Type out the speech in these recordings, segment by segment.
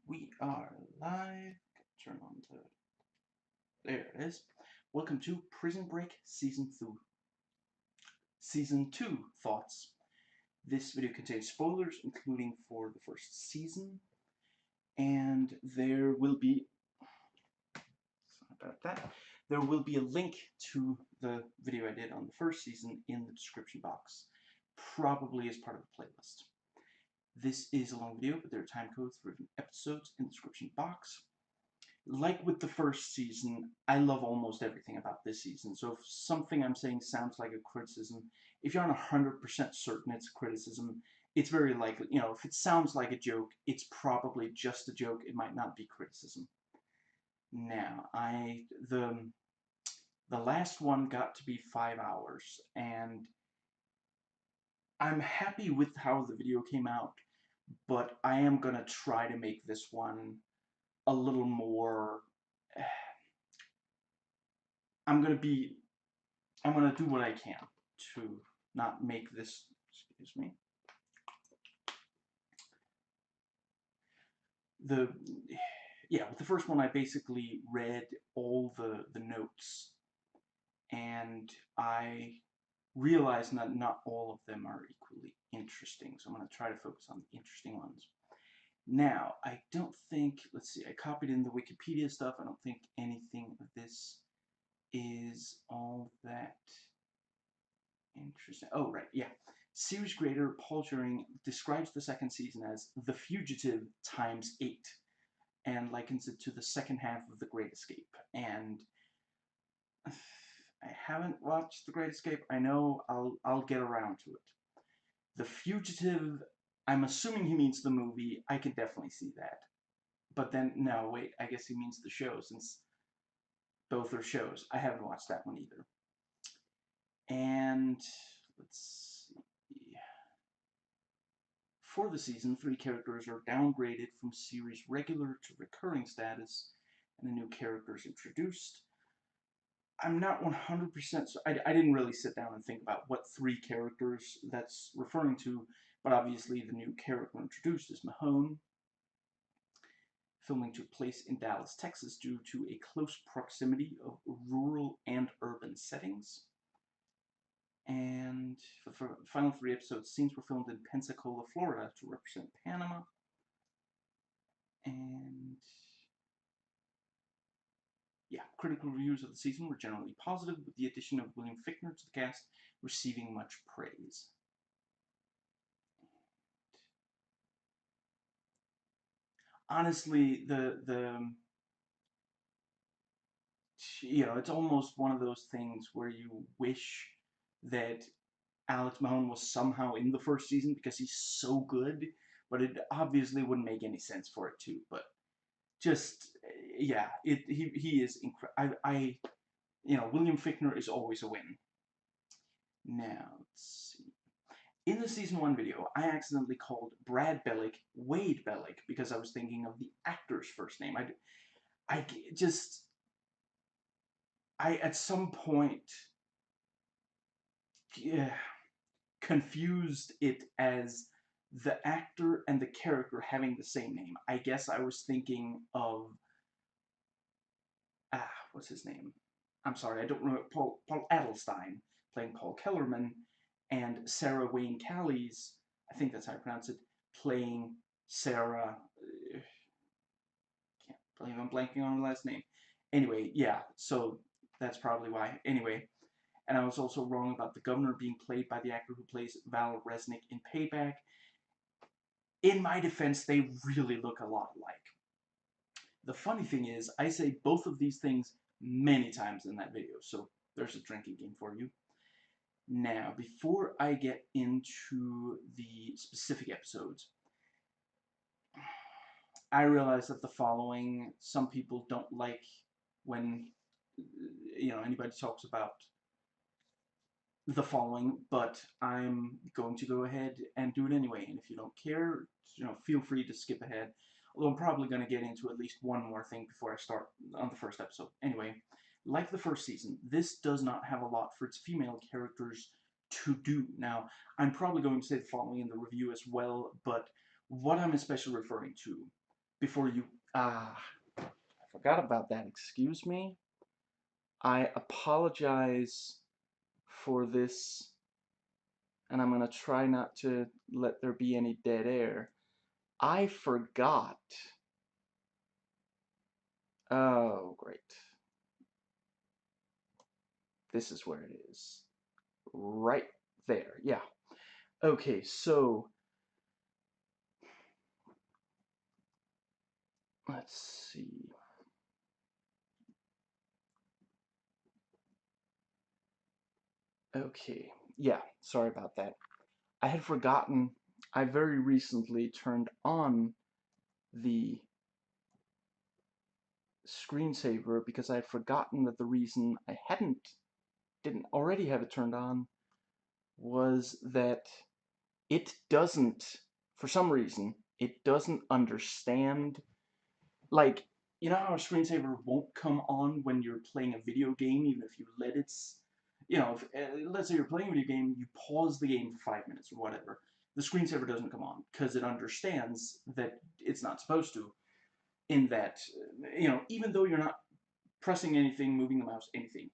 We are live. Turn on the. There it is. Welcome to Prison Break Season 2 thoughts. This video contains spoilers, including for the first season, and there will be. Sorry about that. There will be a link to the video I did on the first season in the description box, probably as part of the playlist. This is a long video, but there are time codes for different episodes in the description box. Like with the first season, I love almost everything about this season. So if something I'm saying sounds like a criticism, if you're not 100% certain it's a criticism, it's very likely, if it sounds like a joke, it's probably just a joke. It might not be criticism. Now, the last one got to be 5 hours, and I'm happy with how the video came out, but I am gonna try to make this one a little more. I'm gonna do what I can to not make this. Excuse me. With the first one, I basically read all the notes, and I realized that not all of them are equally interesting. So I'm gonna try to focus on the interesting ones. Now, I don't think. Let's see. I copied in the Wikipedia stuff. I don't think anything of this is all that interesting. Oh, right, yeah. Series creator Paul Turing describes the second season as The Fugitive times 8 and likens it to the second half of The Great Escape. And I haven't watched The Great Escape. I know I'll get around to it. The Fugitive, I'm assuming he means the movie. I can definitely see that. But then, no, wait, I guess he means the show, since both are shows. I haven't watched that one either. And let's see. For the season, 3 characters are downgraded from series regular to recurring status, and a new character is introduced. I'm not 100%, I didn't really sit down and think about what 3 characters that's referring to, but obviously the new character introduced is Mahone. Filming took place in Dallas, Texas due to a close proximity of rural and urban settings. And for the final 3 episodes, scenes were filmed in Pensacola, Florida to represent Panama. And yeah, critical reviews of the season were generally positive, with the addition of William Fichtner to the cast receiving much praise. Honestly, it's almost one of those things where you wish that Alex Mahone was somehow in the first season because he's so good, but it obviously wouldn't make any sense for it too. But just yeah, he is incredible. William Fichtner is always a win. Now let's see. In the season 1 video, I accidentally called Brad Bellick Wade Bellick because I was thinking of the actor's first name. I just I at some point confused it as the actor and the character having the same name. I guess I was thinking of what's his name? I'm sorry, I don't remember. Paul Adelstein playing Paul Kellerman, and Sarah Wayne Callies, I think that's how I pronounce it, playing Sarah. Can't believe I'm blanking on her last name. Anyway, yeah, so that's probably why. Anyway, and I was also wrong about the governor being played by the actor who plays Val Resnick in Payback. In my defense, they really look a lot alike. The funny thing is, I say both of these things many times in that video, so there's a drinking game for you. Now, before I get into the specific episodes, I realize that the following, some people don't like when, anybody talks about the following, but I'm going to go ahead and do it anyway, and if you don't care, feel free to skip ahead. Although I'm probably going to get into at least one more thing before I start on the first episode. Anyway, like the first season, this does not have a lot for its female characters to do. Now, I'm probably going to say the following in the review as well, but what I'm especially referring to, before you, I forgot about that, excuse me. I apologize for this, and I'm gonna try not to let there be any dead air. I forgot. Oh, great. This is where it is. Right there, yeah. Okay, so let's see. Okay, yeah, sorry about that. I had forgotten, I very recently turned on the screensaver because I had forgotten that the reason I didn't already have it turned on was that it doesn't, for some reason, it doesn't understand, like, you know how a screensaver won't come on when you're playing a video game, even if you let it, you know, if, let's say you're playing a video game, you pause the game for 5 minutes or whatever, the screensaver doesn't come on because it understands that it's not supposed to, in that, you know, even though you're not pressing anything, moving the mouse, anything,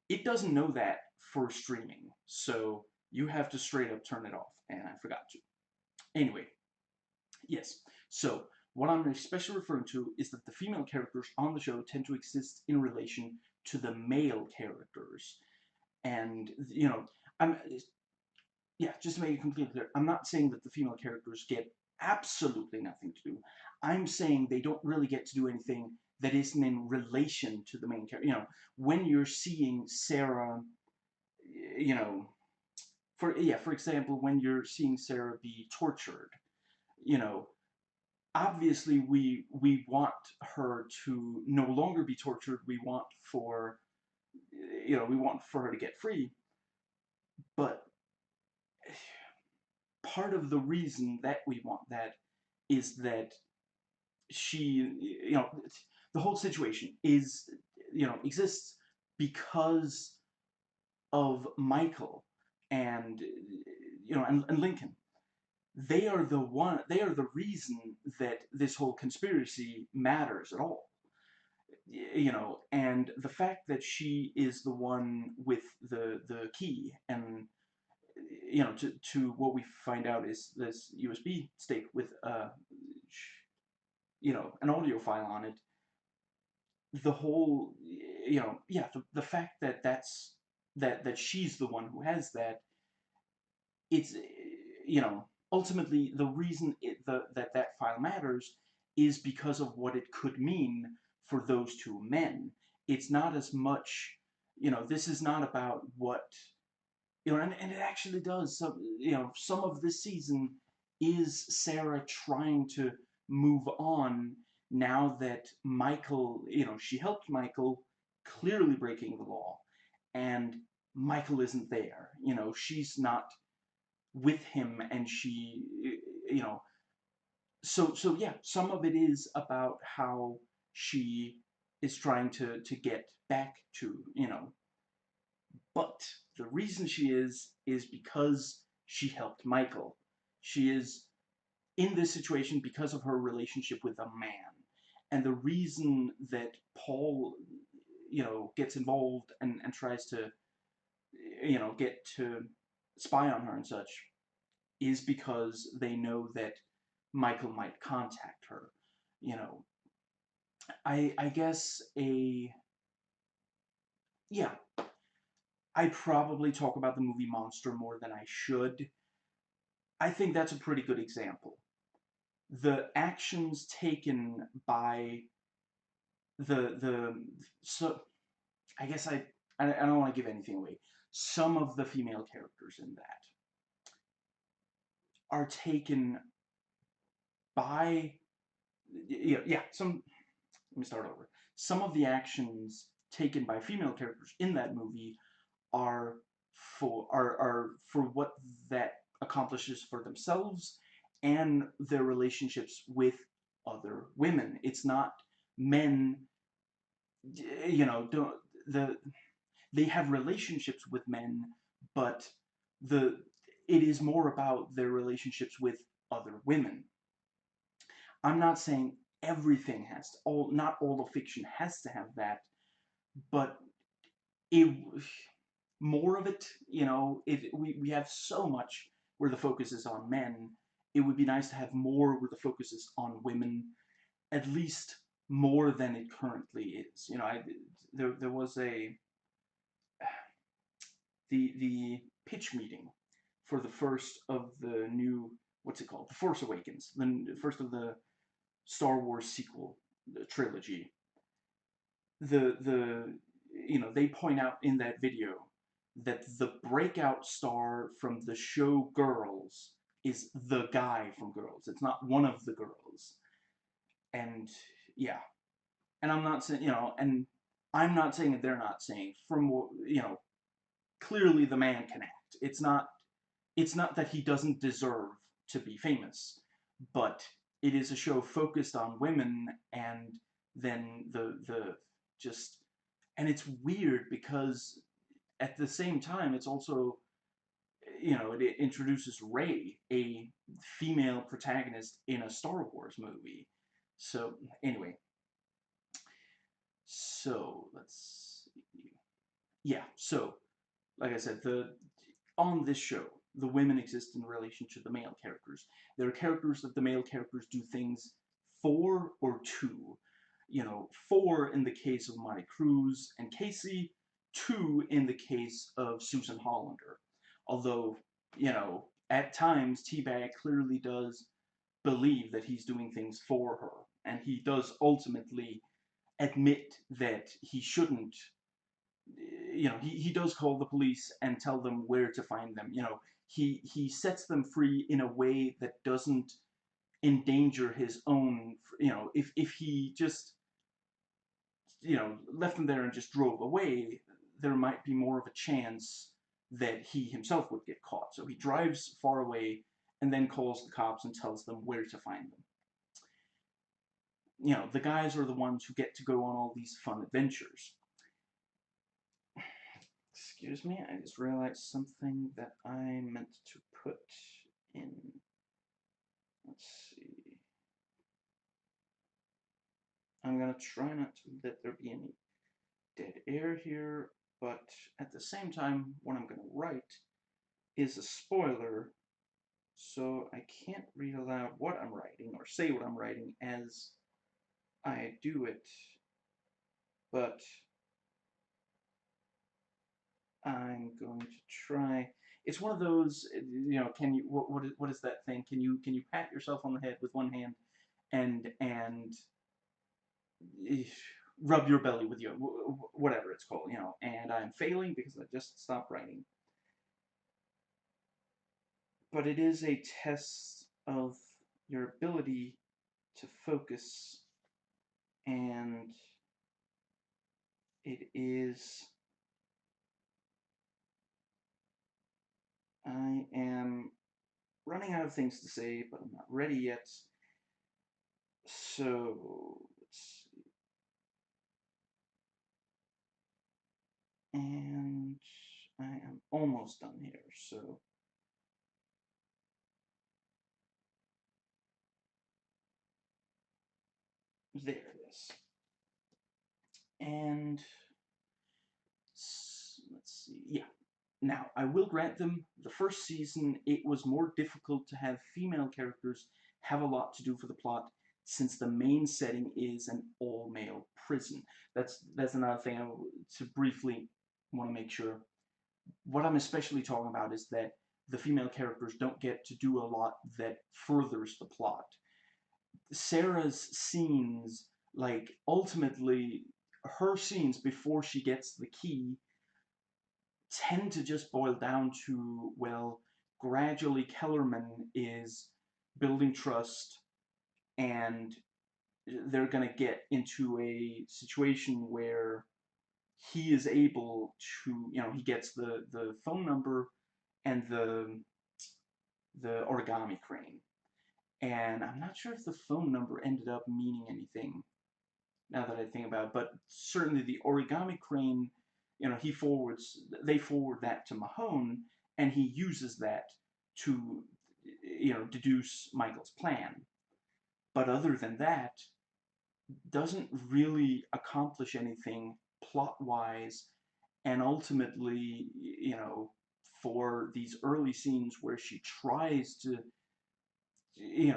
it doesn't know that for streaming, so you have to straight up turn it off, and I forgot to. Anyway, yes, so what I'm especially referring to is that the female characters on the show tend to exist in relation to the male characters. And, you know, I'm, yeah, just to make it completely clear, I'm not saying that the female characters get absolutely nothing to do. I'm saying they don't really get to do anything that isn't in relation to the main character. You know, when you're seeing Sarah, you know, for example, when you're seeing Sarah be tortured, you know, obviously we want her to no longer be tortured. We want for, you know, we want for her to get free. But part of the reason that we want that is that she, you know, the whole situation is, you know, exists because of Michael and, you know, and Lincoln. They are the reason that this whole conspiracy matters at all. You know, and the fact that she is the one with the key, and, you know, to what we find out is this USB stick with, you know, an audio file on it. The whole, you know, yeah, the fact that that she's the one who has that, it's, you know, ultimately the reason that file matters is because of what it could mean for those two men. It's not as much, you know, this is not about what, you know, and it actually does. Some, you know, some of this season is Sarah trying to move on now that Michael, you know, she helped Michael, clearly breaking the law, and Michael isn't there. You know, she's not with him, and she, you know, so yeah, some of it is about how she is trying to get back to, you know, but the reason she is because she helped Michael. She is in this situation because of her relationship with a man. And the reason that Paul, you know, gets involved and tries to, you know, get to spy on her and such is because they know that Michael might contact her. You know, I guess yeah, I probably talk about the movie Monster more than I should. I think that's a pretty good example. The actions taken by the so I guess I don't want to give anything away. Some of the female characters in that are taken by, yeah, some, let me start over. Some of the actions taken by female characters in that movie are are for what that accomplishes for themselves and their relationships with other women. It's not men, you know, don't they have relationships with men, but the it is more about their relationships with other women. I'm not saying everything has to, not all of fiction has to have that, but it more of it, we have so much where the focus is on men. It would be nice to have more where the focus is on women, at least more than it currently is. There was the pitch meeting for the first of the new, what's it called, The Force Awakens, the first of the Star Wars sequel, the trilogy. They point out in that video that the breakout star from the show Girls is the guy from Girls. It's not one of the girls. And yeah, and I'm not saying, and I'm not saying that they're not saying, from clearly the man can act. It's not that he doesn't deserve to be famous, but it is a show focused on women, and then the just, and it's weird because at the same time it's also, it introduces Rey, a female protagonist in a Star Wars movie. So anyway, so let's see. Yeah, so like I said, on this show, the women exist in relation to the male characters. There are characters that the male characters do things for or to. For in the case of Monty Cruz and Casey, to in the case of Susan Hollander. Although, at times T-Bag clearly does believe that he's doing things for her, and he does ultimately admit that he shouldn't. He does call the police and tell them where to find them. He sets them free in a way that doesn't endanger his own. If he just left them there and just drove away, there might be more of a chance that he himself would get caught. So he drives far away and then calls the cops and tells them where to find them. The guys are the ones who get to go on all these fun adventures. Excuse me, I just realized something that I meant to put in. Let's see. I'm gonna try not to let there be any dead air here, but at the same time, what I'm gonna write is a spoiler, so I can't read aloud what I'm writing or say what I'm writing as I do it, but I'm going to try. It's one of those, can you, what is that thing? Can you pat yourself on the head with one hand and rub your belly with your, whatever it's called, and I'm failing because I just stopped writing. But it is a test of your ability to focus, and it is, I am running out of things to say, but I'm not ready yet. So, let's see. And I am almost done here, so there it is. And let's see, yeah. Now, I will grant them, the first season, it was more difficult to have female characters have a lot to do for the plot, since the main setting is an all-male prison. That's another thing to briefly want to make sure. What I'm especially talking about is that the female characters don't get to do a lot that furthers the plot. Sarah's scenes, like, ultimately, her scenes before she gets the key tend to just boil down to, well, gradually Kellerman is building trust, and they're going to get into a situation where he is able to, he gets the phone number and the origami crane. And I'm not sure if the phone number ended up meaning anything, now that I think about it, but certainly the origami crane, they forward that to Mahone, and he uses that to, deduce Michael's plan. but other than that, doesn't really accomplish anything plot-wise, and ultimately, for these early scenes where she tries to,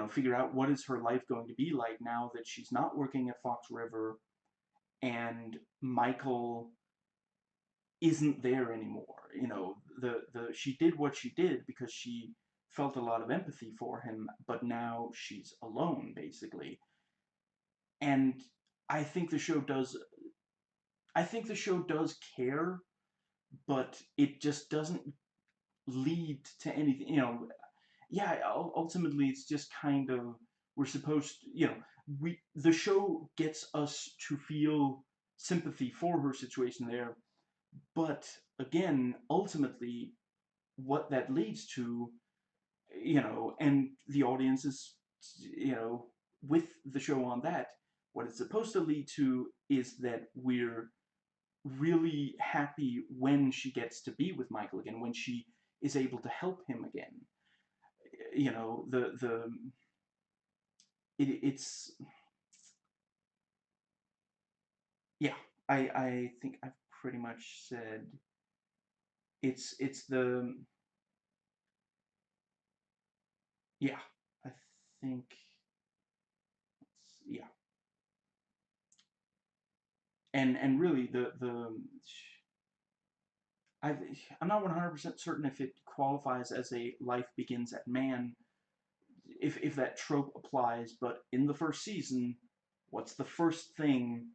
figure out what is her life going to be like now that she's not working at Fox River and Michael isn't there anymore. She did what she did because she felt a lot of empathy for him, but now she's alone, basically. And I think the show does I think the show does care, but it just doesn't lead to anything. Yeah, ultimately it's just kind of, we're supposed to, the show gets us to feel sympathy for her situation there, but again, ultimately, what that leads to, and the audience is, with the show on that, what it's supposed to lead to is that we're really happy when she gets to be with Michael again, when she is able to help him again. It's yeah. I think I've pretty much said it's the yeah. I think yeah, and really the I I'm not 100% certain if it qualifies as a life begins at man, if that trope applies, but in the first season, what's the first thing,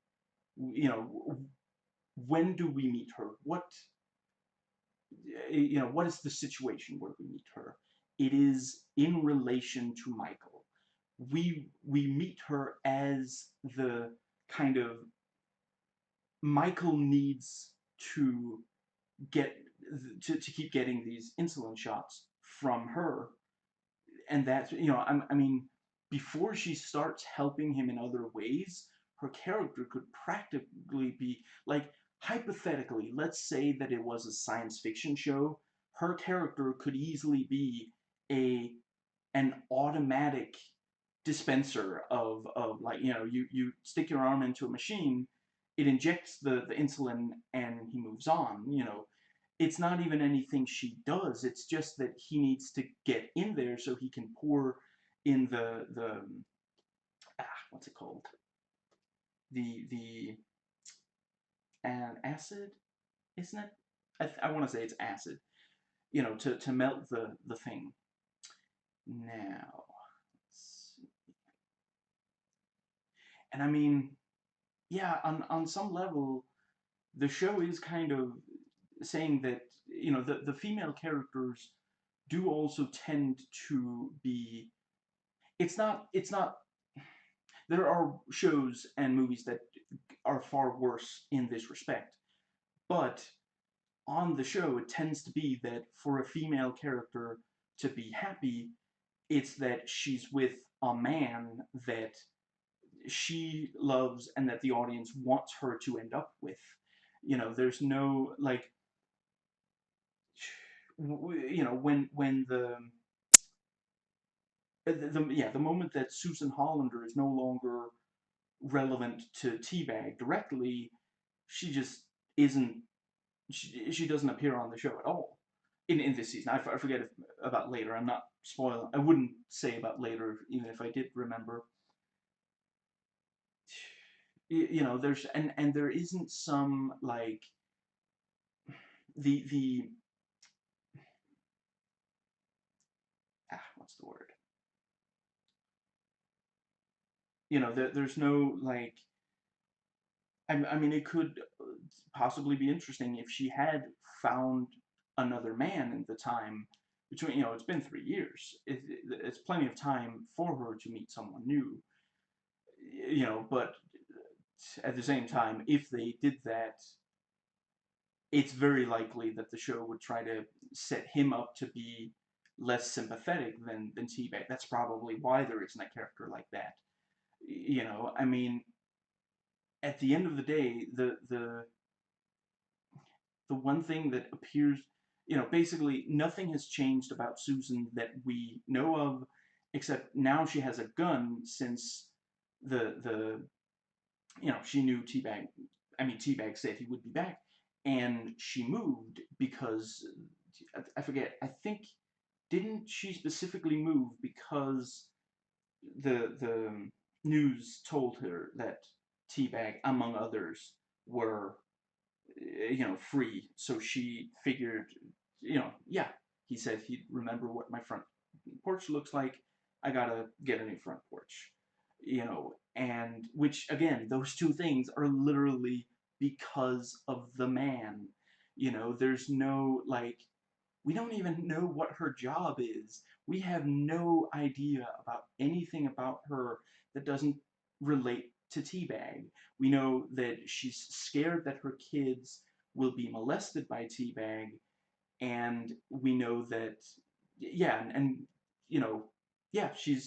when do we meet her? What is the situation where we meet her? It is in relation to Michael. We meet her as the kind of, Michael needs to get to keep getting these insulin shots from her, and that's, I mean, before she starts helping him in other ways, her character could practically be like, hypothetically, let's say that it was a science fiction show, her character could easily be a an automatic dispenser of like, you stick your arm into a machine, it injects the insulin, and he moves on. It's not even anything she does. It's just that he needs to get in there so he can pour in the what's it called? The acid, isn't it? I want to say it's acid. To melt the thing. Now, and I mean, yeah, on some level, the show is kind of saying that, the female characters do also tend to be, it's not there are shows and movies that are far worse in this respect, but on the show it tends to be that for a female character to be happy, it's that she's with a man that she loves and that the audience wants her to end up with. There's no, like, when the moment that Susan Hollander is no longer relevant to Teabag directly, she just isn't. She doesn't appear on the show at all in this season. I forget about later. I'm not spoiling. I wouldn't say about later, even if I did remember. There's, and there isn't some, like, the what's the word? There's no, like, I mean, it could possibly be interesting if she had found another man in the time between, it's been 3 years. It's plenty of time for her to meet someone new. But at the same time, if they did that, it's very likely that the show would try to set him up to be less sympathetic than Teabag. That's probably why there isn't a character like that. I mean, at the end of the day, the one thing that appears, basically nothing has changed about Susan that we know of, except now she has a gun since the she knew Teabag said he would be back, and she moved because I forget. I think didn't she specifically move because the news told her that Teabag, among others, were free. So she figured, yeah, he said he'd remember what my front porch looks like. I gotta get a new front porch, and which again, those two things are literally because of the man. There's no like, we don't even know what her job is. We have no idea about anything about her that doesn't relate to Teabag. We know that she's scared that her kids will be molested by Teabag, and we know that, yeah, and yeah, she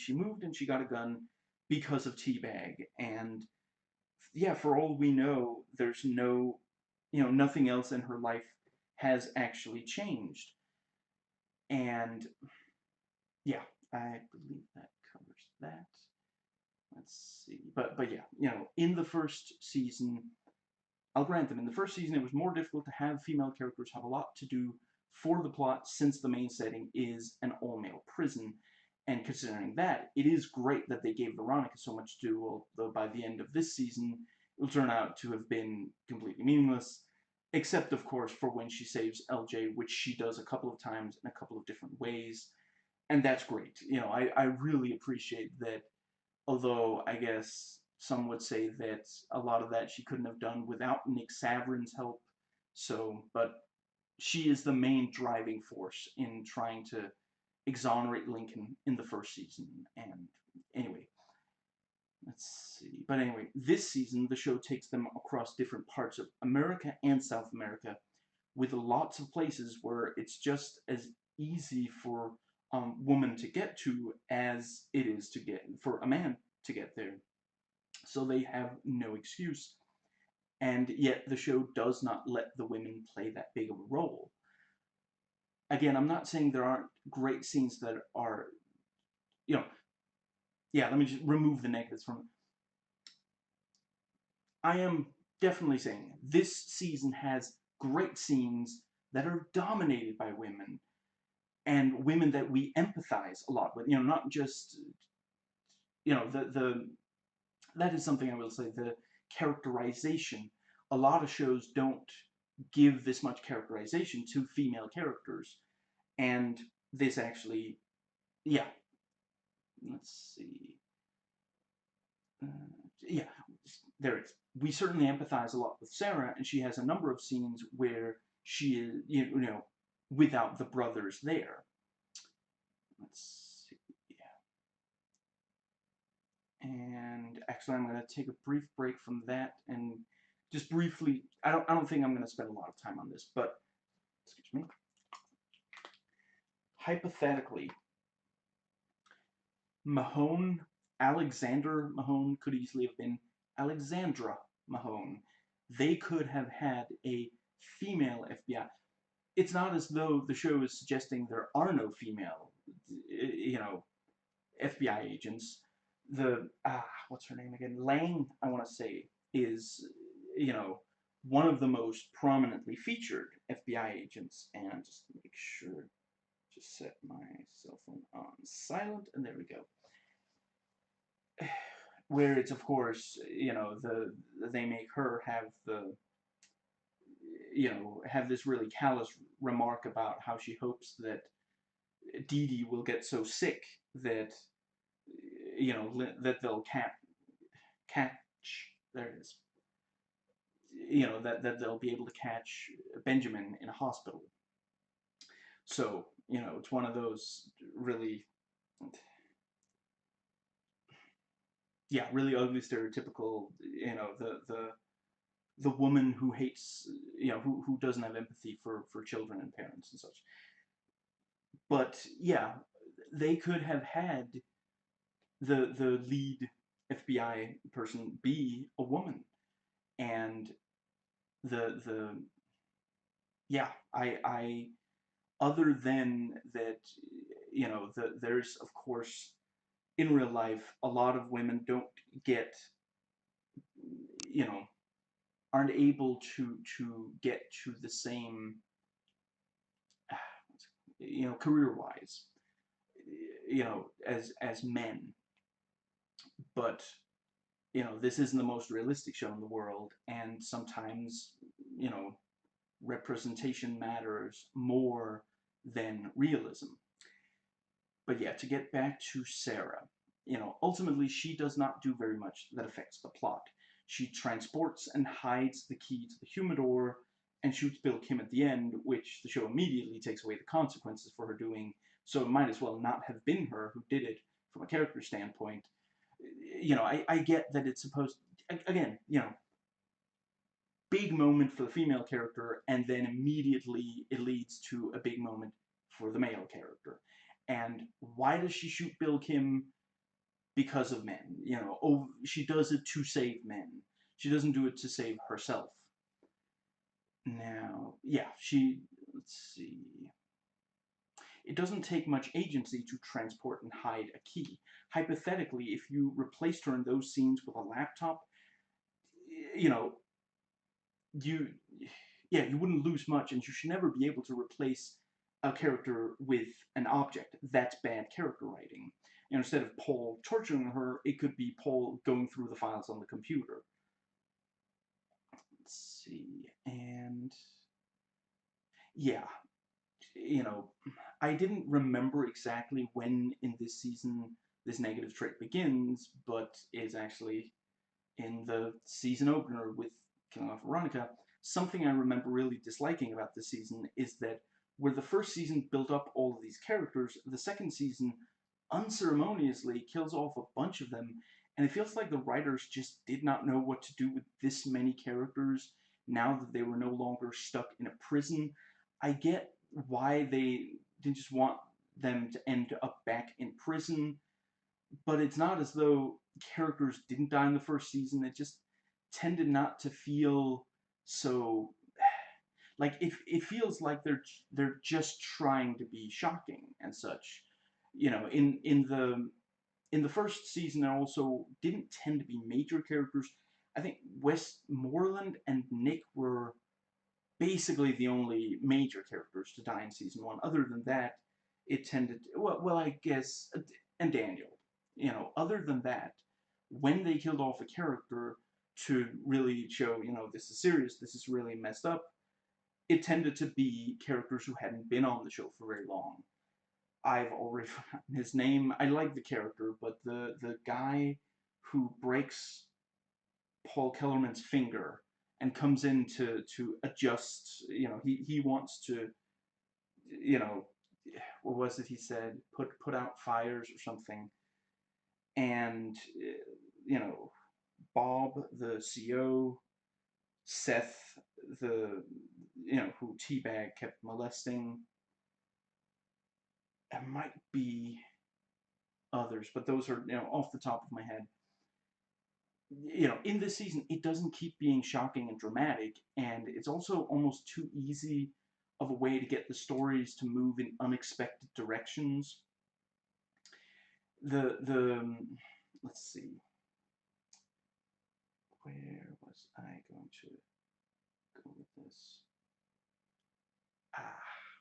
moved and she got a gun because of Teabag, and yeah, for all we know, there's nothing else in her life has actually changed. And yeah, I believe that covers that. Let's see. But yeah, in the first season, I'll grant them, in the first season it was more difficult to have female characters have a lot to do for the plot since the main setting is an all-male prison. And considering that, it is great that they gave Veronica so much to do, although by the end of this season, it will turn out to have been completely meaningless, except, of course, for when she saves LJ, which she does a couple of times in a couple of different ways. And that's great. I really appreciate that, although I guess some would say that a lot of that she couldn't have done without Nick Saverin's help. So, but she is the main driving force in trying to exonerate Lincoln in the first season. And anyway, let's see. But anyway, this season the show takes them across different parts of America and South America, with lots of places where it's just as easy for a woman to get to as it is to get for a man to get there. So they have no excuse. And yet the show does not let the women play that big of a role. Again, I'm not saying there aren't great scenes that are, yeah, let me just remove the negatives from it. I am definitely saying this season has great scenes that are dominated by women, and women that we empathize a lot with. Not just, the that is something I will say, the characterization. A lot of shows don't give this much characterization to female characters, and this actually, yeah. Let's see. Yeah, there it is. We certainly empathize a lot with Sarah, and she has a number of scenes where she is, without the brothers there. Let's see. And actually, I'm going to take a brief break from that and just briefly. I don't think I'm going to spend a lot of time on this, but excuse me. Hypothetically, Mahone, Alexander Mahone, could easily have been Alexandra Mahone. They could have had a female FBI. It's not as though the show is suggesting there are no female, FBI agents. What's her name again? Lang, I want to say, is, one of the most prominently featured FBI agents. And just make sure, just set my cell phone on silent, and there we go. Where it's, of course, they make her have have this really callous remark about how she hopes that Dee Dee will get so sick that, that they'll catch, there it is, that they'll be able to catch Benjamin in a hospital. So, it's one of those really, yeah, really ugly, stereotypical, the woman who hates, who doesn't have empathy for children and parents and such. But yeah, they could have had the lead FBI person be a woman, and yeah, I other than that, you know, there's, of course, in real life, a lot of women don't get, you know, aren't able to get to the same, you know, career-wise, you know, as men. But, you know, this isn't the most realistic show in the world, and sometimes, you know, representation matters more than realism. But yeah, to get back to Sarah, you know, ultimately she does not do very much that affects the plot. She transports and hides the key to the humidor and shoots Bill Kim at the end, which the show immediately takes away the consequences for her doing, so it might as well not have been her who did it from a character standpoint. You know, I get that it's supposed, again, you know, big moment for the female character, and then immediately it leads to a big moment for the male character. And why does she shoot Bill Kim? Because of men. You know, oh, she does it to save men. She doesn't do it to save herself. Now, yeah, let's see. It doesn't take much agency to transport and hide a key. Hypothetically, if you replaced her in those scenes with a laptop, you know, you yeah, you wouldn't lose much, and you should never be able to replace a character with an object. That's bad character writing. You know, instead of Paul torturing her, it could be Paul going through the files on the computer. Let's see, and yeah, you know, I didn't remember exactly when in this season this negative trait begins, but it's actually in the season opener with Killing Off Veronica. Something I remember really disliking about this season is that where the first season built up all of these characters, the second season unceremoniously kills off a bunch of them, and it feels like the writers just did not know what to do with this many characters now that they were no longer stuck in a prison. I get why they didn't just want them to end up back in prison, but it's not as though characters didn't die in the first season. It just tended not to feel so, like, it feels like they're just trying to be shocking and such. You know, in the first season, there also didn't tend to be major characters. I think Westmoreland and Nick were basically the only major characters to die in season one. Other than that, it tended, well, I guess, and Daniel. You know, other than that, when they killed off a character to really show, you know, this is serious, this is really messed up, it tended to be characters who hadn't been on the show for very long. I've already forgotten his name. I like the character, but the guy who breaks Paul Kellerman's finger and comes in to adjust, you know, he wants to, you know, what was it he said? Put out fires or something. And, you know, Bob, the CO, Seth, the, you know, who Teabag kept molesting. There might be others, but those are, you know, off the top of my head. You know, in this season, it doesn't keep being shocking and dramatic, and it's also almost too easy of a way to get the stories to move in unexpected directions. Let's see, where was I going to go with this?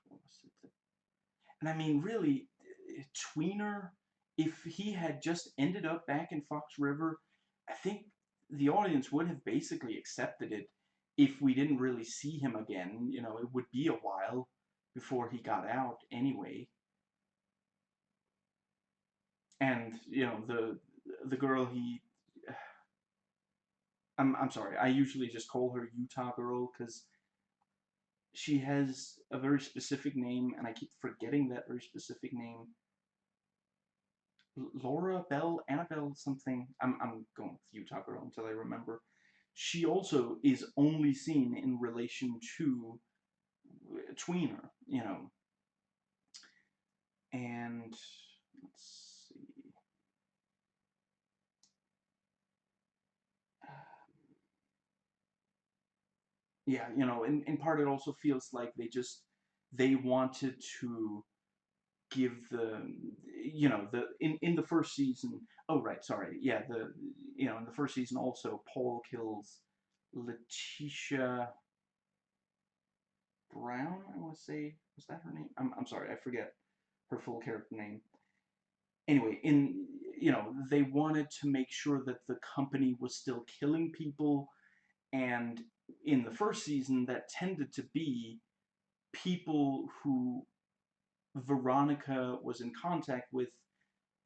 What was it? And I mean, really, Tweener, if he had just ended up back in Fox River, I think the audience would have basically accepted it if we didn't really see him again. You know, it would be a while before he got out anyway. And, you know, the girl I'm sorry, I usually just call her Utah Girl because she has a very specific name, and I keep forgetting that very specific name. Laura Bell, Annabelle something. I'm going with Utah Girl until I remember. She also is only seen in relation to Tweener, you know. And let's see. Yeah, you know, in part it also feels like they wanted to give the, in the first season. Oh right, sorry, yeah, in the first season also Paul kills Letitia Brown, I want to say, was that her name? I'm sorry, I forget her full character name. Anyway, they wanted to make sure that the company was still killing people, and in the first season that tended to be people who Veronica was in contact with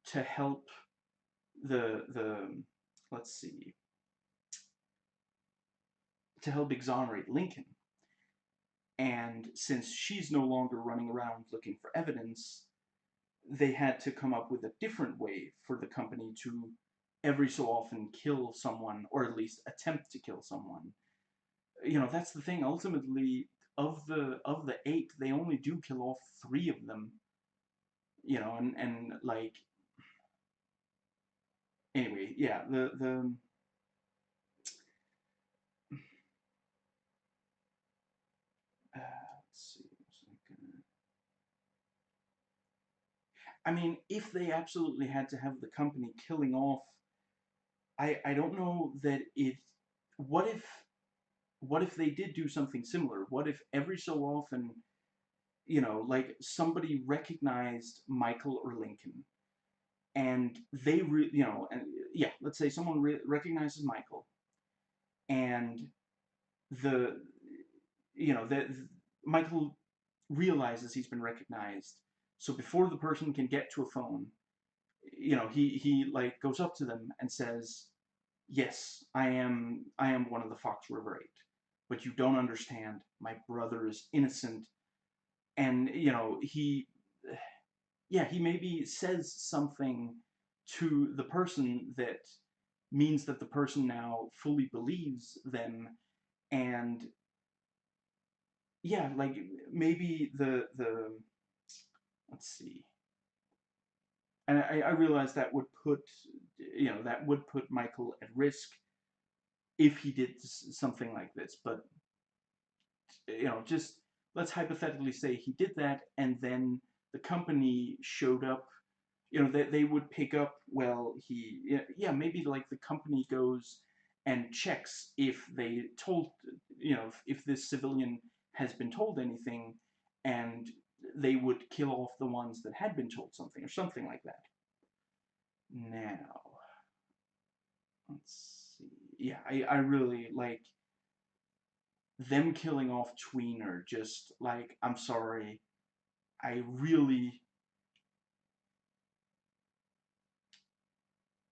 to help the let's see, to help exonerate Lincoln. And since she's no longer running around looking for evidence, they had to come up with a different way for the company to every so often kill someone, or at least attempt to kill someone. That's the thing. Ultimately, of the 8, they only do kill off 3 of them. And like, anyway, yeah, the let's see. I mean, if they absolutely had to have the company killing off, I don't know that it. What if they did do something similar? What if every so often, like somebody recognized Michael or Lincoln, and they, and yeah, let's say someone recognizes Michael, and the, that Michael realizes he's been recognized. So before the person can get to a phone, he like goes up to them and says, "Yes, I am one of the Fox River 8, but you don't understand. My brother is innocent." And he maybe says something to the person that means that the person now fully believes them, and yeah, like maybe the let's see. And I realize that would put, Michael at risk if he did something like this. But just let's hypothetically say he did that, and then the company showed up. They would pick up. Well, maybe like the company goes and checks if they told, if this civilian has been told anything, and they would kill off the ones that had been told something, or something like that. Now, let's see. Yeah, I really like them killing off Tweener. Just like, I'm sorry, I really,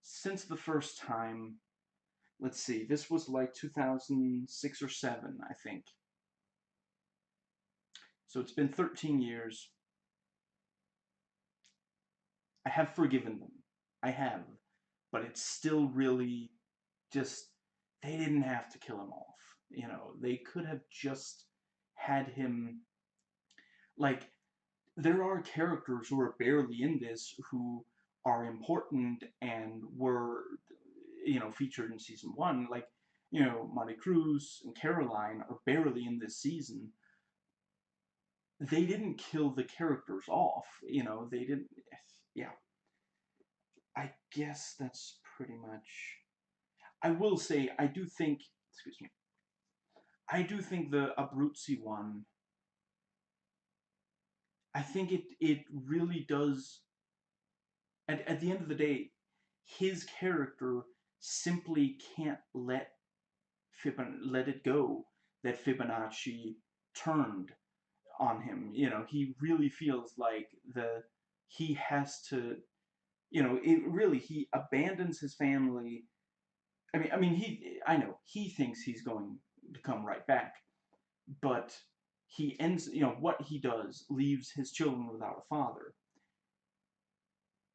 since the first time, let's see, this was like 2006 or 7, I think. So it's been 13 years. I have forgiven them. I have. But it's still really just, they didn't have to kill him off. They could have just had him, like, there are characters who are barely in this who are important and were, featured in season 1. Like, Monty Cruz and Caroline are barely in this season. They didn't kill the characters off. They didn't. Yeah. I guess that's pretty much. I will say, I do think. Excuse me. I do think the Abruzzi one. I think it really does. At the end of the day, his character simply can't let it go that Fibonacci turned on him. He really feels like he has to. He abandons his family. I know he thinks he's going to come right back, but he ends. What he does leaves his children without a father,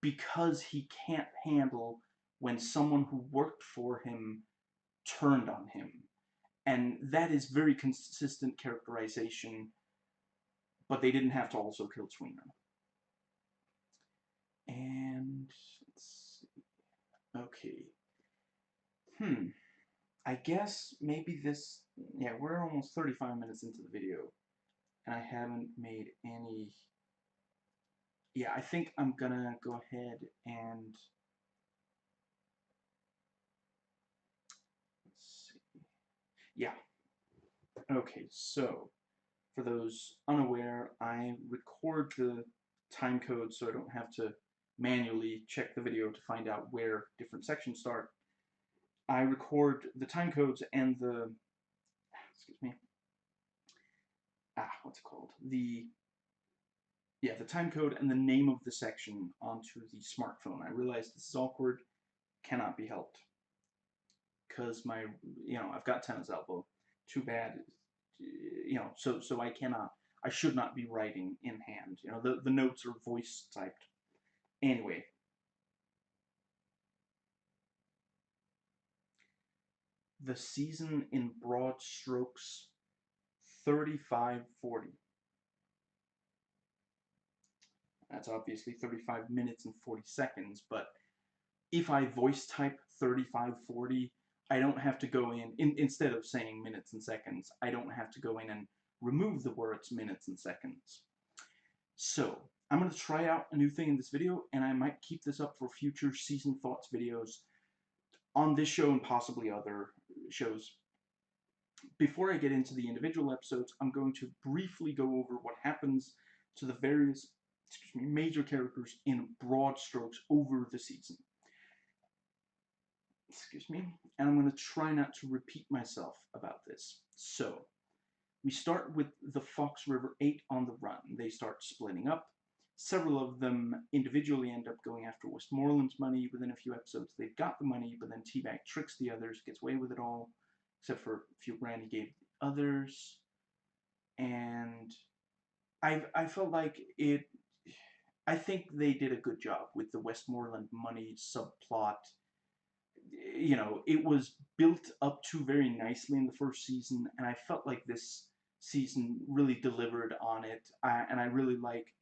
because he can't handle when someone who worked for him turned on him. And that is very consistent characterization, but they didn't have to also kill Tweener. And let's see. Okay. I guess maybe this, yeah, we're almost 35 minutes into the video, and I haven't made any yeah, I think I'm gonna go ahead and let's see. Yeah. Okay, so for those unaware, I record the time code so I don't have to manually check the video to find out where different sections start. I record the time codes and the, excuse me, what's it called? The time code and the name of the section onto the smartphone. I realize this is awkward, cannot be helped. Because I've got tennis elbow. Too bad, so I should not be writing in hand. The notes are voice typed. Anyway, the season in broad strokes, 35:40. That's obviously 35 minutes and 40 seconds, but if I voice type 35:40, I don't have to go instead of saying minutes and seconds, I don't have to go in and remove the words minutes and seconds. So, I'm going to try out a new thing in this video, and I might keep this up for future season thoughts videos on this show and possibly other shows. Before I get into the individual episodes, I'm going to briefly go over what happens to the various major characters in broad strokes over the season. And I'm going to try not to repeat myself about this. So, we start with the Fox River 8 on the run. They start splitting up. Several of them individually end up going after Westmoreland's money. Within a few episodes, they've got the money, but then Teabag tricks the others, gets away with it all, except for a few grand he gave the others. And I felt like I think they did a good job with the Westmoreland money subplot. It was built up to very nicely in the first season, and I felt like this season really delivered on it. And I really like,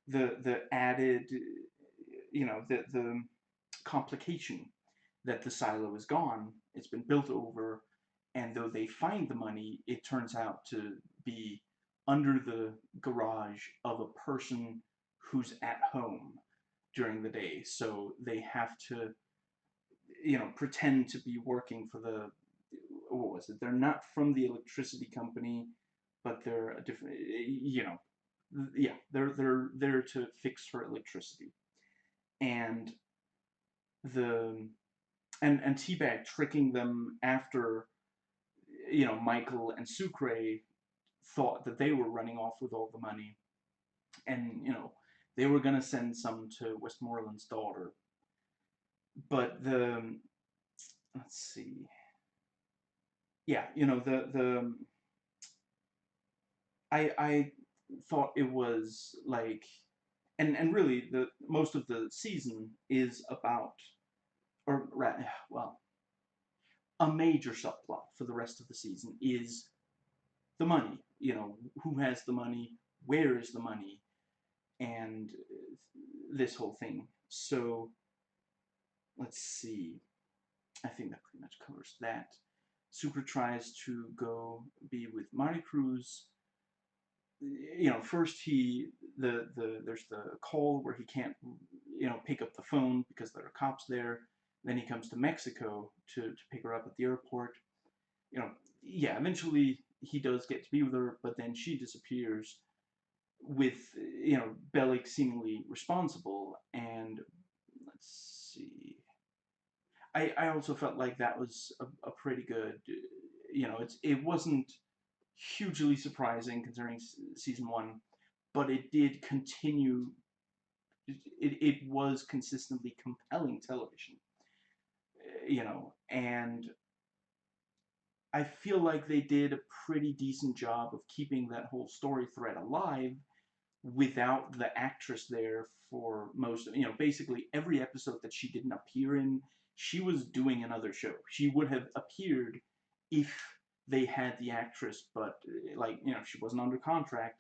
the added, the complication that the silo is gone. It's been built over, and though they find the money, it turns out to be under the garage of a person who's at home during the day. So they have to, pretend to be working for what was it? They're not from the electricity company, but they're a different, they're there to fix her electricity. And and Teabag tricking them after, Michael and Sucre thought that they were running off with all the money, and they were gonna send some to Westmoreland's daughter. But let's see. Yeah, I thought it was like, and really the most of the season is about, or well, a major subplot for the rest of the season is the money. Who has the money, where is the money, and this whole thing. So let's see. I think that pretty much covers that. Super tries to go be with Marty Cruz. First there's the call where he can't, pick up the phone because there are cops there. Then he comes to Mexico to pick her up at the airport. Eventually he does get to be with her, but then she disappears with, Bellic seemingly responsible. And let's see. I also felt like that was a pretty good, it wasn't hugely surprising considering season one, but it did continue. It was consistently compelling television, and I feel like they did a pretty decent job of keeping that whole story thread alive without the actress there for most, basically every episode that she didn't appear in, she was doing another show. She would have appeared if they had the actress, but she wasn't under contract,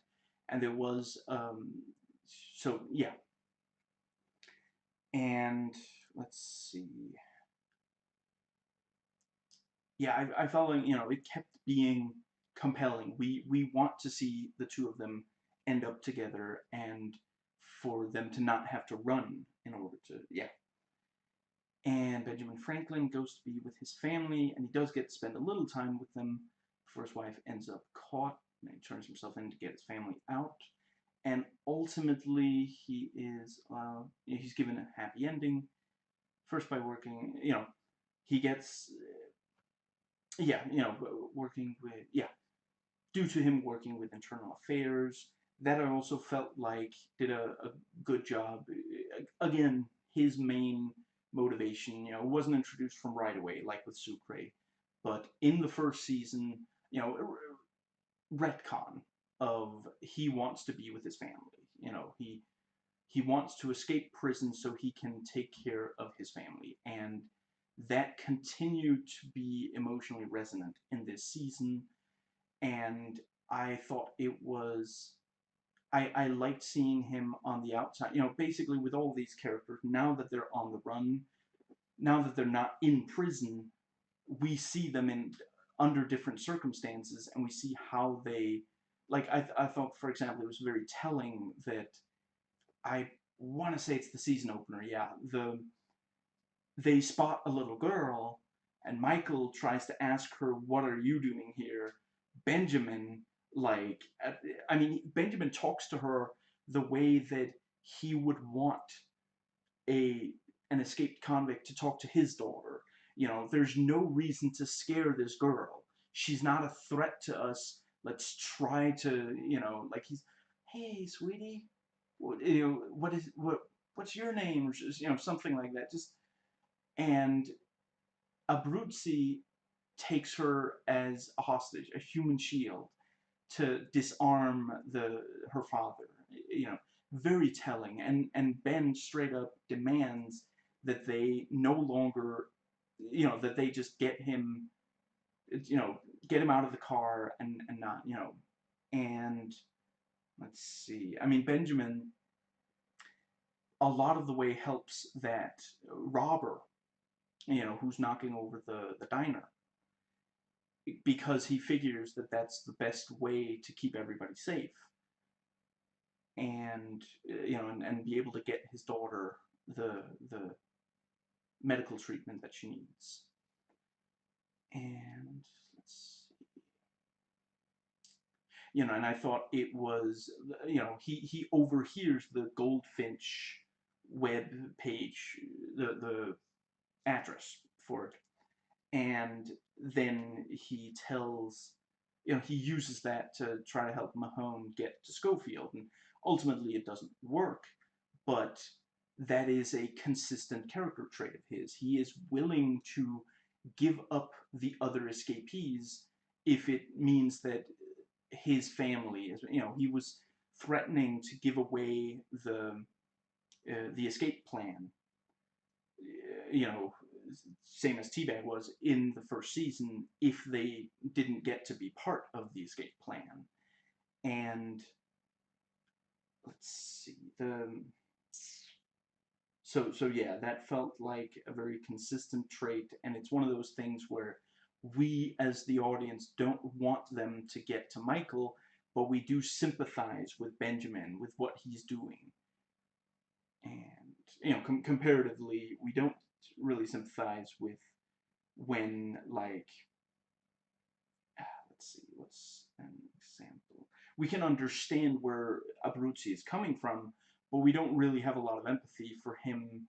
and there was, so yeah. And let's see. Yeah, I felt like, it kept being compelling. We want to see the two of them end up together, and for them to not have to run in order to, yeah. And Benjamin Franklin goes to be with his family, and he does get to spend a little time with them before his wife ends up caught, and he turns himself in to get his family out. And ultimately, he's given a happy ending, first by working, he gets, working with, due to him working with internal affairs, that I also felt like did a good job. Again, his main motivation, wasn't introduced from right away, like with Sucre, but in the first season, retcon of he wants to be with his family. He wants to escape prison so he can take care of his family, and that continued to be emotionally resonant in this season. And I thought it was, I liked seeing him on the outside, basically with all these characters, now that they're on the run, now that they're not in prison, we see them under different circumstances, and we see how they, like, I thought, for example, it was very telling that, I want to say it's the season opener, yeah, they spot a little girl, and Michael tries to ask her, "What are you doing here?" Benjamin, Benjamin talks to her the way that he would want an escaped convict to talk to his daughter. There's no reason to scare this girl. She's not a threat to us. Let's try to, he's, "Hey, sweetie, what's your name?" Or just, something like that. And Abruzzi takes her as a hostage, a human shield, to disarm her father. Very telling. And Ben straight up demands that they no longer, that they just get him, get him out of the car and not, and let's see. Benjamin, a lot of the way helps that robber, who's knocking over the diner, because he figures that that's the best way to keep everybody safe, and and be able to get his daughter the medical treatment that she needs. And let's see, and I thought it was, he overhears the Goldfinch web page, the address for it, and then he tells, he uses that to try to help Mahone get to Schofield, and ultimately it doesn't work, but that is a consistent character trait of his. He is willing to give up the other escapees if it means that his family is, he was threatening to give away the escape plan, same as T-Bag was in the first season, if they didn't get to be part of the escape plan. And let's see, so yeah, that felt like a very consistent trait, and it's one of those things where we as the audience don't want them to get to Michael, but we do sympathize with Benjamin, with what he's doing. And comparatively, we don't really sympathize with when, like, let's see, what's an example? We can understand where Abruzzi is coming from, but we don't really have a lot of empathy for him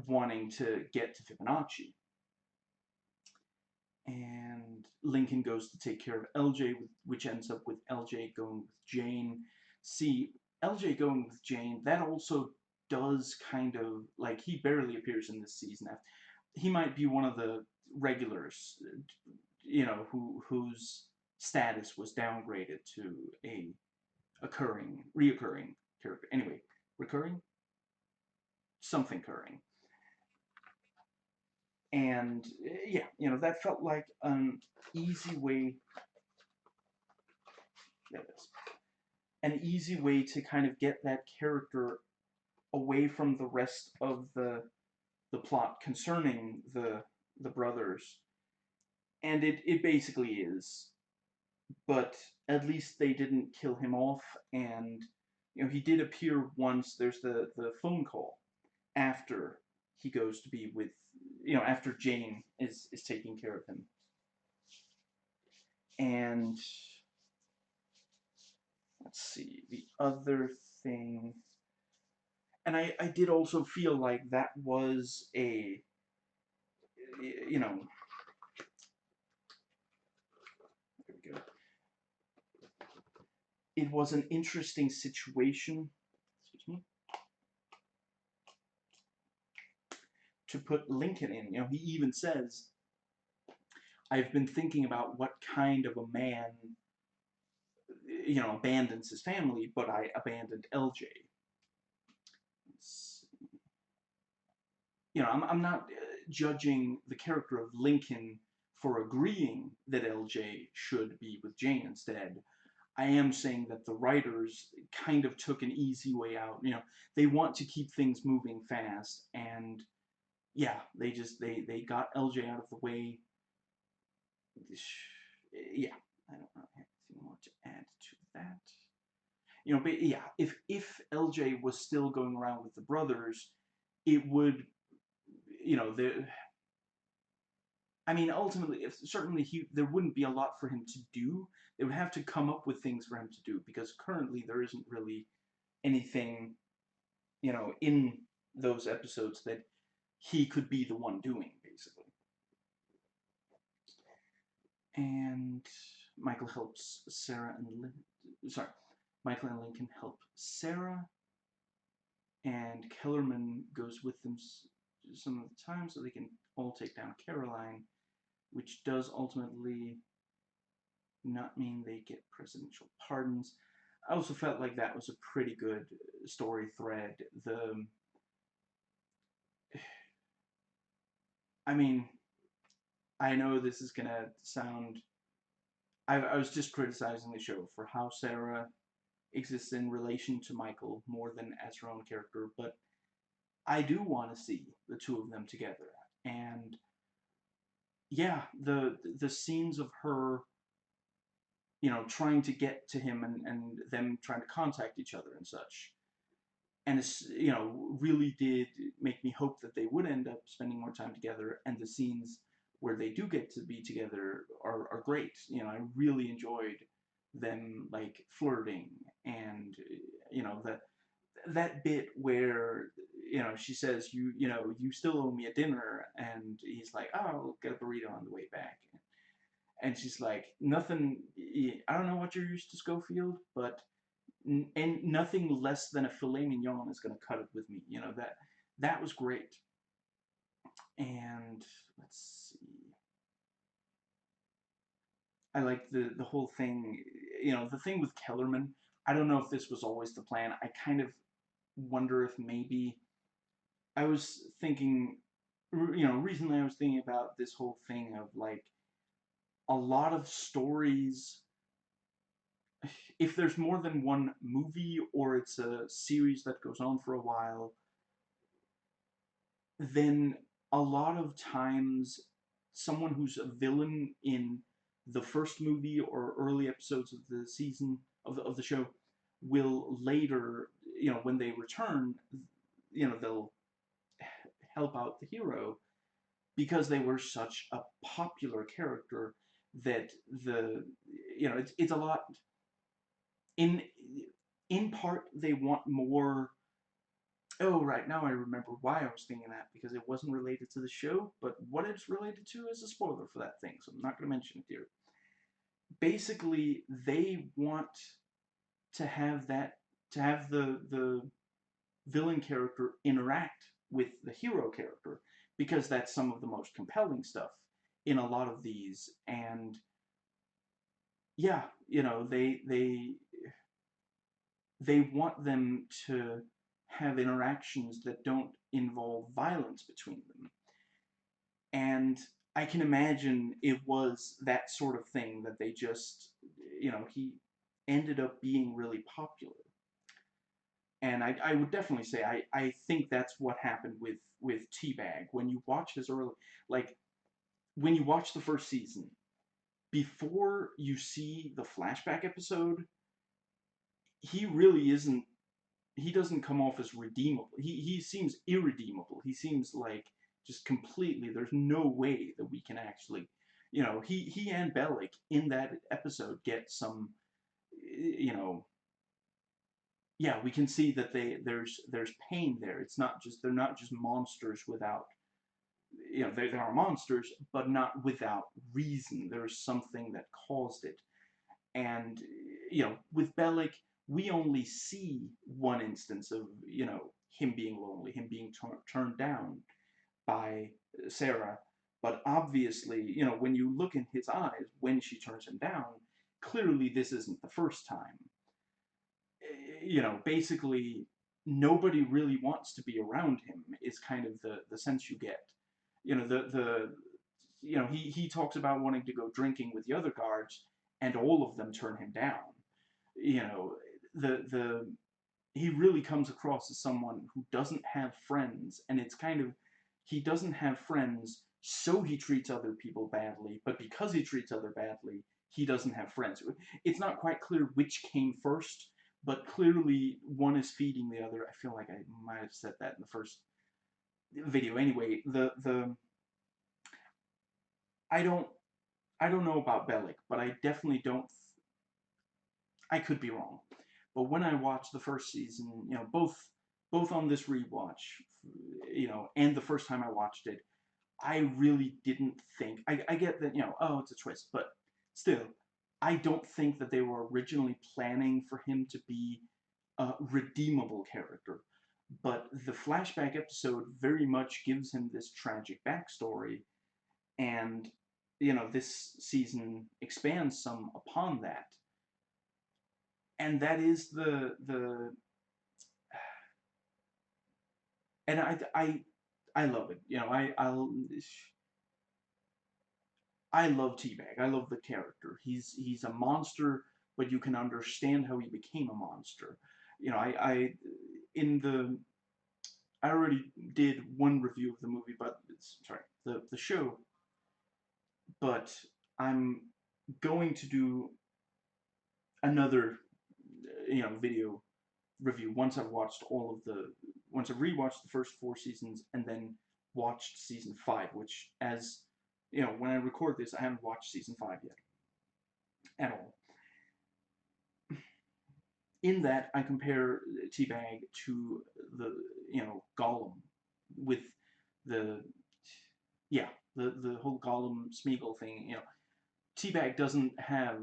wanting to get to Fibonacci. And Lincoln goes to take care of LJ, which ends up with LJ going with Jane. See, LJ going with Jane, that also does kind of, like, he barely appears in this season. He might be one of the regulars, whose status was downgraded to a reoccurring character. Anyway, recurring? Something curring. And yeah, that felt like an easy way. There it is. An easy way to kind of get that character away from the rest of the plot concerning the brothers. And it basically is. But at least they didn't kill him off, and he did appear once. There's the phone call after he goes to be with, after Jane is taking care of him. And let's see, the other thing, and I did also feel like that was a, there we go. It was an interesting situation, excuse me, to put Lincoln in. He even says, I've been thinking about what kind of a man, abandons his family, but I abandoned LJ. I'm not judging the character of Lincoln for agreeing that LJ should be with Jane instead. I am saying that the writers kind of took an easy way out. They want to keep things moving fast, and yeah, they got LJ out of the way. Yeah, I don't have anything more to add to that. But yeah, if LJ was still going around with the brothers, it would, the. I mean, ultimately, certainly there wouldn't be a lot for him to do. They would have to come up with things for him to do, because currently there isn't really anything, in those episodes that he could be the one doing, basically. And Michael helps Sarah and Michael and Lincoln help Sarah, and Kellerman goes with them some of the time so they can all take down Caroline, which does ultimately not mean they get presidential pardons. I also felt like that was a pretty good story thread. I mean, I know this is gonna sound. I was just criticizing the show for how Sarah exists in relation to Michael more than as her own character, but I do want to see the two of them together. And yeah, the scenes of her, trying to get to him, and them trying to contact each other and such, and it's, really did make me hope that they would end up spending more time together. And the scenes where they do get to be together are great. I really enjoyed them like flirting, and that bit where she says, you still owe me a dinner, and he's like, oh, I'll get a burrito on the way back, and she's like, nothing, I don't know what you're used to, Schofield, but and nothing less than a filet mignon is going to cut it with me. That was great. And let's see, I like the whole thing. The thing with Kellerman, I don't know if this was always the plan. I kind of wonder if maybe I was thinking, recently I was thinking about this whole thing of like a lot of stories, if there's more than one movie or it's a series that goes on for a while, then a lot of times someone who's a villain in the first movie or early episodes of the season of the show will later, when they return, they'll help out the hero because they were such a popular character that it's a lot in part they want more. Oh, right, now I remember why I was thinking that, because it wasn't related to the show, but what it's related to is a spoiler for that thing, so I'm not going to mention it here. Basically, they want to have the villain character interact with the hero character, because that's some of the most compelling stuff in a lot of these. And yeah, they want them to have interactions that don't involve violence between them. And I can imagine it was that sort of thing that they just, he ended up being really popular. And I would definitely say I think that's what happened with Teabag. When you watch his early, like, when you watch the first season, before you see the flashback episode, he really isn't he doesn't come off as redeemable. He seems irredeemable. He seems like just completely. There's no way that we can actually, he and Bellic in that episode get some, you know, yeah, we can see that there's pain there. It's not just they're not just monsters without, they are monsters, but not without reason. There's something that caused it. And, with Bellic, we only see one instance of, him being lonely, him being turned down by Sarah. But obviously, when you look in his eyes when she turns him down, clearly this isn't the first time. Basically, nobody really wants to be around him is kind of the sense you get. He talks about wanting to go drinking with the other guards, and all of them turn him down. You know, the he really comes across as someone who doesn't have friends, and it's kind of he doesn't have friends, so he treats other people badly, but because he treats other badly, he doesn't have friends. It's not quite clear which came first, but clearly one is feeding the other. I feel like I might have said that in the first video. Anyway, the I don't I don't know about Bellic, but I definitely don't. I could be wrong, but when I watched the first season, both on this rewatch, and the first time I watched it, I really didn't think. I get that, oh, it's a twist, but still, I don't think that they were originally planning for him to be a redeemable character. But the flashback episode very much gives him this tragic backstory, and this season expands some upon that, and that is the and I love it. I love Teabag. I love the character. He's a monster, but you can understand how he became a monster. I in the I already did one review of the movie, but sorry, the show, but I'm going to do another video review once I've rewatched the first 4 seasons and then watched season 5, which, as when I record this, I haven't watched season 5 yet at all. In that, I compare Teabag to the Gollum, with the the whole Gollum Smeagol thing. Teabag doesn't have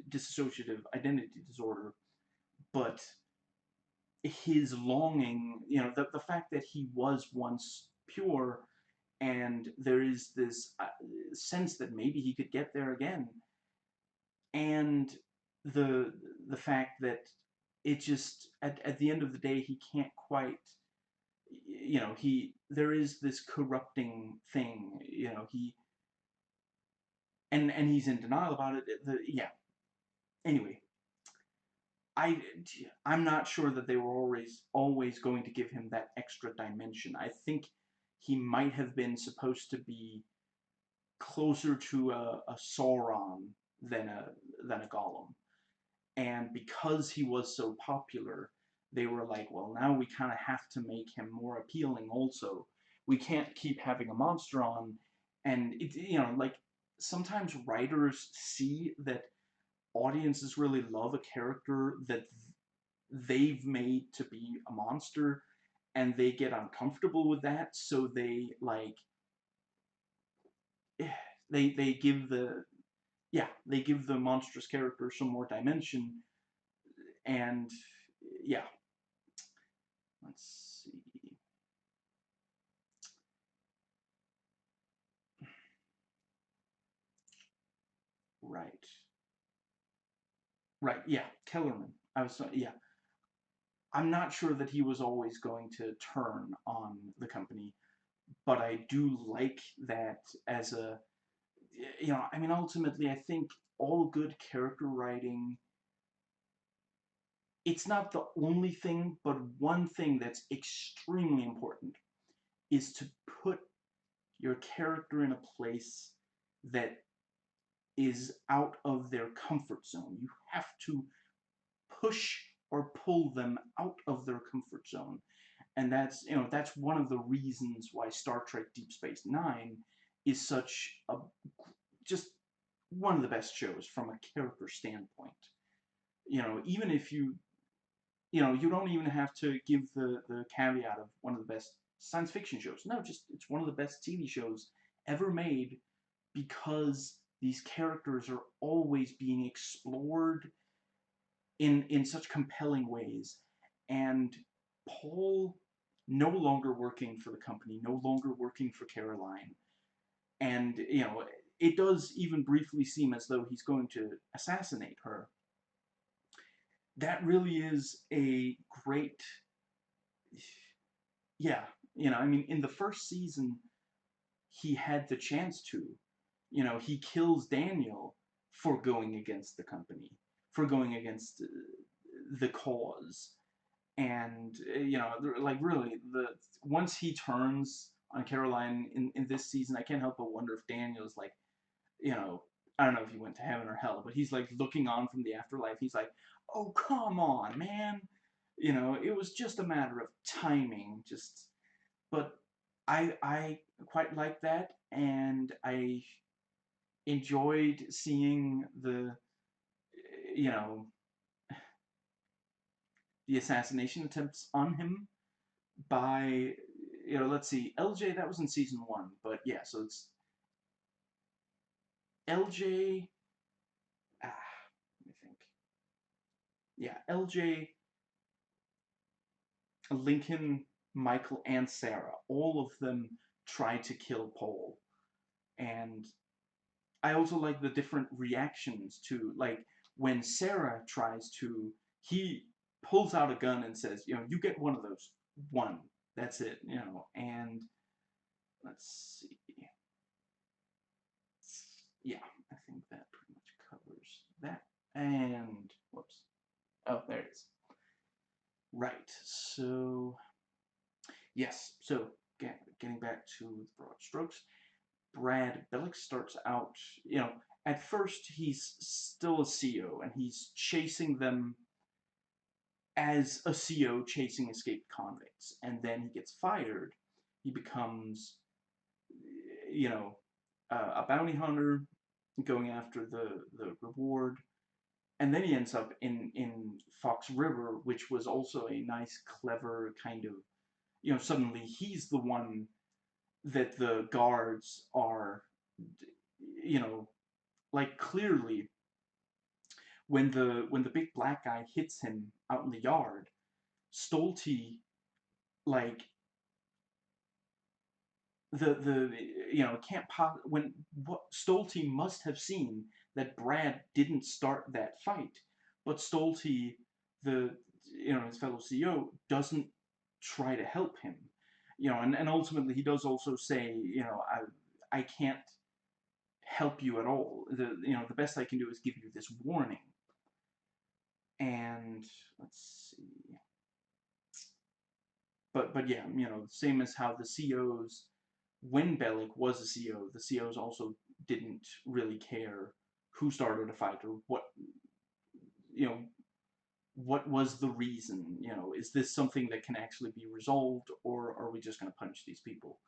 dissociative identity disorder, but his longing, the fact that he was once pure, and there is this sense that maybe he could get there again, and the fact that it just at the end of the day he can't quite, there is this corrupting thing, and he's in denial about it. Anyway, I'm not sure that they were always going to give him that extra dimension. I think he might have been supposed to be closer to a Sauron than a Gollum. And because he was so popular, they were like, well, now we kind of have to make him more appealing also. We can't keep having a monster on. And, sometimes writers see that audiences really love a character that they've made to be a monster, and they get uncomfortable with that, so they, they give they give the monstrous character some more dimension, and yeah. Let's see. Right. Right, yeah, Kellerman. I'm not sure that he was always going to turn on the company, but I do like that as a, ultimately, I think all good character writing, it's not the only thing, but one thing that's extremely important is to put your character in a place that is out of their comfort zone. You have to push or pull them out of their comfort zone. And that's, that's one of the reasons why Star Trek Deep Space Nine is such a, just one of the best shows from a character standpoint. Even if you don't even have to give the caveat of one of the best science fiction shows. No, just it's one of the best TV shows ever made, because these characters are always being explored in such compelling ways. And Paul, no longer working for the company, no longer working for Caroline, and it does even briefly seem as though he's going to assassinate her. That really is a great, yeah, I mean, in the first season, he had the chance to. He kills Daniel for going against the company, for going against the cause. And, like, really, once he turns on Caroline in this season, I can't help but wonder if Daniel's like, I don't know if he went to heaven or hell, but he's like looking on from the afterlife. He's like, oh, come on, man. It was just a matter of timing. But I quite like that, and I enjoyed seeing you know, the assassination attempts on him by, let's see, LJ, that was in season 1, but yeah, so it's LJ, let me think. Yeah, LJ, Lincoln, Michael, and Sarah, all of them try to kill Paul. And I also like the different reactions to, like, when Sarah tries to, he pulls out a gun and says, you get one of those. One. That's it, and let's see. Yeah, I think that pretty much covers that. And, whoops. Oh, there it is. Right, so, yes, so, getting back to the broad strokes, Brad Bellick starts out, at first he's still a CO, and he's chasing them as a CO chasing escaped convicts, and then he gets fired. He becomes, a bounty hunter going after the reward, and then he ends up in Fox River, which was also a nice, clever kind of, suddenly he's the one that the guards are, like, clearly when the big black guy hits him out in the yard, Stolte, like, the can't when what Stolte must have seen that Brad didn't start that fight, but Stolte, his fellow CEO, doesn't try to help him, and ultimately he does also say, I can't help you at all. The best I can do is give you this warning. And let's see. But yeah, same as how the COs, when Bellick was a CO, the COs also didn't really care who started a fight or what was the reason. Is this something that can actually be resolved, or are we just going to punch these people?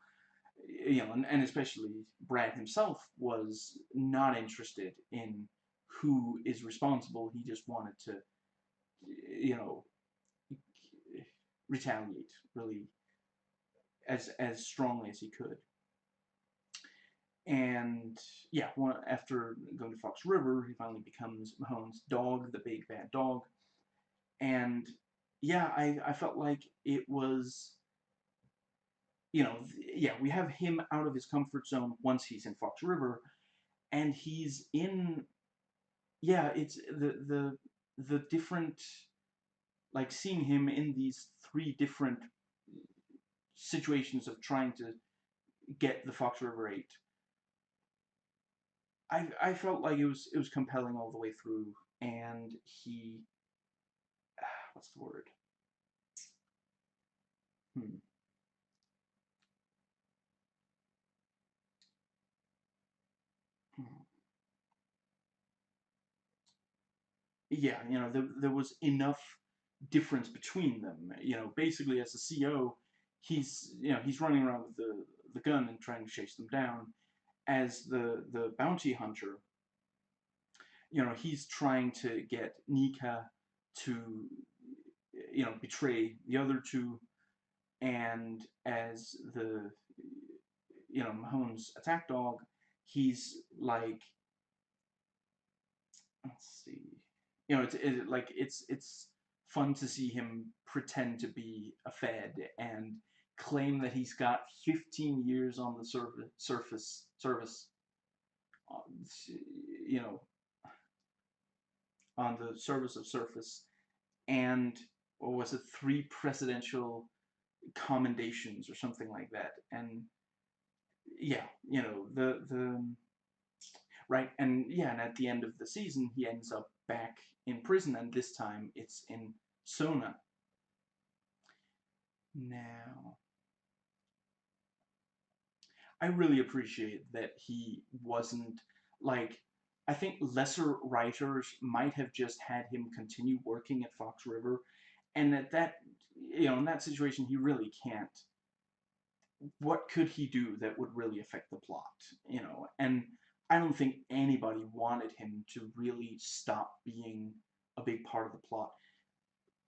And especially Brad himself was not interested in who is responsible. He just wanted to, retaliate really as strongly as he could. And yeah, after going to Fox River, he finally becomes Mahone's dog, the big bad dog. And yeah, I felt like it was, yeah, we have him out of his comfort zone once he's in Fox River, and he's in, yeah, it's the different, like, seeing him in these 3 different situations of trying to get the Fox River 8. I felt like it was compelling all the way through, and he, what's the word? Yeah, there was enough difference between them. Basically as a CO, he's running around with the gun and trying to chase them down. As the bounty hunter, he's trying to get Nika to, betray the other two, and as the, Mahon's attack dog, he's like, let's see, it's fun to see him pretend to be a Fed and claim that he's got 15 years on the service, you know, on the service of surface, and what was it, 3 presidential commendations or something like that. And yeah, the right, and yeah, and at the end of the season he ends up back in prison, and this time it's in Sona. Now, I really appreciate that he wasn't like, I think lesser writers might have just had him continue working at Fox River, and at that, in that situation, he really can't. What could he do that would really affect the plot? And I don't think anybody wanted him to really stop being a big part of the plot.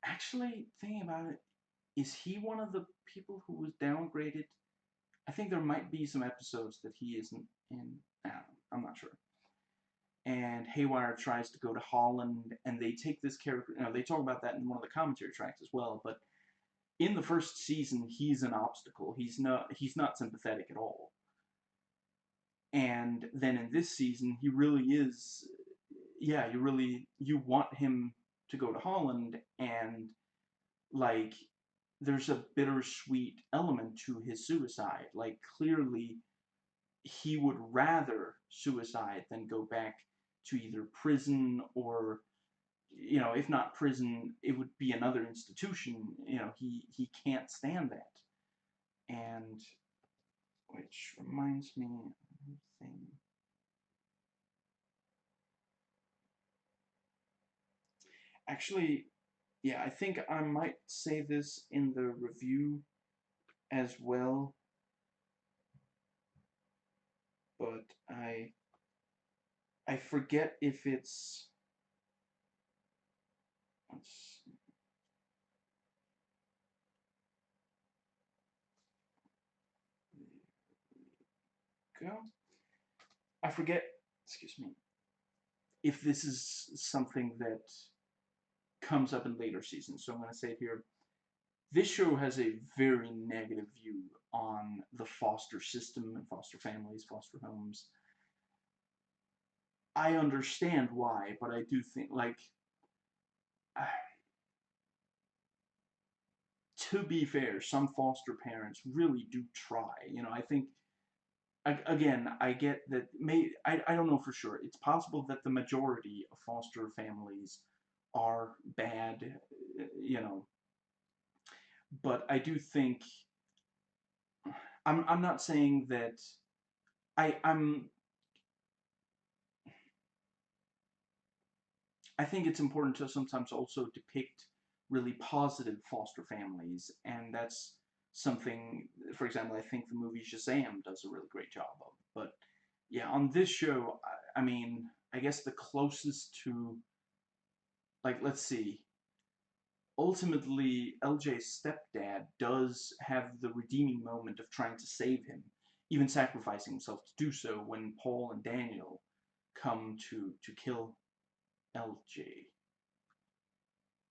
Actually, thinking about it, is he one of the people who was downgraded? I think there might be some episodes that he isn't in. I'm not sure. And Haywire tries to go to Holland, and they take this character. They talk about that in one of the commentary tracks as well. But in the first season, he's an obstacle. He's not sympathetic at all. And then in this season, he really is. Yeah, you want him to go to Holland, and like, there's a bittersweet element to his suicide. Like, clearly, he would rather suicide than go back to either prison or, if not prison, it would be another institution. He can't stand that. And which reminds me of a thing. Actually, yeah, I think I might say this in the review as well, but I forget if it's, let's go. I forget, excuse me, if this is something that comes up in later seasons, so I'm going to say it here. This show has a very negative view on the foster system and foster families, foster homes. I understand why, but I do think, like, to be fair, some foster parents really do try. I think, again, I get that, I don't know for sure. It's possible that the majority of foster families are bad, but I do think, I'm not saying that I think it's important to sometimes also depict really positive foster families, and that's something, for example, I think the movie Shazam does a really great job of. But yeah, on this show, I mean, I guess the closest to, like, let's see, ultimately, LJ's stepdad does have the redeeming moment of trying to save him, even sacrificing himself to do so when Paul and Daniel come to kill LJ.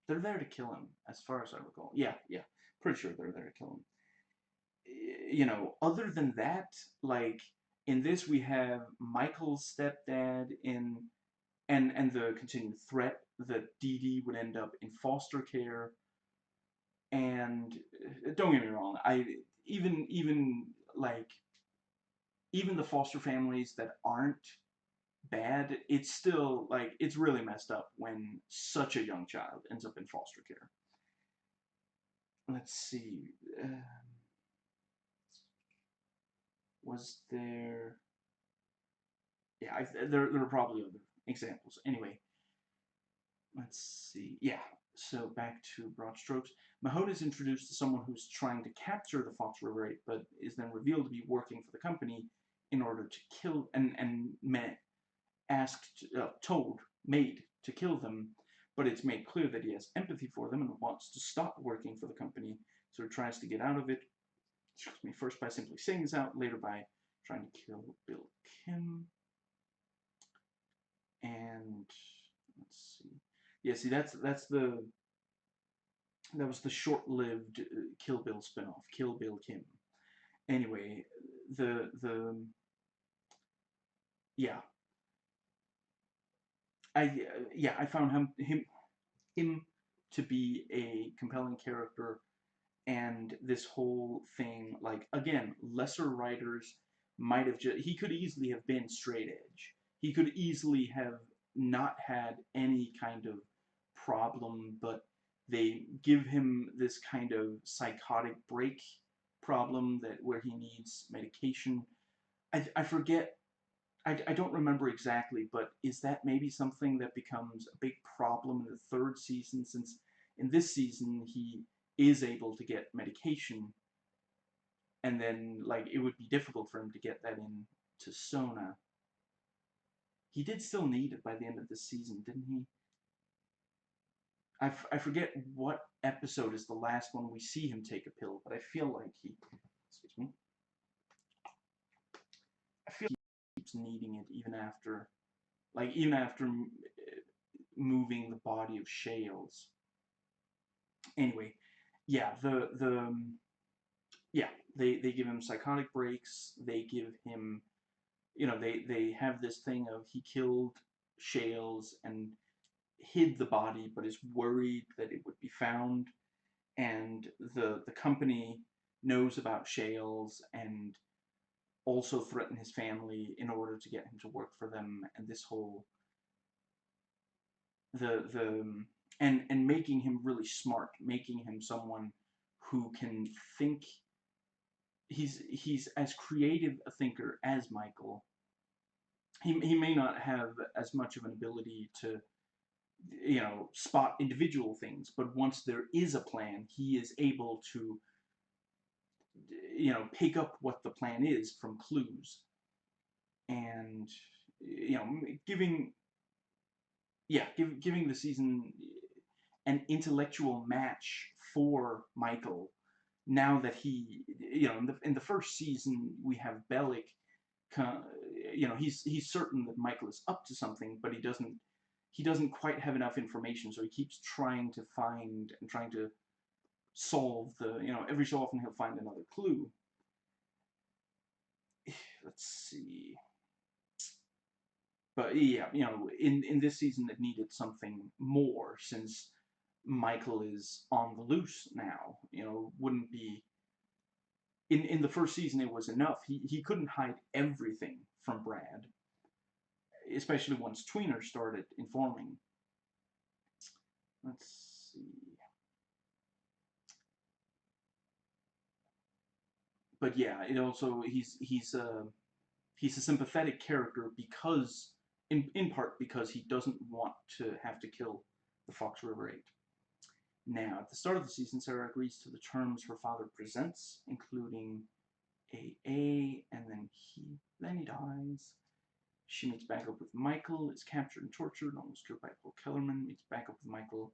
They're there to kill him, as far as I recall. Yeah, pretty sure they're there to kill him. Other than that, like, in this we have Michael's stepdad and the continued threat that Dee Dee would end up in foster care. And don't get me wrong, even like, even the foster families that aren't bad, it's still, like, it's really messed up when such a young child ends up in foster care. Let's see. Was there? Yeah, there are probably other examples. Anyway, let's see. Yeah, So back to broad strokes. Mahone is introduced to someone who's trying to capture the Fox River 8, but is then revealed to be working for the company in order to kill and asked, told, made to kill them. But it's made clear that he has empathy for them and wants to stop working for the company, so he tries to get out of it. Excuse me. First by simply saying this out, later by trying to kill Bill Kim. And let's see. Yeah, see that was the short-lived Kill Bill spinoff, Kill Bill Kim. Anyway, yeah, I found him to be a compelling character, and this whole thing, like, again, lesser writers might have he could easily have been straight edge. He could easily have not had any kind of problem, but they give him this kind of psychotic break problem that where he needs medication. I forget. I don't remember exactly, but is that maybe something that becomes a big problem in the third season, since in this season he is able to get medication, and then, like, it would be difficult for him to get that in to Sona. He did still need it by the end of this season, didn't he? I forget what episode is the last one we see him take a pill, but I feel like he, excuse me, I feel like he keeps needing it even after moving the body of Shales. Anyway, yeah, yeah, they give him psychotic breaks. They give him, they have this thing of he killed Shales and hid the body, but is worried that it would be found, and the company knows about Shales and also threaten his family in order to get him to work for them, and this whole the and making him really smart, making him someone who can think. He's as creative a thinker as Michael. He may not have as much of an ability to, spot individual things, but once there is a plan, he is able to, pick up what the plan is from clues, and, giving, giving the season an intellectual match for Michael. Now that he, in the first season we have Bellick, he's certain that Michael is up to something, but he doesn't quite have enough information, so he keeps trying to find and trying to solve every so often he'll find another clue. Let's see. But yeah, in this season it needed something more, since Michael is on the loose now. Wouldn't be in the first season it was enough. He couldn't hide everything from Brad, especially once Tweener started informing. Let's see. But yeah, it also he's a sympathetic character because in part because he doesn't want to have to kill the Fox River 8. Now, at the start of the season, Sarah agrees to the terms her father presents, including AA, and then he dies. She meets back up with Michael, is captured and tortured, almost killed by Paul Kellerman, meets back up with Michael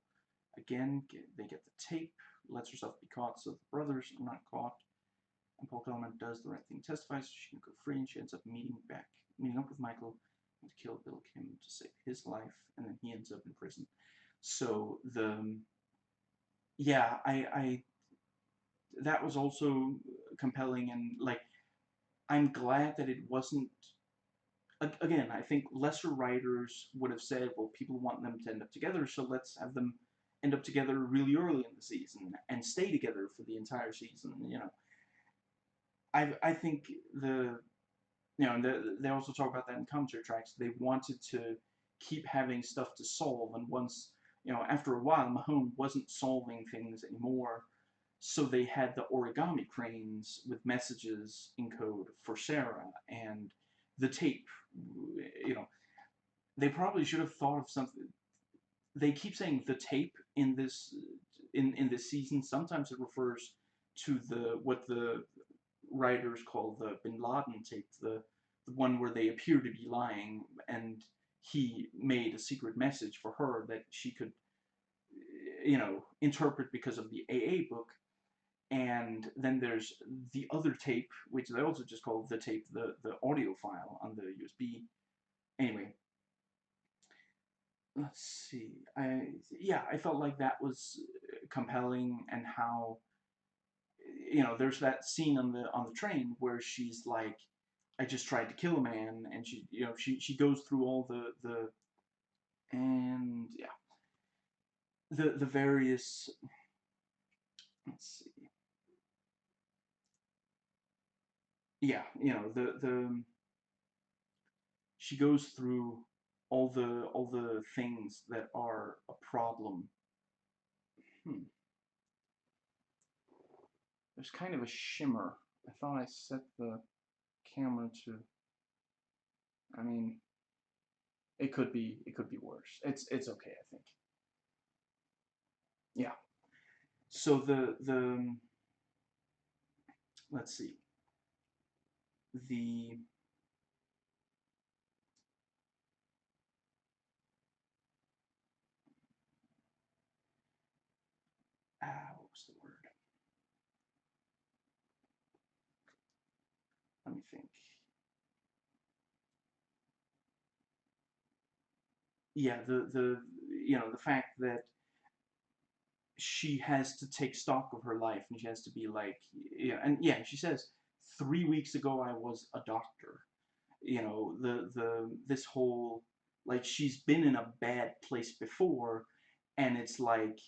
again, they get the tape, lets herself be caught so the brothers are not caught, and Paul Kellerman does the right thing, testifies so she can go free, and she ends up meeting up with Michael to kill Bill Kim to save his life, and then he ends up in prison. So I that was also compelling, and, like, I'm glad that it wasn't. Again, I think lesser writers would have said, well, people want them to end up together, so let's have them end up together really early in the season and stay together for the entire season. I think they also talk about that in commentary tracks. They wanted to keep having stuff to solve, and once, after a while, Mahone wasn't solving things anymore, so they had the origami cranes with messages in code for Sarah, and the tape. They probably should have thought of something. they keep saying the tape in this season. Sometimes it refers to what the writers call the Bin Laden tape, the one where they appear to be lying, and he made a secret message for her that she could, interpret because of the AA book. And then there's the other tape, which they also just call the tape, the audio file on the USB. Anyway, let's see. I felt like that was compelling, and how, there's that scene on the train where she's like, I just tried to kill a man, and she goes through all the and yeah, the various, let's see, yeah, she goes through all the things that are a problem. Hmm. There's kind of a shimmer. I thought I set the camera to. I mean, it could be worse. It's okay, I think. Yeah. So the let's see, the what was the word? Let me think. Yeah, the fact that she has to take stock of her life, and she has to be like, yeah, and yeah, she says 3 weeks ago I was a doctor. This whole, like, she's been in a bad place before, and it's like,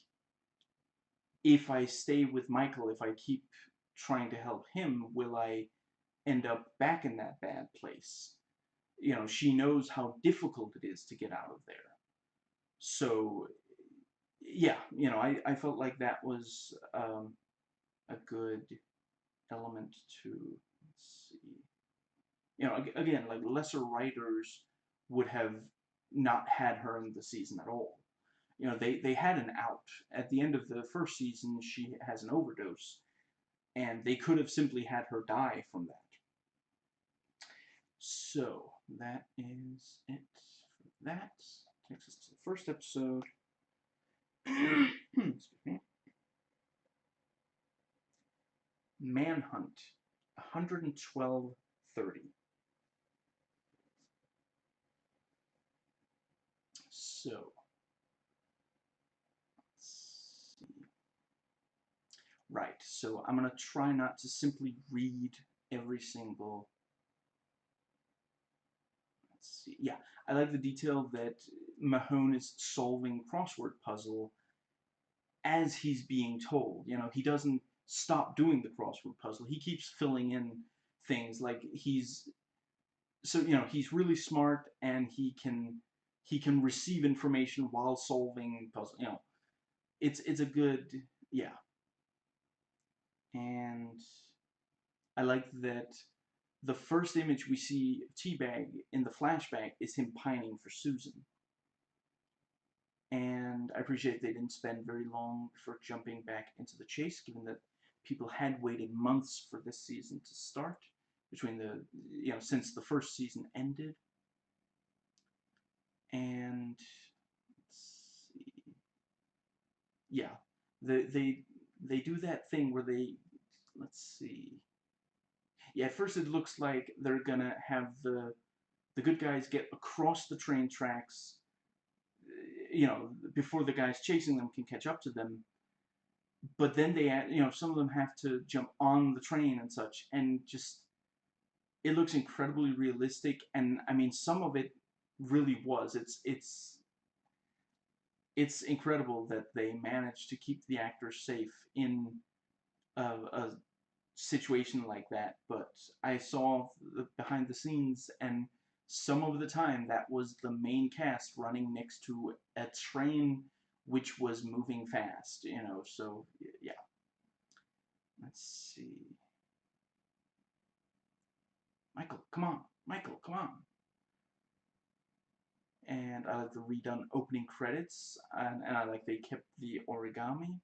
if I stay with Michael, if I keep trying to help him, will I end up back in that bad place? She knows how difficult it is to get out of there. So yeah, I felt like that was a good element to, let's see, again, like, lesser writers would have not had her in the season at all. They had an out. At the end of the first season, she has an overdose, and they could have simply had her die from that. So, that is it for that. Takes us to the first episode. Excuse me. Manhunt, 112:30. So, let's see. Right, so I'm going to try not to simply read every single. Let's see. Yeah, I like the detail that Mahone is solving crossword puzzle as he's being told. He doesn't stop doing the crossword puzzle. He keeps filling in things, like he's really smart, and he can receive information while solving puzzle. It's a good, yeah. And I like that the first image we see of Teabag in the flashback is him pining for Susan. And I appreciate they didn't spend very long before jumping back into the chase, given that people had waited months for this season to start, between since the first season ended. And let's see, yeah, they do that thing where they, let's see, yeah, at first it looks like they're gonna have the good guys get across the train tracks, before the guys chasing them can catch up to them. But then some of them have to jump on the train and such, and just, it looks incredibly realistic. And I mean, some of it really was. It's incredible that they managed to keep the actors safe in a situation like that. But I saw the behind the scenes, and some of the time that was the main cast running next to a train which was moving fast, so yeah. Let's see. Michael, come on. Michael, come on. And I like the redone opening credits, and I like they kept the origami.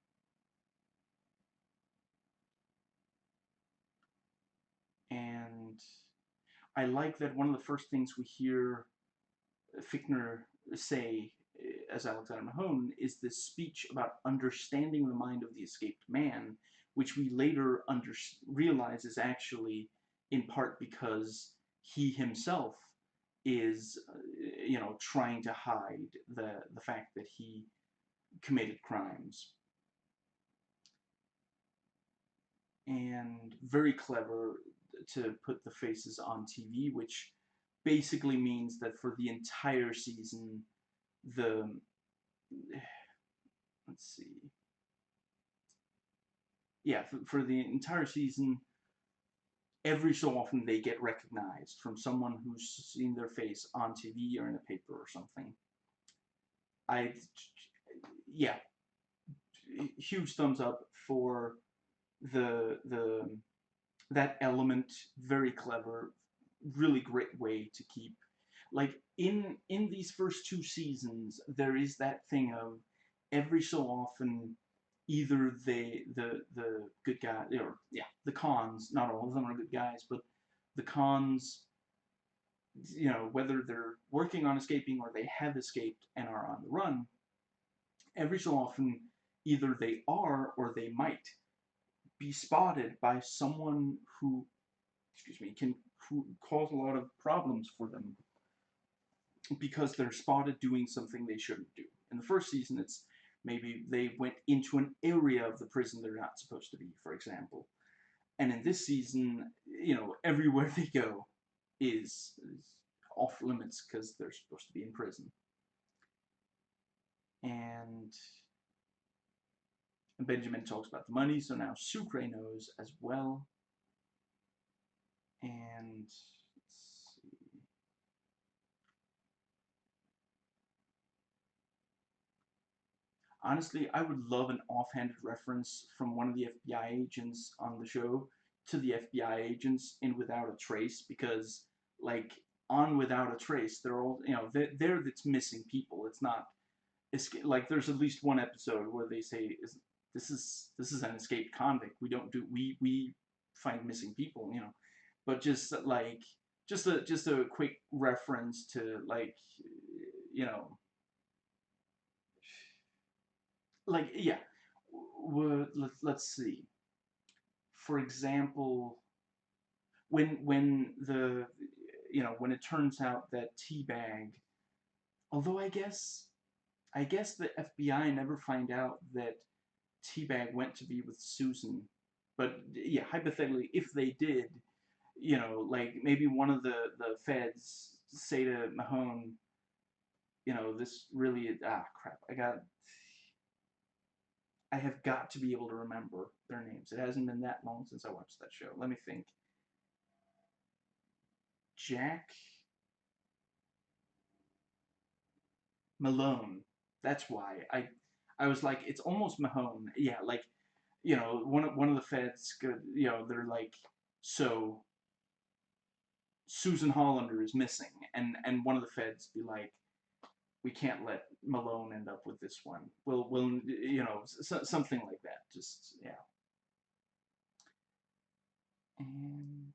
And I like that one of the first things we hear Fichtner say as Alexander Mahone is this speech about understanding the mind of the escaped man, which we later realize is actually in part because he himself is, trying to hide the fact that he committed crimes. And very clever to put the faces on TV, which basically means that for the entire season, let's see, yeah, for the entire season, every so often they get recognized from someone who's seen their face on TV or in a paper or something. Yeah, huge thumbs up for that element. Very clever, really great way to keep, like, in these first 2 seasons, there is that thing of every so often either the good guy, or yeah, the cons, not all of them are good guys, but the cons, whether they're working on escaping or they have escaped and are on the run, every so often either they are or they might be spotted by someone who, who cause a lot of problems for them because they're spotted doing something they shouldn't do. In the first season, it's maybe they went into an area of the prison they're not supposed to be, for example. And in this season, everywhere they go is off limits because they're supposed to be in prison. And Benjamin talks about the money, so now Sucre knows as well. And let's see. Honestly, I would love an offhanded reference from one of the FBI agents on the show to the FBI agents in Without a Trace, because, like, on Without a Trace, they're all, there that's missing people. It's not, like, there's at least one episode where they say, this is an escaped convict. We find missing people, but just, like, just a quick reference to, like, like, yeah, let's see. For example, when when it turns out that Teabag, although I guess the FBI never find out that Teabag went to be with Susan, but yeah, hypothetically, if they did, like, maybe one of the feds say to Mahone, this really is, crap, I have got to be able to remember their names. It hasn't been that long since I watched that show. Let me think. Jack Malone. That's why I was like, it's almost Mahone. Yeah, like, one of the feds could, they're like, so Susan Hollander is missing, and one of the feds be like, we can't let Malone end up with this one. We'll something like that. Just, yeah. And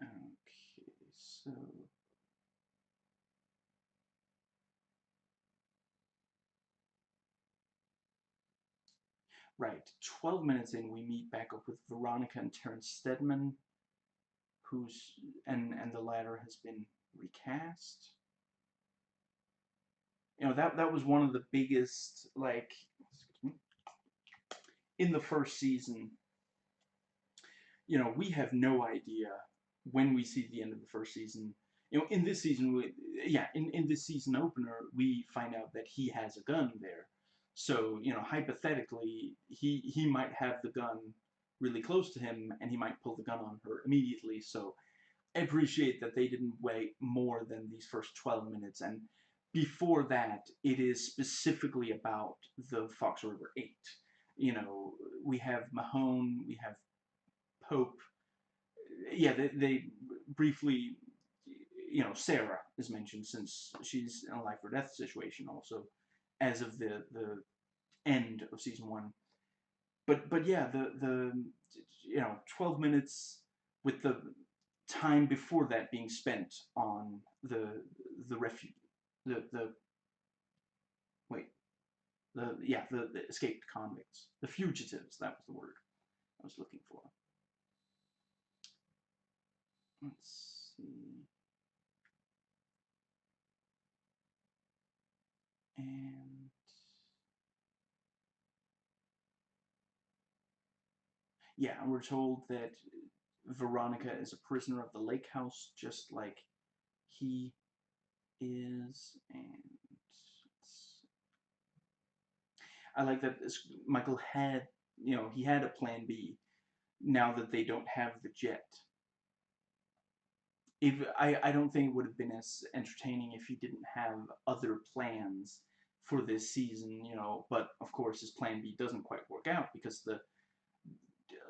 okay, so right, 12 minutes in, we meet back up with Veronica and Terrence Steadman, who's and the latter has been recast. That was one of the biggest, like, in the first season. We have no idea when we see the end of the first season. In this season, in this season opener, we find out that he has a gun there. So, hypothetically, he might have the gun really close to him, and he might pull the gun on her immediately. So, appreciate that they didn't wait more than these first 12 minutes, and before that, it is specifically about the Fox River 8. You know, we have Mahone, we have Pope. Yeah, they briefly, you know, Sarah is mentioned since she's in a life or death situation also, as of the end of season 1. But yeah, the you know, 12 minutes with the time before that being spent on the refuge, the wait, the escaped convicts, the fugitives. That was the word I was looking for. Let's see. And yeah, we're told that Veronica is a prisoner of the lake house, just like he is. And I like that Michael had, you know, he had a plan B now that they don't have the jet. If I don't think it would have been as entertaining if he didn't have other plans for this season, you know, but of course his plan B doesn't quite work out because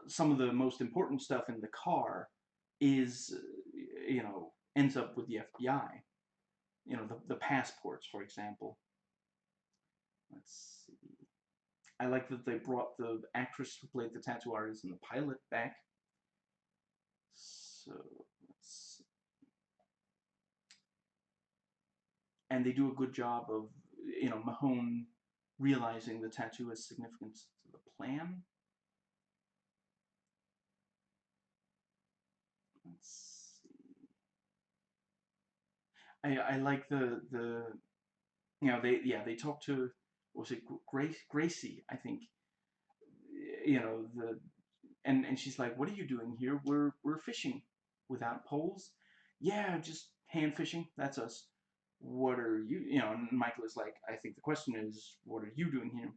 some of the most important stuff in the car is, you know, ends up with the FBI. You know, the passports, for example. Let's see. I like that they brought the actress who played the tattoo artist and the pilot back. So, let's see. And they do a good job of, you know, Mahone realizing the tattoo has significance to the plan. Let's see. I like the you know, they talk to, what was it, Gracie, I think. You know, and she's like, "What are you doing here? We're fishing without poles." "Yeah, just hand fishing. That's us." "What are you?" You know, and Michael is like, "I think the question is, what are you doing here?"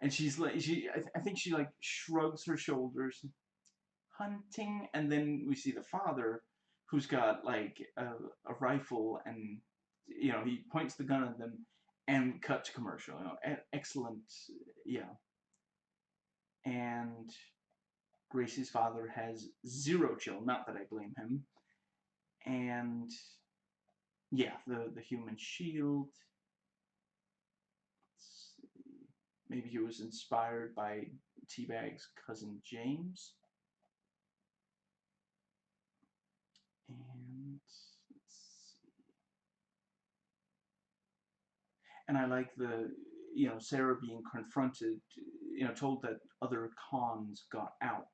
And she's like, I think she like shrugs her shoulders, "Hunting." And then we see the father, who's got like a rifle, and you know, he points the gun at them, and cut to commercial. You know, excellent, yeah. And Gracie's father has zero chill. Not that I blame him. And yeah, the human shield. Maybe he was inspired by Teabag's cousin James. And and I like the, you know, Sarah being confronted, you know, told that other cons got out,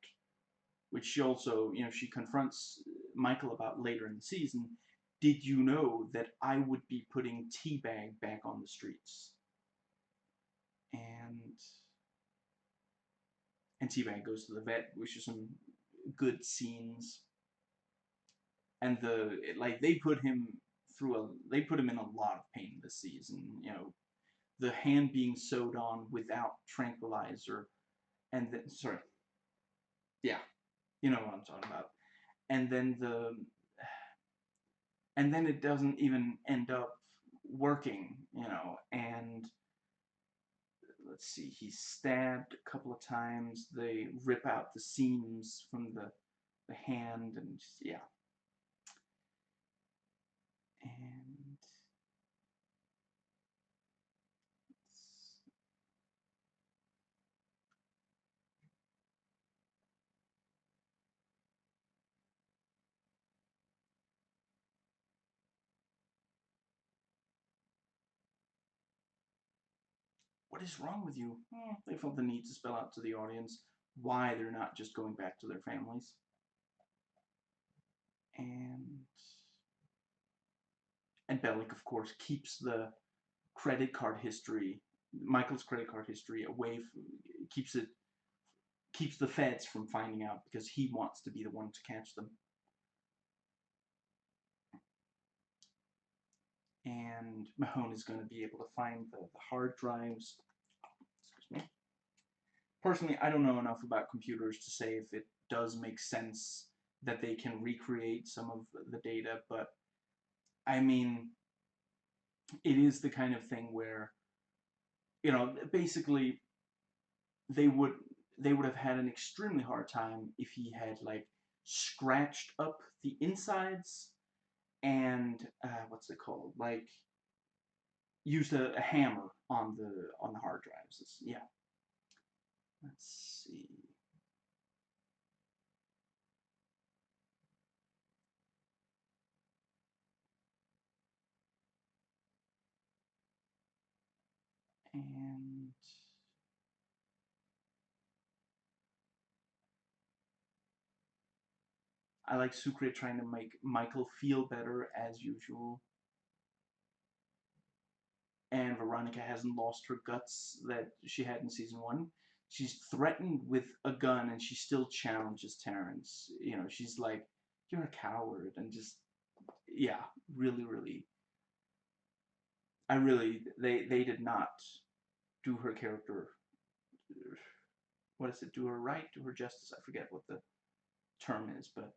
which she also, you know, she confronts Michael about later in the season. "Did you know that I would be putting Teabag back on the streets?" And Teabag goes to the vet, which is some good scenes. And they put him they put him in a lot of pain this season. You know, the hand being sewed on without tranquilizer, and then sorry, yeah, you know what I'm talking about. And then it doesn't even end up working, you know. And let's see, he's stabbed a couple of times. They rip out the seams from the hand, and just, yeah. And what is wrong with you? They felt the need to spell out to the audience why they're not just going back to their families. And Bellick, of course, keeps the credit card history, Michael's credit card history, away from, keeps the feds from finding out because he wants to be the one to catch them. And Mahone is going to be able to find the hard drives. Excuse me. Personally, I don't know enough about computers to say if it does make sense that they can recreate some of the data, but I mean, it is the kind of thing where, basically they would they would have had an extremely hard time if he had like scratched up the insides and what's it called, like used a hammer on the hard drives. Yeah. Let's see. And I like Sucre trying to make Michael feel better as usual. And Veronica hasn't lost her guts that she had in season 1. She's threatened with a gun and she still challenges Terrence. She's like, "You're a coward," and just, yeah, really, really. They did not do her character. What is it? Do her right, do her justice. I forget what the term is, but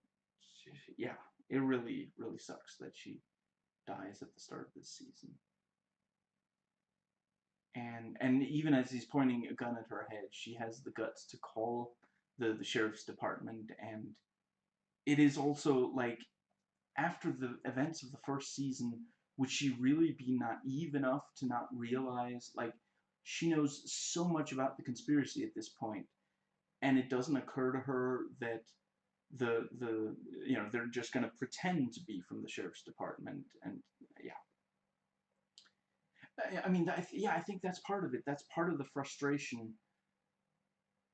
yeah, it really, really sucks that she dies at the start of this season. And even as he's pointing a gun at her head, she has the guts to call the sheriff's department. And it is also like, after the events of the first season, would she really be naive enough to not realize, like, she knows so much about the conspiracy at this point, and it doesn't occur to her that they're just going to pretend to be from the sheriff's department. And yeah, I mean, I think that's part of it. That's part of the frustration.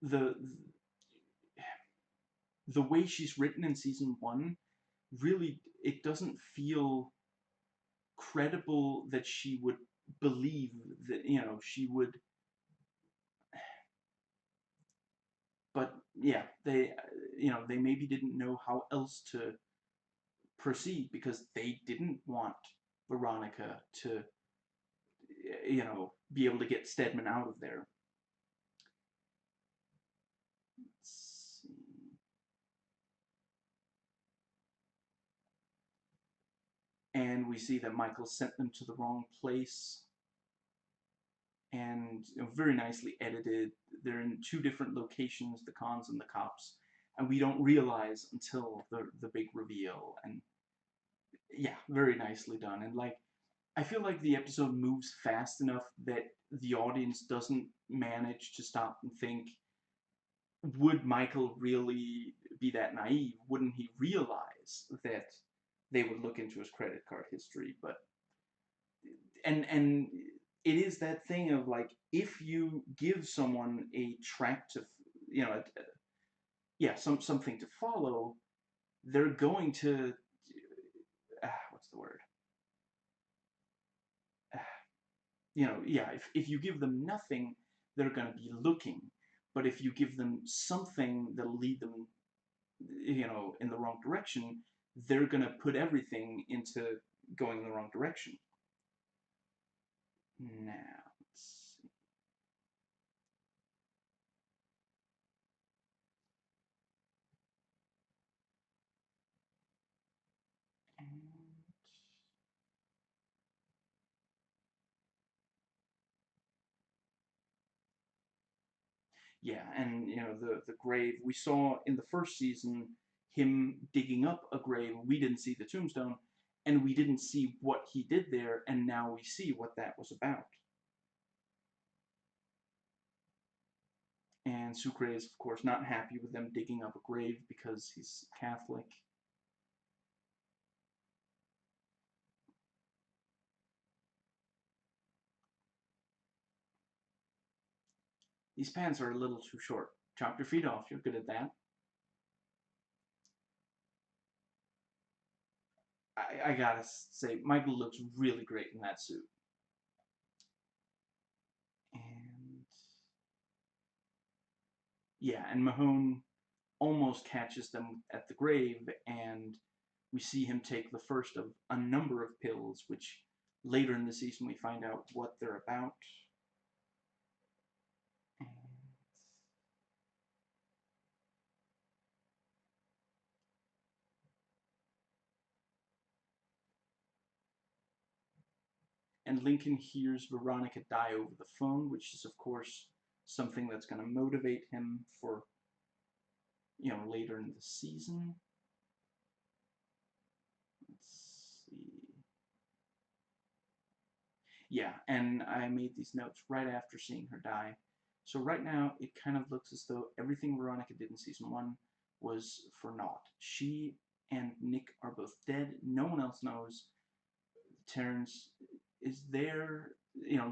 The the way she's written in season 1, really, it doesn't feel credible that she would believe that, she would. But yeah, they maybe didn't know how else to proceed, because they didn't want Veronica to, be able to get Stedman out of there. Let's see. And we see that Michael sent them to the wrong place. And very nicely edited. They're in 2 different locations, the cons and the cops, and we don't realize until the big reveal. And yeah, very nicely done. And like, I feel like the episode moves fast enough that the audience doesn't manage to stop and think, would Michael really be that naive? Wouldn't he realize that they would look into his credit card history? But and it is that thing of like, if you give someone a track to, something to follow, they're going to, what's the word? If you give them nothing, they're going to be looking. But if you give them something that'll lead them, in the wrong direction, they're going to put everything into going in the wrong direction. Now, let's see. Yeah, and the grave we saw in the first season, him digging up a grave. We didn't see the tombstone, and we didn't see what he did there, and now we see what that was about. And Sucre is, of course, not happy with them digging up a grave because he's Catholic. These pants are a little too short. Chop your feet off. You're good at that. I gotta say, Michael looks really great in that suit. And yeah, and Mahone almost catches them at the grave, and we see him take the first of a number of pills, which later in the season we find out what they're about. and Lincoln hears Veronica die over the phone, which is, of course, something that's going to motivate him for, later in the season. Let's see. Yeah, and I made these notes right after seeing her die. So right now, it kind of looks as though everything Veronica did in season 1 was for naught. She and Nick are both dead. No one else knows. Terrence is there.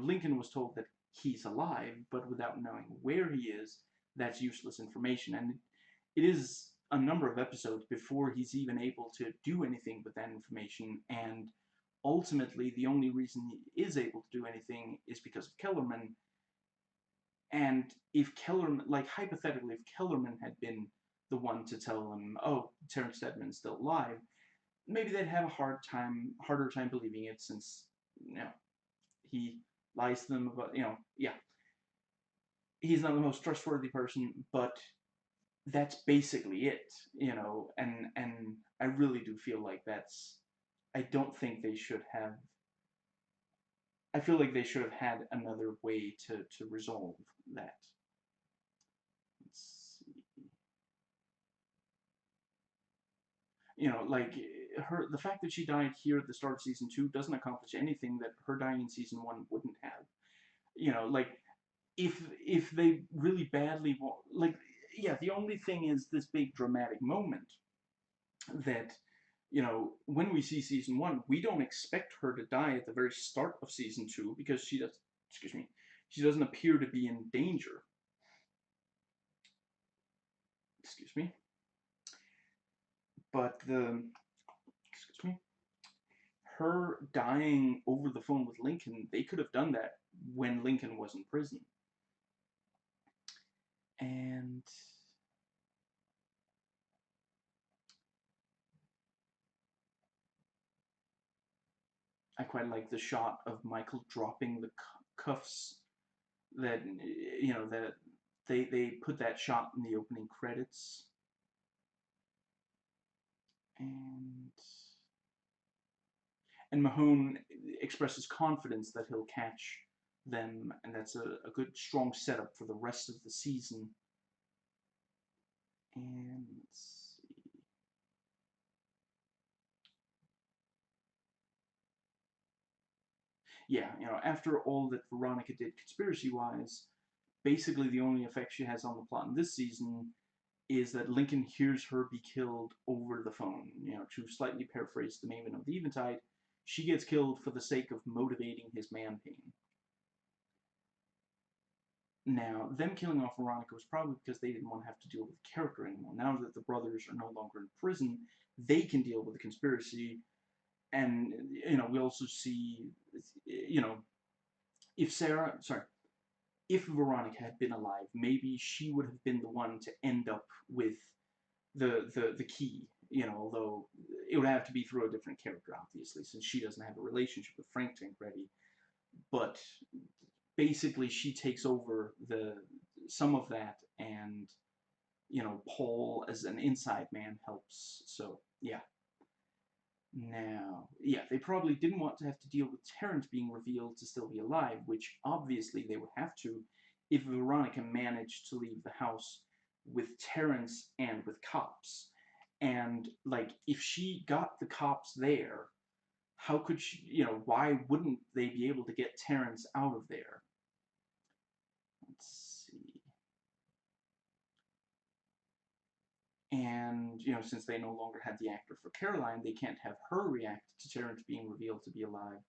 Lincoln was told that he's alive, but without knowing where he is, that's useless information. And it is a number of episodes before he's even able to do anything with that information, and ultimately the only reason he is able to do anything is because of Kellerman. And if Kellerman, like hypothetically, if Kellerman had been the one to tell him, oh, Terrence Steadman's still alive, maybe they'd have a harder time believing it, since, he lies to them about, yeah, he's not the most trustworthy person, but that's basically it, and I really do feel like I don't think they should have, I feel like they should have had another way to resolve that. Let's see. Like, the fact that she died here at the start of season 2 doesn't accomplish anything that her dying in season 1 wouldn't have. Like, if they really badly want, like, yeah, the only thing is this big dramatic moment that, when we see season 1, we don't expect her to die at the very start of season 2, because she doesn't appear to be in danger. Excuse me. But her dying over the phone with Lincoln, they could have done that when Lincoln was in prison. And I quite like the shot of Michael dropping the cuffs. That that they put that shot in the opening credits. And Mahone expresses confidence that he'll catch them, and that's a good, strong setup for the rest of the season. And let's see. Yeah, after all that Veronica did conspiracy-wise, basically the only effect she has on the plot in this season is that Lincoln hears her be killed over the phone. To slightly paraphrase the Maven of the Eventide, she gets killed for the sake of motivating his man pain. Now, them killing off Veronica was probably because they didn't want to have to deal with the character anymore. Now that the brothers are no longer in prison, they can deal with the conspiracy. And, we also see, if Veronica had been alive, maybe she would have been the one to end up with the key, although it would have to be through a different character, obviously, since she doesn't have a relationship with Frank Tancredi. But basically, she takes over some of that, and Paul, as an inside man, helps. So yeah. Now, yeah, they probably didn't want to have to deal with Terrence being revealed to still be alive, which obviously they would have to if Veronica managed to leave the house with Terrence and with cops. And, like, if she got the cops there, how could she, why wouldn't they be able to get Terrence out of there? Let's see. And, since they no longer had the actor for Caroline, they can't have her react to Terrence being revealed to be alive.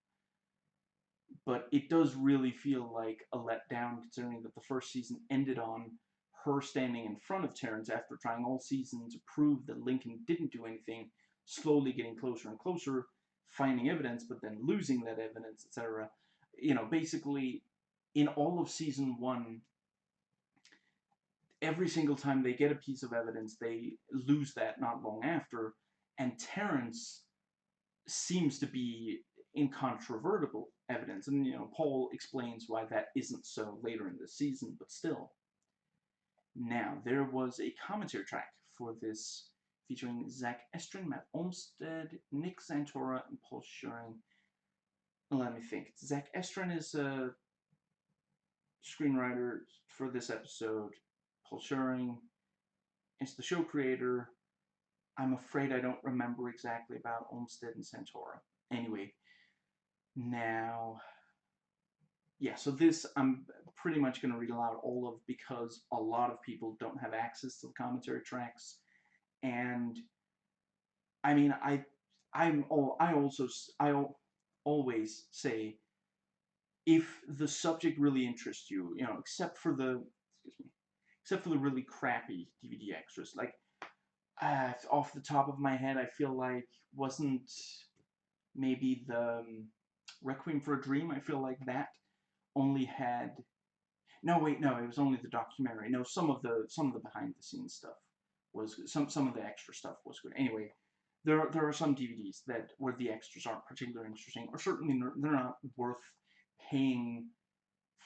But it does really feel like a letdown, considering that the first season ended on her standing in front of Terrence after trying all season to prove that Lincoln didn't do anything, slowly getting closer and closer, finding evidence, but then losing that evidence, etc. Basically, in all of season 1, every single time they get a piece of evidence, they lose that not long after, and Terrence seems to be incontrovertible evidence, and Paul explains why that isn't so later in the season, but still. Now, there was a commentary track for this featuring Zach Estrin, Matt Olmstead, Nick Santora, and Paul Schuring. let me think. Zach Estrin is a screenwriter for this episode. Paul Schering is the show creator. I'm afraid I don't remember exactly about Olmsted and Santora. Anyway, now, yeah, so this I'm pretty much going to read aloud all of because a lot of people don't have access to the commentary tracks, and I mean I always say if the subject really interests you, you know, except for the really crappy DVD extras, like off the top of my head, I feel like wasn't maybe the Requiem for a Dream. I feel like that only had no wait no it was only the documentary. No, some of the behind the scenes stuff was good. Some of the extra stuff was good. Anyway, there are some DVDs that where the extras aren't particularly interesting, or certainly they're not worth paying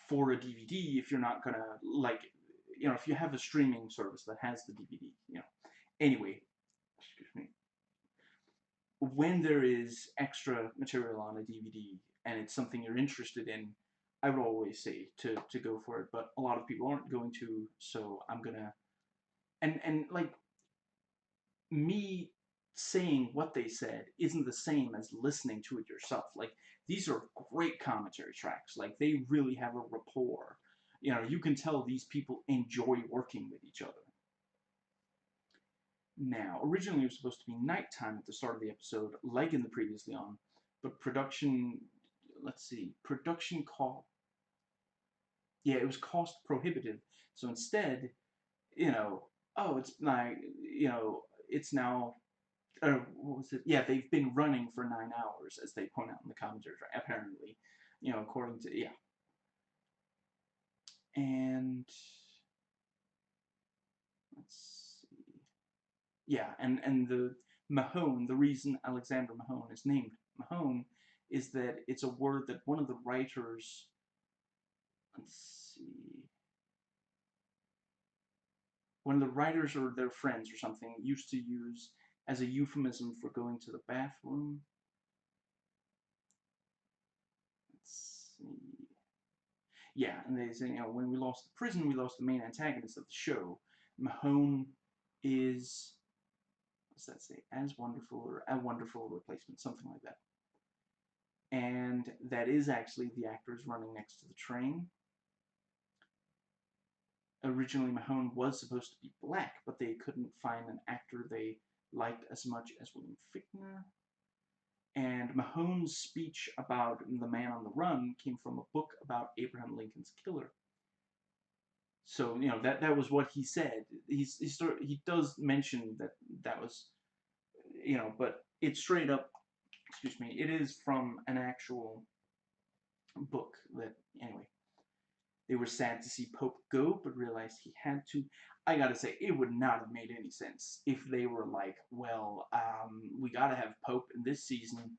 for a DVD if you're not gonna like, you know, if you have a streaming service that has the DVD, you know. Anyway, excuse me. When there is extra material on a DVD and it's something you're interested in, I would always say to go for it. But a lot of people aren't going to, so I'm gonna and like me saying what they said isn't the same as listening to it yourself. Like these are great commentary tracks. Like they really have a rapport. You know, you can tell these people enjoy working with each other. Now, originally it was supposed to be nighttime at the start of the episode, like in the previously on, but production, let's see, production cost, yeah, it was cost prohibitive. So instead, you know, oh, it's like, you know, it's now, what was it? Yeah, they've been running for 9 hours, as they point out in the commentary, apparently, you know, according to, yeah. And, let's see. Yeah, and the Mahone, the reason Alexander Mahone is named Mahone is that it's a word that one of the writers, let's see, one of the writers or their friends or something used to use as a euphemism for going to the bathroom. Let's see. Yeah, and they say, you know, when we lost the prison, we lost the main antagonist of the show. Mahone is, what's that say, as wonderful or a wonderful replacement, something like that. And that is actually the actors running next to the train. Originally, Mahone was supposed to be black, but they couldn't find an actor they liked as much as William Fichtner. And Mahone's speech about the man on the run came from a book about Abraham Lincoln's killer. So, you know, that was what he said. He does mention that was, you know, but it's straight up, excuse me, it is from an actual book that, anyway. They were sad to see Pope go, but realized he had to. I gotta say, it would not have made any sense if they were like, well, we gotta have Pope in this season.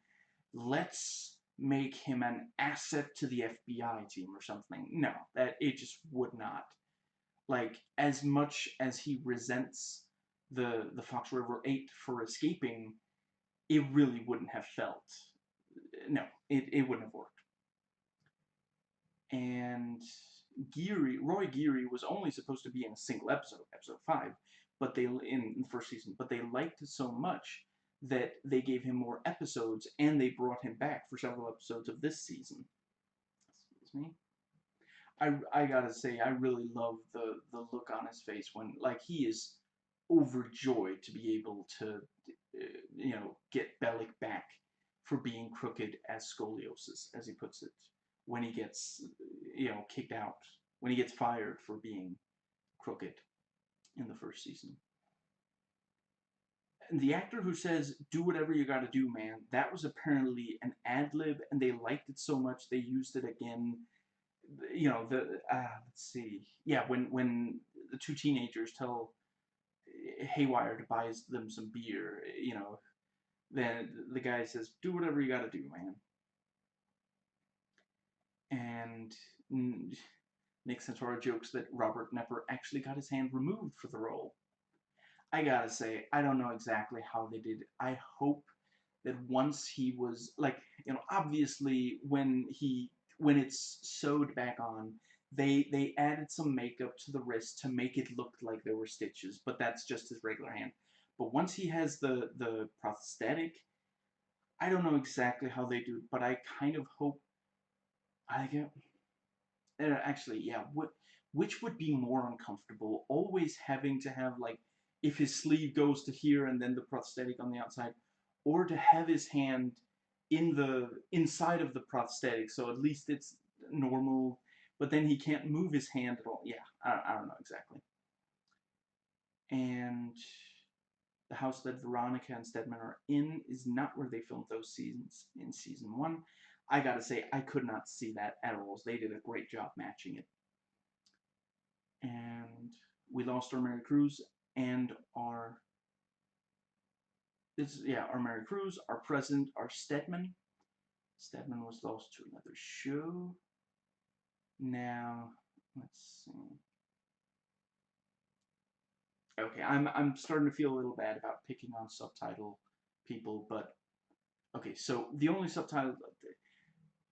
Let's make him an asset to the FBI team or something. No, that it just would not. Like, as much as he resents the Fox River 8 for escaping, it really wouldn't have felt. No, it wouldn't have worked. And Roy Geary was only supposed to be in a single episode, episode 5, but they in the first season. But they liked it so much that they gave him more episodes, and they brought him back for several episodes of this season. Excuse me. I gotta say, I really love the look on his face when, like, he is overjoyed to be able to, you know, get Bellic back for being crooked as scoliosis, as he puts it, when he gets, you know, kicked out, when he gets fired for being crooked in the first season. And the actor who says, do whatever you gotta do, man, that was apparently an ad-lib, and they liked it so much they used it again. You know, let's see. Yeah, when the two teenagers tell Haywire to buy them some beer, you know, then the guy says, do whatever you gotta do, man. And Nick Santora jokes that Robert Knepper actually got his hand removed for the role. I gotta say, I don't know exactly how they did it. I hope that once he was, like, you know, obviously when it's sewed back on, they added some makeup to the wrist to make it look like there were stitches, but that's just his regular hand. But once he has the prosthetic, I don't know exactly how they do it, but I kind of hope I get. Actually, yeah. Which would be more uncomfortable? Always having to have, like, if his sleeve goes to here and then the prosthetic on the outside, or to have his hand in the inside of the prosthetic, so at least it's normal, but then he can't move his hand at all. Yeah, I don't know exactly. And the house that Veronica and Stedman are in is not where they filmed those seasons in season 1. I gotta say, I could not see that at all. They did a great job matching it. And we lost our Mary Cruz and our Mary Cruz, our president, our Stedman. Stedman was lost to another show. Now, let's see. Okay, I'm starting to feel a little bad about picking on subtitle people, but okay, so the only subtitle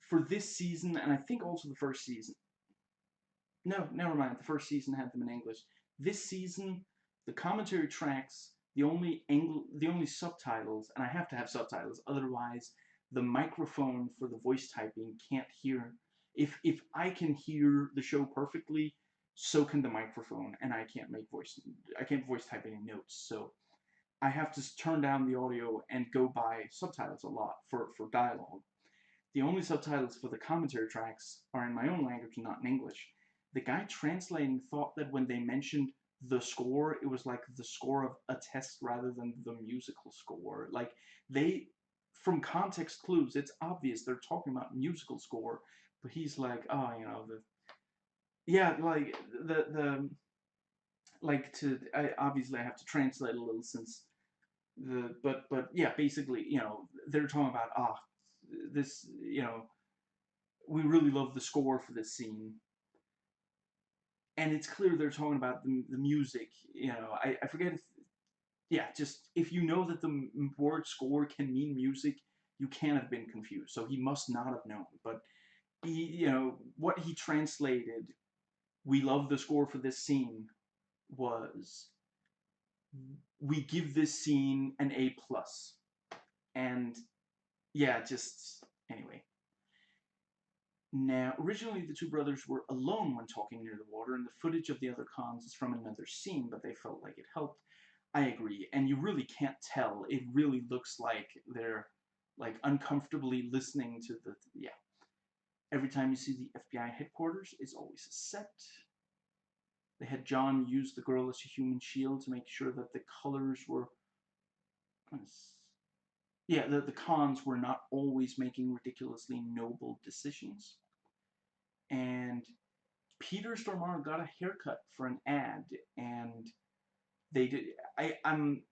for this season, and I think also the first season. No, never mind. The first season had them in English. This season, the commentary tracks, the only subtitles, and I have to have subtitles, otherwise the microphone for the voice typing can't hear. If I can hear the show perfectly, so can the microphone, and I can't voice type any notes. So I have to turn down the audio and go by subtitles a lot for dialogue. The only subtitles for the commentary tracks are in my own language, not in English. The guy translating thought that when they mentioned the score, it was like the score of a test rather than the musical score. Like, from context clues, it's obvious they're talking about musical score, but he's like, oh, you know, like, obviously I have to translate a little since but yeah, basically, you know, they're talking about, this, you know, we really love the score for this scene. And it's clear they're talking about the music, you know, I forget if, yeah, just, if you know that the word score can mean music, you can't have been confused, so he must not have known, but you know, what he translated, we love the score for this scene, was, we give this scene an A+. And, yeah, just, anyway. Now, originally the two brothers were alone when talking near the water, and the footage of the other cons is from another scene, but they felt like it helped. I agree, and you really can't tell. It really looks like they're, like, uncomfortably listening to the, yeah. Every time you see the FBI headquarters, it's always a set. They had John use the girl as a human shield to make sure that the colors were, yeah, the cons were not always making ridiculously noble decisions. And Peter Stormare got a haircut for an ad, and they did. I'm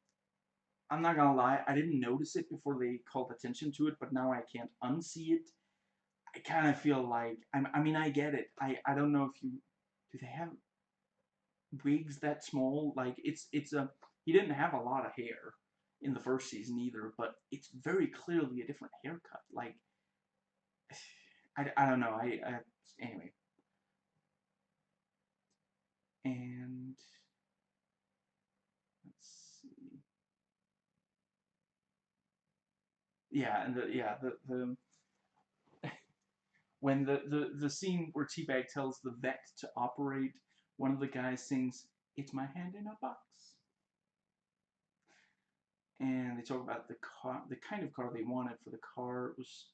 not gonna lie, I didn't notice it before they called attention to it, but now I can't unsee it. I kind of feel like, I mean, I get it. I don't know if do they have wigs that small? Like, he didn't have a lot of hair in the first season either, but it's very clearly a different haircut. Like, I don't know. Anyway. And let's see. Yeah, and the when the scene where Teabag tells the vet to operate, one of the guys sings, "It's my hand in a box." And they talk about the car, the kind of car they wanted for the car was,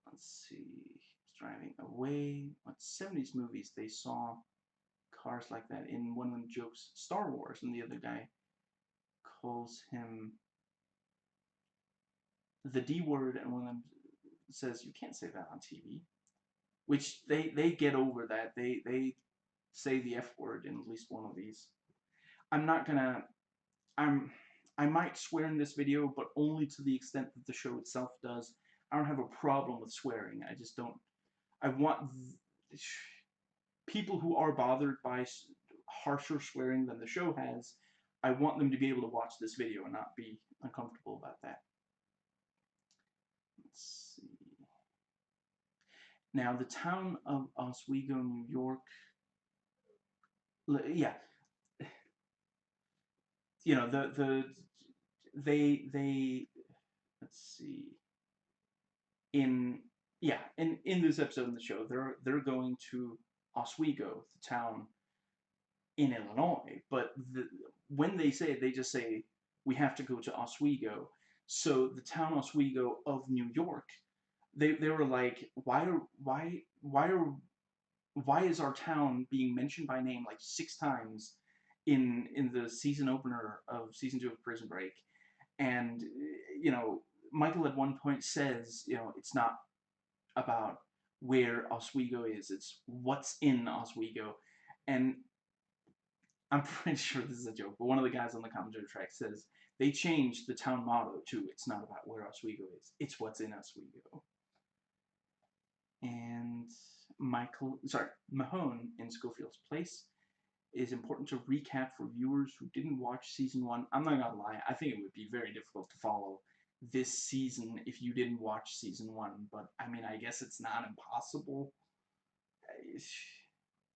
let's see, driving away. What 70s movies they saw cars like that? In one of them jokes, Star Wars, and the other guy calls him the D word, and one of them says, "You can't say that on TV." Which they get over that. They say the F word in at least one of these. I'm not gonna. I might swear in this video, but only to the extent that the show itself does. I don't have a problem with swearing. I just don't. I want people who are bothered by harsher swearing than the show has. I want them to be able to watch this video and not be uncomfortable about that. Let's Now, the town of Oswego, New York, yeah, you know, they let's see, in yeah, in this episode in the show, they're going to Oswego, the town in Illinois, but when they say it, they just say we have to go to Oswego. So the town Oswego of New York, they were like, why is our town being mentioned by name like 6 times in the season opener of season 2 of Prison Break? And you know, Michael at one point says, you know, it's not about where Oswego is, it's what's in Oswego. And I'm pretty sure this is a joke, but one of the guys on the commentary track says they changed the town motto to "It's not about where Oswego is; it's what's in Oswego." And Mahone in Schofield's place is important to recap for viewers who didn't watch season 1. I'm not gonna lie, I think it would be very difficult to follow this season if you didn't watch season 1. But I mean, I guess it's not impossible.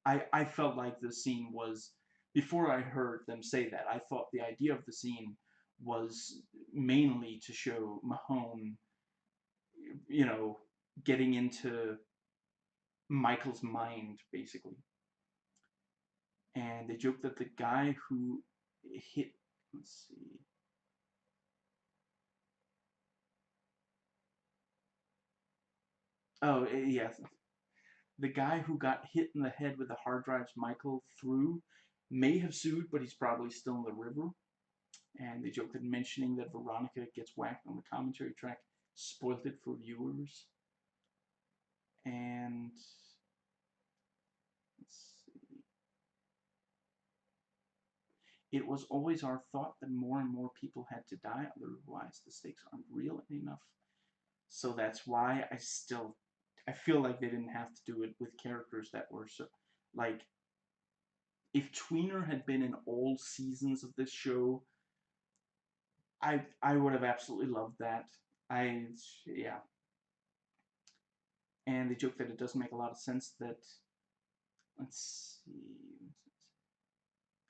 I felt like the scene was, before I heard them say that, I thought the idea of the scene was mainly to show Mahone, you know, getting into Michael's mind, basically. And they joke that the guy who hit, let's see, oh, yeah, the guy who got hit in the head with the hard drives Michael threw may have sued, but he's probably still in the river. And they joke that mentioning that Veronica gets whacked on the commentary track spoiled it for viewers. And let's see. It was always our thought that more and more people had to die, otherwise the stakes aren't real enough. So that's why I feel like they didn't have to do it with characters that were so, like, if Tweener had been in all seasons of this show, I would have absolutely loved that. Yeah. And they joke that it doesn't make a lot of sense that, let's see,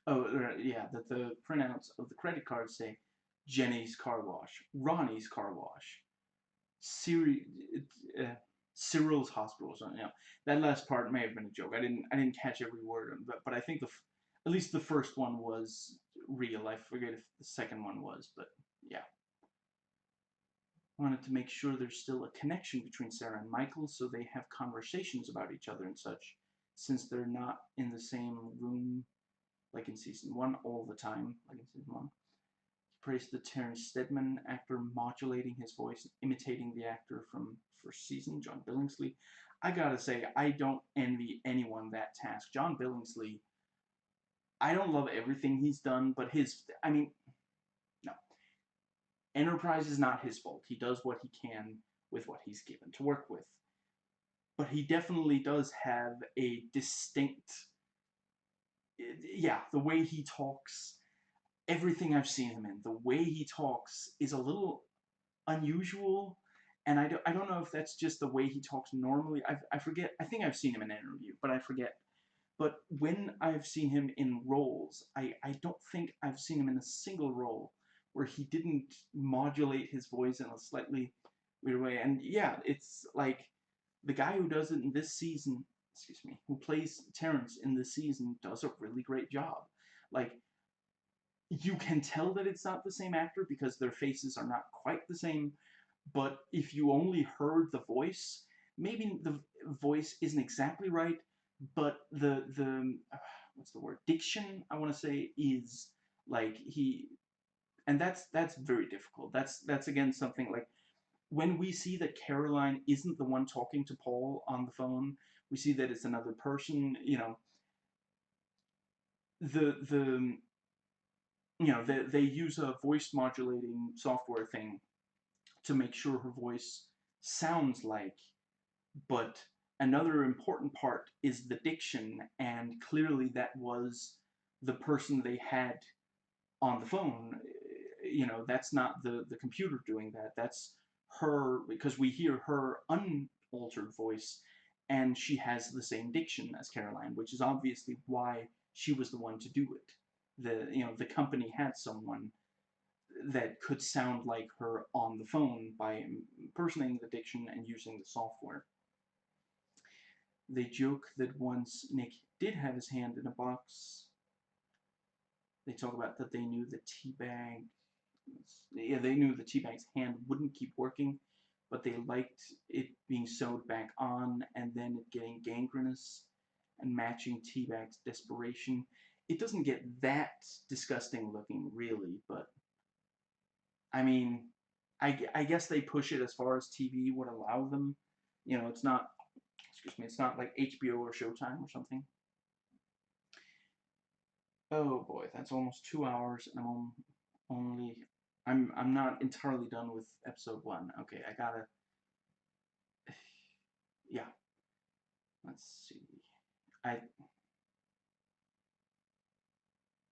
oh, yeah, that the printouts of the credit cards say Jenny's Car Wash, Ronnie's Car Wash, Siri, uh, Cyril's Hospital, or something. You know, that last part may have been a joke. I didn't catch every word, but I think at least the first one was real. I forget if the second one was, but yeah. Wanted to make sure there's still a connection between Sarah and Michael, so they have conversations about each other and such, since they're not in the same room like in season 1 all the time, like in season 1. He praised the Terrence Steadman actor modulating his voice, imitating the actor from first season, John Billingsley. I gotta say, I don't envy anyone that task. John Billingsley, I don't love everything he's done, but I mean, no. Enterprise is not his fault. He does what he can with what he's given to work with. But he definitely does have a distinct, yeah, the way he talks, everything I've seen him in, the way he talks is a little unusual, and I don't know if that's just the way he talks normally. I forget. I think I've seen him in an interview, but I forget. But when I've seen him in roles, I don't think I've seen him in a single role where he didn't modulate his voice in a slightly weird way. And yeah, it's like the guy who does it in this season, excuse me, who plays Terrence in this season does a really great job. Like, you can tell that it's not the same actor because their faces are not quite the same, but if you only heard the voice, maybe the voice isn't exactly right, but the what's the word, diction, I want to say, is like and that's very difficult. That's again something like when we see that Caroline isn't the one talking to Paul on the phone, we see that it's another person. You know, the they use a voice modulating software thing to make sure her voice sounds like, but another important part is the diction, and clearly that was the person they had on the phone. You know, that's not the computer doing that. That's her, because we hear her unaltered voice, and she has the same diction as Caroline, which is obviously why she was the one to do it. The company had someone that could sound like her on the phone by impersonating the diction and using the software. They joke that once Nick did have his hand in a box, they talk about that they knew the teabag. Yeah, they knew the teabag's hand wouldn't keep working, but they liked it being sewed back on and then it getting gangrenous and matching teabag's desperation. It doesn't get that disgusting looking, really, but I mean, I guess they push it as far as TV would allow them. You know, it's not, excuse me, it's not like HBO or Showtime or something. Oh boy, that's almost 2 hours, and I'm not entirely done with episode 1. Okay, I gotta, yeah. Let's see. I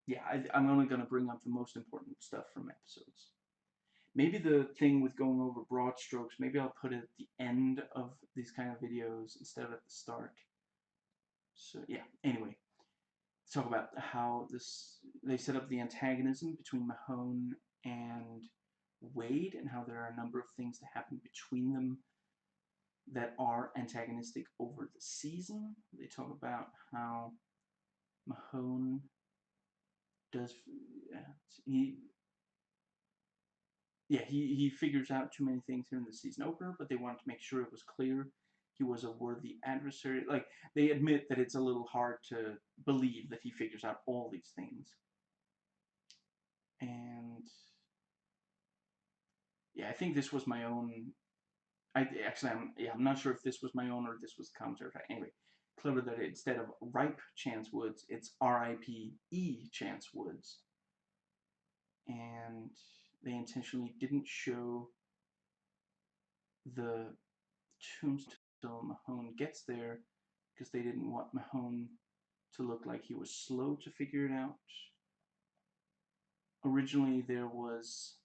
yeah, I'm only gonna bring up the most important stuff from episodes. Maybe the thing with going over broad strokes, maybe I'll put it at the end of these kind of videos instead of at the start. So yeah, anyway, let's talk about how they set up the antagonism between Mahone and Wade and how there are a number of things that happen between them that are antagonistic over the season. They talk about how Mahone does, he figures out too many things here in the season opener, but they wanted to make sure it was clear he was a worthy adversary. Like, they admit that it's a little hard to believe that he figures out all these things. And yeah, I think this was my own. I'm not sure if this was my own or this was commentary. Anyway, clever that instead of Ripe Chance Woods, it's R.I.P.E. Chance Woods. And they intentionally didn't show the tombstone until Mahone gets there because they didn't want Mahone to look like he was slow to figure it out. Originally, there was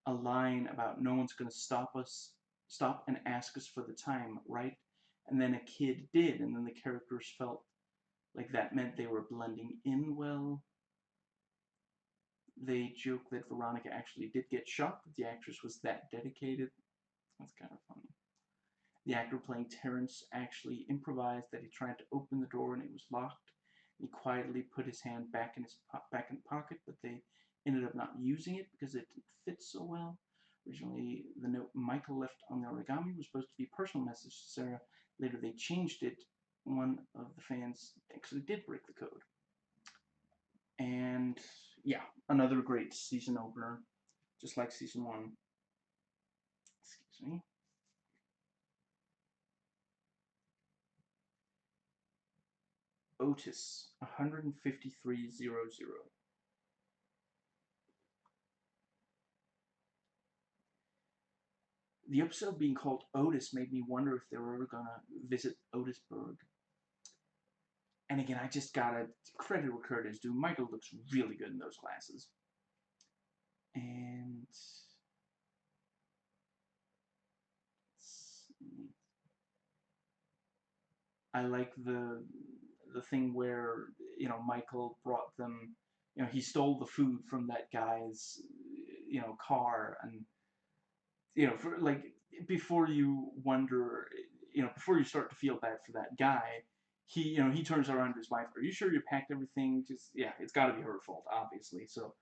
a line about no one's going to stop and ask us for the time, right? And then a kid did, and then the characters felt like that meant they were blending in well. They joke that Veronica actually did get shocked that the actress was that dedicated. That's kind of funny. The actor playing Terrence actually improvised that he tried to open the door and it was locked. He quietly put his hand back in the pocket, but they ended up not using it because it didn't fit so well. Originally, the note Michael left on the origami was supposed to be a personal message to Sarah. Later, they changed it. One of the fans actually did break the code. And yeah, another great season opener, just like season 1. Excuse me. Otis, 15300. The episode being called Otis made me wonder if they were ever gonna visit Otisburg. And again, I just gotta credit where credit is due. Michael looks really good in those glasses. And I like the thing where, you know, Michael brought them, you know, he stole the food from that guy's, you know, car, and you know, for like, before you wonder, you know, before you start to feel bad for that guy, he turns around to his wife, are you sure you packed everything? Just, yeah, it's got to be her fault, obviously. So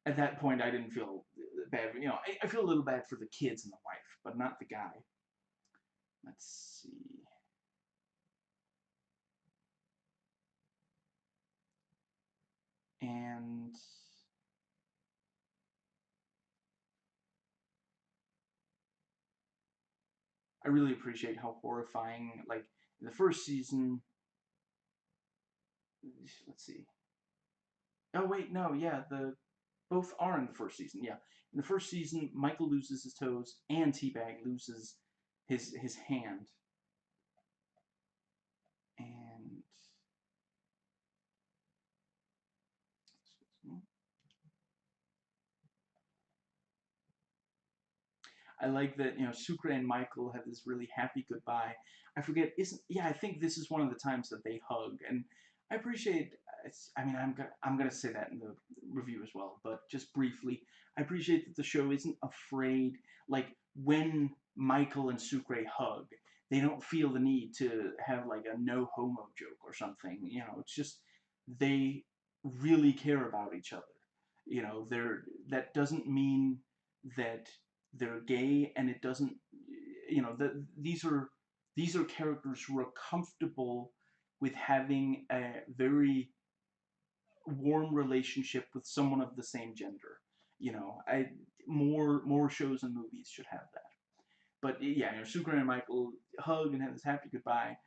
at that point, I didn't feel bad. You know, I feel a little bad for the kids and the wife, but not the guy. Let's see. And I really appreciate how horrifying, like, in the first season, let's see. Oh wait, no, yeah, both are in the first season. Yeah, in the first season, Michael loses his toes and Teabag loses his hand. And I like that, you know, Sucre and Michael have this really happy goodbye. I forget, isn't, yeah, I think this is one of the times that they hug, and I appreciate, I mean, I'm gonna say that in the review as well, but just briefly, I appreciate that the show isn't afraid, like, when Michael and Sucre hug, they don't feel the need to have, like, a no homo joke or something, you know, it's just, they really care about each other. You know, that doesn't mean that they're gay, and it doesn't, you know, these are characters who are comfortable with having a very warm relationship with someone of the same gender. You know, more shows and movies should have that. But yeah, you know, Sucre and Michael hug and have this happy goodbye,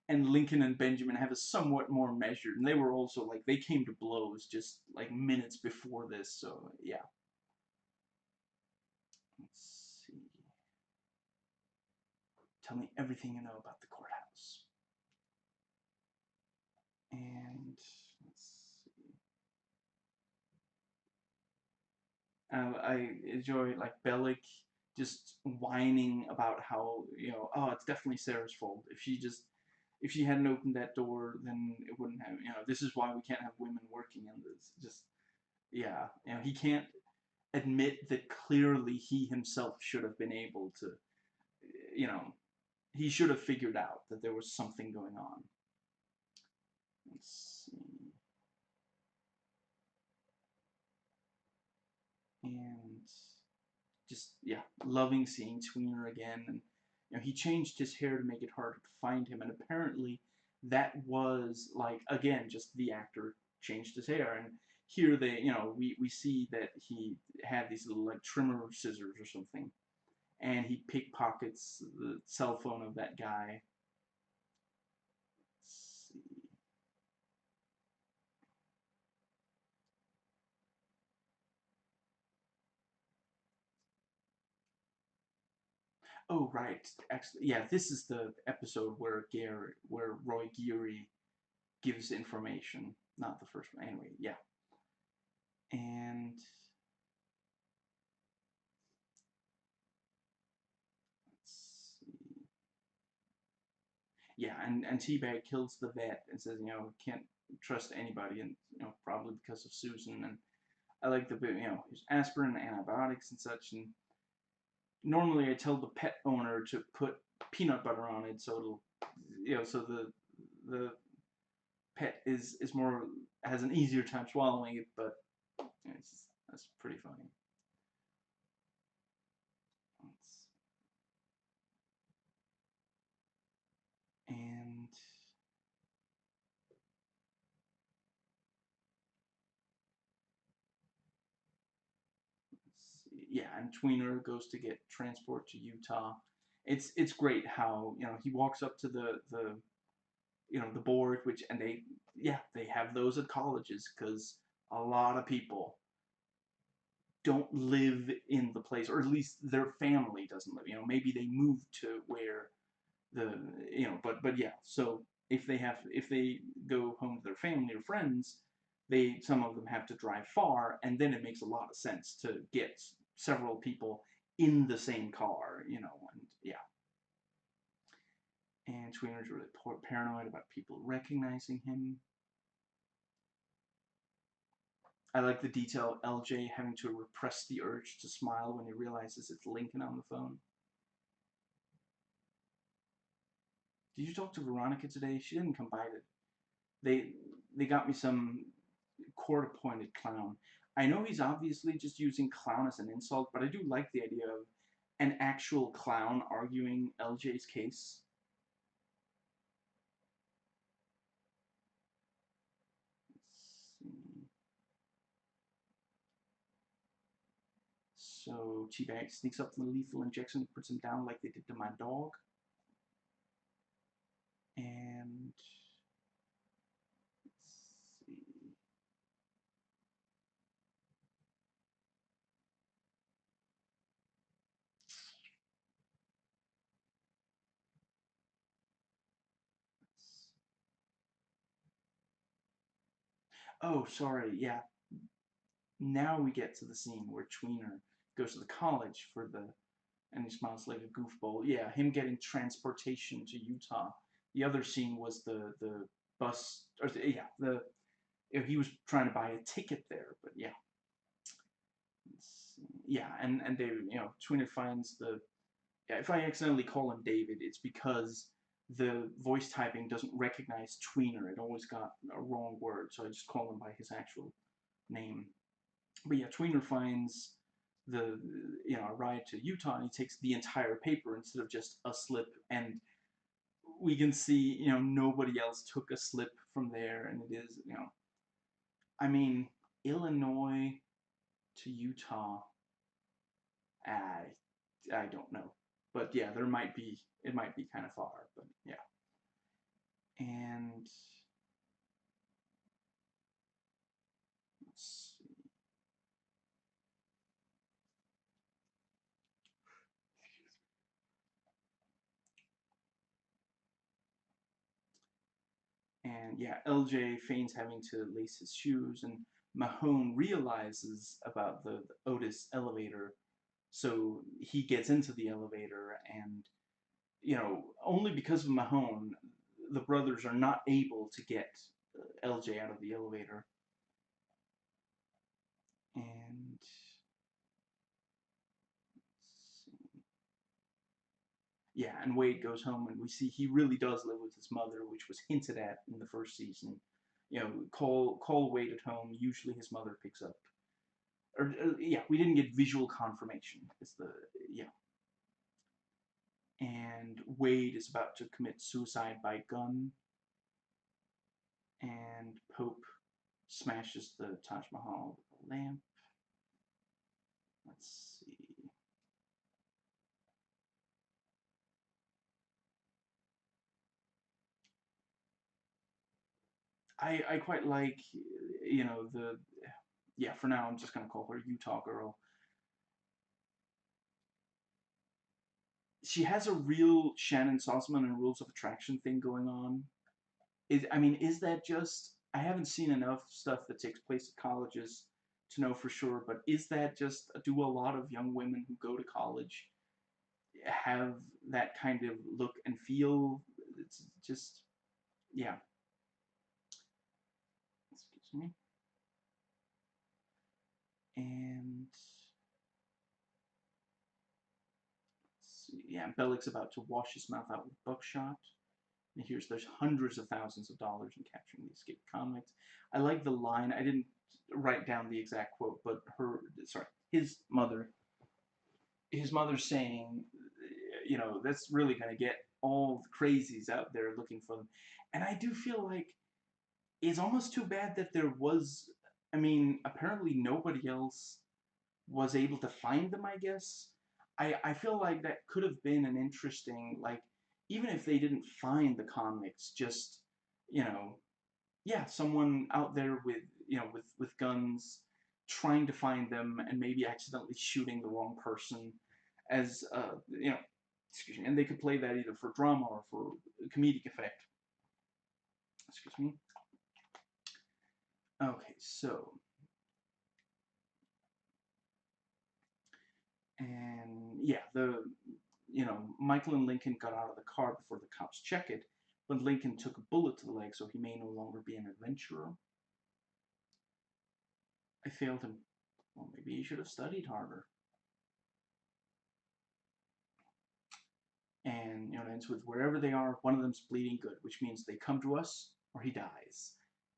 and Lincoln and Benjamin have a somewhat more measured, and they were also like they came to blows just like minutes before this. So yeah, let's see. Tell me everything you know about the courthouse. And let's see. I enjoy like Bellick just whining about how, you know, oh, it's definitely Sarah's fault. If she hadn't opened that door, then it wouldn't have, you know, this is why we can't have women working in this. Just yeah, you know, he can't admit that clearly he himself should have been able to, you know, he should have figured out that there was something going on. Let's see. And just, yeah, loving seeing Tweener again. And, you know, he changed his hair to make it harder to find him. And apparently that was, like, again, just the actor changed his hair. And here they, you know, we see that he had these little, like, trimmer scissors or something. And he pickpockets the cell phone of that guy. Let's see. Oh, right. Actually, yeah, this is the episode where Roy Geary gives information. Not the first one. Anyway, yeah. And let's see. Yeah, and Teabag kills the vet and says, you know, can't trust anybody, and you know, probably because of Susan. And I like the bit, you know, there's aspirin, antibiotics, and such. And normally I tell the pet owner to put peanut butter on it, so it'll, you know, so the pet is more has an easier time swallowing it, but that's pretty funny. And yeah, and Tweener goes to get transport to Utah. It's great how, you know, he walks up to the you know, the board, which, and they, yeah, they have those at colleges because a lot of people don't live in the place, or at least their family doesn't live. You know, maybe they moved to where the, you know, but yeah. So if they go home to their family or friends, some of them have to drive far, and then it makes a lot of sense to get several people in the same car. You know, and yeah. And Tweener's really paranoid about people recognizing him. I like the detail of LJ having to repress the urge to smile when he realizes it's Lincoln on the phone. Did you talk to Veronica today? She didn't come by to. They got me some court-appointed clown. I know he's obviously just using clown as an insult, but I do like the idea of an actual clown arguing LJ's case. Let's see. So Teabag sneaks up from the lethal injection, puts him down like they did to my dog. And let's see. Oh, sorry. Yeah. Now we get to the scene where Tweener goes to the college for the and he smiles like a goofball. Yeah, him getting transportation to Utah. The other scene was the bus, or yeah, he was trying to buy a ticket there, but yeah. Yeah, and they, Tweener finds the, yeah, if I accidentally call him David, it's because the voice typing doesn't recognize Tweener. It always got a wrong word, so I just call him by his actual name. But yeah, Tweener finds the, a ride to Utah, and he takes the entire paper instead of just a slip, and we can see, nobody else took a slip from there, and it is, I mean, Illinois to Utah, I don't know. But yeah, it might be kind of far, but yeah. And let's see. And yeah, LJ feigns having to lace his shoes, and Mahone realizes about the Otis elevator, so he gets into the elevator, and only because of Mahone, the brothers are not able to get LJ out of the elevator. And yeah, and Wade goes home, and we see he really does live with his mother, which was hinted at in the first season. Call Wade at home. Usually his mother picks up. Or yeah, we didn't get visual confirmation. It's the yeah. And Wade is about to commit suicide by gun, and Pope smashes the Taj Mahal with a lamp. Let's see. I quite like, the, yeah, for now I'm just going to call her Utah Girl. She has a real Shannon Sossaman and Rules of Attraction thing going on. Is that just, I haven't seen enough stuff that takes place at colleges to know for sure, but is that just, do a lot of young women who go to college have that kind of look and feel? It's just, yeah. Excuse me. And yeah, Bellick's about to wash his mouth out with buckshot. And there's hundreds of thousands of dollars in capturing the escaped convicts. I like the line. I didn't write down the exact quote, but his mother saying, that's really going to get all the crazies out there looking for them. And I do feel like it's almost too bad that there was, apparently nobody else was able to find them, I guess. I feel like that could have been an interesting, like, even if they didn't find the convicts, just, you know, yeah, someone out there with, with guns trying to find them and maybe accidentally shooting the wrong person as, excuse me, and they could play that either for drama or for comedic effect. Excuse me. Okay, so, and yeah, Michael and Lincoln got out of the car before the cops check it, but Lincoln took a bullet to the leg, so he may no longer be an adventurer. I failed him. Well, maybe he should have studied harder. And, it ends with, wherever they are, one of them's bleeding good, which means they come to us or he dies.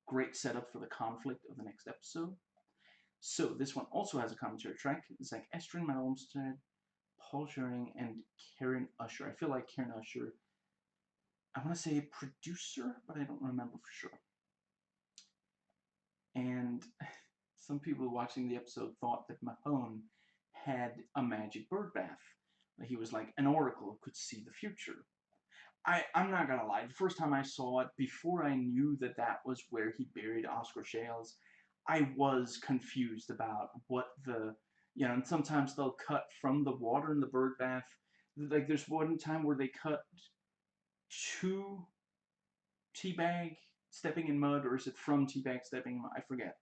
Great setup for the conflict of the next episode. So this one also has a commentary track. Zach Estrin, Matt Olmstead, Paul Schering, and Karen Usher. I feel like Karen Usher, I want to say producer, but I don't remember for sure. And some people watching the episode thought that Mahone had a magic bird bath. He was like an oracle, could see the future. I'm not gonna lie, the first time I saw it, before I knew that that was where he buried Oscar Shales, I was confused about what and sometimes they'll cut from the water in the bird bath. Like, there's one time where they cut to Teabag stepping in mud, or is it from Teabag stepping in mud? I forget.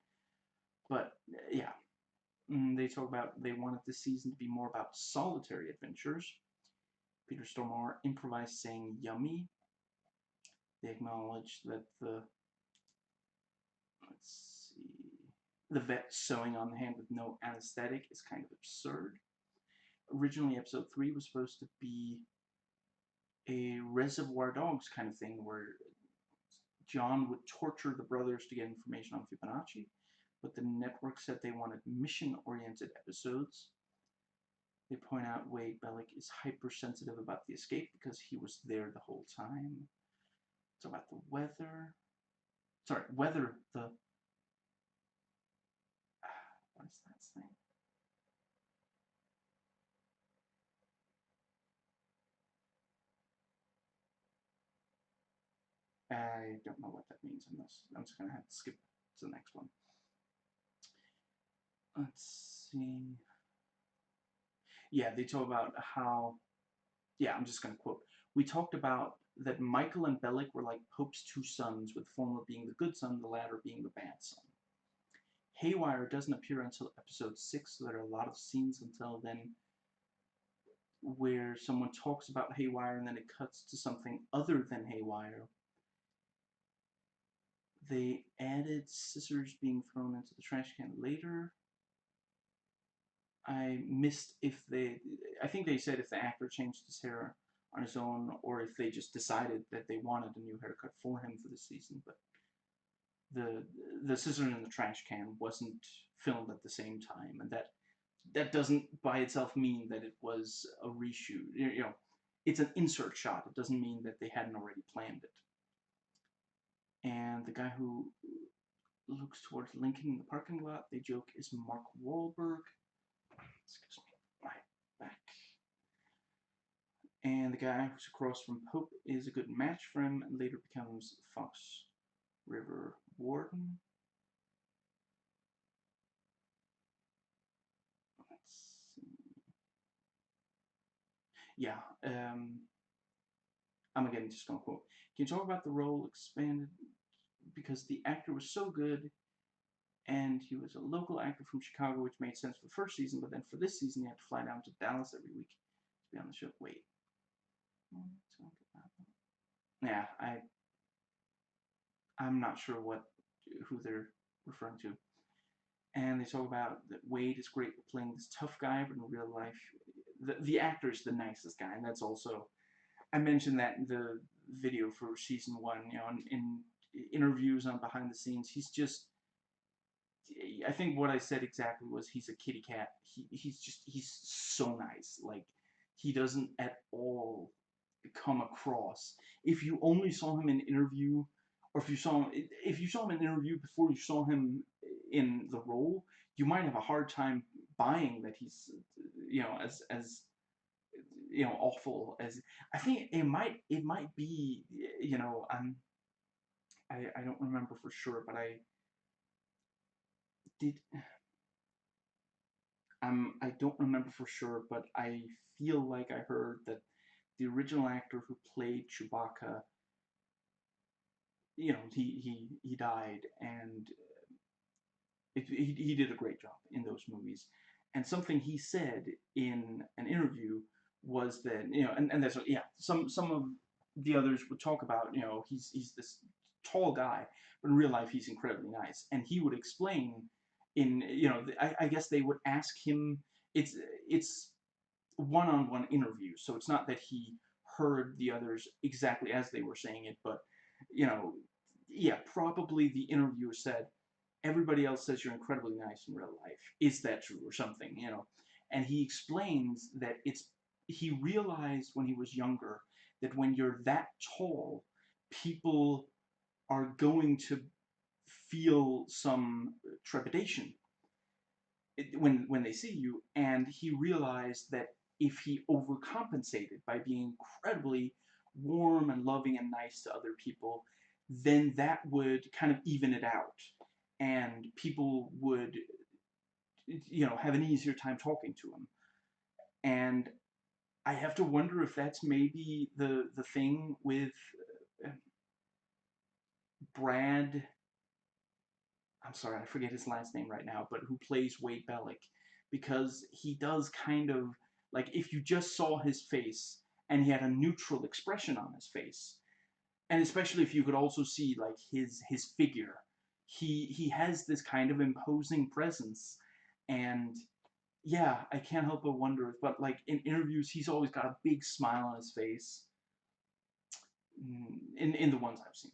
But, yeah. They talk about they wanted this season to be more about solitary adventures. Peter Stormare improvised saying "yummy." They acknowledged that the vet sewing on the hand with no anesthetic is kind of absurd. Originally, episode 3 was supposed to be a Reservoir Dogs kind of thing where John would torture the brothers to get information on Fibonacci, but the network said they wanted mission-oriented episodes. They point out Wade Bellick is hypersensitive about the escape because he was there the whole time. It's about the weather. Sorry, weather the... What is that thing? I don't know what that means in this. I'm just going to have to skip to the next one. Let's see. Yeah, they talk about how... Yeah, I'm just going to quote. We talked about that Michael and Bellick were like Pope's two sons, with the former being the good son, the latter being the bad son. Haywire doesn't appear until episode 6, so there are a lot of scenes until then where someone talks about Haywire and then it cuts to something other than Haywire. They added scissors being thrown into the trash can later. I missed if they... I think they said if the actor changed his hair on his own or if they just decided that they wanted a new haircut for him for this season, but the scissors in the trash can wasn't filmed at the same time, and that doesn't by itself mean that it was a reshoot. You know, it's an insert shot. It doesn't mean that they hadn't already planned it. And the guy who looks towards Lincoln in the parking lot, they joke, is Mark Wahlberg. Excuse me, my back. And the guy who's across from Pope is a good match for him and later becomes Fox River Warden. Let's see. Yeah, I'm again just gonna quote. Can you talk about the role expanded because the actor was so good and he was a local actor from Chicago, which made sense for the first season, but then for this season he had to fly down to Dallas every week to be on the show. Wait. Yeah, I'm not sure who they're referring to. And they talk about that Wade is great at playing this tough guy, but in real life, the actor is the nicest guy, and that's also... I mentioned that in the video for season 1, you know, in interviews on behind the scenes, he's just... I think what I said exactly was he's a kitty cat. He's so nice. Like, he doesn't at all come across. If you only saw him in interview, or if you saw him in interview before you saw him in the role, you might have a hard time buying that he's, you know, as you know, awful as... I think it might be, you know, I don't remember for sure, but I don't remember for sure, but I feel like I heard that the original actor who played Chewbacca, you know, he died, and he did a great job in those movies. And something he said in an interview was that, you know, and that's what, yeah, some of the others would talk about, you know, he's this tall guy, but in real life he's incredibly nice, and he would explain in, you know, I guess they would ask him. It's one-on-one interview, so it's not that he heard the others exactly as they were saying it, but, you know, yeah, probably the interviewer said, everybody else says you're incredibly nice in real life. Is that true, or something, you know? And he explains that he realized when he was younger that when you're that tall, people are going to feel some trepidation when they see you, and he realized that if he overcompensated by being incredibly warm and loving and nice to other people, then that would kind of even it out, and people would, you know, have an easier time talking to him. And I have to wonder if that's maybe the thing with Brad... I'm sorry, I forget his last name right now, but who plays Wade Bellick. because he does kind of, like, if you just saw his face and he had a neutral expression on his face, and especially if you could also see like his figure, he has this kind of imposing presence, and yeah, I can't help but wonder. But like in interviews, he's always got a big smile on his face. In the ones I've seen.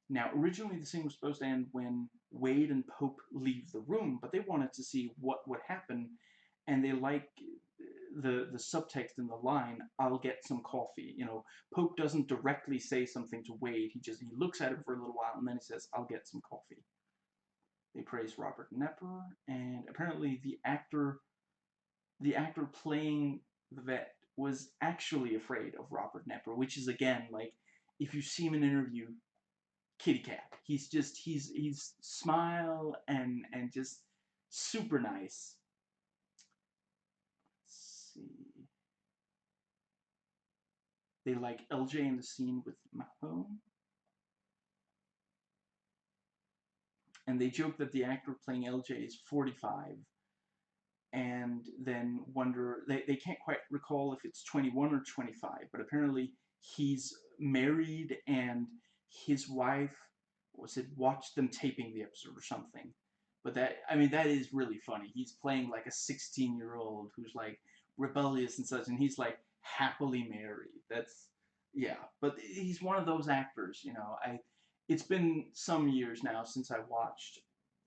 Now, originally the scene was supposed to end when Wade and Pope leave the room, but they wanted to see what would happen, and they like the subtext in the line, "I'll get some coffee." You know, Pope doesn't directly say something to Wade. He looks at him for a little while, and then he says, "I'll get some coffee." They praise Robert Nepper, and apparently the actor playing the vet was actually afraid of Robert Nepper, which is, again, like, if you see him in an interview, kitty cat. He's smile and just super nice. Let's see. They like LJ in the scene with Mahone. And they joke that the actor playing LJ is 45, and then wonder, they can't quite recall if it's 21 or 25, but apparently he's married, and his wife, was it, watched them taping the episode or something. But that, I mean, that is really funny. He's playing like a 16-year-old who's like rebellious and such, and he's like happily married. That's, yeah. But he's one of those actors, you know. It's been some years now since I watched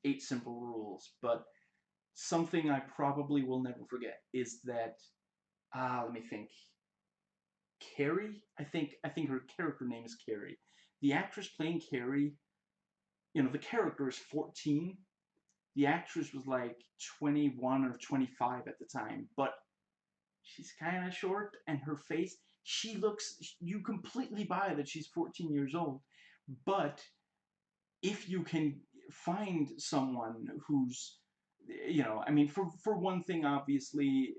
Eight Simple Rules, but something I probably will never forget is that, let me think. Carrie, I think her character name is Carrie. The actress playing Carrie, you know, the character is 14. The actress was like 21 or 25 at the time, but she's kind of short, and her face, she looks, you completely buy that she's 14 years old. But if you can find someone who's, you know, I mean, for one thing, obviously,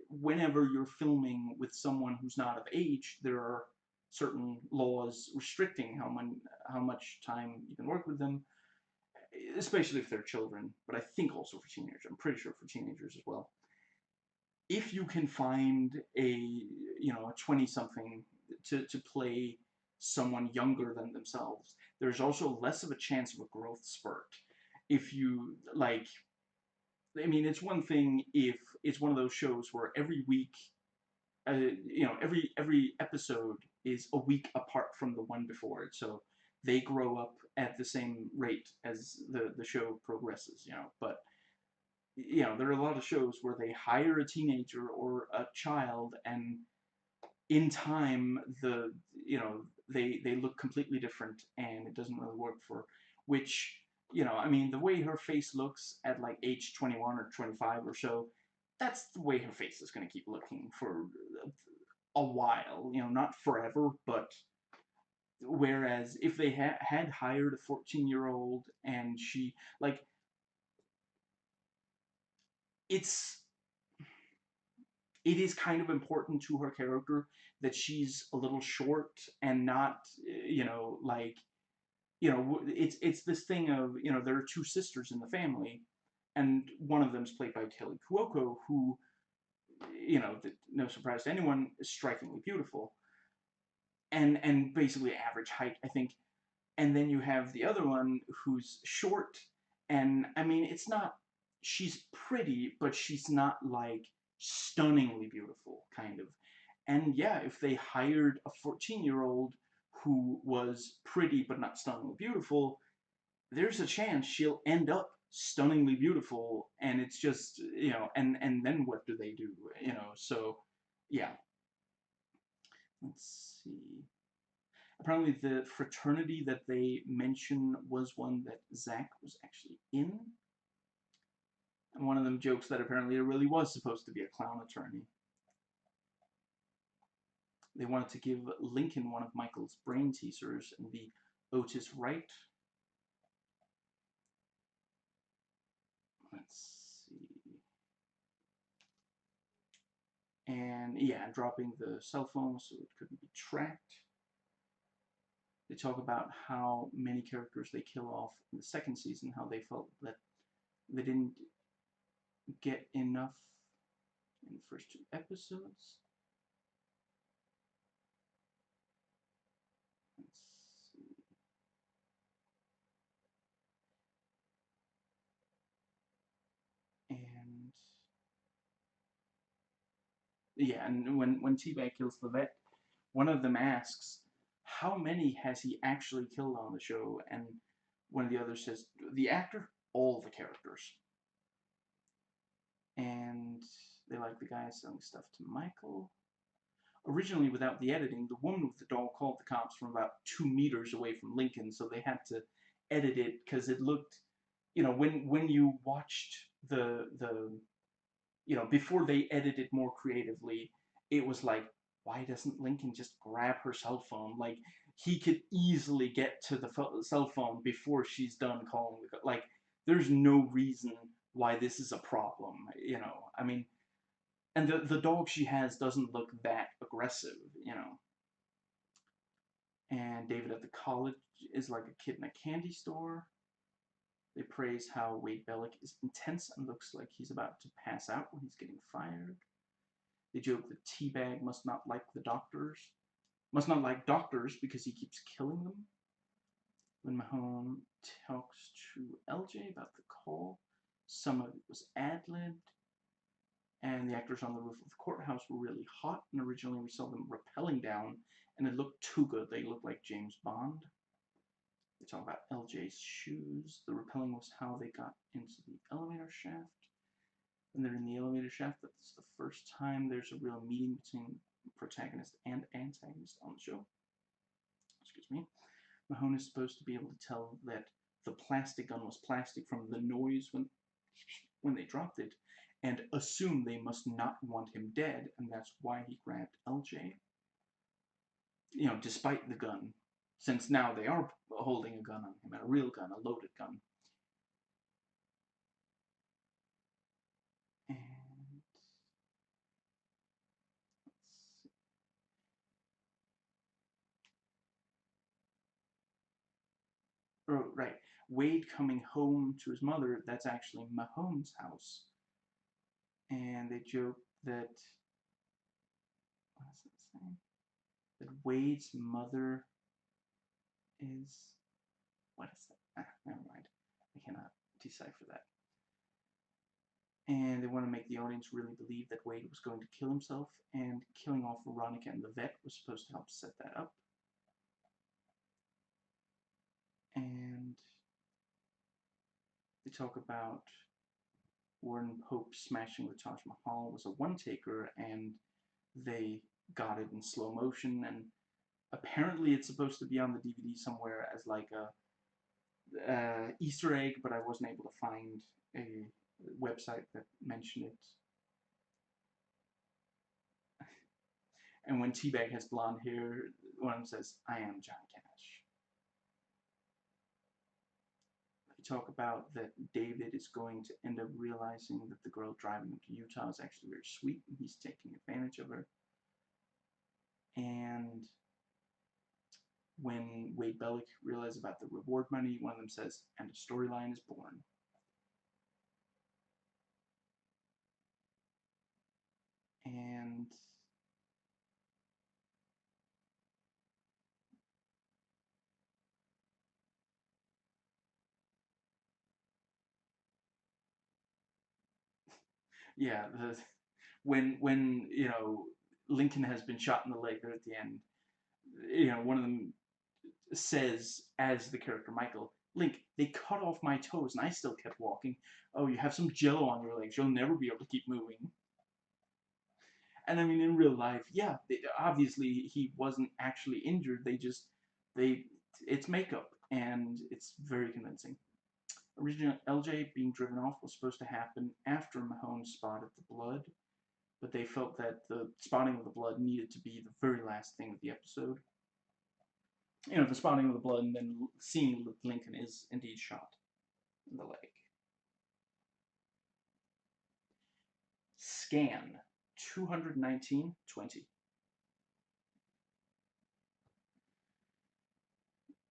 whenever you're filming with someone who's not of age, there are certain laws restricting how much time you can work with them, especially if they're children, but I think also for teenagers. I'm pretty sure for teenagers as well. If you can find a 20-something to play someone younger than themselves, there's also less of a chance of a growth spurt. If you, like, I mean, it's one thing if it's one of those shows where every week, every episode is a week apart from the one before it, so they grow up at the same rate as the show progresses, you know. But, you know, there are a lot of shows where they hire a teenager or a child, and in time, they look completely different, and it doesn't really work for, which, you know, I mean, the way her face looks at like age 21 or 25 or so, that's the way her face is going to keep looking for a while, you know, not forever, but whereas if they had hired a 14-year-old, and she, like, it's it is kind of important to her character that she's a little short and not, like, it's this thing of, there are two sisters in the family, and one of them is played by Kelly Cuoco, who, no surprise to anyone, is strikingly beautiful, and basically average height, I think. And then you have the other one who's short, and I mean, it's not, she's pretty, but she's not like stunningly beautiful, kind of. And yeah, if they hired a 14-year-old who was pretty but not stunningly beautiful, there's a chance she'll end up stunningly beautiful, and it's just, and then what do they do, so yeah. Let's see. Apparently the fraternity that they mention was one that Zach was actually in. And one of them jokes that apparently it really was supposed to be a clown attorney. They wanted to give Lincoln one of Michael's brain teasers and be Otis Wright. Let's see. And yeah, dropping the cell phone so it couldn't be tracked. They talk about how many characters they kill off in the second season, how they felt that they didn't get enough in the first 2 episodes. Let's see. And yeah, and when T-Bag kills the vet, one of them asks, how many has he actually killed on the show? And one of the others says, the actor, all the characters. And they like the guy selling stuff to Michael. Originally, without the editing, the woman with the dog called the cops from about 2 meters away from Lincoln, so they had to edit it because it looked, you know, when you watched the you know, before they edited more creatively, it was like, why doesn't Lincoln just grab her cell phone? Like, he could easily get to the cell phone before she's done calling. Like, there's no reason why this is a problem, you know. I mean, and the dog she has doesn't look that aggressive, you know. And David at the college is like a kid in a candy store. They praise how Wade Bellick is intense and looks like he's about to pass out when he's getting fired. They joke that T-Bag must not like doctors because he keeps killing them. When Mahone talks to LJ about the call, some of it was ad-libbed, and the actors on the roof of the courthouse were really hot, and originally we saw them rappelling down, and it looked too good. They looked like James Bond. They talk about LJ's shoes. The rappelling was how they got into the elevator shaft. When they're in the elevator shaft, that's the first time there's a real meeting between protagonist and antagonist on the show. Excuse me. Mahone is supposed to be able to tell that the plastic gun was plastic from the noise when they dropped it, and assume they must not want him dead, and that's why he grabbed LJ. You know, despite the gun, since now they are holding a gun on him, a real gun, a loaded gun. And oh, right. Wade coming home to his mother, that's actually Mahone's house. And they joke that, what does it say? That Wade's mother is, what is that? Never mind. I cannot decipher that. And they want to make the audience really believe that Wade was going to kill himself, and killing off Veronica and the vet was supposed to help set that up. And they talk about Warren Pope smashing the Taj Mahal was a one-taker, and they got it in slow motion, and apparently it's supposed to be on the DVD somewhere as like a Easter egg, but I wasn't able to find a website that mentioned it. And when T-Bag has blonde hair, one of them says, I am John Cash. They talk about that David is going to end up realizing that the girl driving him to Utah is actually very sweet, and he's taking advantage of her. And when Wade Bellick realizes about the reward money, one of them says, and a storyline is born. And yeah, when you know Lincoln has been shot in the leg there at the end, you know, one of them says, as the character Michael, Link, they cut off my toes and I still kept walking. Oh, you have some jello on your legs. You'll never be able to keep moving. And I mean, in real life, yeah, obviously he wasn't actually injured. It's makeup, and it's very convincing. Original LJ being driven off was supposed to happen after Mahone spotted the blood, but they felt that the spotting of the blood needed to be the very last thing of the episode. You know, the spotting of the blood and then seeing Lincoln is indeed shot in the leg. Scan 219:20.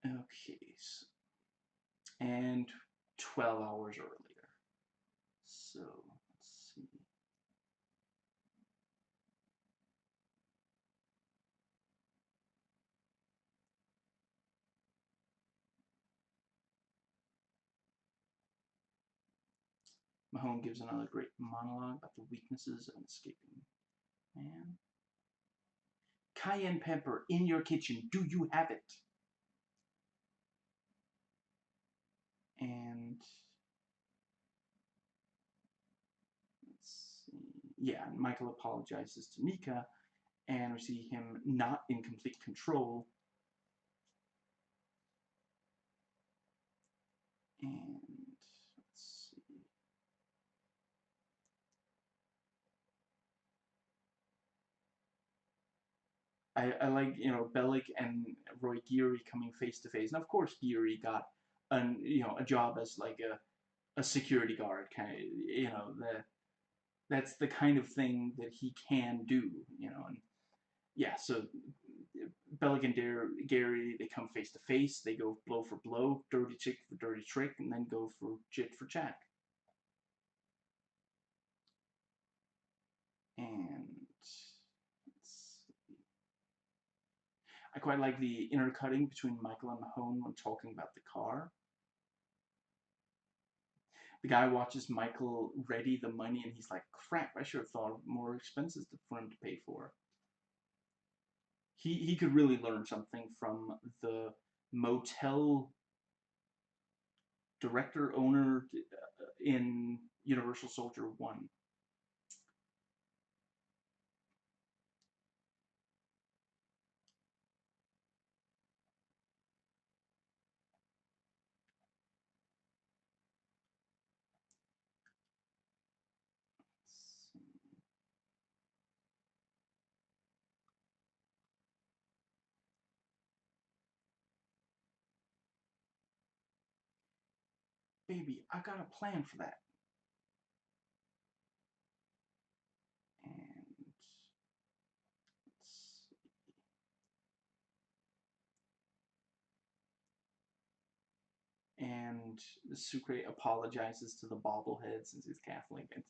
Okay, so, and 12 hours earlier. So let's Mahone gives another great monologue about the weaknesses of an escaping man. Cayenne pepper in your kitchen. Do you have it? And let's see. Yeah, Michael apologizes to Mika, and we see him not in complete control. And let's see. I like, you know, Bellic and Roy Geary coming face to face. And of course, Geary got a job as like a security guard, kind of, you know, that's the kind of thing that he can do, you know. And yeah, so Bellic and Gary, they come face to face. They go blow for blow, dirty chick for dirty trick, and then go for chit for chat. And I quite like the intercutting between Michael and Mahone when talking about the car. The guy watches Michael ready the money, and he's like, crap, I should have thought of more expenses for him to pay for. He could really learn something from the motel director owner in Universal Soldier 1. Baby, I got a plan for that. And Sucre apologizes to the bobblehead since he's Catholic. And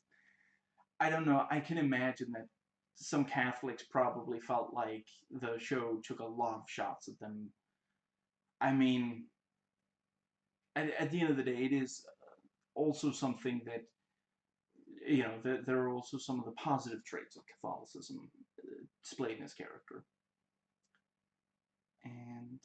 I don't know, I can imagine that some Catholics probably felt like the show took a lot of shots at them. I mean, at the end of the day, it is also something that, you know, there are also some of the positive traits of Catholicism displayed in his character. And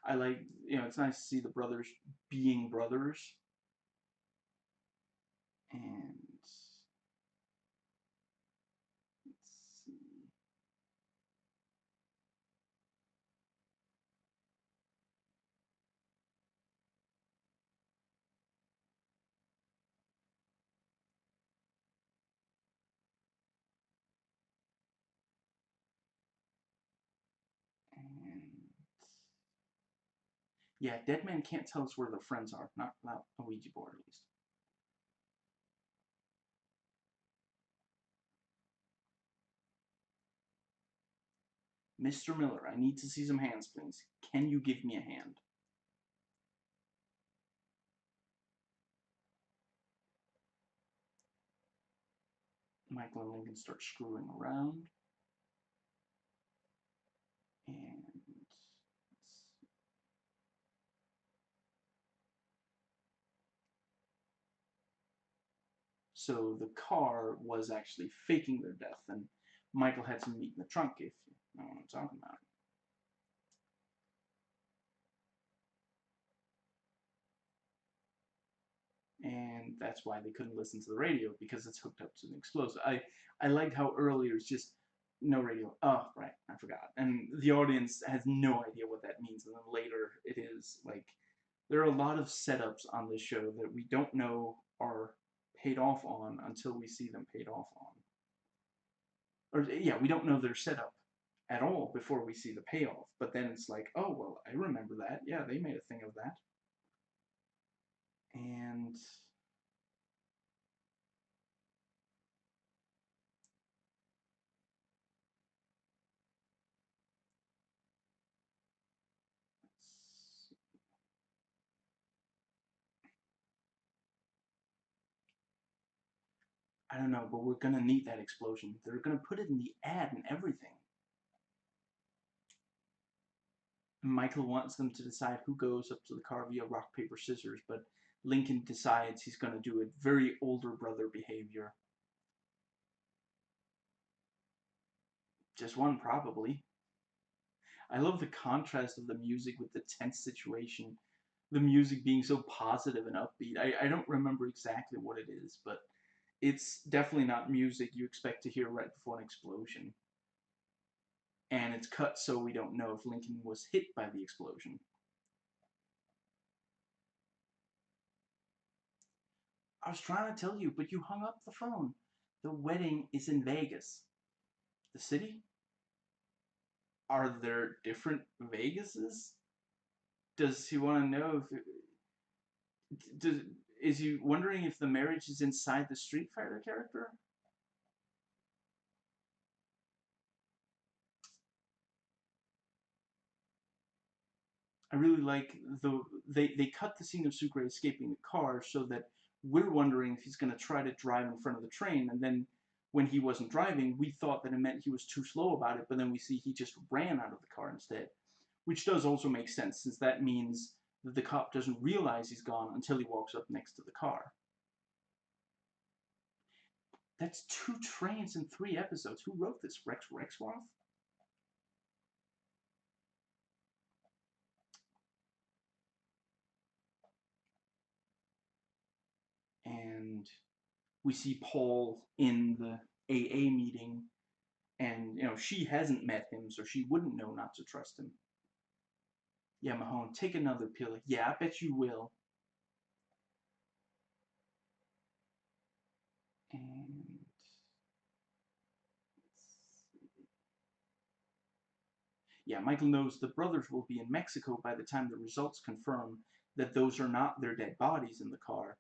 I like, you know, it's nice to see the brothers being brothers. And let's see. And yeah, dead man can't tell us where their friends are. Not a Ouija board, at least. Mr. Miller, I need to see some hands, please. Can you give me a hand? Michael and Lincoln start screwing around. And so the car was actually faking their death, and Michael had some meat in the trunk, if you know what I'm talking about. And that's why they couldn't listen to the radio, because it's hooked up to an explosive. I liked how earlier it's just no radio. Oh, right, I forgot. And the audience has no idea what that means, and then later it is like there are a lot of setups on this show that we don't know are paid off on until we see them paid off on. Or yeah, we don't know they're set up at all before we see the payoff. But then it's like, oh well, I remember that. Yeah, they made a thing of that. And I don't know, but we're gonna need that explosion. They're gonna put it in the ad and everything. Michael wants them to decide who goes up to the car via rock, paper, scissors, but Lincoln decides he's going to do it. Very older brother behavior. Just one, probably. I love the contrast of the music with the tense situation. The music being so positive and upbeat. I don't remember exactly what it is, but it's definitely not music you expect to hear right before an explosion. And it's cut so we don't know if Lincoln was hit by the explosion. I was trying to tell you, but you hung up the phone. The wedding is in Vegas. The city? Are there different Vegases? Does he want to know if does is he wondering if the marriage is inside the Street Fighter character? I really like they cut the scene of Sucre escaping the car so that we're wondering if he's going to try to drive in front of the train, and then when he wasn't driving, we thought that it meant he was too slow about it, but then we see he just ran out of the car instead, which does also make sense since that means that the cop doesn't realize he's gone until he walks up next to the car. That's 2 trains in 3 episodes. Who wrote this? Rex Rexroth? And we see Paul in the AA meeting, and she hasn't met him, so she wouldn't know not to trust him. Yeah, Mahone, take another pill. Yeah, I bet you will. And yeah, Michael knows the brothers will be in Mexico by the time the results confirm that those are not their dead bodies in the car.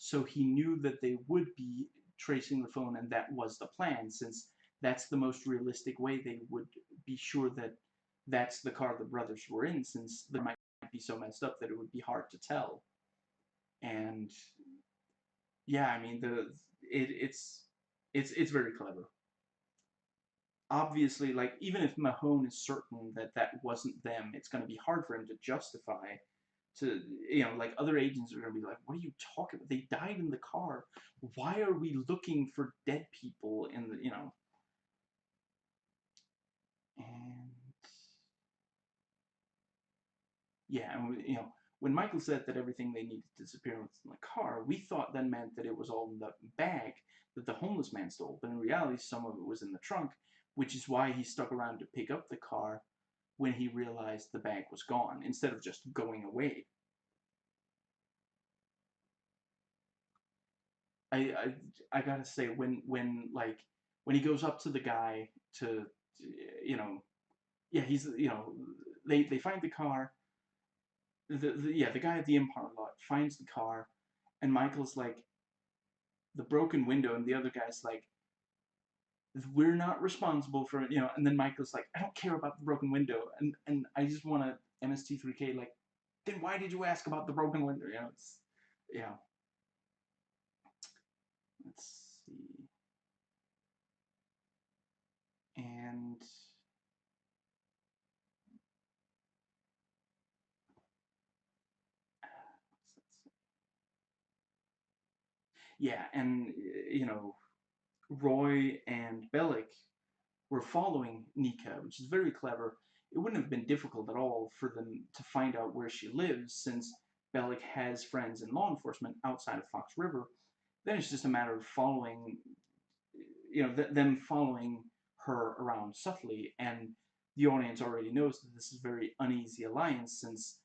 So he knew that they would be tracing the phone, and that was the plan, since that's the most realistic way they would be sure that that's the car the brothers were in, since they might be so messed up that it would be hard to tell. And yeah, I mean it's very clever. Obviously, like even if Mahone is certain that that wasn't them, it's going to be hard for him to justify to like other agents are going to be like, what are you talking about? They died in the car. Why are we looking for dead people in the and yeah, and when Michael said that everything they needed to disappear was in the car, we thought that meant that it was all in the bag that the homeless man stole, but in reality some of it was in the trunk, which is why he stuck around to pick up the car when he realized the bag was gone instead of just going away. I I gotta say when he goes up to the guy to you know yeah he's they find the car the guy at the impound lot finds the car, and Michael's like the broken window, and the other guy's like, we're not responsible for it, and then Michael's like, I don't care about the broken window, and I just want to MST3K, like, then why did you ask about the broken window? It's let's see. And yeah, and Roy and Bellic were following Nika, which is very clever. It wouldn't have been difficult at all for them to find out where she lives, since Bellic has friends in law enforcement outside of Fox River. Then it's just a matter of following, them following her around subtly, and the audience already knows that this is a very uneasy alliance, since,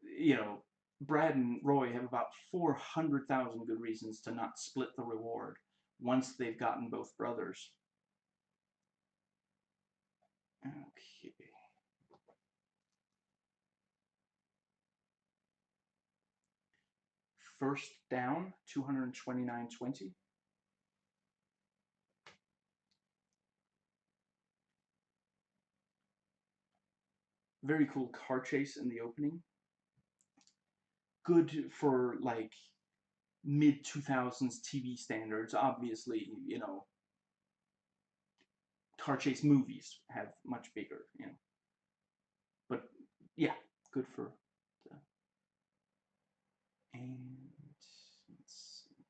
you know, Brad and Roy have about 400,000 good reasons to not split the reward once they've gotten both brothers. Okay. First down, 229.20. Very cool car chase in the opening. Good for like mid 2000s TV standards. Obviously, car chase movies have much bigger, but yeah, good for the, and let's see.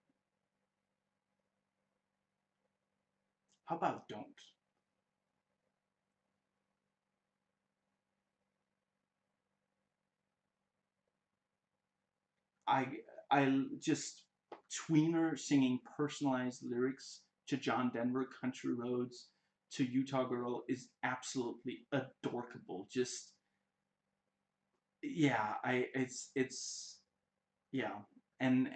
How about don't? I I just tweener singing personalized lyrics to John Denver Country Roads to Utah Girl is absolutely adorable. Just yeah, I it's yeah, and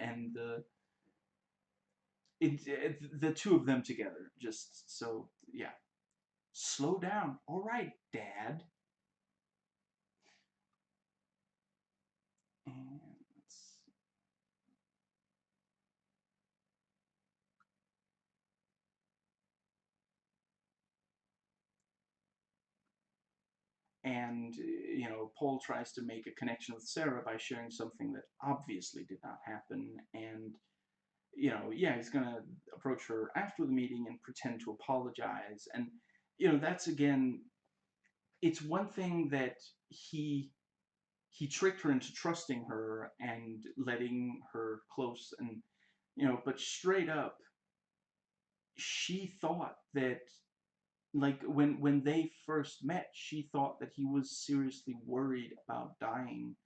the two of them together just so yeah. Slow down. All right, Dad. And let's and Paul tries to make a connection with Sarah by sharing something that obviously did not happen, and yeah, he's gonna approach her after the meeting and pretend to apologize, and that's again, it's one thing that he he tricked her into trusting her and letting her close, and but straight up, she thought that, like, when they first met, she thought that he was seriously worried about dying,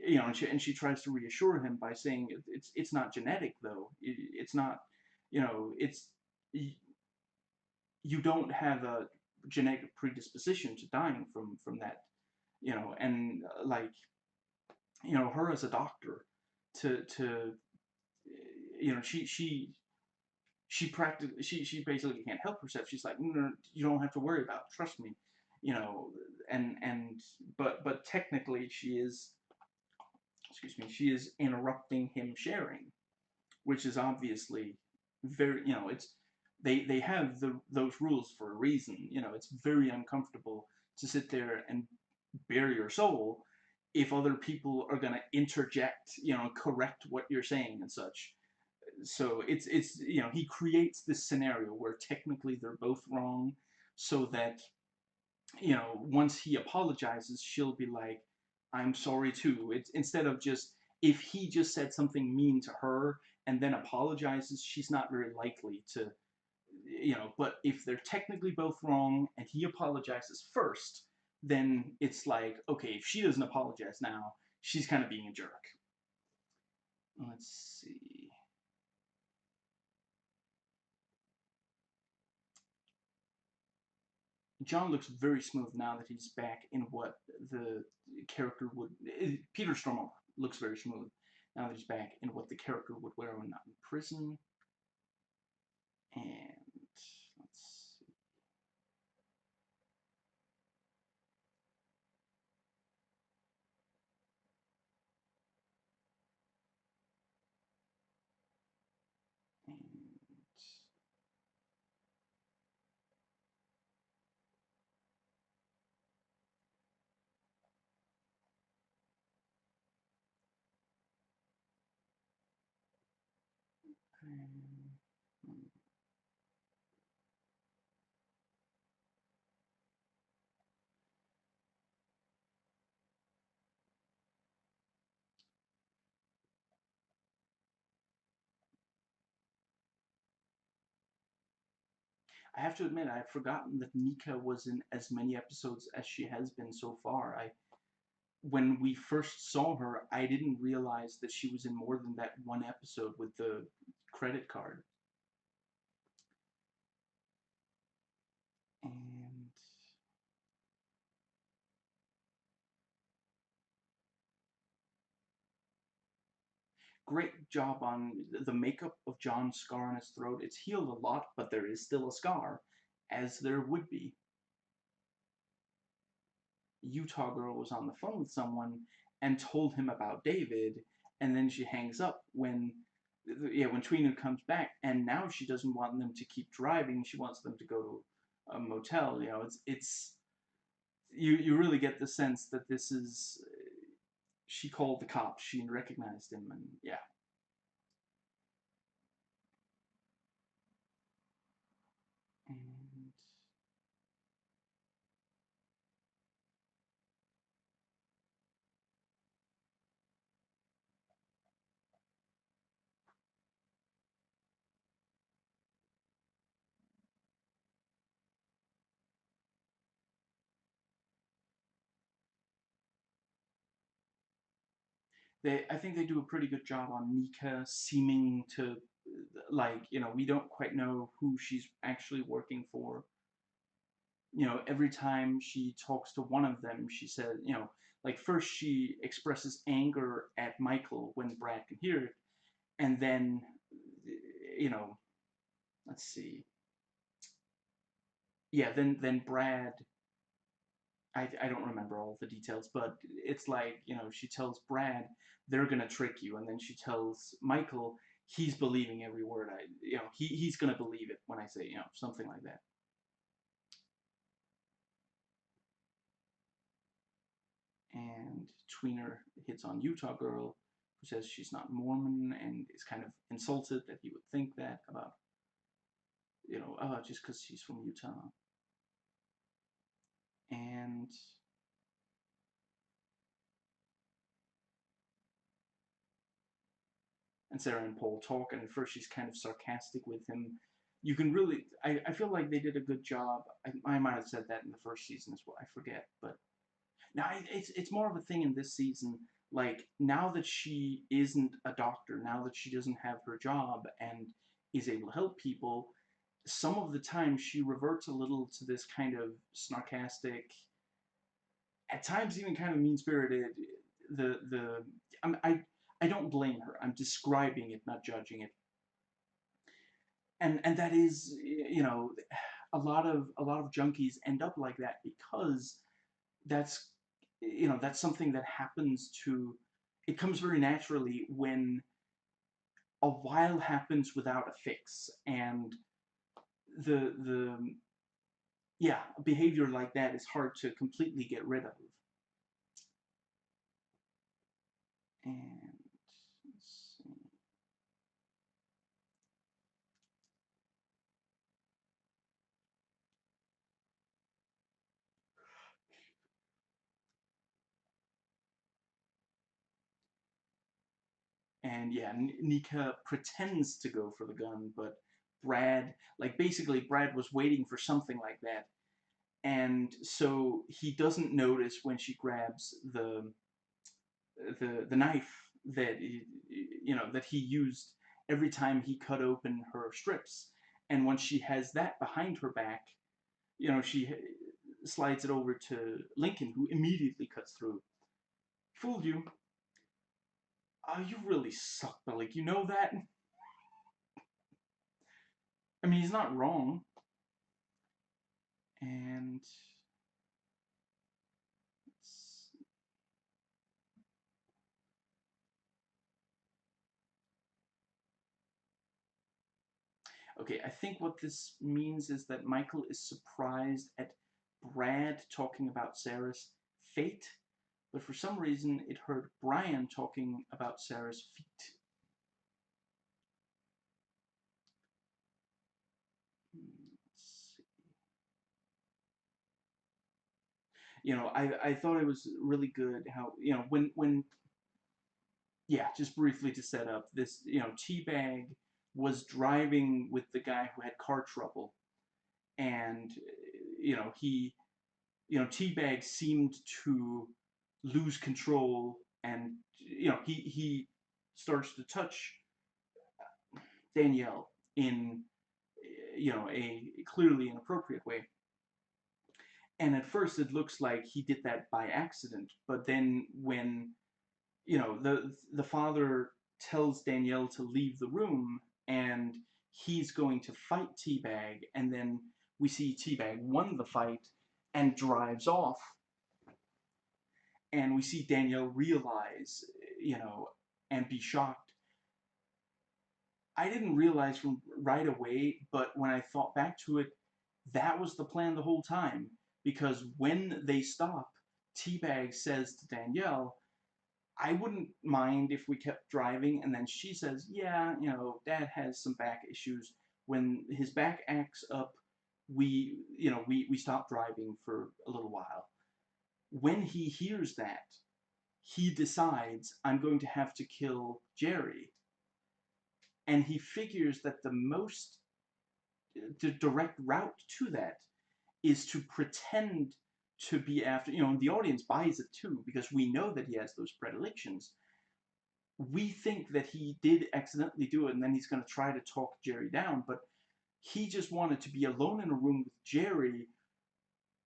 and she tries to reassure him by saying it's not genetic though. It's not, it's you don't have a genetic predisposition to dying from that, and like, her as a doctor, to she practically she basically can't help herself. She's like, no, no, you don't have to worry about it, trust me, you know and but technically she is, excuse me, she is interrupting him sharing, which is obviously very, it's, they have those rules for a reason. It's very uncomfortable to sit there and bare your soul if other people are going to interject, correct what you're saying and such. So it's he creates this scenario where technically they're both wrong, so that once he apologizes, she'll be like, I'm sorry too. It's instead of just, if he just said something mean to her and then apologizes, she's not very likely to, but if they're technically both wrong and he apologizes first, then it's like, okay, if she doesn't apologize now, she's kind of being a jerk. Let's see. John looks very smooth now that he's back in what the character would. Peter Stormare looks very smooth now that he's back in what the character would wear when not in prison. And let's see. And um, I have to admit, I had forgotten that Nika was in as many episodes as she has been so far. When we first saw her, I didn't realize that she was in more than that one episode with the credit card. And great job on the makeup of John's scar on his throat. It's healed a lot, but there is still a scar, as there would be. Utah Girl was on the phone with someone and told him about David, and then she hangs up when, yeah, when Tweener comes back, and now she doesn't want them to keep driving. She wants them to go to a motel. It's you really get the sense that this is, she called the cops. She recognized him, and yeah. And I think they do a pretty good job on Nika seeming to, like, we don't quite know who she's actually working for. Every time she talks to one of them, she says, like first she expresses anger at Michael when Brad can hear it, and then, you know, let's see, yeah, then Brad, I don't remember all the details, but it's like, she tells Brad they're gonna trick you, and then she tells Michael he's believing every word he's gonna believe it when I say, something like that. And Tweener hits on Utah Girl, who says she's not Mormon and is kind of insulted that he would think that about, just because she's from Utah. And Sarah and Paul talk, and at first she's kind of sarcastic with him. You can really, I feel like they did a good job. I might have said that in the first season as well. I forget, but now it's more of a thing in this season. Like, now that she isn't a doctor, now that she doesn't have her job and is able to help people, some of the time she reverts a little to this kind of sarcastic, at times even kind of mean-spirited. I don't blame her. I'm describing it, not judging it. And that is, a lot of junkies end up like that because that's that's something that happens to, it comes very naturally when a while happens without a fix, and the yeah, behavior like that is hard to completely get rid of. And let's see. And yeah, Nika pretends to go for the gun, but Brad, like basically Brad was waiting for something like that, and so he doesn't notice when she grabs the knife that that he used every time he cut open her strips, and when she has that behind her back, she slides it over to Lincoln, who immediately cuts through. Fooled you. Oh, you really suck, but like, you know that? I mean, he's not wrong. And okay, I think what this means is that Michael is surprised at Brad talking about Sarah's fate, but for some reason it heard Brian talking about Sarah's feet. Let's see. I thought it was really good how, when yeah, just briefly to set up this, Teabag was driving with the guy who had car trouble, and he, Teabag seemed to lose control, and he starts to touch Danielle in a clearly inappropriate way. And at first it looks like he did that by accident, but then when the father tells Danielle to leave the room, and he's going to fight Teabag, and then we see Teabag won the fight and drives off, and we see Danielle realize, and be shocked. I didn't realize from right away, but when I thought back to it, that was the plan the whole time, because when they stop, Teabag says to Danielle, I wouldn't mind if we kept driving, and then she says, yeah, Dad has some back issues. When his back acts up, we stop driving for a little while. When he hears that, he decides, I'm going to have to kill Jerry. And he figures that the most direct route to that is to pretend to be after, the audience buys it too, because we know that he has those predilections. we think that he did accidentally do it, and then he's going to try to talk Jerry down, but he just wanted to be alone in a room with Jerry,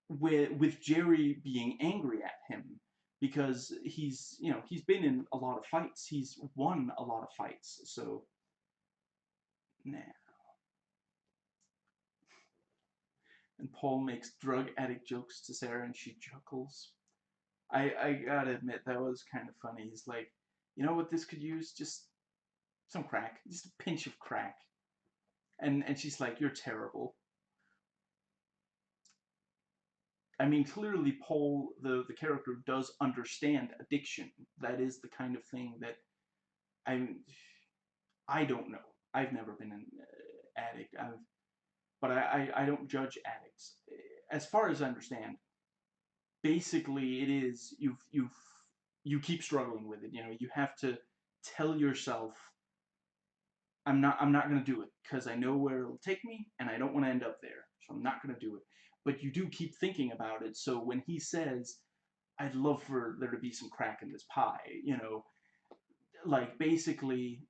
with Jerry being angry at him, because he's, you know, he's been in a lot of fights, he's won a lot of fights. So nah. And Paul makes drug addict jokes to Sarah, and she chuckles. I gotta admit, that was kind of funny. He's like, you know what this could use? Just some crack, just a pinch of crack. And she's like, you're terrible. I mean, clearly Paul, the character, does understand addiction. That is the kind of thing that I don't know. I've never been an addict. But I don't judge addicts. As far as I understand, basically it is you keep struggling with it. You know, you have to tell yourself, I'm not going to do it because I know where it'll take me and I don't want to end up there. So I'm not going to do it. But you do keep thinking about it. So when he says, I'd love for there to be some crack in this pie, you know, like basically,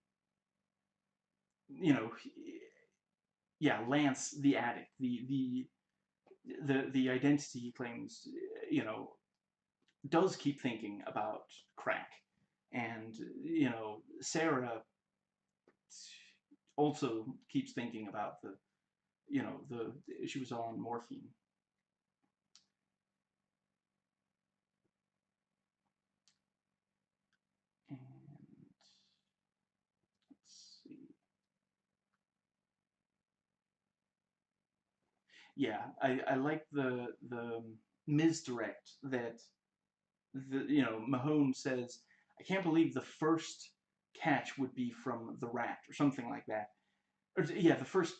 you know, yeah, Lance the addict, the identity he claims, you know, does keep thinking about crack. And, you know, Sarah also keeps thinking about the, you know, she was on morphine. And let's see. Yeah, I like the misdirect that you know, Mahone says, I can't believe the first catch would be from the rat or something like that. Or yeah, the first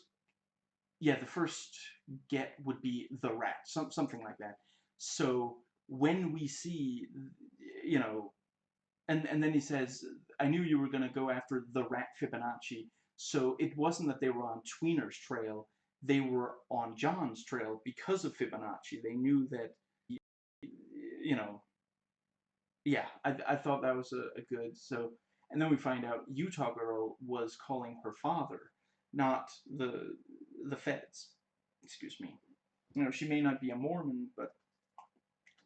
get would be the rat, something like that. So when we see, you know, and then he says, I knew you were going to go after the rat Fibonacci. So it wasn't that they were on Tweener's trail, they were on John's trail because of Fibonacci. They knew that, you know, yeah, I thought that was a good, so, and then we find out Utah Girl was calling her father, not the feds. Excuse me. You know, she may not be a Mormon, but,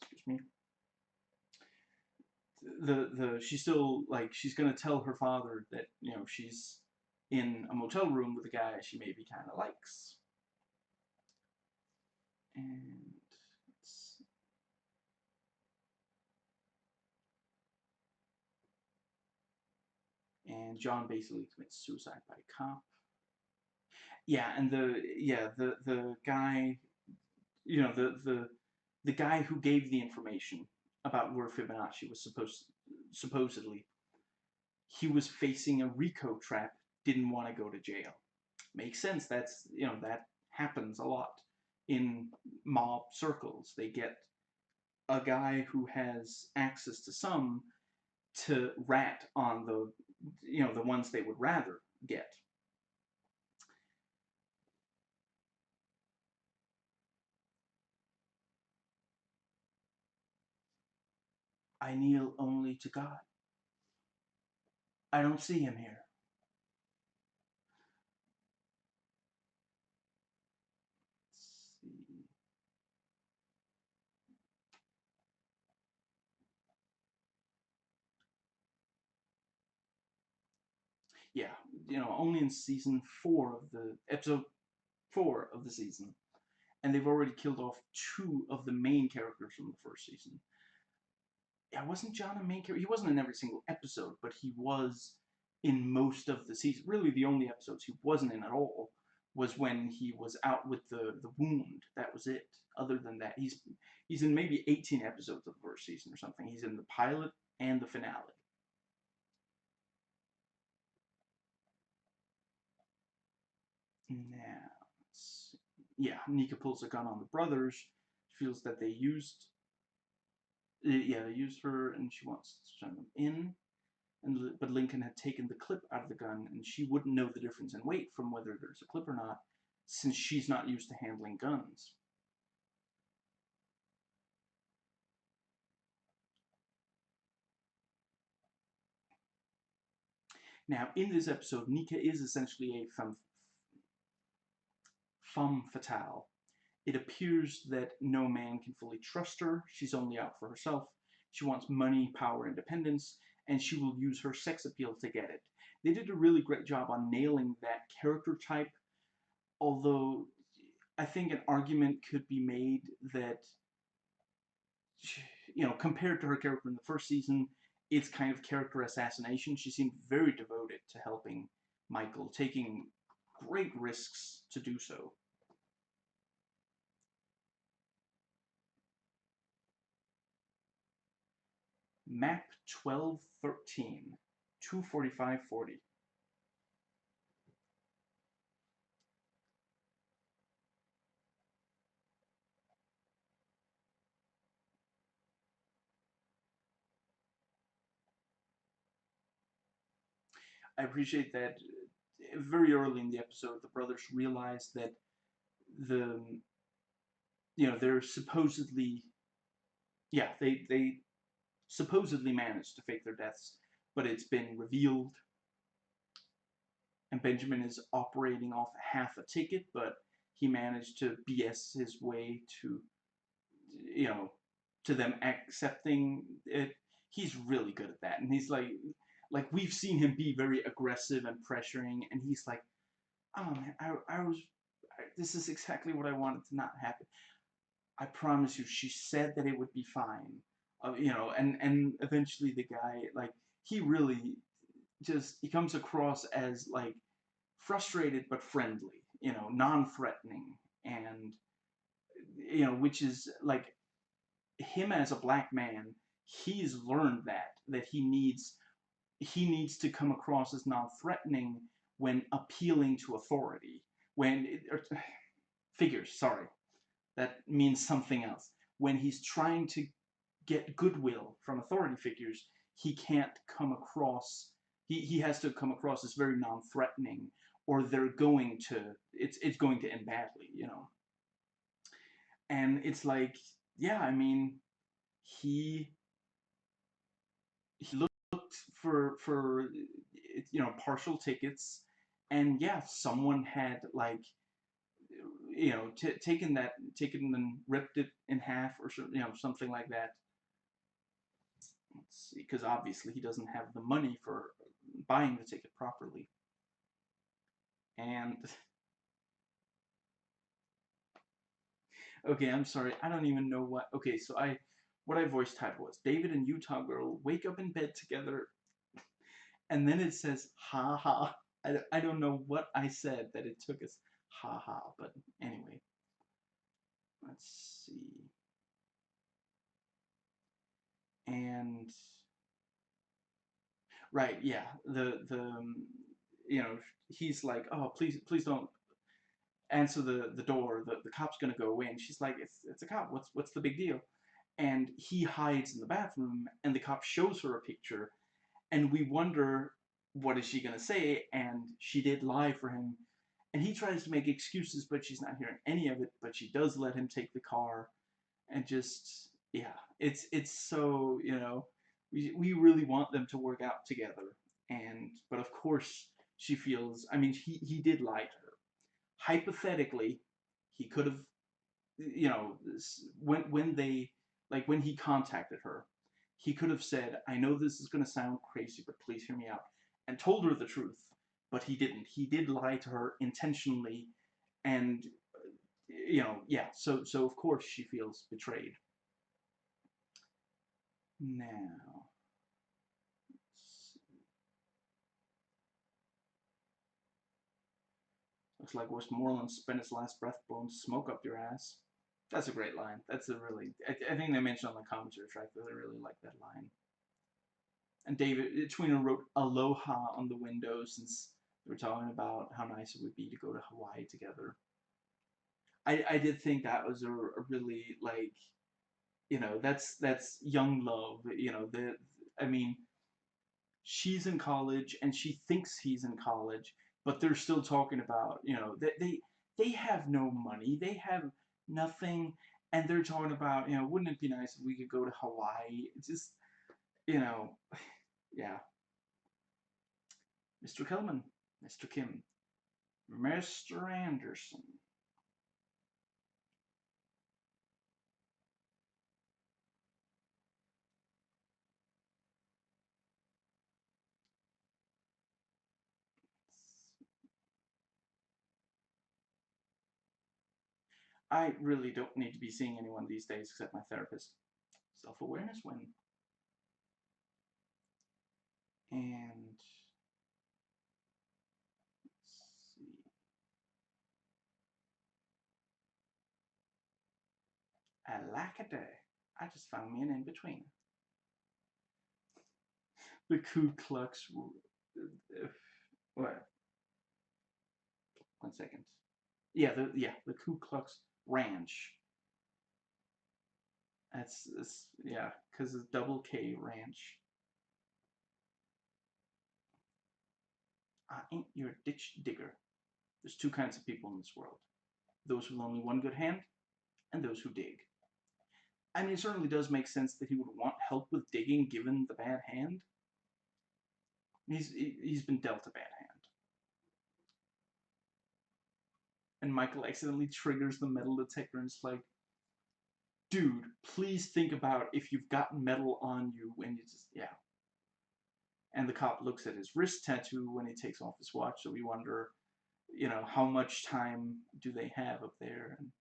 excuse me, she's still, like, she's gonna tell her father that, you know, she's in a motel room with a guy she maybe kind of likes. And John basically commits suicide by cop. Yeah, and the guy, you know, the guy who gave the information about where Fibonacci was supposedly, he was facing a RICO trap, didn't want to go to jail. Makes sense. That's, you know, that happens a lot in mob circles. They get a guy who has access to some to rat on the, you know, the ones they would rather get. I kneel only to God. I don't see him here. Let's see. Yeah, you know, only in season 4 of the episode 4 of the season, and they've already killed off 2 of the main characters from the first season. Yeah, wasn't John a main character? He wasn't in every single episode, but he was in most of the season. Really, the only episodes he wasn't in at all was when he was out with the wound. That was it. Other than that, he's in maybe 18 episodes of the first season or something. He's in the pilot and the finale. Now, yeah, Nika pulls a gun on the brothers. Feels that they used, yeah, they used her, and she wants to turn them in. But Lincoln had taken the clip out of the gun, and she wouldn't know the difference in weight from whether there's a clip or not, since she's not used to handling guns. Now, in this episode, Nika is essentially a femme fatale. It appears that no man can fully trust her. She's only out for herself. She wants money, power, independence, and she will use her sex appeal to get it. They did a really great job on nailing that character type, although I think an argument could be made that, compared to her character in the first season, it's kind of character assassination. She seemed very devoted to helping Michael, taking great risks to do so. Map 1213, 24540. I appreciate that very early in the episode, the brothers realized that the, they're supposedly, they supposedly managed to fake their deaths, but it's been revealed, and Benjamin is operating off half a ticket, but he managed to BS his way to, to them accepting it. He's really good at that, and he's like we've seen him be very aggressive and pressuring, and he's like, oh man, this is exactly what I wanted to not happen. I promise you, she said that it would be fine. And eventually the guy, like, he really he comes across as, like, frustrated but friendly, non-threatening, and, which is, like, him as a black man, he's learned that he needs to come across as non-threatening when appealing to authority. Figures, sorry. That means something else. When he's trying to get goodwill from authority figures, he can't come across, he has to come across as very non-threatening, or it's going to end badly, And it's like, yeah, I mean, he looked for partial tickets, and yeah, someone had, like, taken that ticket and then ripped it in half, or something like that. Let's see, because obviously he doesn't have the money for buying the ticket properly. And okay, I'm sorry, I don't even know what. Okay, so what I voice typed was David and Utah girl wake up in bed together, and then it says ha ha. I don't know what I said that it took us ha ha, but anyway. Let's see. And right, yeah, he's like, oh, please don't answer the door. The cop's gonna go away, and she's like, it's a cop. What's the big deal? And he hides in the bathroom, and the cop shows her a picture, and we wonder, what is she gonna say? And she did lie for him, and he tries to make excuses, but she's not hearing any of it. But she does let him take the car, and just, yeah, it's so, we really want them to work out together, but of course she feels, I mean, he did lie to her. Hypothetically, he could have, when he contacted her, he could have said, I know this is going to sound crazy, but please hear me out, and told her the truth, but he didn't. He did lie to her intentionally, and, yeah, so of course she feels betrayed. Now, looks like Westmoreland spent his last breath blowing smoke up your ass. That's a great line. That's a really, I think they mentioned on the commentary track that they really like that line. And David Tweener wrote aloha on the window, since they were talking about how nice it would be to go to Hawaii together. I did think that was a really, like, that's young love. I mean, she's in college and she thinks he's in college, but they're still talking about, they have no money, they have nothing, and they're talking about, wouldn't it be nice if we could go to Hawaii? It's just, yeah. Mr. Kelman, Mr. Kim, Mr. Anderson. I really don't need to be seeing anyone these days except my therapist. Self-awareness win. And let's see. Alakaday. I just found me an in-between. The Ku Klux. What? 1 second. Yeah, the Ku Klux Ranch. That's yeah, because it's double K Ranch. I ain't your ditch digger. There's two kinds of people in this world. Those with only one good hand, and those who dig. I mean, it certainly does make sense that he would want help with digging given the bad hand. He's been dealt a bad hand. And Michael accidentally triggers the metal detector and it's like, dude, please think about if you've got metal on you when you just, yeah. And the cop looks at his wrist tattoo when he takes off his watch, so we wonder, you know, how much time do they have up there? And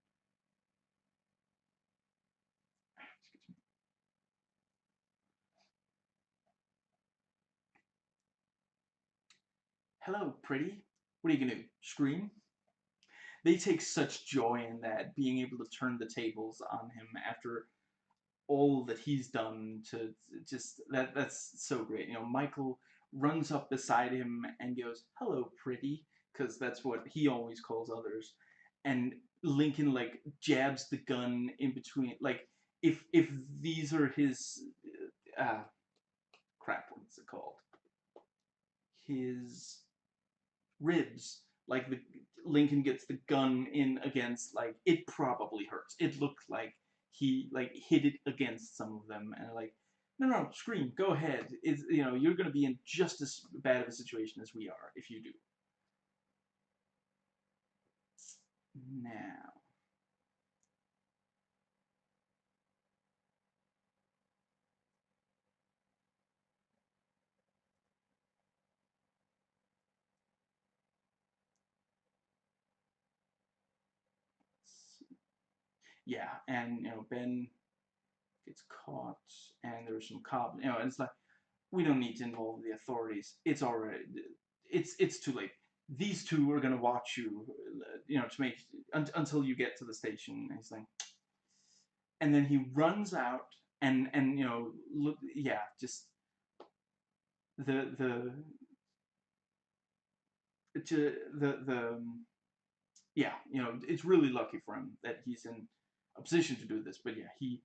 hello, pretty. What are you gonna do? Scream? They take such joy in that, being able to turn the tables on him after all that he's done to just that's so great. You know, Michael runs up beside him and goes, "Hello, pretty," because that's what he always calls others. And Lincoln like jabs the gun in between. Like if these are his crap, what's it called? His ribs. Like the Lincoln gets the gun in against, like, it probably hurts. It looked like he like hit it against some of them, and like, no, scream, go ahead. It's, you know, you're gonna be in just as bad of a situation as we are if you do. Now, yeah, and you know, Ben gets caught, and there's some cops. You know, and it's like, we don't need to involve the authorities. It's already, it's too late. These two are gonna watch you, you know, to make until you get to the station. And he's like, and then he runs out, and you know, look, yeah, just the the yeah, you know, it's really lucky for him that he's in a position to do this. But yeah, he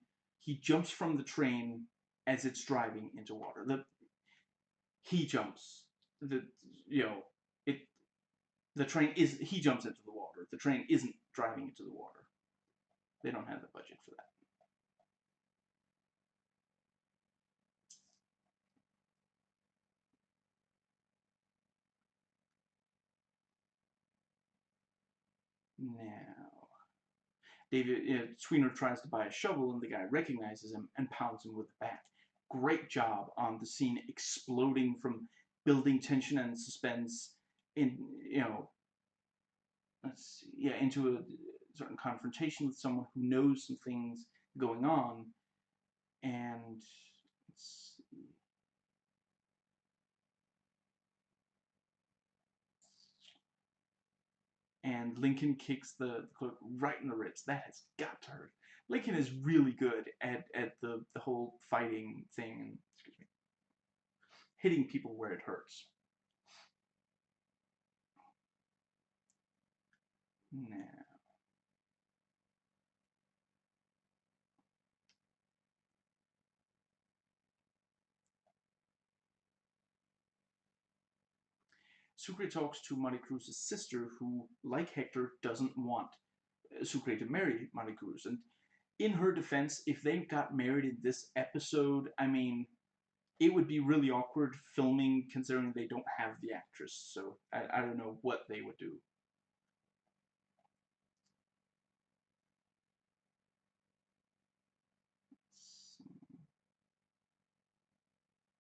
jumps from the train as it's driving into water. He jumps. The you know it the train is he jumps into the water. The train isn't driving into the water. They don't have the budget for that. Now, David Sweeney tries to buy a shovel, and the guy recognizes him and pounds him with the bat. Great job on the scene exploding from building tension and suspense in, you know, let's see, yeah, into a certain confrontation with someone who knows some things going on, and let's see, and Lincoln kicks the clerk right in the ribs. That has got to hurt. Lincoln is really good at the whole fighting thing and, excuse me, hitting people where it hurts. Now, Sucre talks to Maricruz's sister, who, like Hector, doesn't want Sucre to marry Maricruz. And in her defense, if they got married in this episode, I mean, it would be really awkward filming considering they don't have the actress, so I don't know what they would do.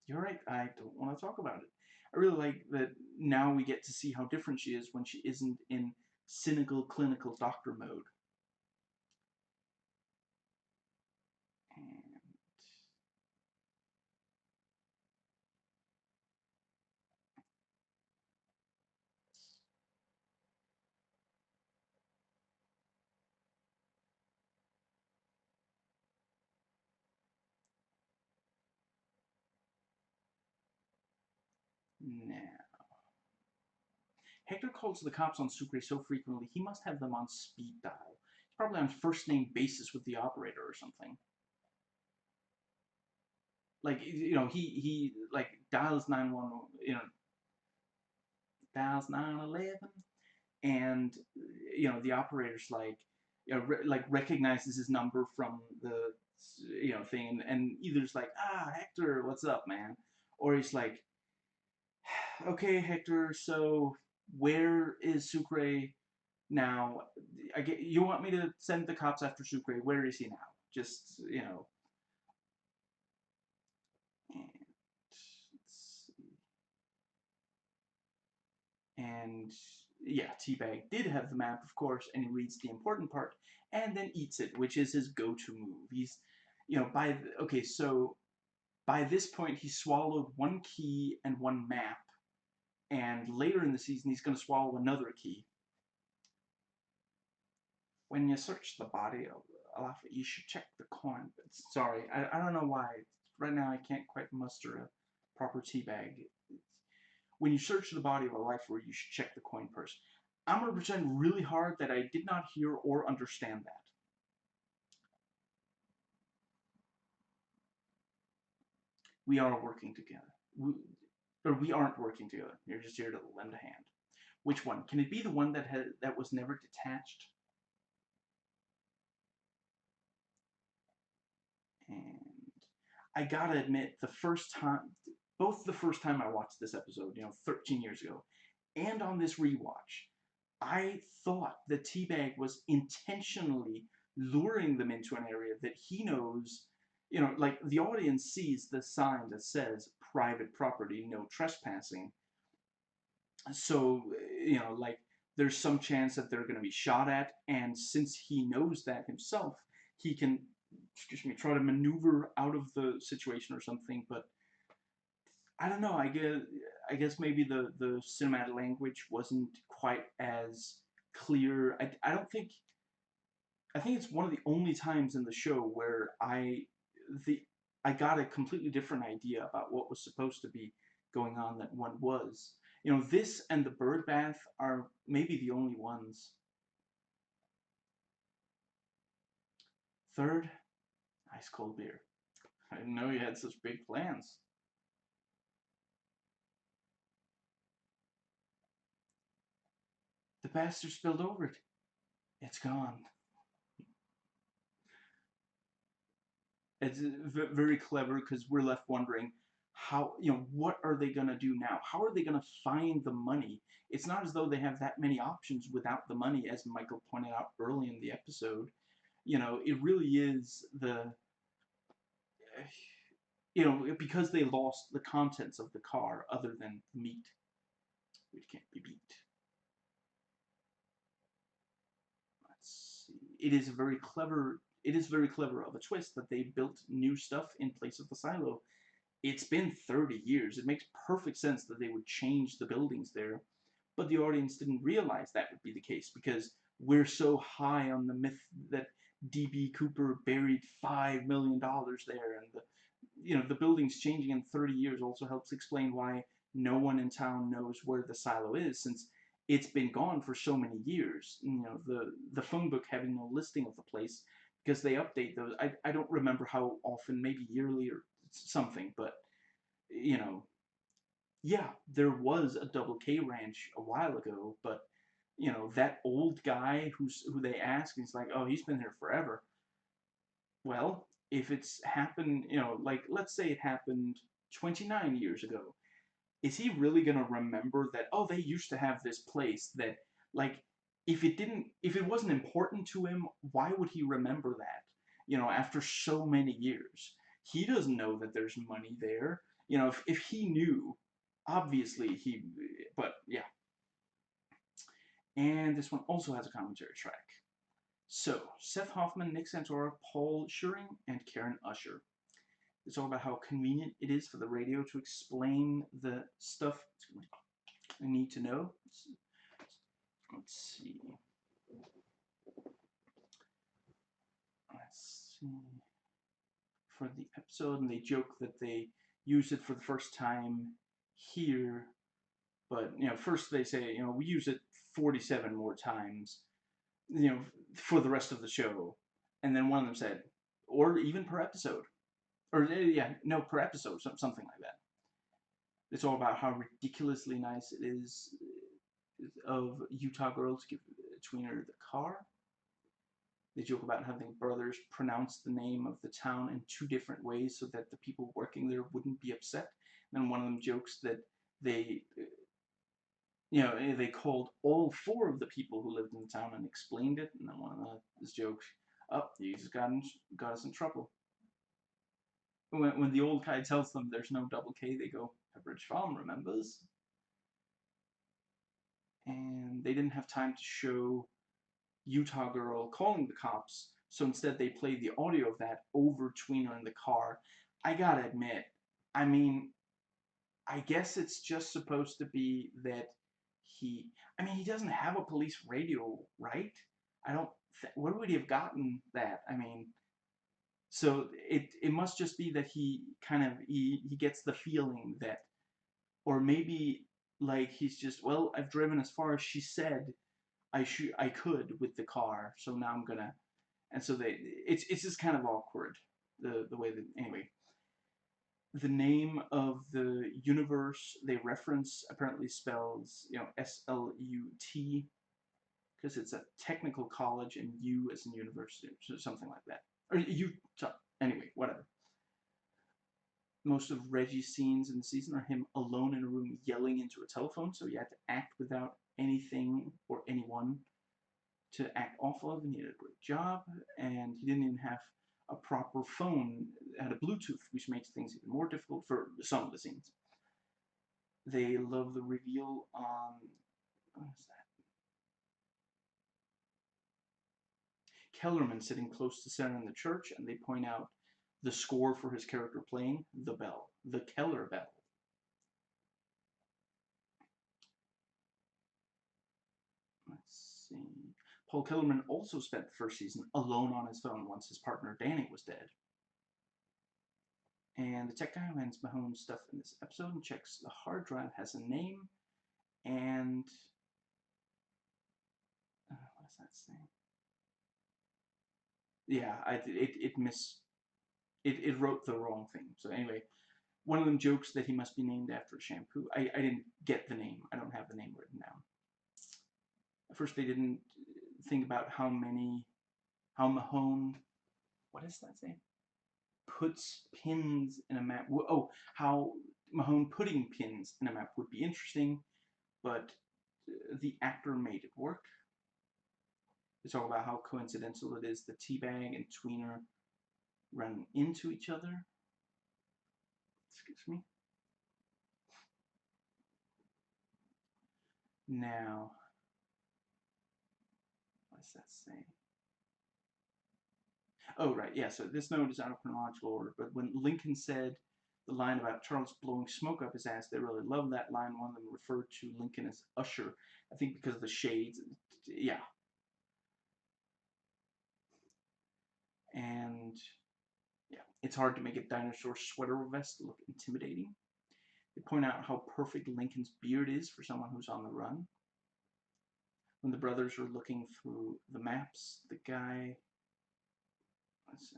You're right, I don't want to talk about it. I really like that now we get to see how different she is when she isn't in cynical clinical doctor mode. And now, Hector calls the cops on Sucre so frequently he must have them on speed dial. He's probably on first name basis with the operator or something. Like, he like dials 911, dials 911, and the operator's like, like recognizes his number from the thing, and either's like, Hector, what's up, man, or he's like, okay, Hector, so where is Sucre now? You want me to send the cops after Sucre? Where is he now? Just and And yeah, Teabag did have the map, of course, and he reads the important part and then eats it, which is his go-to move. He's, okay, so by this point, he swallowed one key and one map, and later in the season, he's going to swallow another key. When you search the body of Alafa, you should check the coin. Sorry, I don't know why. Right now, I can't quite muster a proper Teabag. When you search the body of a lifer, you should check the coin purse. I'm going to pretend really hard that I did not hear or understand that. We are working together. We aren't working together. You're just here to lend a hand. Which one? Can it be the one that was never detached? And I gotta admit, both the first time I watched this episode, 13 years ago, and on this rewatch, I thought that Teabag was intentionally luring them into an area that he knows, like the audience sees the sign that says private property, no trespassing. So, like there's some chance that they're going to be shot at, and since he knows that himself, he can, try to maneuver out of the situation or something. But I don't know. I guess maybe the cinematic language wasn't quite as clear. I don't think. I think it's one of the only times in the show where the I got a completely different idea about what was supposed to be going on than one was. This and the bird bath are maybe the only ones. Third, ice cold beer. I didn't know you had such big plans. The bastard spilled over it. It's gone. It's very clever because we're left wondering how, what are they going to do now? How are they going to find the money? It's not as though they have that many options without the money, as Michael pointed out early in the episode. It really is because they lost the contents of the car other than the meat, which can't be beat. Let's see. It is very clever of a twist that they built new stuff in place of the silo. It's been 30 years. It makes perfect sense that they would change the buildings there, but the audience didn't realize that would be the case because we're so high on the myth that D.B. Cooper buried $5 million there, and the buildings changing in 30 years also helps explain why no one in town knows where the silo is, since it's been gone for so many years. The phone book having no listing of the place because they update those. I don't remember how often, maybe yearly or something, but yeah, there was a Double K ranch a while ago, but that old guy who they ask, he's like, oh, he's been here forever. Well, if it's happened, like let's say it happened 29 years ago. Is he really going to remember that, oh, they used to have this place that, like, if it wasn't important to him, why would he remember that? After so many years. He doesn't know that there's money there. If he knew, obviously but yeah. And this one also has a commentary track. So, Seth Hoffman, Nick Santora, Paul Schuring, and Karen Usher. It's all about how convenient it is for the radio to explain the stuff I need to know. Let's see. For the episode, and they joke that they use it for the first time here, but first they say we use it 47 more times, for the rest of the show, and then one of them said, or even per episode, or yeah, no, per episode, something like that. It's all about how ridiculously nice it is of Utah girl to give Tweener the car. They joke about having brothers pronounce the name of the town in 2 different ways so that the people working there wouldn't be upset. And then one of them jokes that they called all 4 of the people who lived in the town and explained it. And then one of those jokes, oh, you just got us in trouble. When the old guy tells them there's no double K, they go, Pepperidge Farm remembers. And they didn't have time to show Utah girl calling the cops, so instead they played the audio of that over Tweener in the car. I gotta admit, I mean, I guess it's just supposed to be that he doesn't have a police radio, right? Where would he have gotten that? I mean, so it must just be that he gets the feeling that, or maybe like he's just, well, I've driven as far as she said I could with the car, so now I'm gonna, and so it's just kind of awkward the way that, anyway. The name of the universe they reference apparently spells SLUT, because it's a technical college and U as in university, or something like that, or anyway, whatever. Most of Reggie's scenes in the season are him alone in a room yelling into a telephone, so he had to act without anything or anyone to act off of, and he did a great job. And he didn't even have a proper phone, it had a Bluetooth, which makes things even more difficult for some of the scenes. They love the reveal on, what is that? Kellerman sitting close to Sona in the church, and they point out the score for his character playing the bell, the Keller bell. Let's see. Paul Kellerman also spent the first season alone on his phone once his partner Danny was dead. And the tech guy who hands Mahone stuff in this episode and checks the hard drive has a name, and what does that say? Yeah, it wrote the wrong thing. So anyway, one of them jokes that he must be named after a shampoo. I didn't get the name. I don't have the name written down. At first they didn't think about how Mahone, what does that say? Puts pins in a map. Oh, how Mahone putting pins in a map would be interesting, but the actor made it work. It's all about how coincidental it is that Teabag and Tweener run into each other. Excuse me. Now, what does that say? Oh, right, yeah, so this note is out of chronological order, but when Lincoln said the line about Charles blowing smoke up his ass, they really loved that line. One of them referred to Lincoln as Usher, I think because of the shades. Yeah. And, yeah, it's hard to make a dinosaur sweater vest look intimidating. They point out how perfect Lincoln's beard is for someone who's on the run. When the brothers are looking through the maps, the guy, let's see,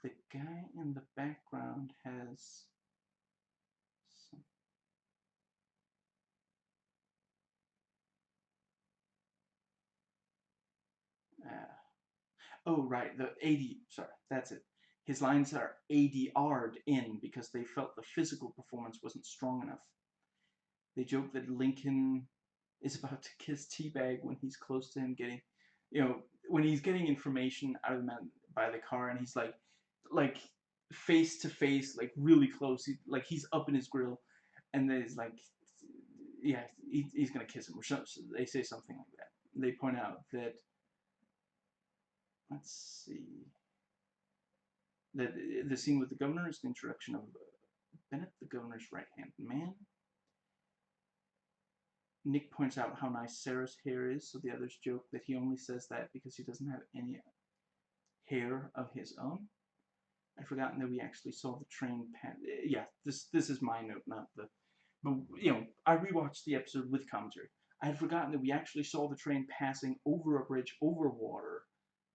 the guy in the background has some, Oh, right, the AD, sorry, that's it. His lines are ADR'd in because they felt the physical performance wasn't strong enough. They joke that Lincoln is about to kiss Teabag when he's close to him getting, when he's getting information out of the man by the car, and he's like face to face, like really close, like he's up in his grill, and then he's like, yeah, he's gonna kiss him, or something. They say something like that. They point out that, let's see, that the scene with the governor is the introduction of Bennett, the governor's right-hand man. Nick points out how nice Sarah's hair is, so the others joke that he only says that because he doesn't have any hair of his own. I'd forgotten that we actually saw the train pass. Yeah, this is my note, not the. But I rewatched the episode with commentary. I had forgotten that we actually saw the train passing over a bridge over water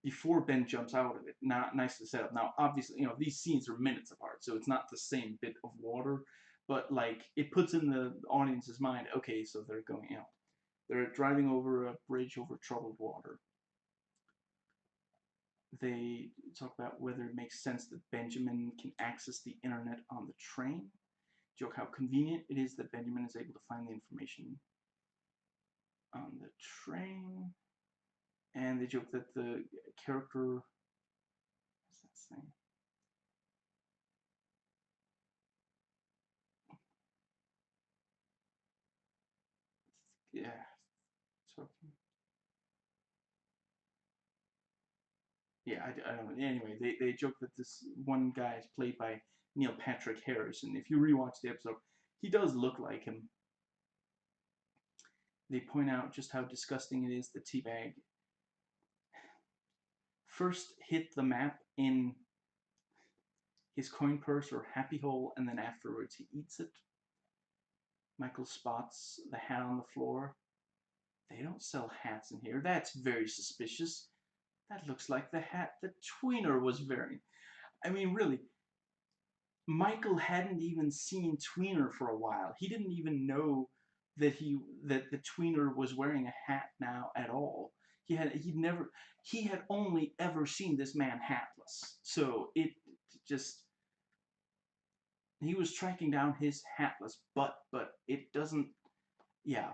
before Ben jumps out of it. Not nice to set up. Now, obviously, these scenes are minutes apart, so it's not the same bit of water, but like it puts in the audience's mind, okay, so they're going out. They're driving over a bridge over troubled water. They talk about whether it makes sense that Benjamin can access the internet on the train. Joke how convenient it is that Benjamin is able to find the information on the train. And they joke that the character, what's that saying? Yeah. So, yeah, I don't know. Anyway, they joke that this one guy is played by Neil Patrick Harris, and if you rewatch the episode, he does look like him. They point out just how disgusting it is that Teabag first hit the map in his coin purse or happy hole, and then afterwards he eats it. Michael spots the hat on the floor. They don't sell hats in here. That's very suspicious. That looks like the hat that Tweener was wearing. I mean, really, Michael hadn't even seen Tweener for a while. He didn't even know that the Tweener was wearing a hat now at all. He had only ever seen this man hatless. So it just, he was tracking down his hatless butt, but it doesn't, yeah.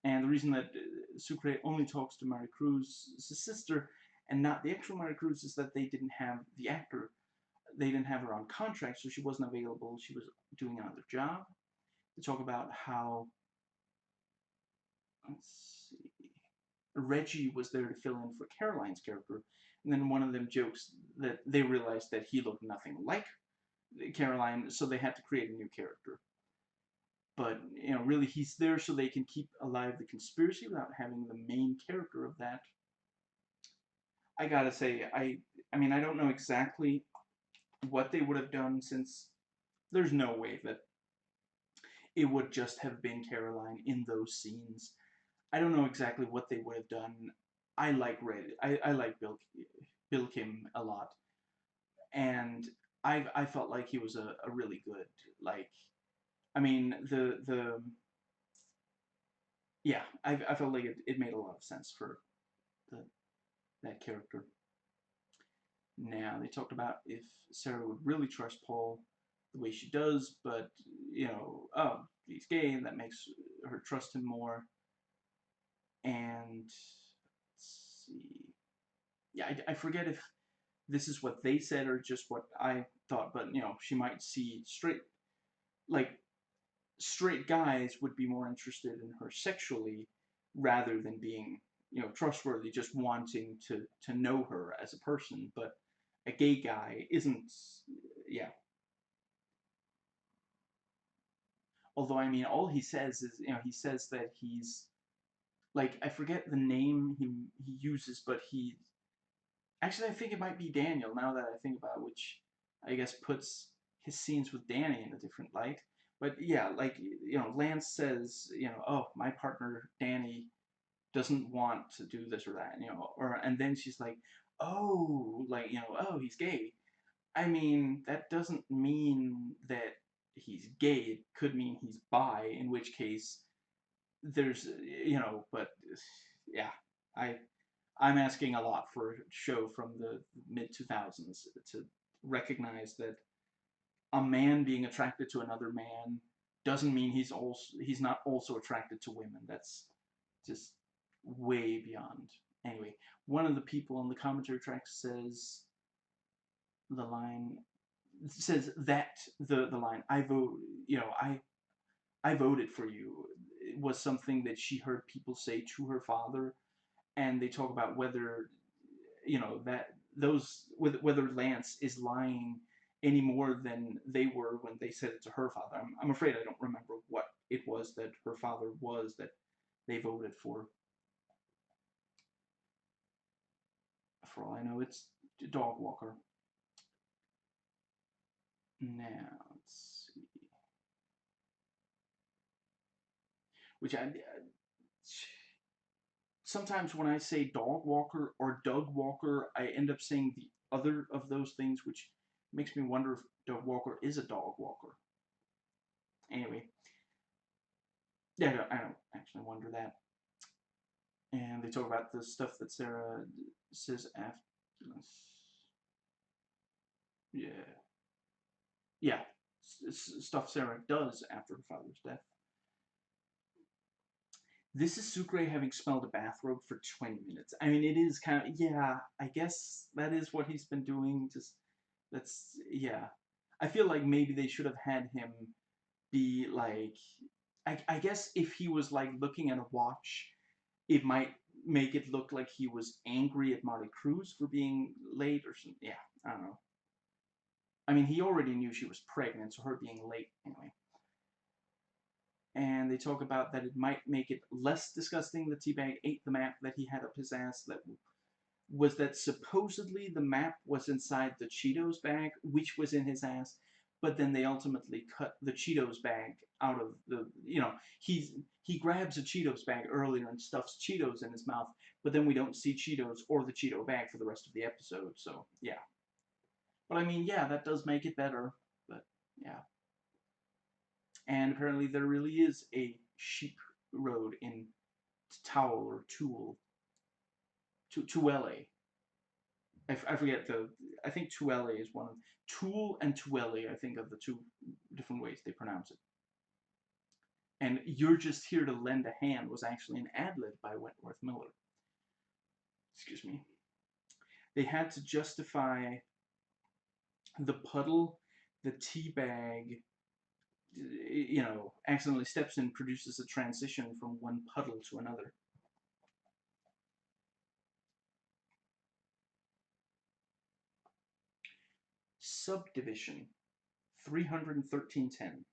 And the reason that Sucre only talks to Maricruz's sister and not the actual Maricruz is that they didn't have the actor, they didn't have her on contract, so she wasn't available. She was doing another job. They talk about how, let's see, Reggie was there to fill in for Caroline's character, and then one of them jokes that they realized that he looked nothing like Caroline, so they had to create a new character. But really, he's there so they can keep alive the conspiracy without having the main character of that. I gotta say, I mean, I don't know exactly what they would have done, since there's no way that it would just have been Caroline in those scenes. I don't know exactly what they would have done. I like I like Bill Kim a lot, and I felt like he was a really good, like, I mean, yeah, I felt like it made a lot of sense for the that character. Now, they talked about if Sarah would really trust Paul the way she does, but, oh, he's gay, and that makes her trust him more. And, let's see. Yeah, I forget if this is what they said or just what I thought, but, she might see straight guys would be more interested in her sexually rather than being, trustworthy, just wanting to know her as a person. But a gay guy isn't, yeah. Although, I mean, all he says is, he says that he's, like, I forget the name he uses, but actually, I think it might be Daniel, now that I think about it, which I guess puts his scenes with Danny in a different light. But yeah, like, Lance says, oh, my partner, Danny, doesn't want to do this or that, and then she's like, oh, like, oh, he's gay. I mean, that doesn't mean that he's gay. It could mean he's bi, in which case there's, but yeah, I I'm asking a lot for a show from the mid 2000s to recognize that a man being attracted to another man doesn't mean he's not also attracted to women. That's just way beyond. Anyway, one of the people on the commentary track says the line says that the line I vote, you know, I voted for you, it was something that she heard people say to her father, and they talk about whether, you know, that those whether Lance is lying any more than they were when they said it to her father. I'm afraid I don't remember what it was that her father was that they voted for. For all I know, it's Dog Walker. Now, let's see. Which I sometimes when I say Dog Walker or Doug Walker, I end up saying the other of those things, which makes me wonder if Doug Walker is a dog walker. Anyway, yeah, I don't actually wonder that. And they talk about the stuff that Sarah says after. Yeah, yeah, stuff Sarah does after her father's death. This is Sucre having smelled a bathrobe for 20 minutes. I mean, it is kind of, yeah, I guess that is what he's been doing. Just, that's, yeah. I feel like maybe they should have had him be like, I guess if he was like looking at a watch, it might make it look like he was angry at Marty Cruz for being late or something. Yeah, I don't know. I mean, he already knew she was pregnant, so her being late, anyway. And they talk about that it might make it less disgusting that Teabag ate the map that he had up his ass. That was that supposedly the map was inside the Cheetos bag, which was in his ass, but then they ultimately cut the Cheetos bag out of the, you know, he grabs a Cheetos bag earlier and stuffs Cheetos in his mouth, but then we don't see Cheetos or the Cheeto bag for the rest of the episode, so yeah. But I mean, yeah, that does make it better, but yeah. And apparently there really is a sheep road in Towel or Tool, Tuele. I forget I think Tuele is one of, Tool and Tuele, I think, are the two different ways they pronounce it. And You're Just Here to Lend a Hand was actually an ad-lib by Wentworth Miller. Excuse me. They had to justify the puddle, the tea bag, you know, accidentally steps in, produces a transition from one puddle to another. Subdivision, 313.10.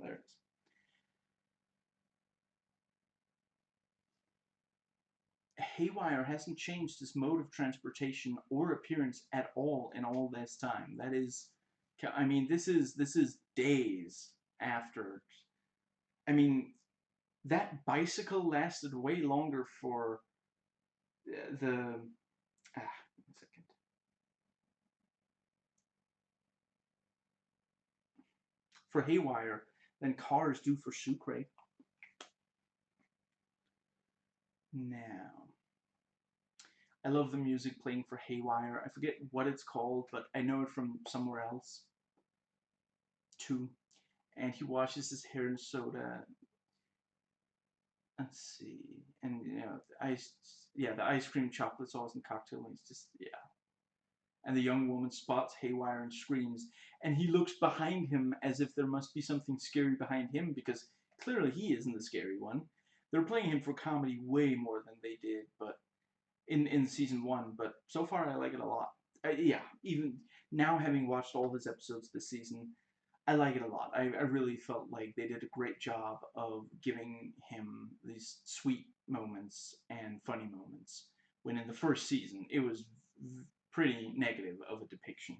There it is. Haywire hasn't changed his mode of transportation or appearance at all in all this time. That is, I mean, this is days after. I mean, that bicycle lasted way longer for the. 1 second. For Haywire than cars do for Sucre. Now, I love the music playing for Haywire. I forget what it's called, but I know it from somewhere else, too. And he washes his hair in soda. Let's see. And, you know, the ice cream chocolate sauce and cocktail, and it's just, yeah. And the young woman spots Haywire and screams, and he looks behind him as if there must be something scary behind him, because clearly he isn't the scary one. They're playing him for comedy way more than they did, but in season 1, but so far I like it a lot. Yeah, even now having watched all his episodes this season, I like it a lot. I really felt like they did a great job of giving him these sweet moments and funny moments, when in the first season it was pretty negative of a depiction.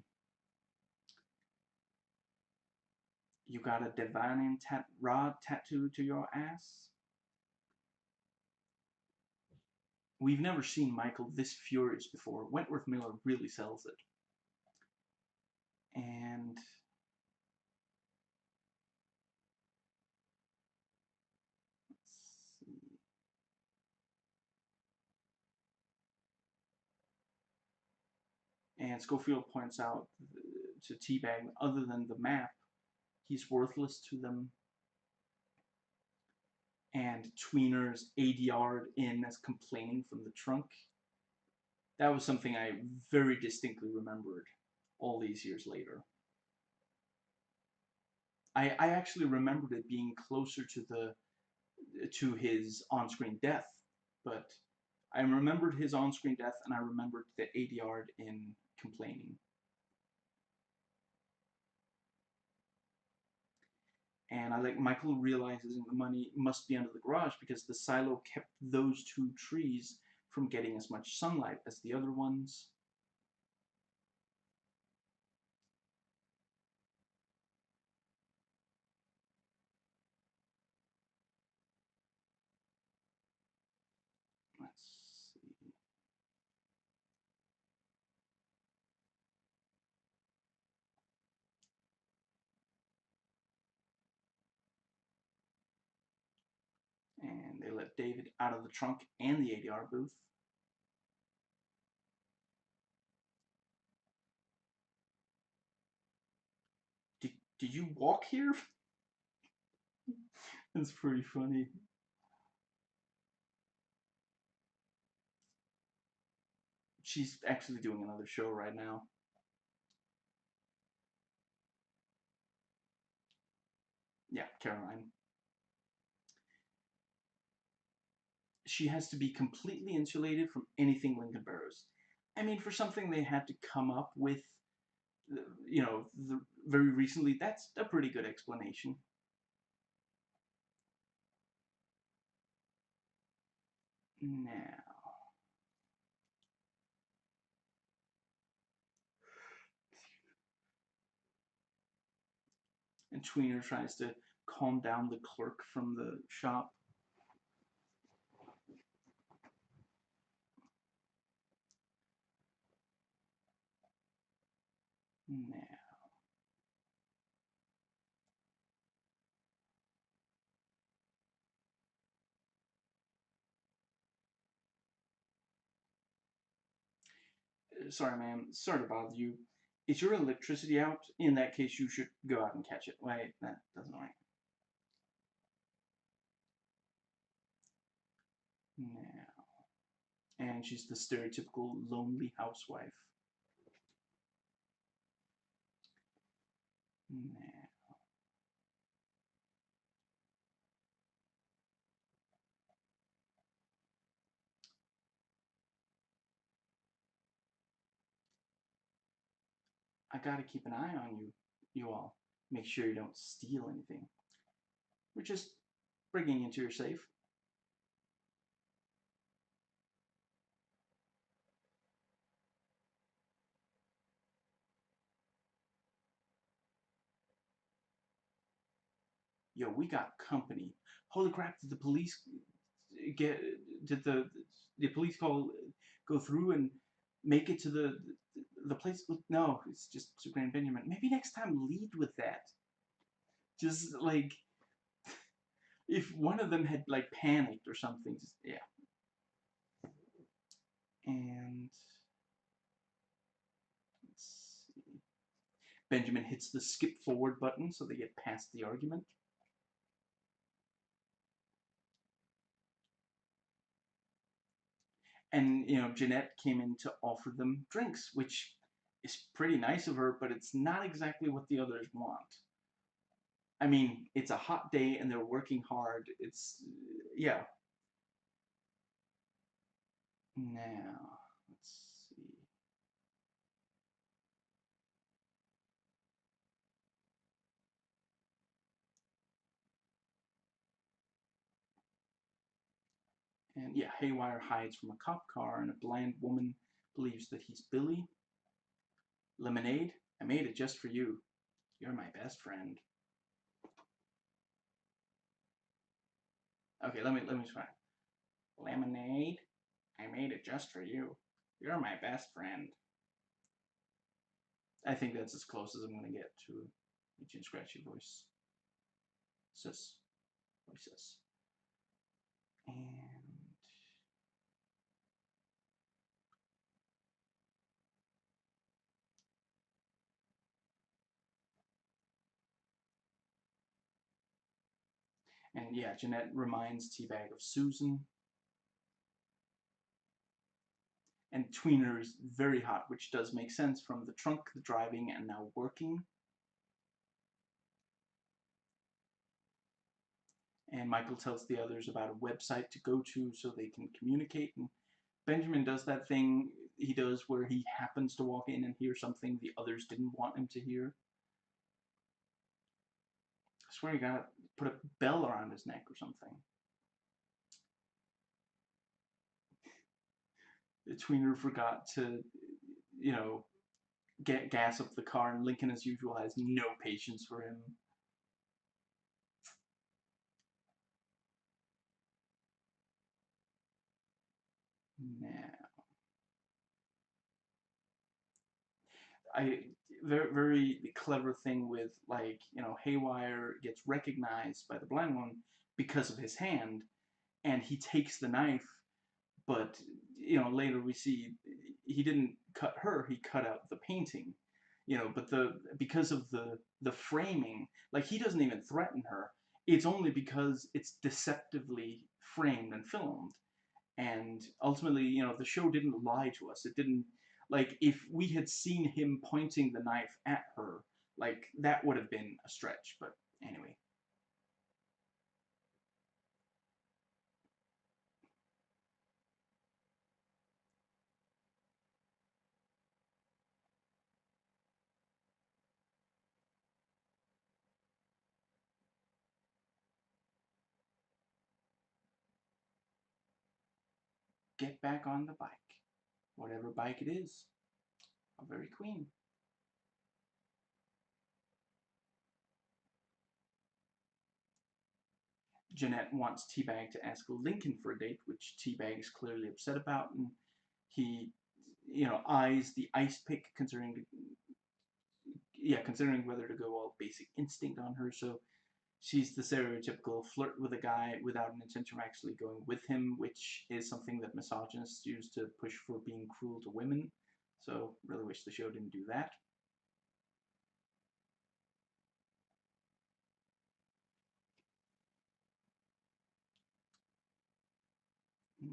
You got a divine rod tattooed to your ass? We've never seen Michael this furious before. Wentworth Miller really sells it. And let's see. And Schofield points out to Teabag, other than the map, he's worthless to them. And Tweener's ADR'd in as complaining from the trunk. That was something I very distinctly remembered all these years later. I actually remembered it being closer to his on-screen death, but I remembered his on-screen death, and I remembered the ADR'd in complaining. And I like Michael realizes the money must be under the garage because the silo kept those two trees from getting as much sunlight as the other ones. Let's see. And they let David out of the trunk and the ADR booth. Did you walk here? That's pretty funny. She's actually doing another show right now. Yeah, Caroline. She has to be completely insulated from anything Lincoln Burrows. I mean, for something they had to come up with, you know, very recently, that's a pretty good explanation. Now, and Tweener tries to calm down the clerk from the shop. Now, sorry, ma'am. Sorry to bother you. Is your electricity out? In that case, you should go out and catch it. Wait, that doesn't work. Now, and she's the stereotypical lonely housewife. Now, I gotta keep an eye on you all. Make sure you don't steal anything. We're just bringing you to your safe. Yo, we got company. Holy crap! Did the police get? Did the police call go through and make it to the place? No, it's just Super and Benjamin. Maybe next time lead with that. Just like if one of them had like panicked or something. Just yeah. And let's see. Benjamin hits the skip forward button so they get past the argument. And, you know, Jeanette came in to offer them drinks, which is pretty nice of her, but it's not exactly what the others want. I mean, it's a hot day and they're working hard. It's, yeah. Now, let's see. And yeah, Haywire hides from a cop car and a bland woman believes that he's Billy. Lemonade? I made it just for you. You're my best friend. Okay, let me try. Lemonade? I made it just for you. You're my best friend. I think that's as close as I'm going to get to a scratchy voice. Sis. Voices. And And yeah, Jeanette reminds Teabag of Susan. And Tweener is very hot, which does make sense from the trunk, the driving, and now working. And Michael tells the others about a website to go to so they can communicate. And Benjamin does that thing he does where he happens to walk in and hear something the others didn't want him to hear. I swear he got put a bell around his neck or something. The Tweener forgot to, you know, get gas up the car, and Lincoln, as usual, has no patience for him. Now, very clever thing with, like, you know, Haywire gets recognized by the blind one because of his hand, and he takes the knife, but, you know, later we see he didn't cut her, he cut out the painting, you know, but because of the framing, like, he doesn't even threaten her. It's only because it's deceptively framed and filmed. And ultimately, you know, the show didn't lie to us. It didn't, like, if we had seen him pointing the knife at her, like, that would have been a stretch. But anyway. Get back on the bike. Whatever bike it is. A very queen. Jeanette wants Teabag to ask Lincoln for a date, which Teabag is clearly upset about, and he, you know, eyes the ice pick, considering whether to go all basic instinct on her. So she's the stereotypical flirt with a guy without an intention of actually going with him, which is something that misogynists use to push for being cruel to women. So really wish the show didn't do that.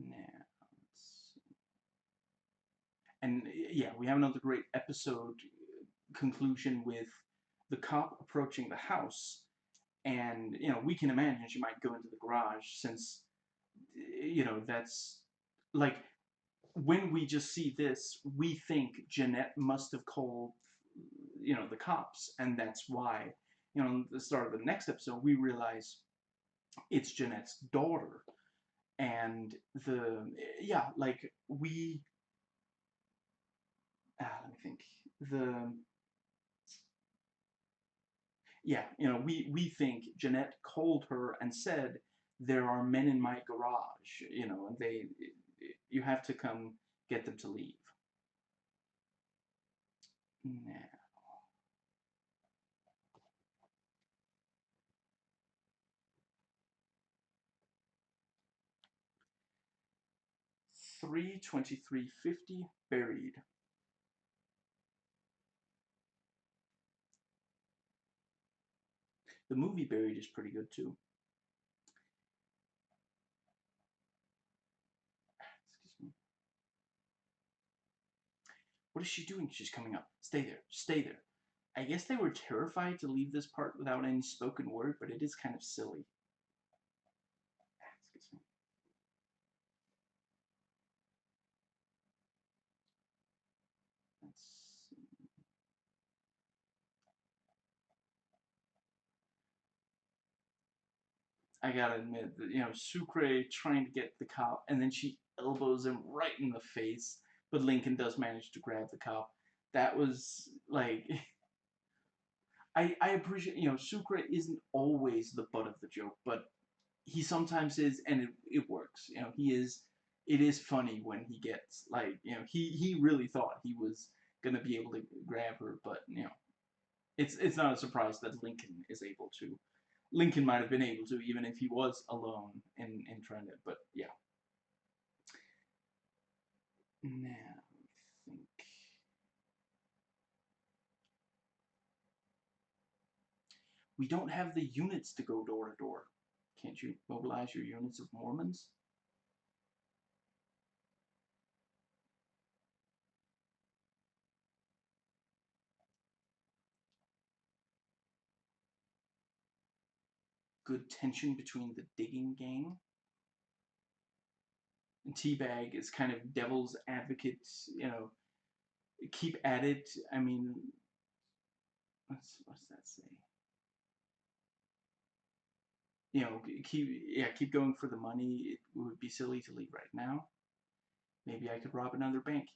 Now, and yeah, we have another great episode conclusion with the cop approaching the house, and, you know, we can imagine she might go into the garage, since, you know, that's, like, when we just see this, we think Jeanette must have called, you know, the cops, and that's why, you know, at the start of the next episode, we realize it's Jeanette's daughter. And yeah, like, let me think. Yeah, you know, we think Jeanette called her and said, there are men in my garage, you know, and you have to come get them to leave. Now, 32350 buried. The movie Buried is pretty good too. Excuse me. What is she doing? She's coming up. Stay there. Stay there. I guess they were terrified to leave this part without any spoken word, but it is kind of silly. Excuse me. Let's see. I gotta admit that, you know, Sucre trying to get the cop, and then she elbows him right in the face, but Lincoln does manage to grab the cop. That was, like, I appreciate, you know, Sucre isn't always the butt of the joke, but he sometimes is, and it works. You know, it is funny when he gets, like, you know, he really thought he was gonna be able to grab her, but, you know, it's not a surprise that Lincoln is able to. Lincoln might have been able to, even if he was alone in trying to, but yeah. Now, I think we don't have the units to go door to door. Can't you mobilize your units of Mormons? Good tension between the digging gang. And Teabag is kind of devil's advocate, you know, keep at it. I mean, what's that say? You know, keep going for the money. It would be silly to leave right now. Maybe I could rob another bank.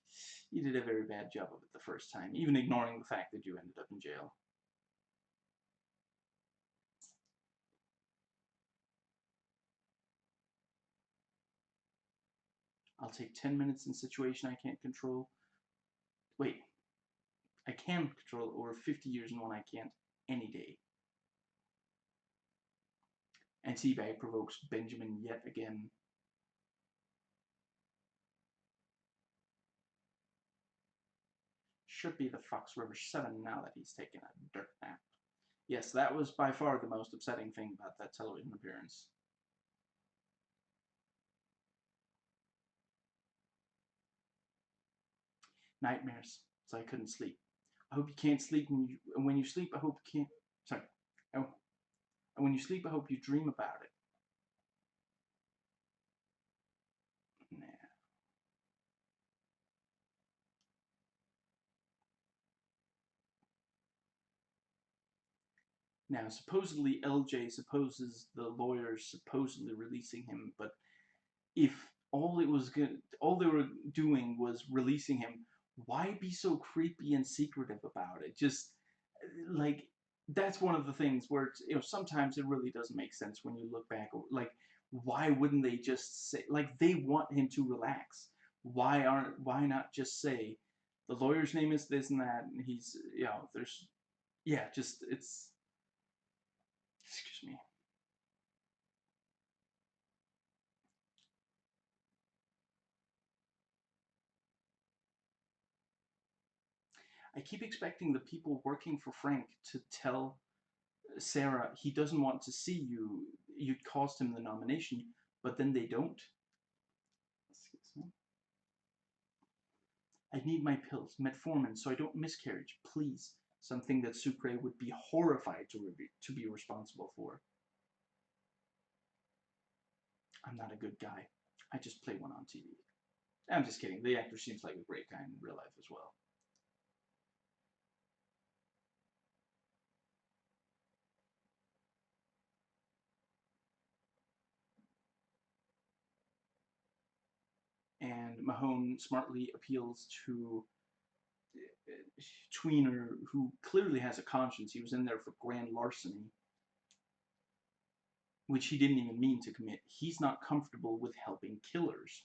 You did a very bad job of it the first time, even ignoring the fact that you ended up in jail. I'll take 10 minutes in a situation I can't control. Wait, I can control over 50 years in one I can't any day. And Teabag provokes Benjamin yet again. Should be the Fox River 7 now that he's taken a dirt nap. Yes, that was by far the most upsetting thing about that television appearance. Nightmares, so I couldn't sleep. I hope you can't sleep when you sleep. I hope you can't. Sorry. Oh, and when you sleep, I hope you dream about it. Nah. Now, supposedly LJ supposes the lawyer's supposedly releasing him, but if all they were doing was releasing him, why be so creepy and secretive about it? Just like that's one of the things where it's, you know, sometimes it really doesn't make sense when you look back. Like, why wouldn't they just say, like, they want him to relax? Why not just say the lawyer's name is this and that, and he's, you know, there's, yeah, just it's, excuse me. I keep expecting the people working for Frank to tell Sarah he doesn't want to see you. You'd cost him the nomination, but then they don't. Excuse me. I need my pills, metformin, so I don't miscarriage, please. Something that Sucre would be horrified to be responsible for. I'm not a good guy. I just play one on TV. I'm just kidding. The actor seems like a great guy in real life as well. And Mahone smartly appeals to tweener who clearly has a conscience. He was in there for grand larceny, which he didn't even mean to commit. He's not comfortable with helping killers.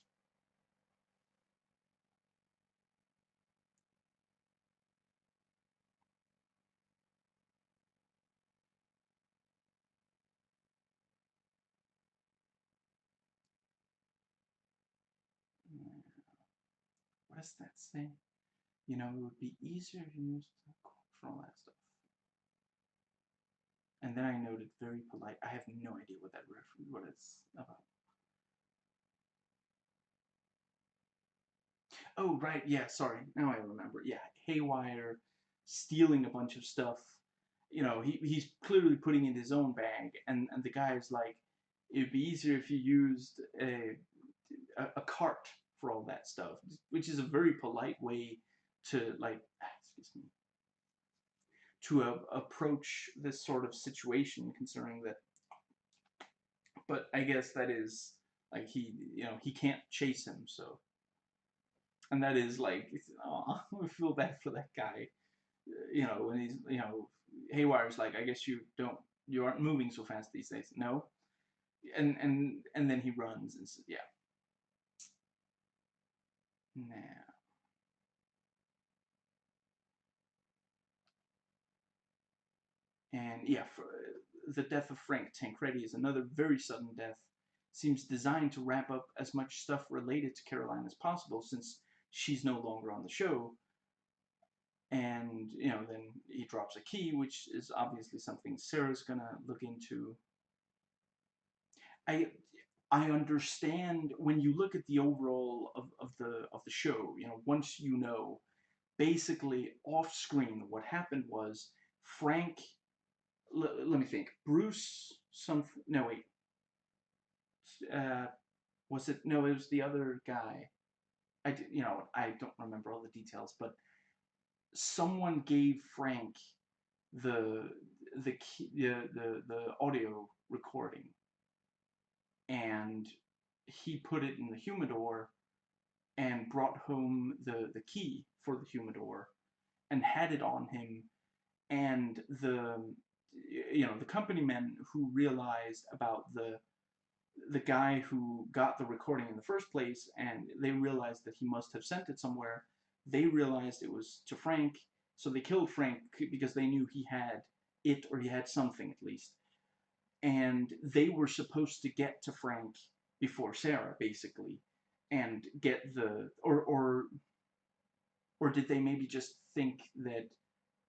What does that say? You know, it would be easier to use for all that stuff. And then I noted very polite. I have no idea what that what it's about. Oh, right, yeah, sorry. Now I remember. Yeah, haywire, stealing a bunch of stuff. You know, he's clearly putting in his own bag, and the guy's like, it'd be easier if you used a cart for all that stuff, which is a very polite way to, like, excuse me, to approach this sort of situation, considering that. But I guess that is like he can't chase him, so. And that is like, oh, I feel bad for that guy. You know, when he's, you know, Haywire's like, I guess you aren't moving so fast these days. No, and then he runs and yeah. Nah. And yeah, for the death of Frank Tancredi is another very sudden death. Seems designed to wrap up as much stuff related to Caroline as possible, since she's no longer on the show. And, you know, then he drops a key, which is obviously something Sarah's gonna look into. I I understand when you look at the overall of the show, once basically off screen what happened was Frank let me think. Bruce some no wait. Uh was it no, it was the other guy. I don't remember all the details, but someone gave Frank the the audio recording, and he put it in the humidor and brought home the key for the humidor and had it on him. And the company men who realized about the guy who got the recording in the first place, and they realized that he must have sent it somewhere. They realized it was to Frank, so they killed Frank because they knew he had it, or he had something at least. And they were supposed to get to Frank before Sarah, basically, and get the or did they maybe just think that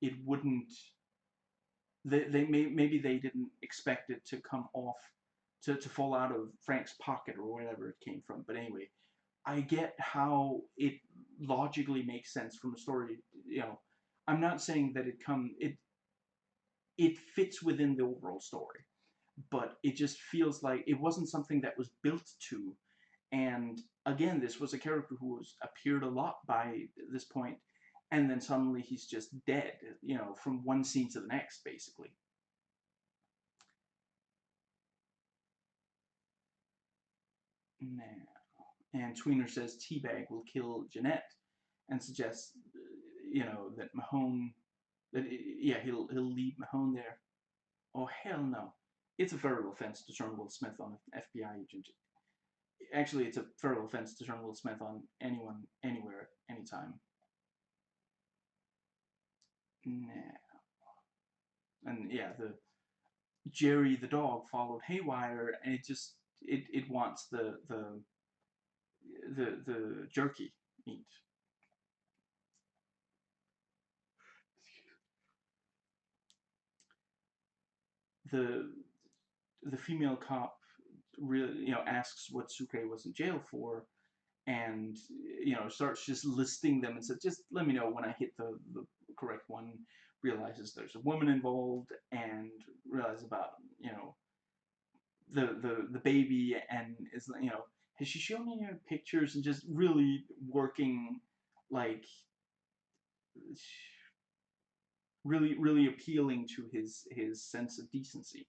it wouldn't? Maybe they didn't expect it to come off to fall out of Frank's pocket or wherever it came from. But anyway, I get how it logically makes sense from a story. I'm not saying that it fits within the overall story, but it just feels like it wasn't something that was built to. And again, this was a character who was appeared a lot by this point, and then suddenly he's just dead, from one scene to the next, basically. Now, and Tweener says Teabag will kill Jeanette, and suggests, that Mahone, that yeah, he'll leave Mahone there. Oh hell no! It's a federal offense to turn Will Smith on an FBI agent. Actually, it's a federal offense to turn Will Smith on anyone, anywhere, anytime. Nah. And yeah, the Jerry the dog followed Haywire, and it wants the jerky meat. The the female cop really asks what Sucre was in jail for, and starts just listing them and says, just let me know when I hit the correct one. Realizes there's a woman involved, and realizes about the baby, and is has she shown any pictures, and just really working like really appealing to his sense of decency.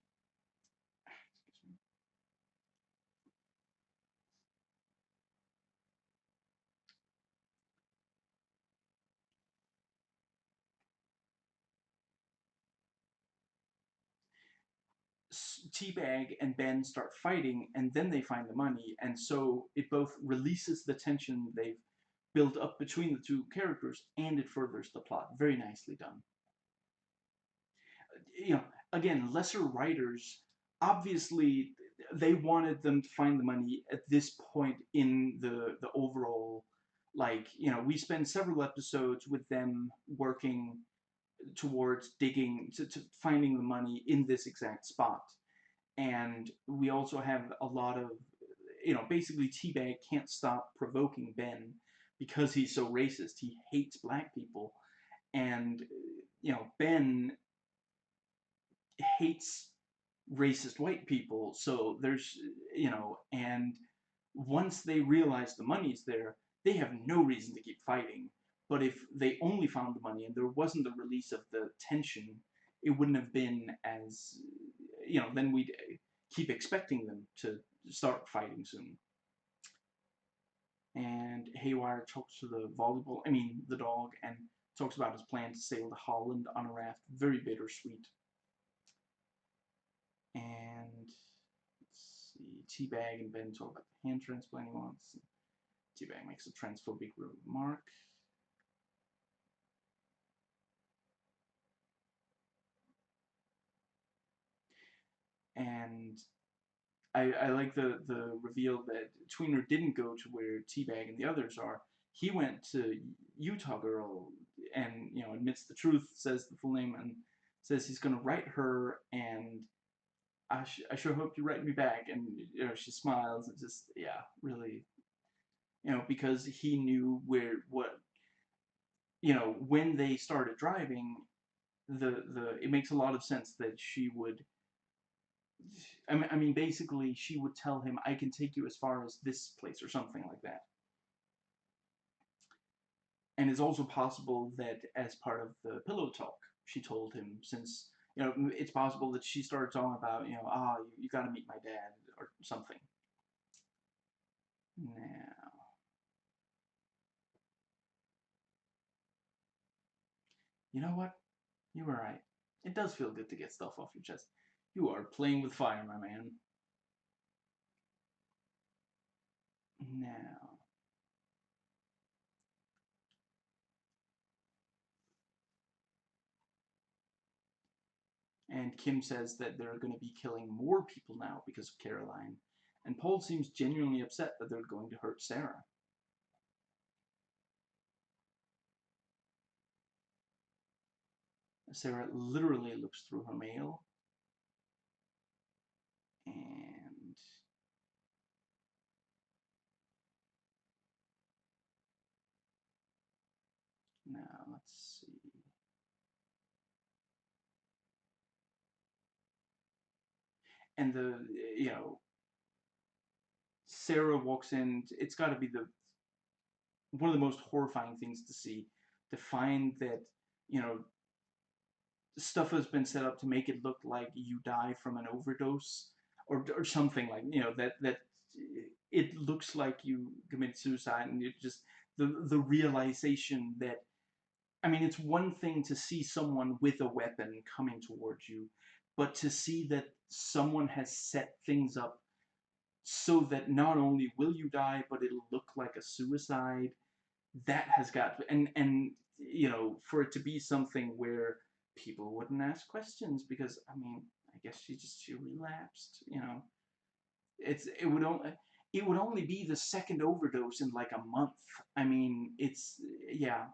Teabag and Ben start fighting, and then they find the money, and so it both releases the tension they've built up between the two characters, and it furthers the plot. Very nicely done. You know, again, lesser writers, obviously, they wanted them to find the money at this point in the overall. Like, we spend several episodes with them working towards digging to finding the money in this exact spot. And we also have a lot of, basically Teabag can't stop provoking Ben because he's so racist. He hates black people. And, Ben hates racist white people. So there's, and once they realize the money's there, they have no reason to keep fighting. But if they only found the money and there wasn't the release of the tension, it wouldn't have been as, then we'd keep expecting them to start fighting soon. And Haywire talks to the dog, and talks about his plan to sail to Holland on a raft. Very bittersweet. And let's see, Teabag and Ben talk about the hand transplant he wants. Teabag makes a transphobic remark. And I like the reveal that Tweener didn't go to where Teabag and the others are. He went to Utah Girl, and admits the truth, says the full name, and says he's going to write her and I sure hope you write me back. And she smiles and just, yeah, really, because he knew what, when they started driving, it makes a lot of sense that she would. I mean, basically, she would tell him, "I can take you as far as this place," or something like that. And it's also possible that as part of the pillow talk, she told him, since it's possible that she started talking about, you got to meet my dad or something. Now, you know what? You were right. It does feel good to get stuff off your chest. You are playing with fire, my man. Now, and Kim says that they're going to be killing more people now because of Caroline. And Paul seems genuinely upset that they're going to hurt Sarah. Sarah literally looks through her mail. And now, let's see. And Sarah walks in. It's got to be one of the most horrifying things to see, to find that, you know, stuff has been set up to make it look like you die from an overdose or something, like, that it looks like you commit suicide, and it just the realization that, I mean, it's one thing to see someone with a weapon coming towards you, but to see that someone has set things up so that not only will you die, but it'll look like a suicide. That has got, and for it to be something where people wouldn't ask questions, because, I mean, I guess she relapsed. It would only be the second overdose in like a month. I mean, it's, yeah.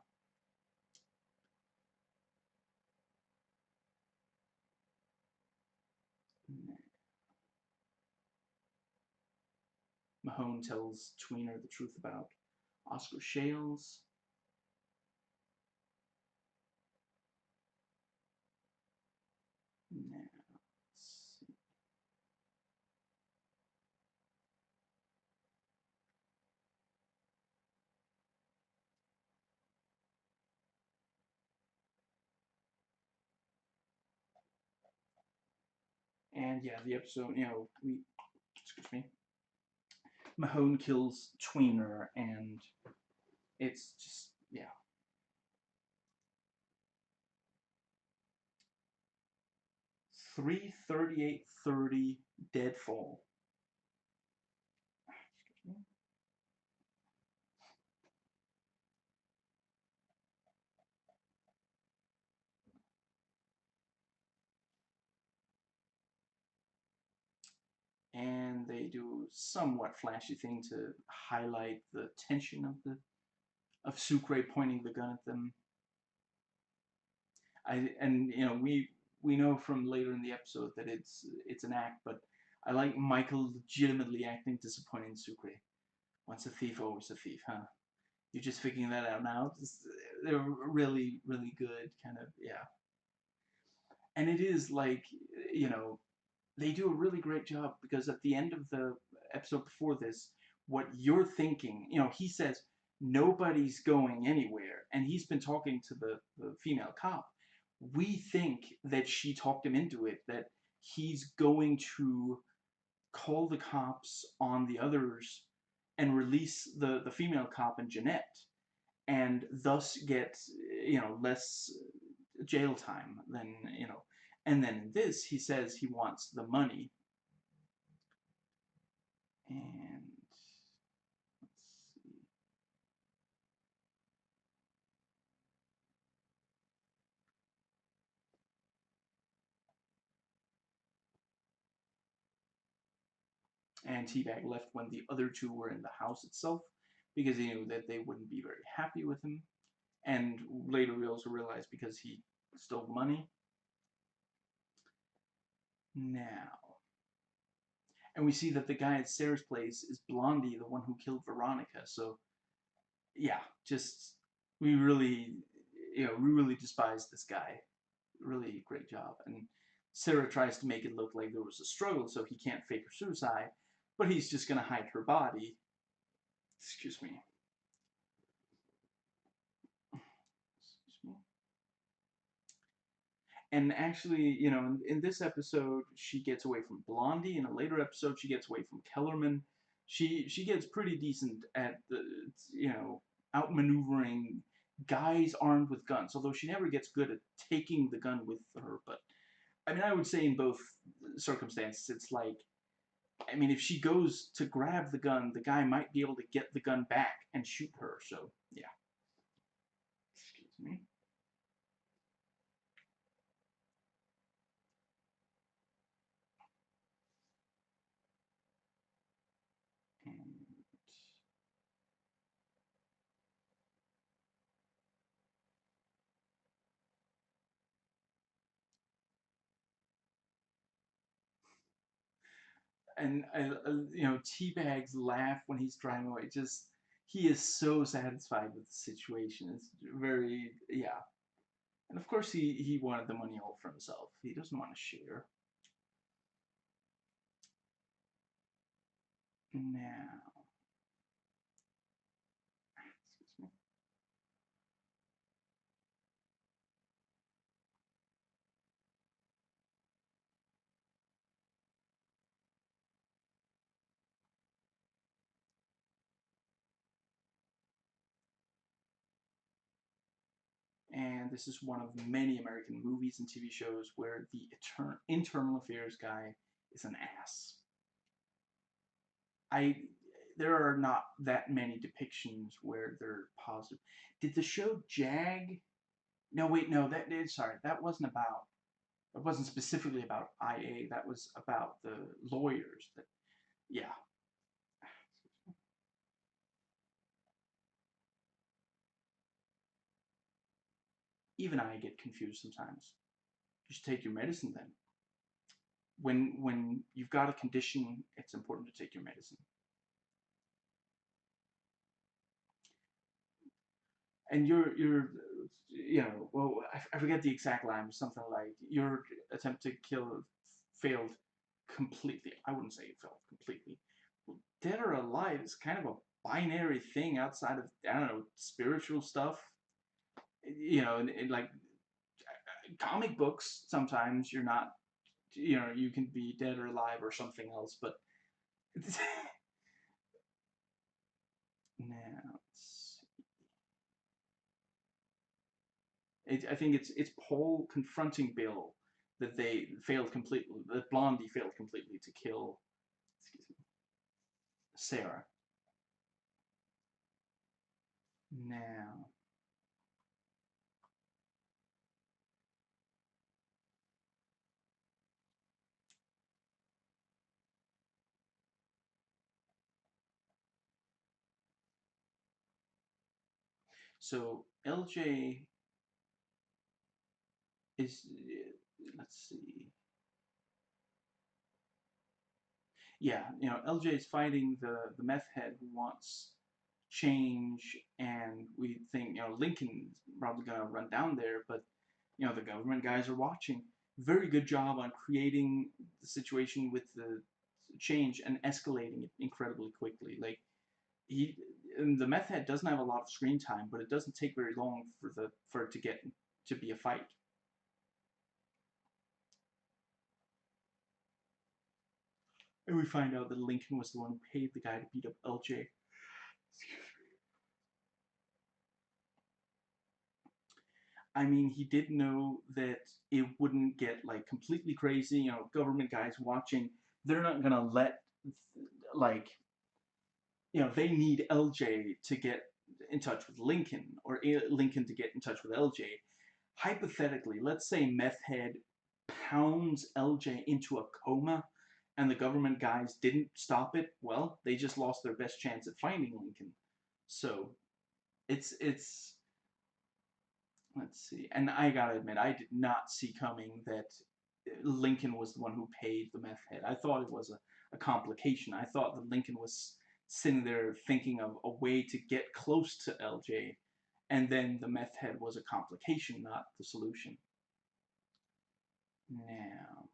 Mahone tells Tweener the truth about Oscar Shales. Now, let's see. And yeah, the episode, excuse me, Mahone kills Tweener, and it's just, yeah. 3:38:30 deadfall. And they do somewhat flashy thing to highlight the tension of Sucre pointing the gun at them. We know from later in the episode that it's an act, but I like Michael legitimately acting disappointed in Sucre. Once a thief, always a thief, huh? You're just figuring that out now. They're really, really good, kind of, yeah. And it is like, they do a really great job, because at the end of the episode before this, what you're thinking, he says nobody's going anywhere, and he's been talking to the female cop. We think that she talked him into it, that he's going to call the cops on the others and release the female cop and Jeanette, and thus get, less jail time than, and then in this, he says he wants the money. And let's see. And Teabag left when the other two were in the house itself, because he knew that they wouldn't be very happy with him. And later we also realized because he stole money. Now, And we see that the guy at Sarah's place is Blondie, the one who killed Veronica. So yeah, just we really, we really despise this guy. Really great job. And Sarah tries to make it look like there was a struggle, so he can't fake her suicide, but he's just gonna hide her body. Excuse me. Excuse me. And actually, in this episode, she gets away from Blondie. In a later episode, she gets away from Kellerman. She gets pretty decent at the, outmaneuvering guys armed with guns. Although she never gets good at taking the gun with her. But I mean, I would say in both circumstances, it's like, I mean, if she goes to grab the gun, the guy might be able to get the gun back and shoot her. So yeah. Excuse me. And and Teabag's laugh when he's driving away. Just he is so satisfied with the situation. It's very, yeah. And of course he wanted the money all for himself. He doesn't want to share. Now, excuse me. And this is one of many American movies and TV shows where the internal affairs guy is an ass. I There are not that many depictions where they're positive. Did the show Jag? No, wait, no. Sorry, that wasn't about. It wasn't specifically about IA. That was about the lawyers. That yeah. Even I get confused sometimes. You should take your medicine then. When you've got a condition, it's important to take your medicine. And well, I forget the exact line, but something like your attempt to kill failed completely. I wouldn't say it failed completely. Dead or alive is kind of a binary thing outside of, I don't know, spiritual stuff. Like comic books, sometimes you're not, you can be dead or alive or something else, but now I think it's Paul confronting Bill that they failed completely, that Blondie failed completely to kill, excuse me, Sarah. Now, so LJ is, let's see, yeah, LJ is fighting the meth head who wants change, and we think Lincoln's probably gonna run down there, but the government guys are watching. Very good job on creating the situation with the change and escalating it incredibly quickly. Like he, and the meth head doesn't have a lot of screen time, but it doesn't take very long for it to get to be a fight. And we find out that Lincoln was the one who paid the guy to beat up LJ. I mean, he did know that it wouldn't get like completely crazy. Government guys watching, they're not gonna let like they need LJ to get in touch with Lincoln, or Lincoln to get in touch with LJ. Hypothetically, let's say Meth Head pounds LJ into a coma and the government guys didn't stop it. Well, they just lost their best chance at finding Lincoln. So it's let's see. And I gotta admit, I did not see coming that Lincoln was the one who paid the meth head. I thought it was a complication. I thought that Lincoln was sitting there thinking of a way to get close to LJ, and then the meth head was a complication, not the solution. Now,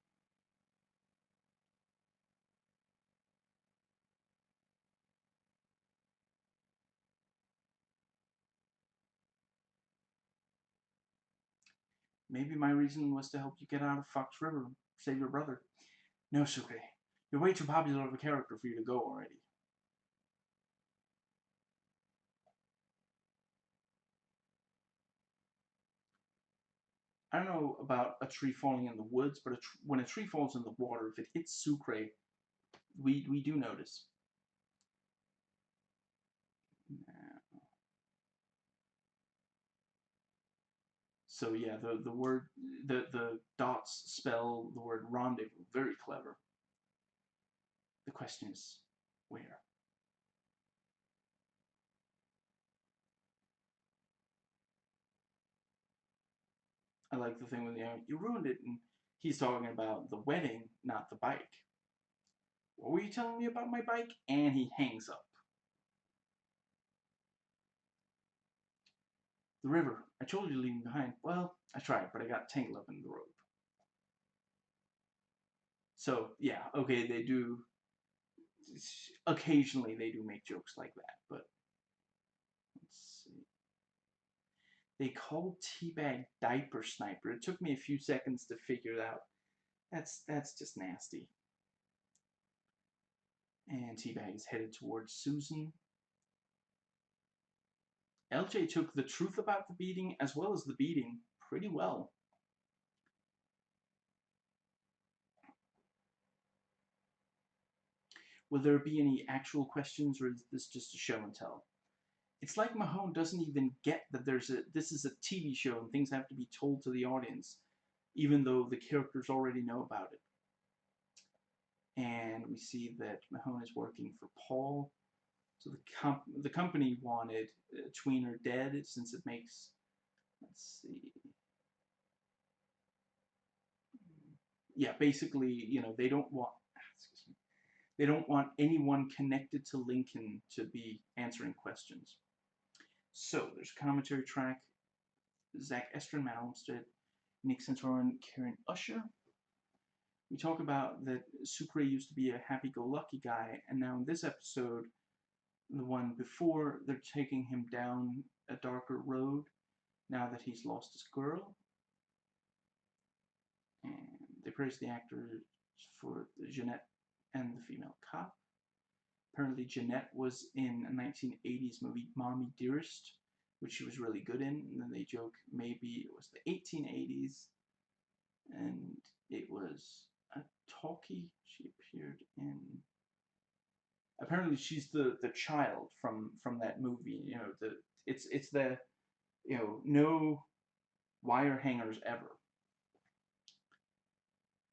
maybe my reason was to help you get out of Fox River, save your brother. No, Sucre. You're way too popular of a character for you to go already. I don't know about a tree falling in the woods, but when a tree falls in the water, if it hits Sucre, we do notice. So yeah, the word the dots spell the word rendezvous. Very clever. The question is, where? I like the thing with you ruined it, and he's talking about the wedding, not the bike. What were you telling me about my bike? And he hangs up. The river. I told you to leave me behind. Well, I tried, but I got tangled up in the rope. So yeah, okay, they do. Occasionally, they do make jokes like that, but let's see. They called Teabag Diaper Sniper. It took me a few seconds to figure it out. That's just nasty. And Teabag is headed towards Susan. LJ took the truth about the beating as well as the beating pretty well. Will there be any actual questions, or is this just a show and tell? It's like Mahone doesn't even get that this is a TV show and things have to be told to the audience, even though the characters already know about it. And we see that Mahone is working for Paul. So the company wanted Tweener dead since it makes, let's see, yeah, basically, you know, they don't want, excuse me, they don't want anyone connected to Lincoln to be answering questions. So there's a commentary track. Zach Estrin, Matt Olmstead, Nick Santorum, Karen Usher. We talk about that Sucre used to be a happy-go-lucky guy, and now in this episode, the one before, they're taking him down a darker road now that he's lost his girl. And they praise the actors for Jeanette and the female cop. Apparently Jeanette was in a 1980s movie, Mommy Dearest, which she was really good in, and then they joke maybe it was the 1880s, and it was a talkie she appeared in. Apparently she's the child from that movie, you know, it's the, you know, no wire hangers ever.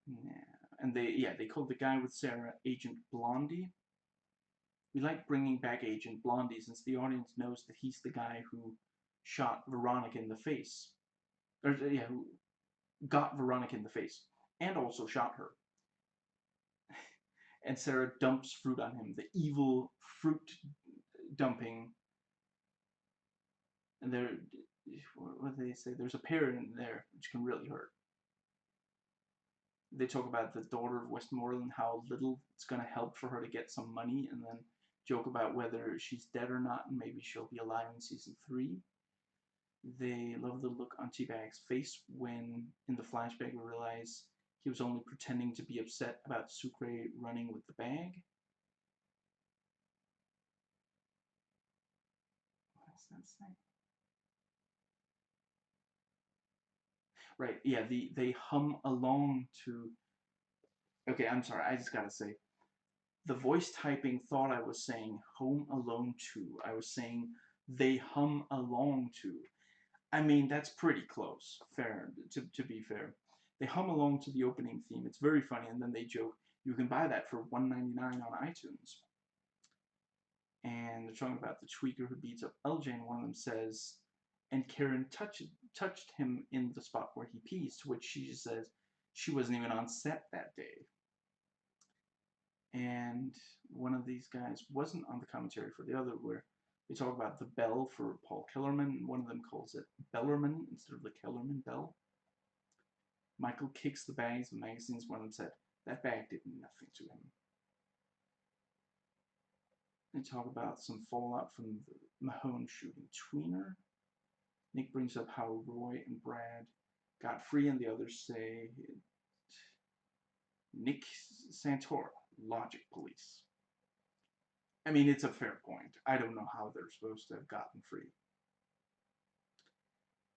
Yeah. And they called the guy with Sarah Agent Blondie. We like bringing back Agent Blondie since the audience knows that he's the guy who shot Veronica in the face. Or, yeah, who got Veronica in the face and also shot her. And Sarah dumps fruit on him, the evil fruit dumping. And there, what do they say? There's a pear in there which can really hurt. They talk about the daughter of Westmoreland, how little it's going to help for her to get some money, and then joke about whether she's dead or not, and maybe she'll be alive in season 3. They love the look on Teabag's face when, in the flashback, we realize he was only pretending to be upset about Sucre running with the bag. What does that say? Right, yeah, they hum along to... Okay, I'm sorry, I just gotta say, the voice typing thought I was saying Home Alone 2. I was saying they hum along to. I mean, that's pretty close, fair, to be fair. They hum along to the opening theme. It's very funny, and then they joke, you can buy that for $1.99 on iTunes. And they're talking about the tweaker who beats up LJ, and one of them says, and Karen touched him in the spot where he pees, to which she says she wasn't even on set that day. And one of these guys wasn't on the commentary for the other, where they talk about the bell for Paul Kellerman. One of them calls it Bellerman instead of the Kellerman bell. Michael kicks the bags of magazines. One of them said, that bag did nothing to him. They talk about some fallout from the Mahone shooting tweener. Nick brings up how Roy and Brad got free, and the others say Nick Santora, logic police. I mean, it's a fair point. I don't know how they're supposed to have gotten free.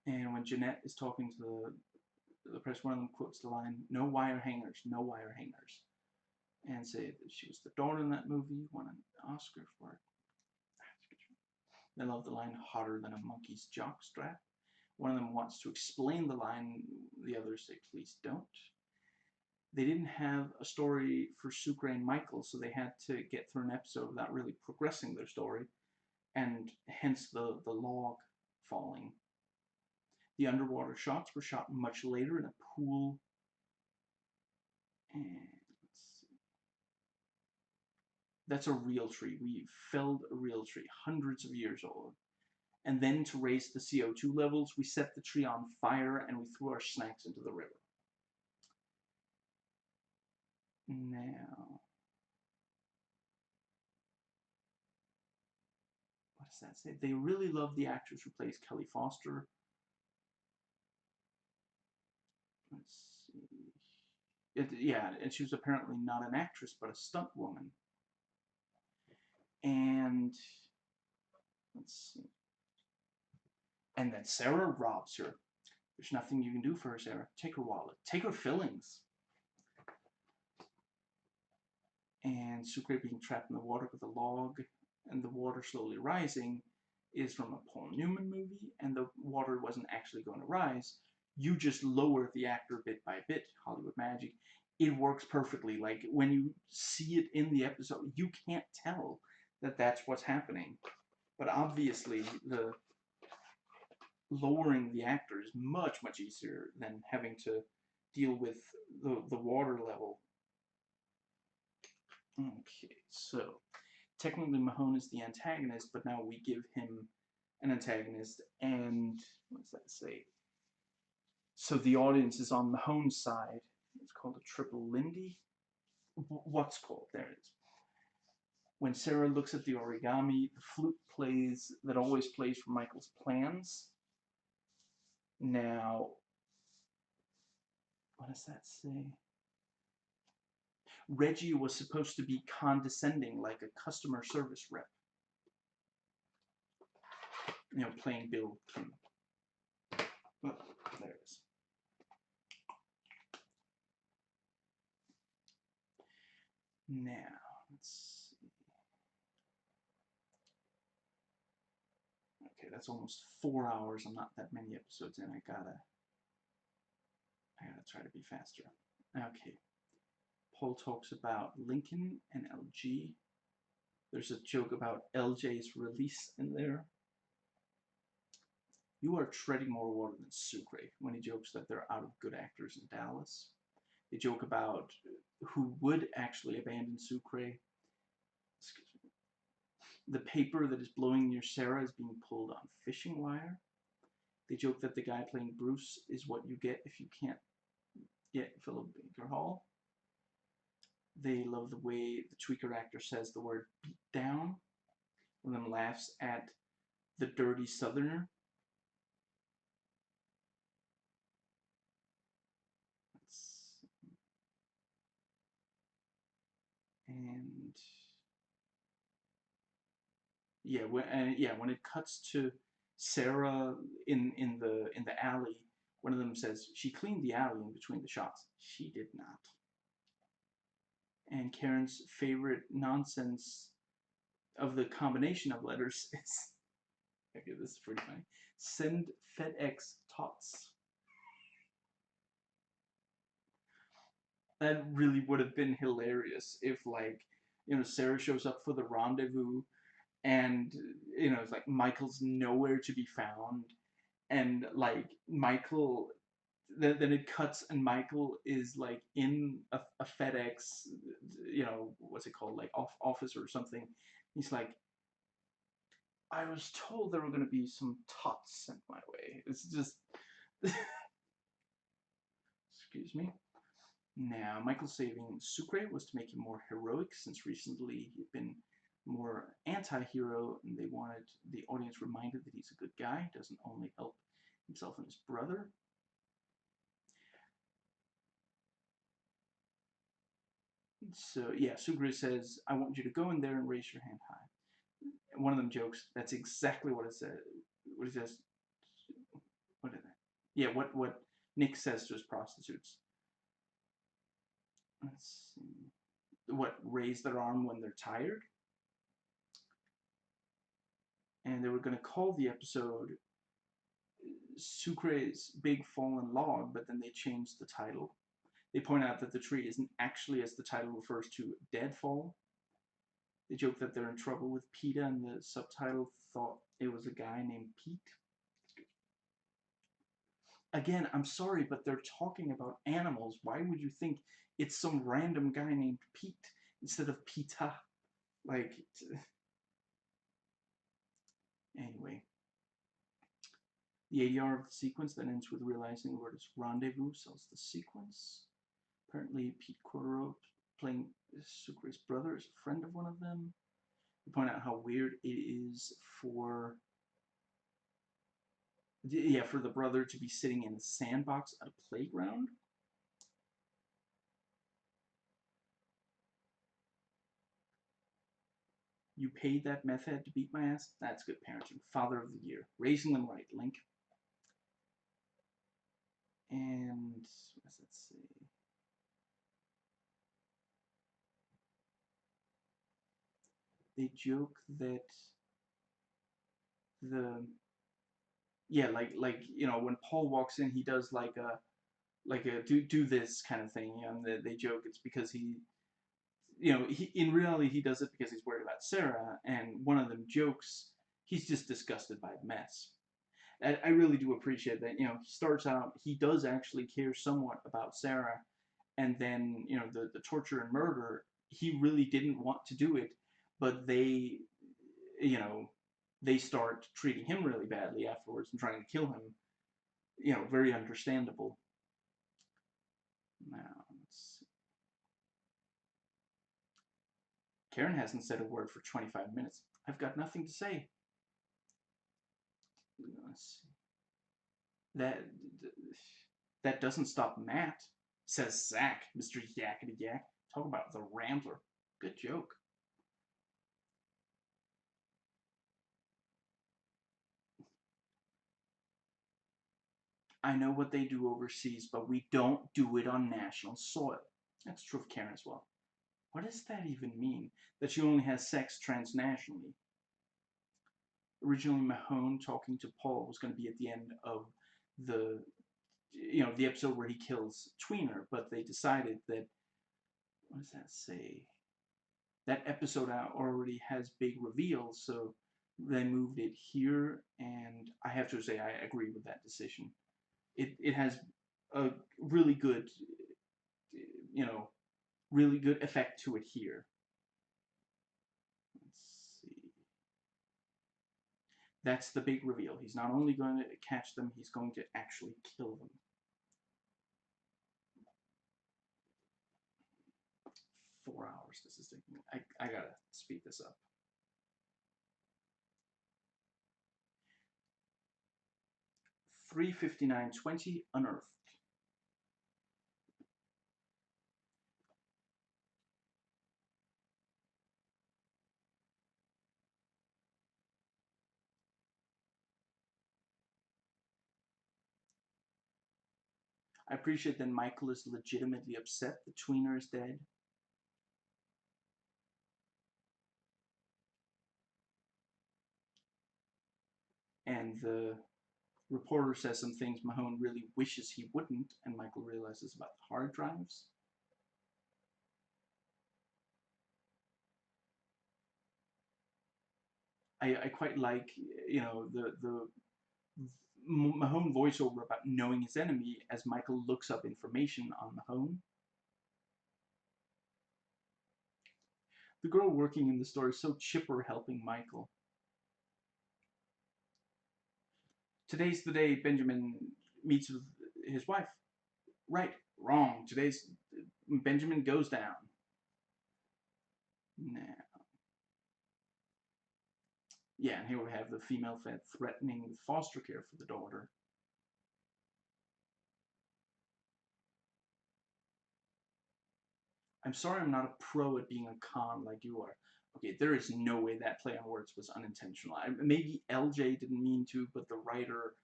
And when Jeanette is talking to the press, one of them quotes the line, no wire hangers, no wire hangers. And say that she was the daughter in that movie, won an Oscar for it. They love the line, hotter than a monkey's jockstrap. One of them wants to explain the line, the others say, please don't. They didn't have a story for Sucre and Michael, so they had to get through an episode without really progressing their story, and hence the log falling. The underwater shots were shot much later in a pool. And let's see. That's a real tree. We felled a real tree, hundreds of years old. And then to raise the CO2 levels, we set the tree on fire and we threw our snacks into the river. Now, what does that say? They really love the actress who plays Kelly Foster. Let's see. Yeah, and she was apparently not an actress, but a stunt woman. And let's see. And then Sarah robs her. There's nothing you can do for her, Sarah. Take her wallet. Take her fillings. And Sucre being trapped in the water with a log, and the water slowly rising, is from a Paul Newman movie, and the water wasn't actually going to rise. You just lower the actor bit by bit, Hollywood magic. It works perfectly. Like, when you see it in the episode, you can't tell that that's what's happening. But obviously, the lowering the actor is much, much easier than having to deal with the water level. Okay, so technically Mahone is the antagonist, but now we give him an antagonist, and what does that say? So the audience is on Mahone's side. It's called a triple Lindy. What's called? There it is. When Sarah looks at the origami, the flute plays that always plays for Michael's plans. Now, what does that say? Reggie was supposed to be condescending, like a customer service rep. You know, playing Bill Kim. Oh, there it is. Now, let's see. Okay, that's almost 4 hours. I'm not that many episodes in. I gotta try to be faster. Okay. Paul talks about Lincoln and LG. There's a joke about LJ's release in there. You are treading more water than Sucre, when he jokes that they're out of good actors in Dallas. They joke about who would actually abandon Sucre. Excuse me. The paper that is blowing near Sarah is being pulled on fishing wire. They joke that the guy playing Bruce is what you get if you can't get Philip Baker Hall. They love the way the tweaker actor says the word beat down. One of them laughs at the dirty southerner. And yeah, when it cuts to Sarah in the alley, one of them says she cleaned the alley in between the shots. She did not. And Karen's favorite nonsense of the combination of letters is, okay, this is pretty funny. Send FedEx tots. That really would have been hilarious if, like, you know, Sarah shows up for the rendezvous, and, you know, it's like Michael's nowhere to be found, and, like, Michael then it cuts and Michael is like in a FedEx, what's it called, like office or something. He's like, I was told there were going to be some tots sent my way. It's just, excuse me. Now, Michael saving Sucre was to make him more heroic, since recently he'd been more anti-hero, and they wanted the audience reminded that he's a good guy, doesn't only help himself and his brother. So, yeah, Sucre says, I want you to go in there and raise your hand high. And one of them jokes, that's exactly what it says. What it says, what is that? Yeah, what Nick says to his prostitutes. Let's see. What, raise their arm when they're tired? And they were going to call the episode Sucre's Big Fallen Log, but then they changed the title. They point out that the tree isn't actually, as the title refers to, deadfall. They joke that they're in trouble with PETA, and the subtitle thought it was a guy named Pete. Again, I'm sorry, but they're talking about animals. Why would you think it's some random guy named Pete instead of PETA? Like, anyway. The ADR of the sequence then ends with realizing the word is Rendezvous sells the sequence. Apparently, Pete Cordero, playing Sucre's brother, is a friend of one of them. We point out how weird it is for the brother to be sitting in a sandbox at a playground. You paid that meth head to beat my ass? That's good parenting. Father of the year. Raising them right, Link. And what does that say? They joke that when Paul walks in, he does like a do this kind of thing, and they joke it's because he in reality he does it because he's worried about Sarah, and one of them jokes he's just disgusted by the mess. I really do appreciate that. He starts out, he does actually care somewhat about Sarah, and then the torture and murder, he really didn't want to do it, but they they start treating him really badly afterwards and trying to kill him. Very understandable. Now, let's see. Karen hasn't said a word for 25 minutes. I've got nothing to say. Let's see. That doesn't stop Matt, says Zach, Mr. Yakety Yak. Talk about the Rambler. Good joke. I know what they do overseas, but we don't do it on national soil. That's true of Karen as well. What does that even mean? That she only has sex transnationally? Originally, Mahone talking to Paul was going to be at the end of the episode where he kills Tweener, but they decided that, what does that say? That episode already has big reveals, so they moved it here, and I have to say I agree with that decision. It has a really good, really good effect to it here. Let's see. That's the big reveal. He's not only going to catch them, he's going to actually kill them. 4 hours this is taking. I gotta speed this up. 3:59:20, Unearthed. I appreciate that Michael is legitimately upset that Tweener is dead. And the reporter says some things Mahone really wishes he wouldn't, and Michael realizes about the hard drives. I quite like, the Mahone voiceover about knowing his enemy as Michael looks up information on Mahone. The girl working in the store is so chipper helping Michael. Today's the day Benjamin meets with his wife. Right, wrong. Today's Benjamin goes down. Now, yeah, and here we have the female fed threatening foster care for the daughter. I'm sorry I'm not a pro at being a con like you are. Okay, there is no way that play on words was unintentional. Maybe LJ didn't mean to, but the writer,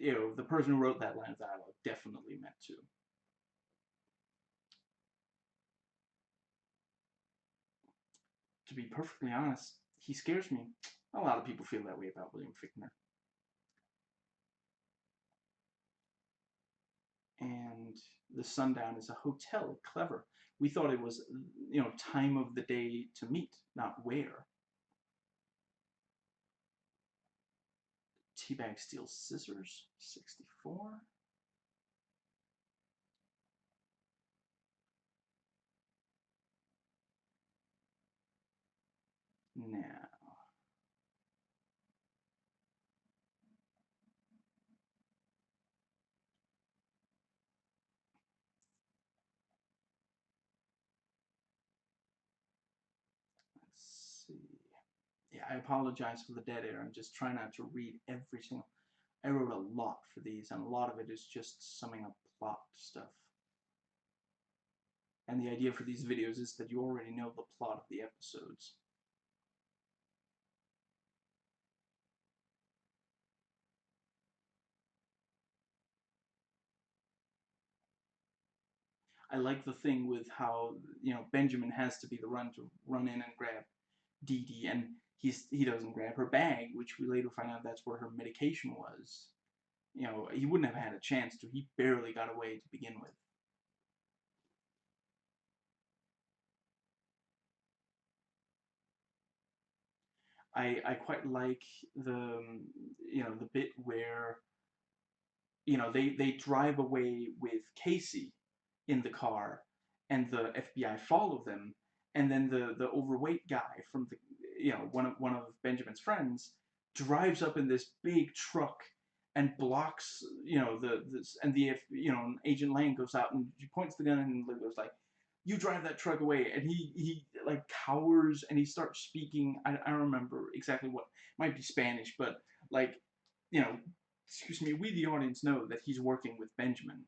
the person who wrote that line of dialogue definitely meant to. To be perfectly honest, he scares me. A lot of people feel that way about William Fichtner. And the Sundown is a hotel. Clever. We thought it was, time of the day to meet, not where. Teabag steals scissors. 64. Now. Let's see. Yeah, I apologize for the dead air. I'm just trying not to read every single. I wrote a lot for these, and a lot of it is just summing up plot stuff. And the idea for these videos is that you already know the plot of the episodes. I like the thing with how, Benjamin has to be the one to run in and grab Dee Dee, and he doesn't grab her bag, which we later find out that's where her medication was. He wouldn't have had a chance to. He barely got away to begin with. I quite like the the bit where they drive away with Casey in the car, and the FBI follow them, and then the overweight guy from the one of Benjamin's friends drives up in this big truck and blocks and Agent Lang goes out and he points the gun and goes like, you drive that truck away, and he like cowers and he starts speaking. I don't remember exactly what, might be Spanish, but like excuse me, we the audience know that he's working with Benjamin,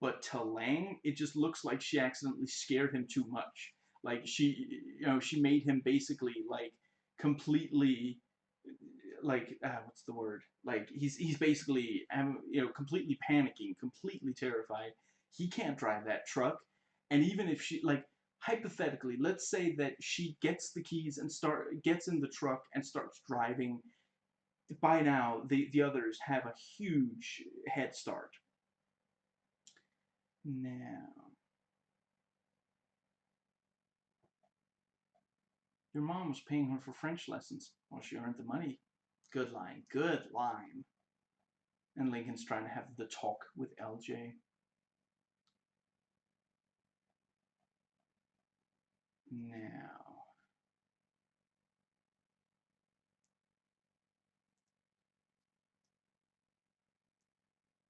but to Lang, it just looks like she accidentally scared him too much. Like she made him basically like completely like what's the word? Like he's basically completely panicking, completely terrified. He can't drive that truck, and even if she like hypothetically, let's say that she gets the keys and gets in the truck and starts driving. By now, the others have a huge head start. Now, your mom was paying her for French lessons. Well, she earned the money. Good line, good line. And Lincoln's trying to have the talk with LJ. Now,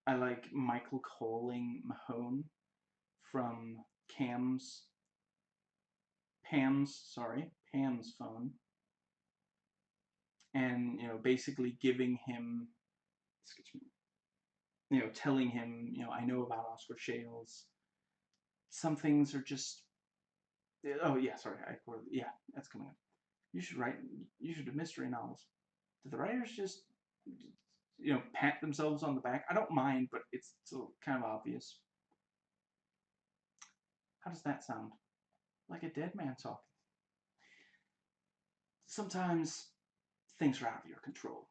I like Michael calling Mahone from Pam's phone, and basically giving him, excuse me, telling him, I know about Oscar Shales. Some things are just, oh yeah, sorry, yeah, that's coming up. You should do mystery novels. Do the writers just pat themselves on the back? I don't mind, but it's still kind of obvious. How does that sound? Like a dead man talking. Sometimes things are out of your control.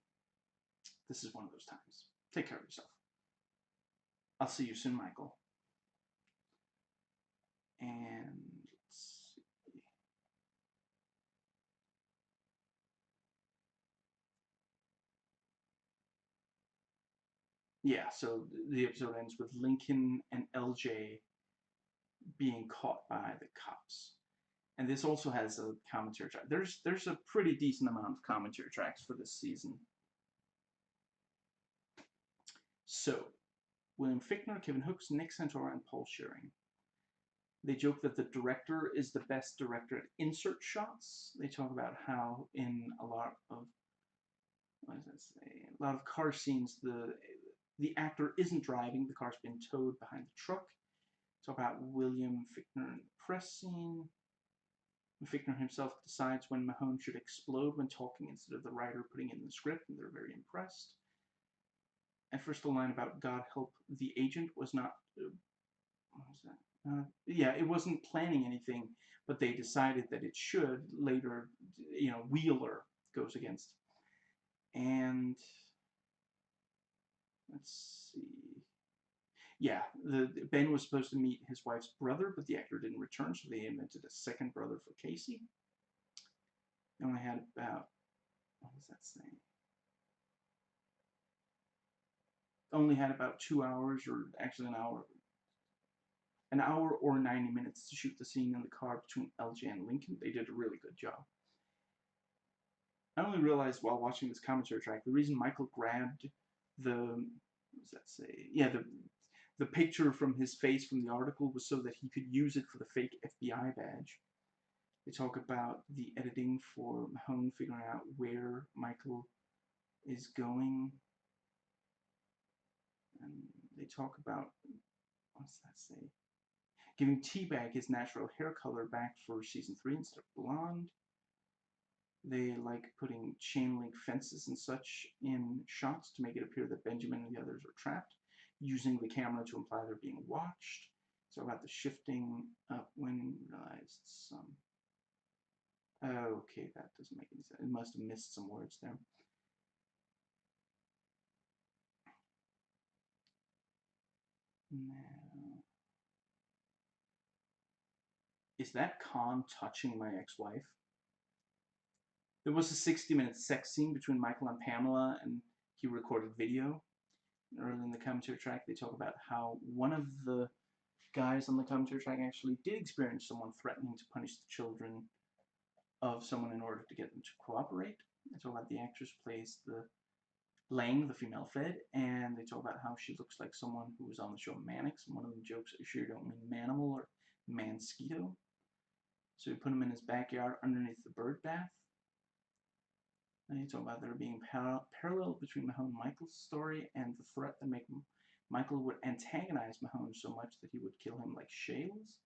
This is one of those times. Take care of yourself. I'll see you soon, Michael. And let's see. yeah, so the episode ends with Lincoln and LJ being caught by the cops. And this also has a commentary track. There's a pretty decent amount of commentary tracks for this season. So, William Fichtner, Kevin Hooks, Nick Santora, and Paul Schering. They joke that the director is the best director at insert shots. They talk about how in a lot of, what does that say? A lot of car scenes, the actor isn't driving, the car's been towed behind the truck. Talk about William Fichtner in the press scene. Fichtner himself decides when Mahone should explode when talking instead of the writer putting it in the script, and they're very impressed. At first, the line about God help the agent was not, what was that? Yeah, it wasn't planning anything, but they decided that it should. Later, Wheeler goes against. And let's see. Yeah, Ben was supposed to meet his wife's brother, but the actor didn't return, so they invented a second brother for Casey. They only had about, what does that say? Only had about 2 hours, or actually an hour or 90 minutes to shoot the scene in the car between LJ and Lincoln. They did a really good job. I only realized while watching this commentary track, the reason Michael grabbed the, what does that say? Yeah, the picture from his face from the article was so that he could use it for the fake FBI badge. They talk about the editing for Mahone figuring out where Michael is going. And they talk about, what does that say? Giving T-Bag his natural hair color back for season 3 instead of blonde. They like putting chain link fences and such in shots to make it appear that Benjamin and the others are trapped, using the camera to imply they're being watched. So about the shifting up when realized some. Okay, that doesn't make any sense. It must have missed some words there. Now, is that Khan touching my ex-wife? There was a 60-minute sex scene between Michael and Pamela, and he recorded video. Early in the commentary track, they talk about how one of the guys on the commentary track actually did experience someone threatening to punish the children of someone in order to get them to cooperate. They talk about the actress plays the Lang, the female fed, and they talk about how she looks like someone who was on the show Mannix, and one of them jokes, "You sure you don't mean Manimal or Mansquito?" So we put him in his backyard underneath the bird bath. And you talk about there being parallel between Mahone and Michael's story and the threat that Michael would antagonize Mahone so much that he would kill him like Shales.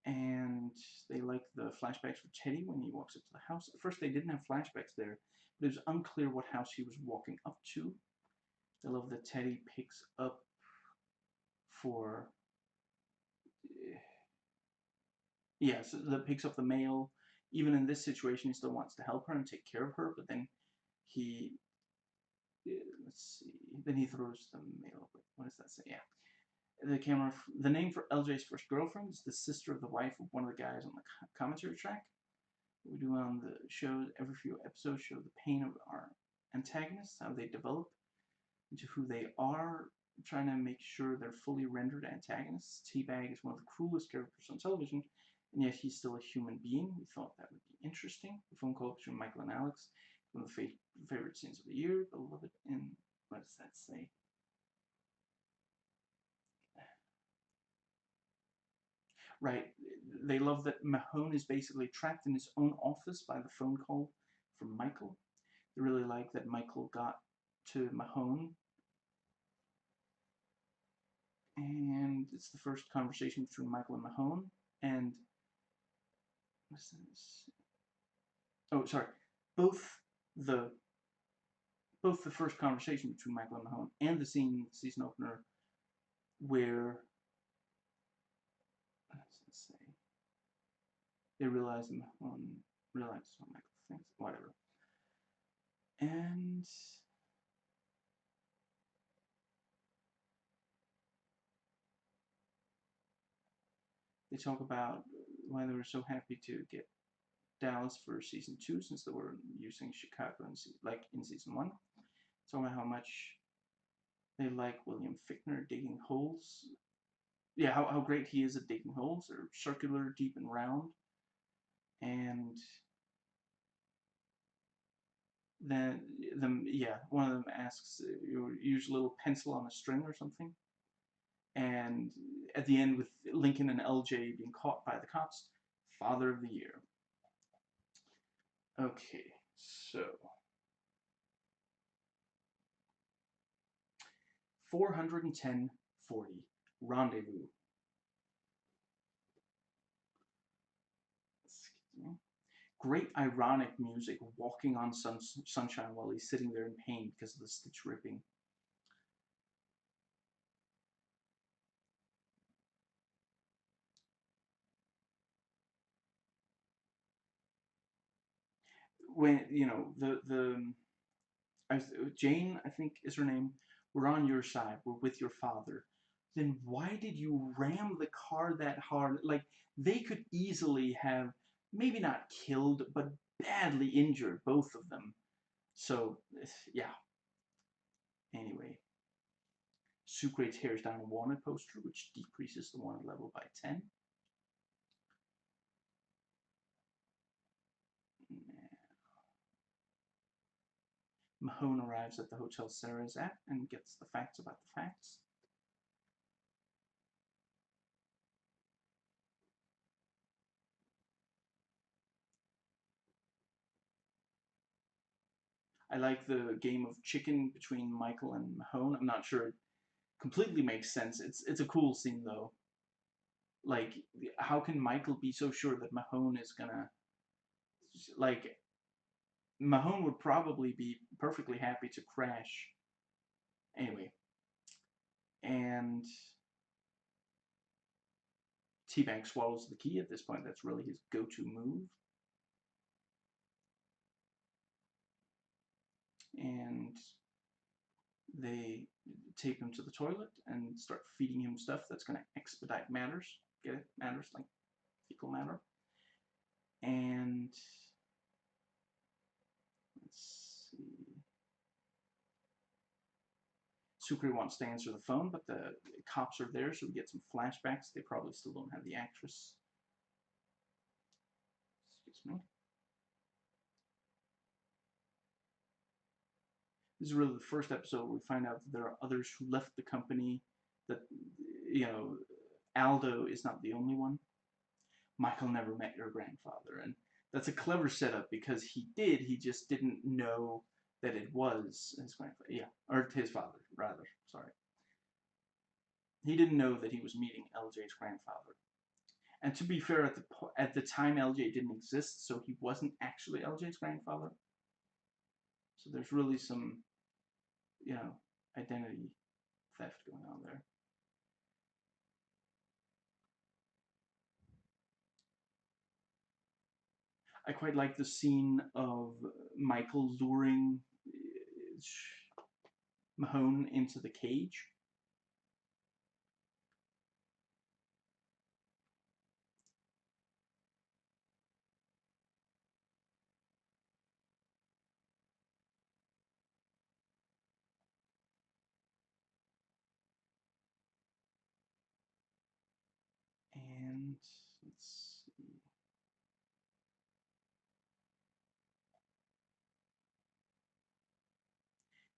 And they like the flashbacks for Teddy when he walks up to the house. At first, they didn't have flashbacks there, but it was unclear what house he was walking up to. They love that Teddy picks up for, so that picks up the mail. Even in this situation, he still wants to help her and take care of her, but then he, let's see, then he throws the mail. What does that say? Yeah. The name for LJ's first girlfriend is the sister of the wife of one of the guys on the commentary track. We do on the show, every few episodes show the pain of our antagonists, how they develop into who they are, trying to make sure they're fully rendered antagonists. T-Bag is one of the cruelest characters on television, and yet he's still a human being. We thought that would be interesting. The phone call between Michael and Alex, one of the favorite scenes of the year, beloved in, what does that say? Right. They love that Mahone is basically trapped in his own office by the phone call from Michael. They really like that Michael got to Mahone. And it's the first conversation between Michael and Mahone. And what's this? Oh, sorry. Both the first conversation between Michael and Mahone and the season opener where, what does it say? They realize Mahone realizes what Michael thinks, whatever. And they talk about why they were so happy to get Dallas for season 2 since they were using Chicago like in season 1. Talk about how much They like William Fichtner digging holes. Yeah, how great he is at digging holes. They're circular, deep, and round. And then one of them asks, you use a little pencil on a string or something. And at the end, with Lincoln and LJ being caught by the cops, Father of the Year. Okay, so 410:40, Rendezvous. Excuse me. Great ironic music, walking on sunshine while he's sitting there in pain because of the stitch ripping. When Jane, I think is her name. We're on your side. We're with your father. Then why did you ram the car that hard? Like, they could easily have maybe not killed, but badly injured both of them. So yeah. Anyway, Sucre tears down a wanted poster, which decreases the wanted level by 10. Mahone arrives at the hotel Sarah is at and gets the facts about the facts. I like the game of chicken between Michael and Mahone. I'm not sure it completely makes sense. It's a cool scene though. Like, how can Michael be so sure that Mahone is gonna, like, Mahone would probably be perfectly happy to crash anyway. And T-Bank swallows the key at this point. That's really his go-to move. And they take him to the toilet and start feeding him stuff that's going to expedite matters. Get it? Matters, like fecal matter. And let's see. Sucre wants to answer the phone, but the cops are there, so we get some flashbacks. They probably still don't have the actress. Excuse me. This is really the first episode where we find out that there are others who left the company, that, Aldo is not the only one. Michael never met your grandfather, and that's a clever setup because he just didn't know that it was his grandfather. Yeah, or his father, rather. Sorry. He didn't know that he was meeting LJ's grandfather. And to be fair, at the time, LJ didn't exist, so he wasn't actually LJ's grandfather. So there's really some, identity theft going on there. I quite like the scene of Michael luring Mahone into the cage. And let's see.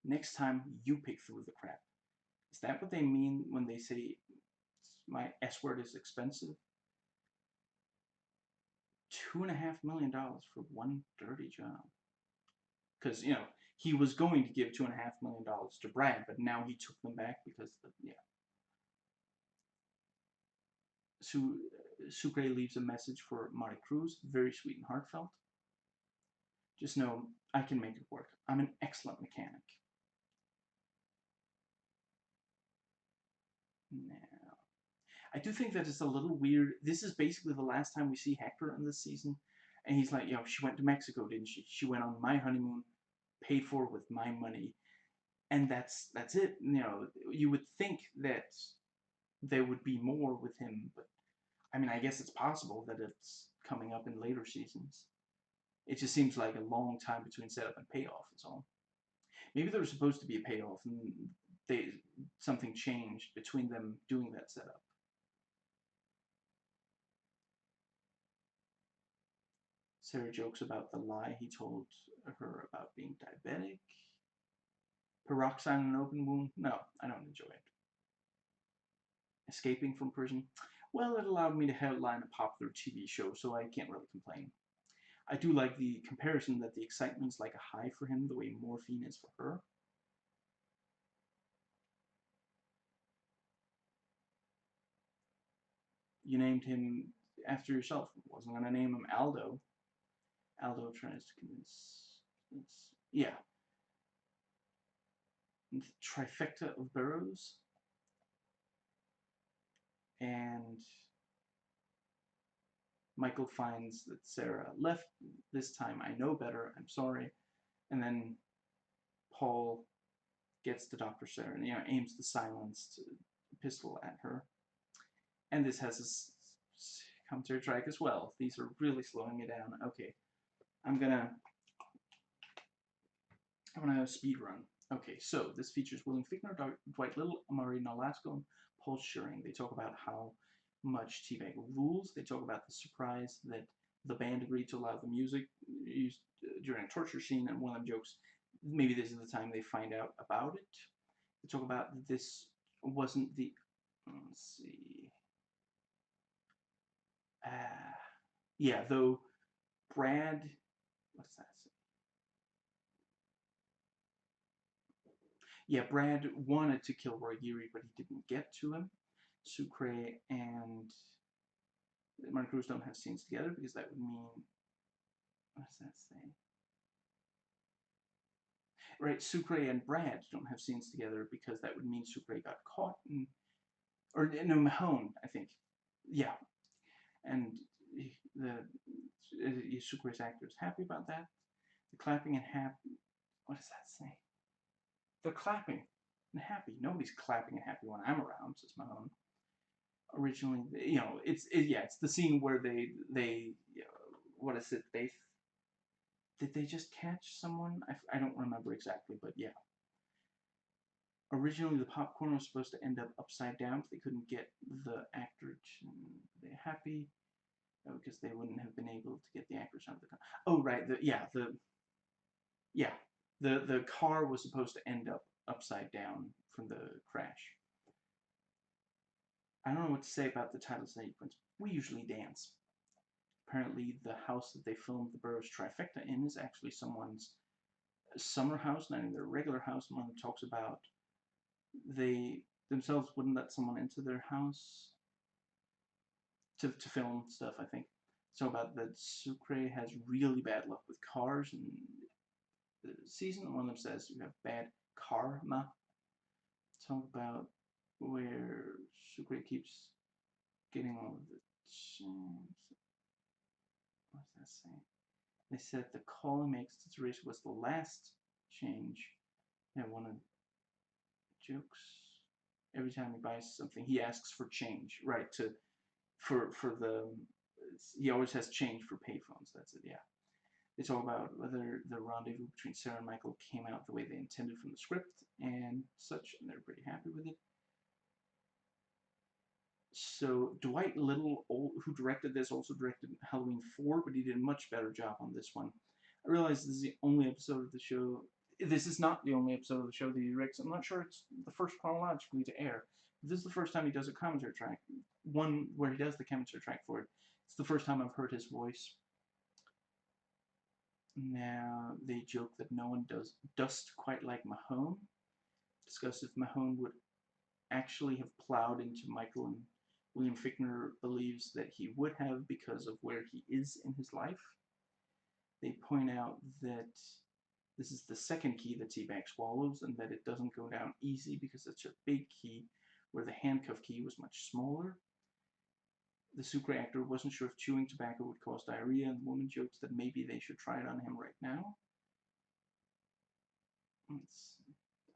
Next time you pick through the crap. Is that what they mean when they say my S word is expensive? $2.5 million for one dirty job. Because, he was going to give $2.5 million to Brad, but now he took them back because, Sucre leaves a message for Marty Cruz, very sweet and heartfelt. Just know I can make it work. I'm an excellent mechanic. Now, I do think that it's a little weird. This is basically the last time we see Hector in this season. And he's like, she went to Mexico, didn't she? She went on my honeymoon, paid for with my money. And that's it. You would think that there would be more with him, but I mean, I guess it's possible that it's coming up in later seasons. It just seems like a long time between setup and payoff is all. Maybe there was supposed to be a payoff, and something changed between them doing that setup. Sarah jokes about the lie he told her about being diabetic. Peroxide in an open wound? No, I don't enjoy it. Escaping from prison? Well, it allowed me to headline a popular TV show, so I can't really complain. I do like the comparison that the excitement's like a high for him, the way morphine is for her. You named him after yourself. Wasn't going to name him Aldo. Aldo tries to convince... Yeah. The trifecta of boroughs. And Michael finds that Sarah left. This time I know better. I'm sorry. And then Paul gets to Dr. Sarah and aims the silenced pistol at her. And this has a commentary track as well. These are really slowing it down. Okay, I'm gonna speed run. Okay, so this features William Fichtner, Dwight Little, Amari Nolasco, and Paul Schering. They talk about how much Teabag rules. They talk about the surprise that the band agreed to allow the music used during a torture scene, and one of them jokes, maybe this is the time they find out about it. They talk about this wasn't the, let's see, yeah, though Brad, what's that say? Yeah, Brad wanted to kill Roy Geary, but he didn't get to him. Sucre and Martin Cruz don't have scenes together because that would mean, what does that say? Right, Sucre and Brad don't have scenes together because that would mean Sucre got caught, or no, Mahone, I think. Yeah, and Sucre's actor is happy about that. The clapping and happy, what does that say? They're clapping and happy. Nobody's clapping and happy when I'm around, says Mahone. Originally, it's the scene where they what is it? Did they just catch someone? I don't remember exactly, but yeah. Originally, the popcorn was supposed to end up upside down, but they couldn't get the actor. They're happy because they wouldn't have been able to get the actors out of the car. Oh, right. The car was supposed to end up upside down from the crash. I don't know what to say about the title sequence. We usually dance. Apparently, the house that they filmed the Burroughs trifecta in is actually someone's summer house, not even their regular house. One of them talks about they themselves wouldn't let someone into their house to film stuff, I think. So about that Sucre has really bad luck with cars in the season. One of them says you have bad karma. Talk about where Sucre keeps getting all of the chance. What does that say? They said the call he makes to Teresa was the last change. Yeah, one of the jokes. Every time he buys something, he asks for change, right? For the he always has change for payphones. That's it. Yeah. They talk about whether the rendezvous between Sarah and Michael came out the way they intended from the script and such, and they're pretty happy with it. So Dwight Little, who directed this, also directed Halloween 4, but he did a much better job on this one. I realize this is the only episode of the show. This is not the only episode of the show that he directs. I'm not sure it's the first chronologically to air. This is the first time he does a commentary track. One where he does the commentary track for it. It's the first time I've heard his voice. Now, they joke that no one does dust quite like Mahone. Discuss if Mahone would actually have plowed into Michael, and William Fichtner believes that he would have because of where he is in his life. They point out that this is the second key that Teabag swallows, and that it doesn't go down easy because it's a big key, where the handcuff key was much smaller. The Sucre actor wasn't sure if chewing tobacco would cause diarrhea, and the woman jokes that maybe they should try it on him right now.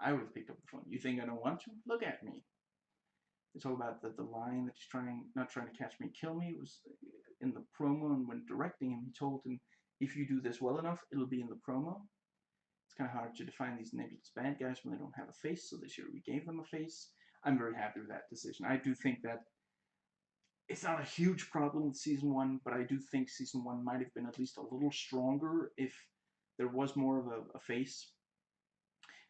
I would have picked up the phone. You think I don't want to? Look at me. They talk about the line that he's not trying to catch me, kill me, was in the promo, and when directing him, he told him, if you do this well enough, it'll be in the promo. It's kind of hard to define these nebulous bad guys when they don't have a face, so this year we gave them a face. I'm very happy with that decision. I do think that it's not a huge problem with Season 1, but I do think Season 1 might have been at least a little stronger if there was more of a face.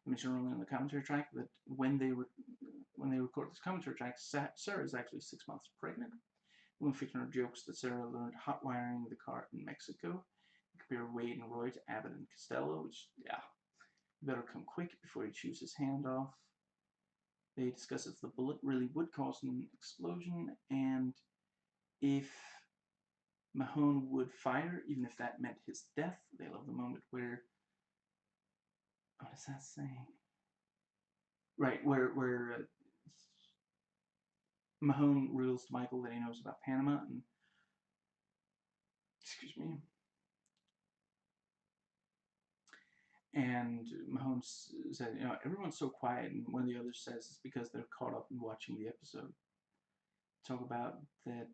I mentioned earlier in the commentary track that when they record this commentary track, Sarah is actually 6 months pregnant. One fictional jokes that Sarah learned hot wiring the car in Mexico. Compare Wade and Roy to Abbott and Costello, which, yeah, better come quick before he chews his hand off. They discuss if the bullet really would cause an explosion, and if Mahone would fire, even if that meant his death. They love the moment where, what is that saying? Right, where Mahone reveals to Michael that he knows about Panama, and, excuse me, and Mahone said, you know, everyone's so quiet, and one of the others says it's because they're caught up in watching the episode. Talk about that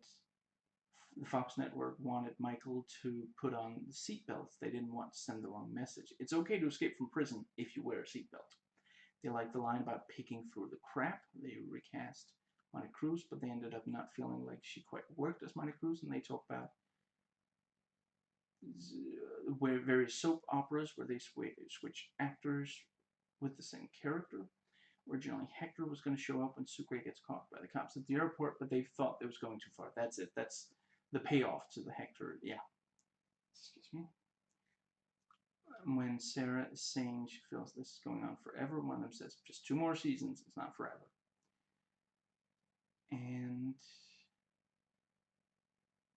the Fox network wanted Michael to put on the seatbelts. They didn't want to send the wrong message. It's okay to escape from prison if you wear a seatbelt. They liked the line about picking through the crap. They recast Monty Cruz, but they ended up not feeling like she quite worked as Monty Cruz, and they talk about where various soap operas where they switch actors with the same character. Originally, Hector was going to show up when Sucre gets caught by the cops at the airport, but they thought it was going too far. That's it. That's the payoff to the Hector. Yeah. Excuse me. When Sarah is saying she feels this is going on forever, one of them says, just 2 more seasons. It's not forever. And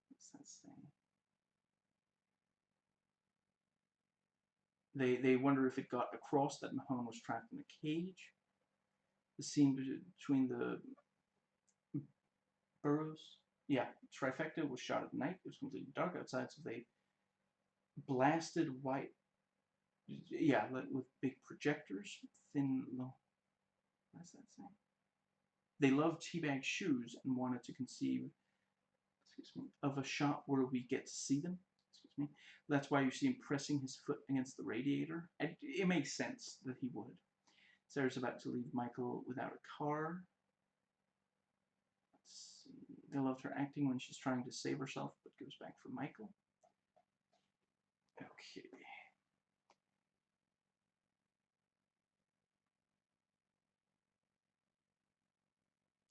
what's that saying? They wonder if it got across that Mahone was trapped in a cage. The scene between the burrows, yeah, trifecta was shot at night. It was completely dark outside, so they blasted white, yeah, with big projectors, thin, what does that say? They loved teabag shoes and wanted to conceive, excuse me, of a shot where we get to see them. Excuse me. That's why you see him pressing his foot against the radiator. It makes sense that he would. Sarah's about to leave Michael without a car. Let's see. They loved her acting when she's trying to save herself, but goes back for Michael. Okay.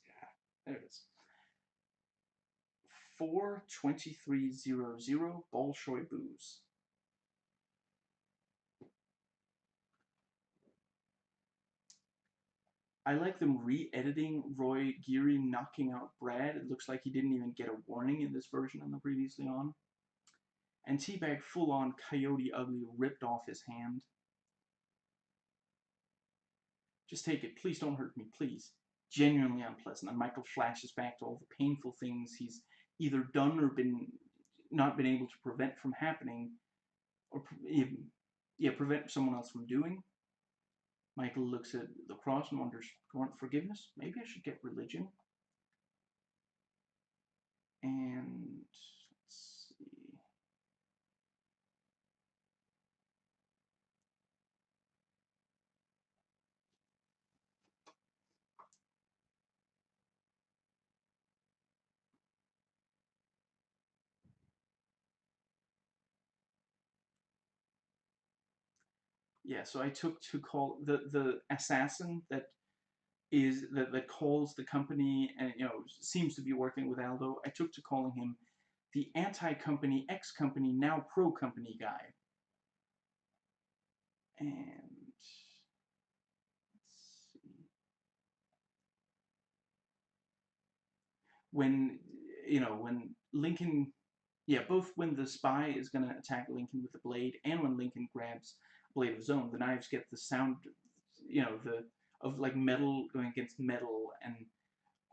Yeah, there it is. 42300 Bolshoi Booze. I like them re-editing Roy Geary knocking out Brad. It looks like he didn't even get a warning in this version on the previously on. And Teabag full-on Coyote Ugly ripped off his hand. Just take it. Please don't hurt me, please. Genuinely unpleasant. And Michael flashes back to all the painful things he's either done or not been able to prevent from happening, or prevent someone else from doing. Michael looks at the cross and wonders, do I want forgiveness? Maybe I should get religion. And let's see. Yeah, so I took to call the assassin that calls the company and seems to be working with Aldo. I took to calling him the anti-company, ex-company, now pro-company guy. And let's see. When Lincoln, yeah, both when the spy is going to attack Lincoln with the blade and when Lincoln grabs a blade of his own, the knives get the sound, of like metal going against metal, and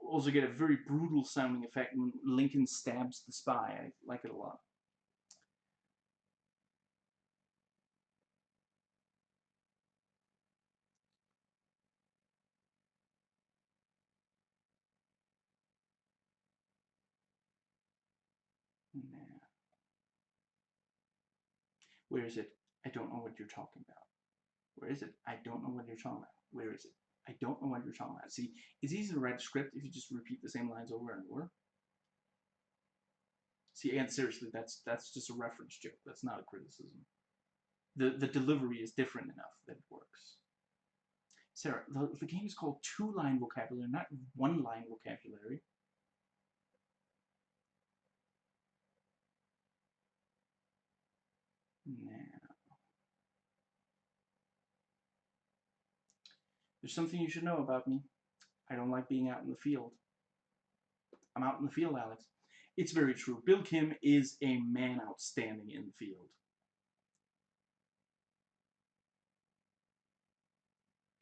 also get a very brutal sounding effect when Lincoln stabs the spy. I like it a lot. Where is it? I don't know what you're talking about. Where is it? I don't know what you're talking about. Where is it? I don't know what you're talking about. See, it's easy to write a script if you just repeat the same lines over and over. See, and seriously, that's just a reference joke. That's not a criticism. The delivery is different enough that it works. Sarah, the game is called two-line vocabulary, not one-line vocabulary. Now, there's something you should know about me. I don't like being out in the field. I'm out in the field, Alex. It's very true. Bill Kim is a man outstanding in the field.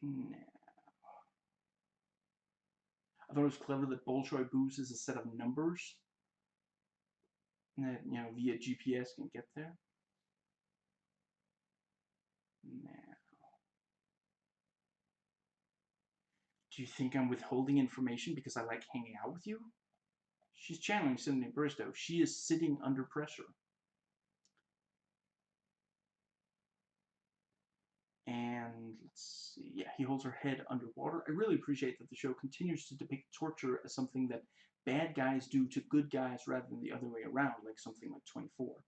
Now, I thought it was clever that Bolshoi Booze is a set of numbers that, via GPS can get there. Now, do you think I'm withholding information because I like hanging out with you? She's channeling Sydney Bristow. She is sitting under pressure. And let's see, yeah, he holds her head underwater. I really appreciate that the show continues to depict torture as something that bad guys do to good guys rather than the other way around, like something like 24.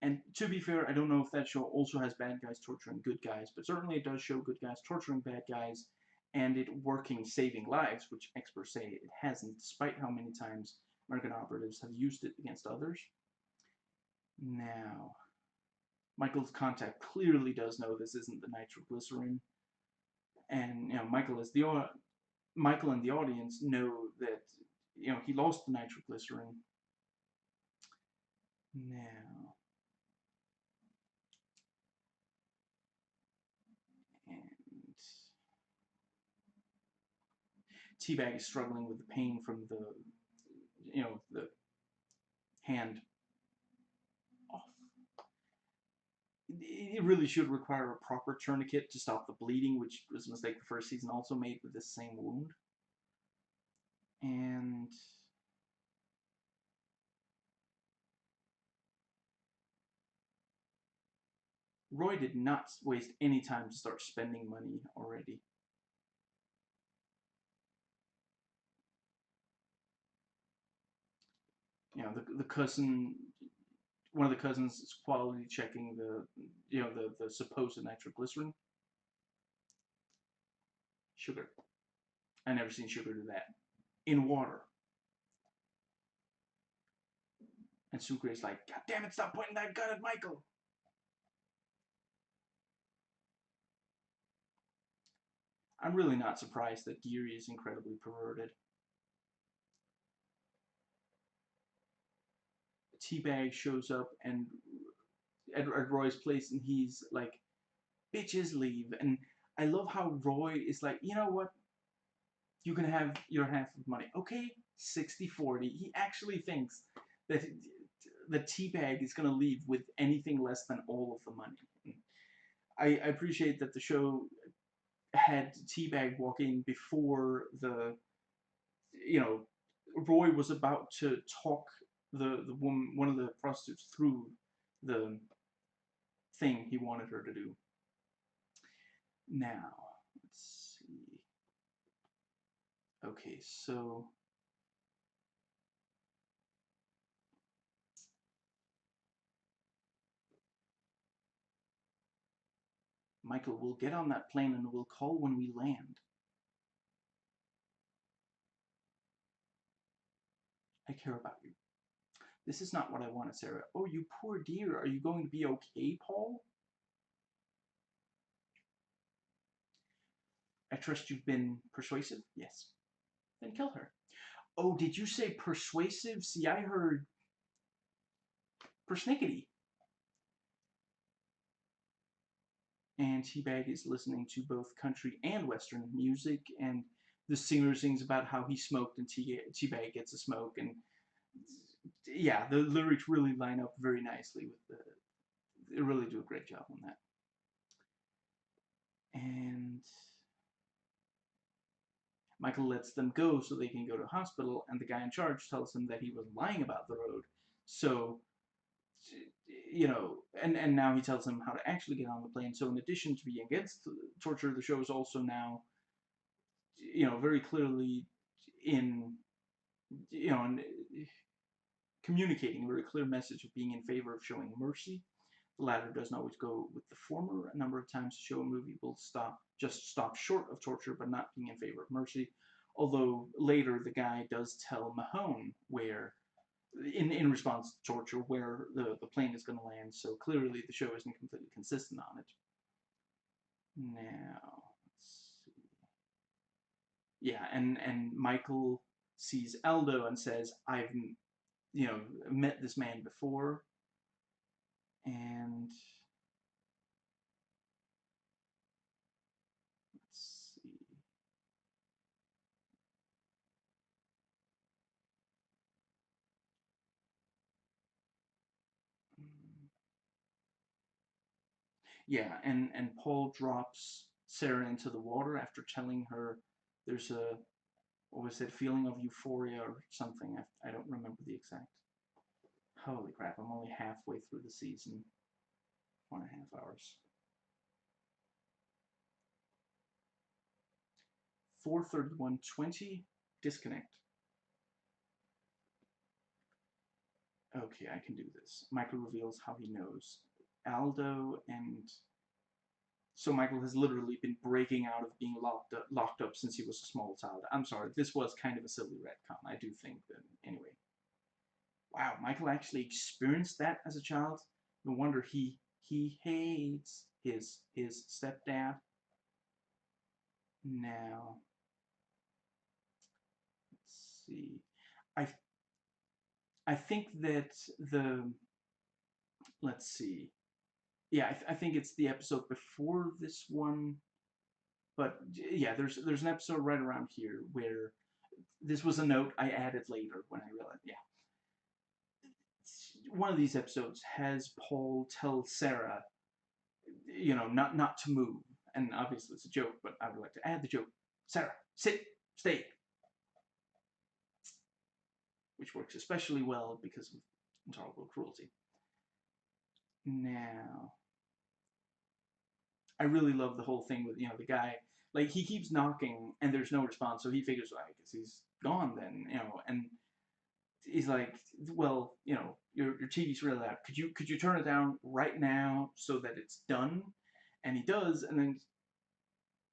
And to be fair, I don't know if that show also has bad guys torturing good guys, but certainly it does show good guys torturing bad guys, and it working, saving lives, which experts say it hasn't, despite how many times American operatives have used it against others. Now, Michael's contact clearly does know this isn't the nitroglycerin, and Michael and the audience know that he lost the nitroglycerin. Now, and Teabag is struggling with the pain from the hand off. It really should require a proper tourniquet to stop the bleeding, which was a mistake the first season also made with this same wound. And Roy did not waste any time to start spending money already. The cousin, one of the cousins is quality checking the supposed nitroglycerin. Sugar. I never seen sugar do that. In water. And Sucre's like, God damn it, stop pointing that gun at Michael. I'm really not surprised that Geary is incredibly perverted. Teabag shows up and at Roy's place, and he's like, bitches leave. And I love how Roy is like, you know what? You can have your half of money. Okay, 60-40. He actually thinks that the Teabag is going to leave with anything less than all of the money. I appreciate that the show had Teabag walk in before Roy was about to talk the woman, one of the prostitutes, through the thing he wanted her to do. Now, let's see. Okay, so Michael, we'll get on that plane and we'll call when we land. I care about you. This is not what I wanted, Sarah. Oh, you poor dear. Are you going to be okay, Paul? I trust you've been persuasive? Yes. Then kill her. Oh, did you say persuasive? See, I heard persnickety. And Teabag is listening to both country and Western music, and the singer sings about how he smoked and Teabag gets a smoke, and yeah, the lyrics really line up very nicely with they really do a great job on that. And Michael lets them go so they can go to the hospital, and the guy in charge tells him that he was lying about the road. So you know, and now he tells him how to actually get on the plane. So in addition to being against torture, the show is also now, you know, very clearly in, you know, communicating a very clear message of being in favor of showing mercy. The latter doesn't always go with the former. A number of times the show and movie will just stop short of torture, but not being in favor of mercy. Although later the guy does tell Mahone where, in response to torture, where the plane is going to land. So clearly the show isn't completely consistent on it. Now, let's see. Yeah, and Michael sees Aldo and says, I've, you know, met this man before, and let's see. Yeah, and Paul drops Sarah into the water after telling her there's a, what was it, feeling of euphoria or something. I don't remember the exact. Holy crap, I'm only halfway through the season. 1.5 hours. 4:31:20, disconnect. Okay, I can do this. Michael reveals how he knows Aldo, and so Michael has literally been breaking out of being locked up since he was a small child. I'm sorry, this was kind of a silly retcon, I do think, but anyway. Wow, Michael actually experienced that as a child. No wonder he hates his stepdad. Now, let's see. I I think that the, let's see. Yeah, I think it's the episode before this one, but yeah, there's an episode right around here where this was a note I added later when I realized, yeah. One of these episodes has Paul tell Sarah, you know, not to move, and obviously it's a joke, but I would like to add the joke: Sarah, sit, stay, which works especially well because of intolerable cruelty. Now, I really love the whole thing with, you know, the guy, like, he keeps knocking and there's no response, so he figures, well, I guess he's gone then, you know, and he's like, well, you know, your TV's really loud. Could you turn it down right now so that it's done? And he does, and then,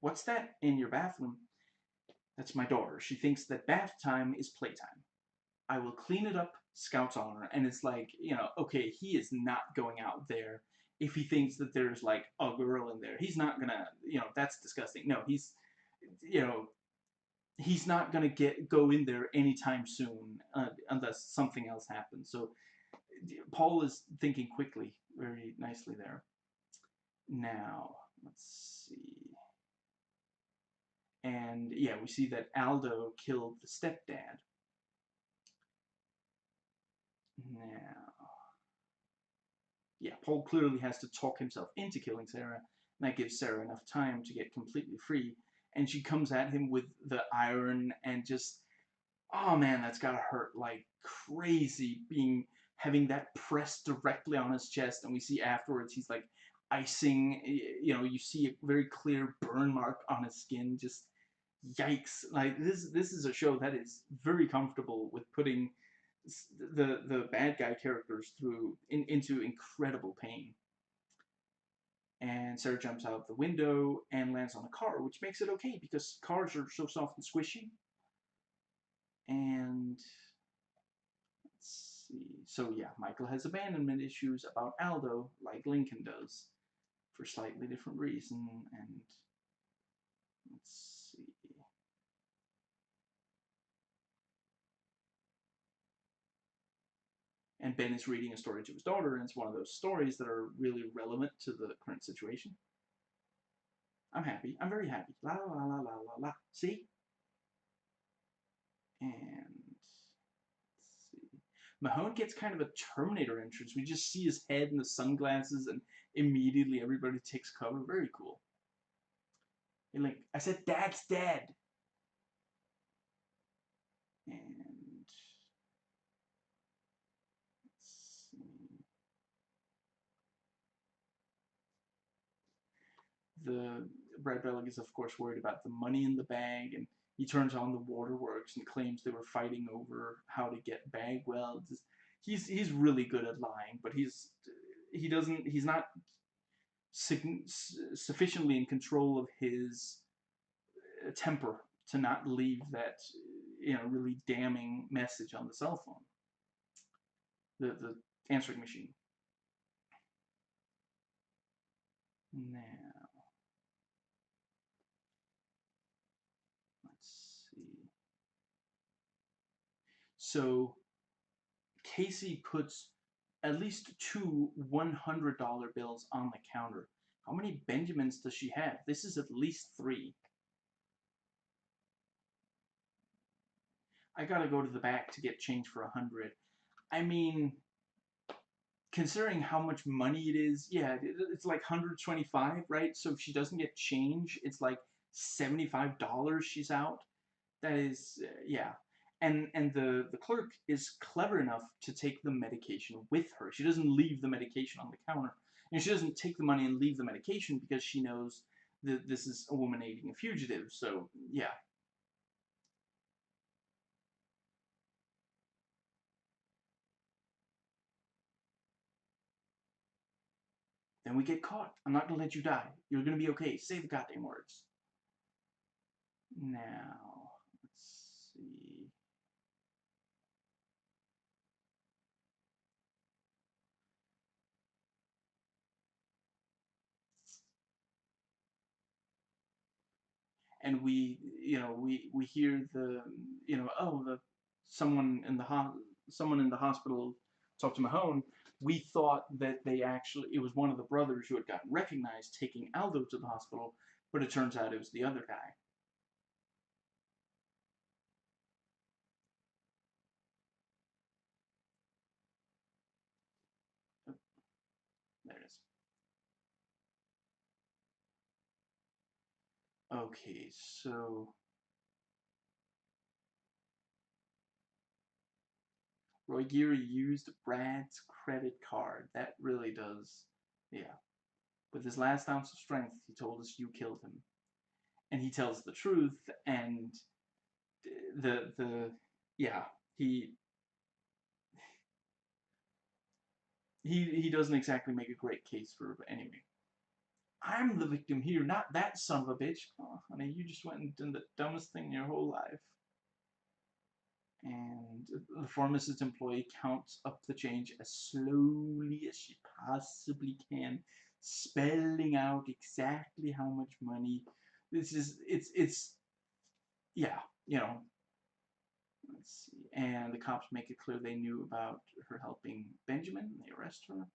what's that in your bathroom? That's my daughter. She thinks that bath time is playtime. I will clean it up, Scout's honor. And it's like, you know, okay, he is not going out there if he thinks that there's like a girl in there. He's not gonna, you know, that's disgusting. No, he's, you know, he's not gonna go in there anytime soon unless something else happens. So Paul is thinking quickly, very nicely there. Now, let's see. And yeah, we see that Aldo killed the stepdad. Now, yeah, Paul clearly has to talk himself into killing Sarah, and that gives Sarah enough time to get completely free. And she comes at him with the iron and just, oh man, that's gotta hurt like crazy, having that pressed directly on his chest. And we see afterwards he's like icing, you know, you see a very clear burn mark on his skin. Just yikes! Like this is a show that is very comfortable with putting the bad guy characters into incredible pain. And Sarah jumps out the window and lands on a car, which makes it okay because cars are so soft and squishy. And let's see. So yeah, Michael has abandonment issues about Aldo, like Lincoln does, for slightly different reason. And let's see. And Ben is reading a story to his daughter, and it's one of those stories that are really relevant to the current situation. I'm happy. I'm very happy. La la la la la la la. See? And let's see. Mahone gets kind of a Terminator entrance. We just see his head and the sunglasses, and immediately everybody takes cover. Very cool. And like I said, Dad's dead. And let's see. the Brad Bellick is of course worried about the money in the bag, and he turns on the waterworks and claims they were fighting over how to get bag welds. He's really good at lying, but he's not sufficiently in control of his temper to not leave that really damning message on the cell phone, the answering machine. Now, let's see. So Casey puts at least two $100 bills on the counter. How many Benjamins does she have? This is at least 3. I gotta go to the back to get change for 100. I mean, considering how much money it is, yeah, it's like 125, right? So if she doesn't get change, it's like $75 she's out. That is, yeah. And the clerk is clever enough to take the medication with her. She doesn't leave the medication on the counter. And she doesn't take the money and leave the medication because she knows that this is a woman aiding a fugitive. So, yeah. Then we get caught. I'm not going to let you die. You're going to be okay. Say the goddamn words. Now, let's see. And we hear the, oh, the someone in the hospital talked to Mahone. We thought that it was one of the brothers who had gotten recognized taking Aldo to the hospital, but it turns out it was the other guy. Oh, there it is. Okay, so Roy Geary used Brad's credit card. That really does, yeah. With his last ounce of strength, he told us you killed him. And he tells the truth, and the yeah, he doesn't exactly make a great case for it anyway. I'm the victim here, not that son of a bitch. Oh, honey, you just went and done the dumbest thing in your whole life. And the pharmacist employee counts up the change as slowly as she possibly can, spelling out exactly how much money. It's yeah, Let's see. And the cops make it clear they knew about her helping Benjamin. They arrest her.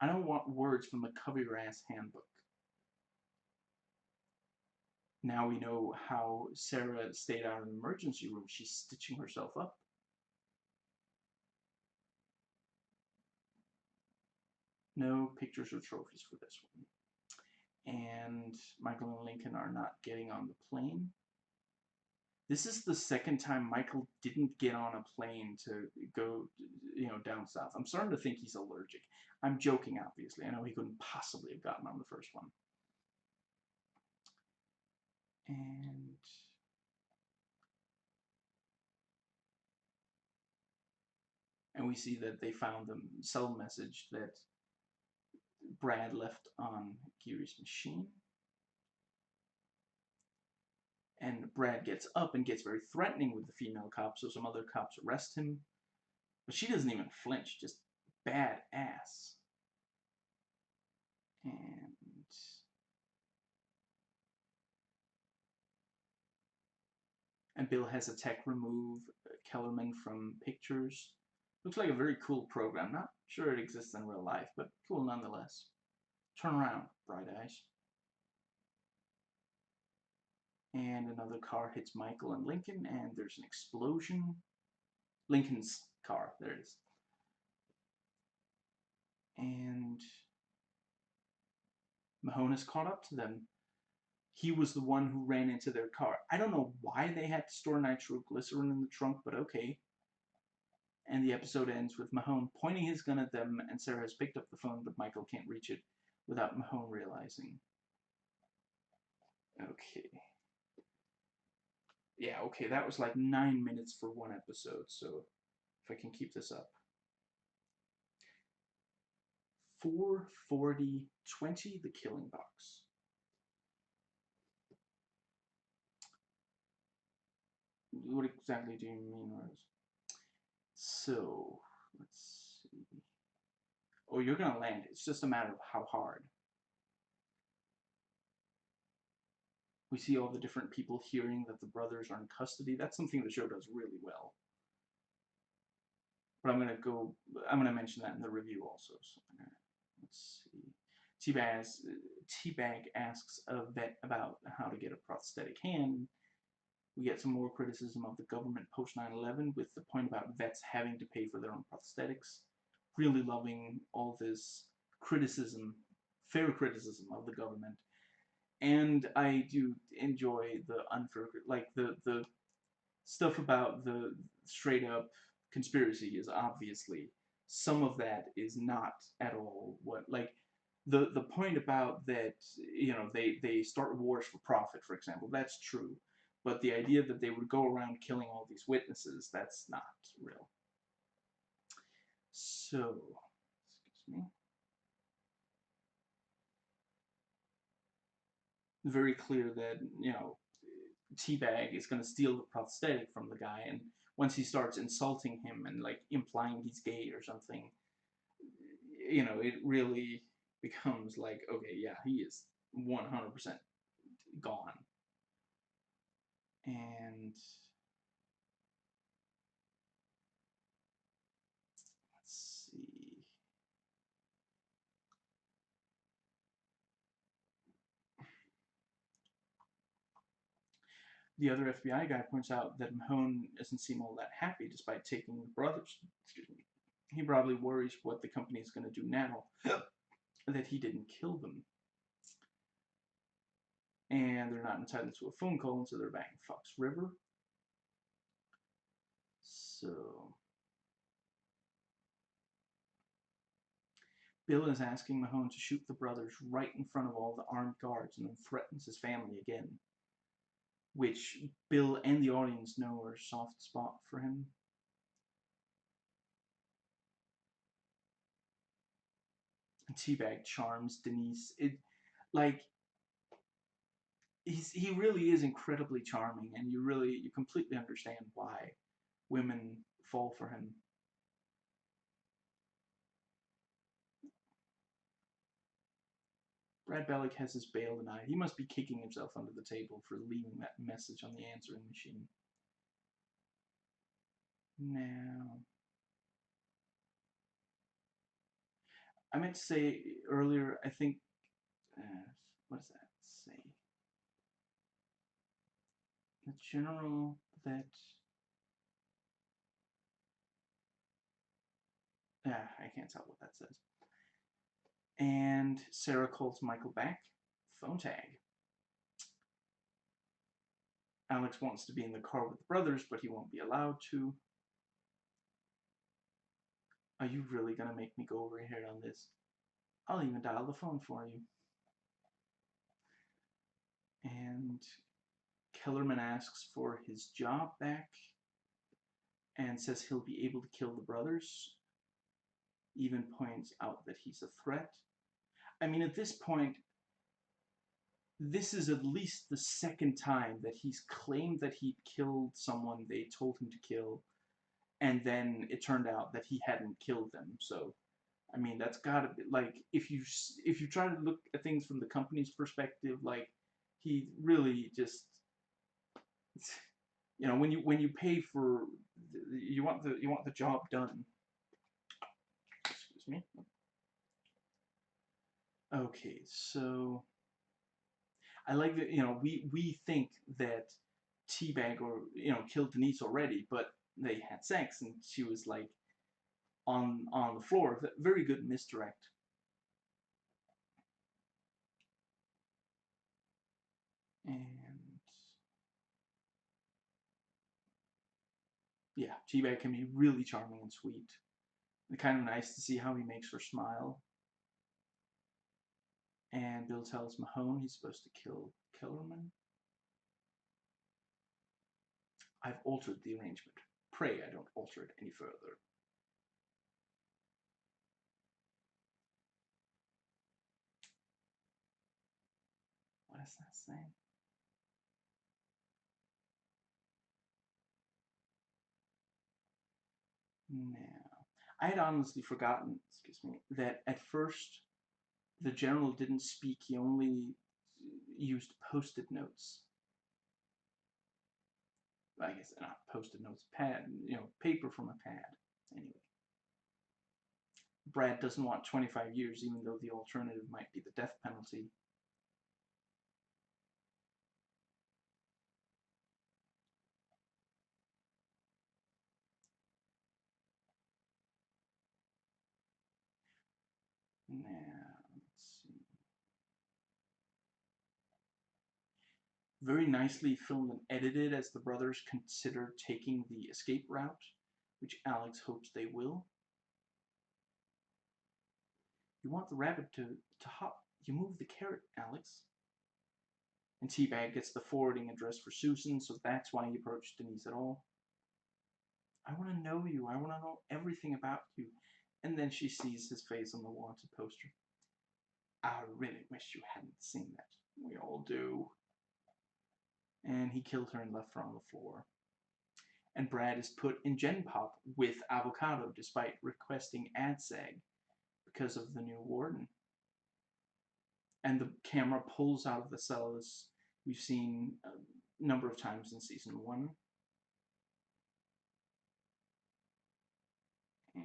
I don't want words from the cover your ass handbook. Now we know how Sarah stayed out of the emergency room. She's stitching herself up. No pictures or trophies for this one. And Michael and Lincoln are not getting on the plane. This is the second time Michael didn't get on a plane to go, down south. I'm starting to think he's allergic. I'm joking, obviously. I know he couldn't possibly have gotten on the first one. And we see that they found the cell message that Brad left on Geary's machine. And Brad gets up and gets very threatening with the female cop, so some other cops arrest him. But she doesn't even flinch, just badass. And Bill has a tech remove Kellerman from pictures. Looks like a very cool program. Not sure it exists in real life, but cool nonetheless. Turn around, bright eyes. And another car hits Michael and Lincoln, and there's an explosion. Lincoln's car, there it is. And Mahone has caught up to them. He was the one who ran into their car. I don't know why they had to store nitroglycerin in the trunk, but okay. And the episode ends with Mahone pointing his gun at them, and Sarah has picked up the phone, but Michael can't reach it. without Mahone realizing. Okay. Yeah, okay, that was like 9 minutes for one episode, so if I can keep this up. 440-20, the killing box. What exactly do you mean, Rose? So, let's see. Oh, you're gonna land it. It's just a matter of how hard. We see all the different people hearing that the brothers are in custody. That's something the show does really well. But I'm gonna mention that in the review also. So, let's see. Teabag asks a vet about how to get a prosthetic hand. We get some more criticism of the government post 9/11 with the point about vets having to pay for their own prosthetics. Really loving all this criticism, fair criticism of the government. And I do enjoy the unfair, like the stuff about the straight up conspiracy is obviously, some of that is not at all what, like, the point about that, they start wars for profit, for example, that's true. But the idea that they would go around killing all these witnesses, that's not real. So, excuse me. Very clear that, Teabag is going to steal the prosthetic from the guy, and once he starts insulting him and like implying he's gay or something, it really becomes like, okay, yeah, he is 100% gone. And let's see. The other FBI guy points out that Mahone doesn't seem all that happy despite taking the brothers. Excuse me. He probably worries what the company is going to do now that he didn't kill them. And they're not entitled to a phone call, and so they're back in Fox River. So Bill is asking Mahone to shoot the brothers right in front of all the armed guards, and then threatens his family again, which Bill and the audience know are a soft spot for him. Teabag charms Denise. He really is incredibly charming, and you completely understand why women fall for him. Brad Bellick has his bail denied. He must be kicking himself under the table for leaving that message on the answering machine. Now, I meant to say earlier, I think, what does that say? The general that, I can't tell what that says. And Sarah calls Michael back. Phone tag. Alex wants to be in the car with the brothers, but he won't be allowed to. Are you really going to make me go over here on this? I'll even dial the phone for you. And Kellerman asks for his job back and says he'll be able to kill the brothers. Even points out that he's a threat. I mean, at this point, this is at least the second time that he's claimed that he'd killed someone they told him to kill, and then it turned out that he hadn't killed them. So, I mean, that's gotta be, like, if you try to look at things from the company's perspective, like, he really just, when you pay for, you want the job done. Excuse me. Okay, so I like that, we think that Teabag killed Denise already, but they had sex and she was like on the floor. Very good misdirect. And yeah, Teabag can be really charming and sweet. And kind of nice to see how he makes her smile. And Bill tells Mahone he's supposed to kill Kellerman. I've altered the arrangement. Pray I don't alter it any further. What is that saying? Now, I had honestly forgotten, excuse me, that at first the general didn't speak. He only used post-it notes. I guess not post-it notes, pad, paper from a pad. Anyway. Brad doesn't want 25 years, even though the alternative might be the death penalty. Now, let's see. Very nicely filmed and edited as the brothers consider taking the escape route, which Alex hopes they will. You want the rabbit to hop. You move the carrot, Alex. And Teabag gets the forwarding address for Susan, so that's why he approached Denise at all. I want to know you. I want to know everything about you. And then she sees his face on the wanted poster. I really wish you hadn't seen that. We all do. And he killed her and left her on the floor. And Brad is put in Gen Pop with Avocado despite requesting AdSeg because of the new warden. And the camera pulls out of the cell as we've seen a number of times in season 1. And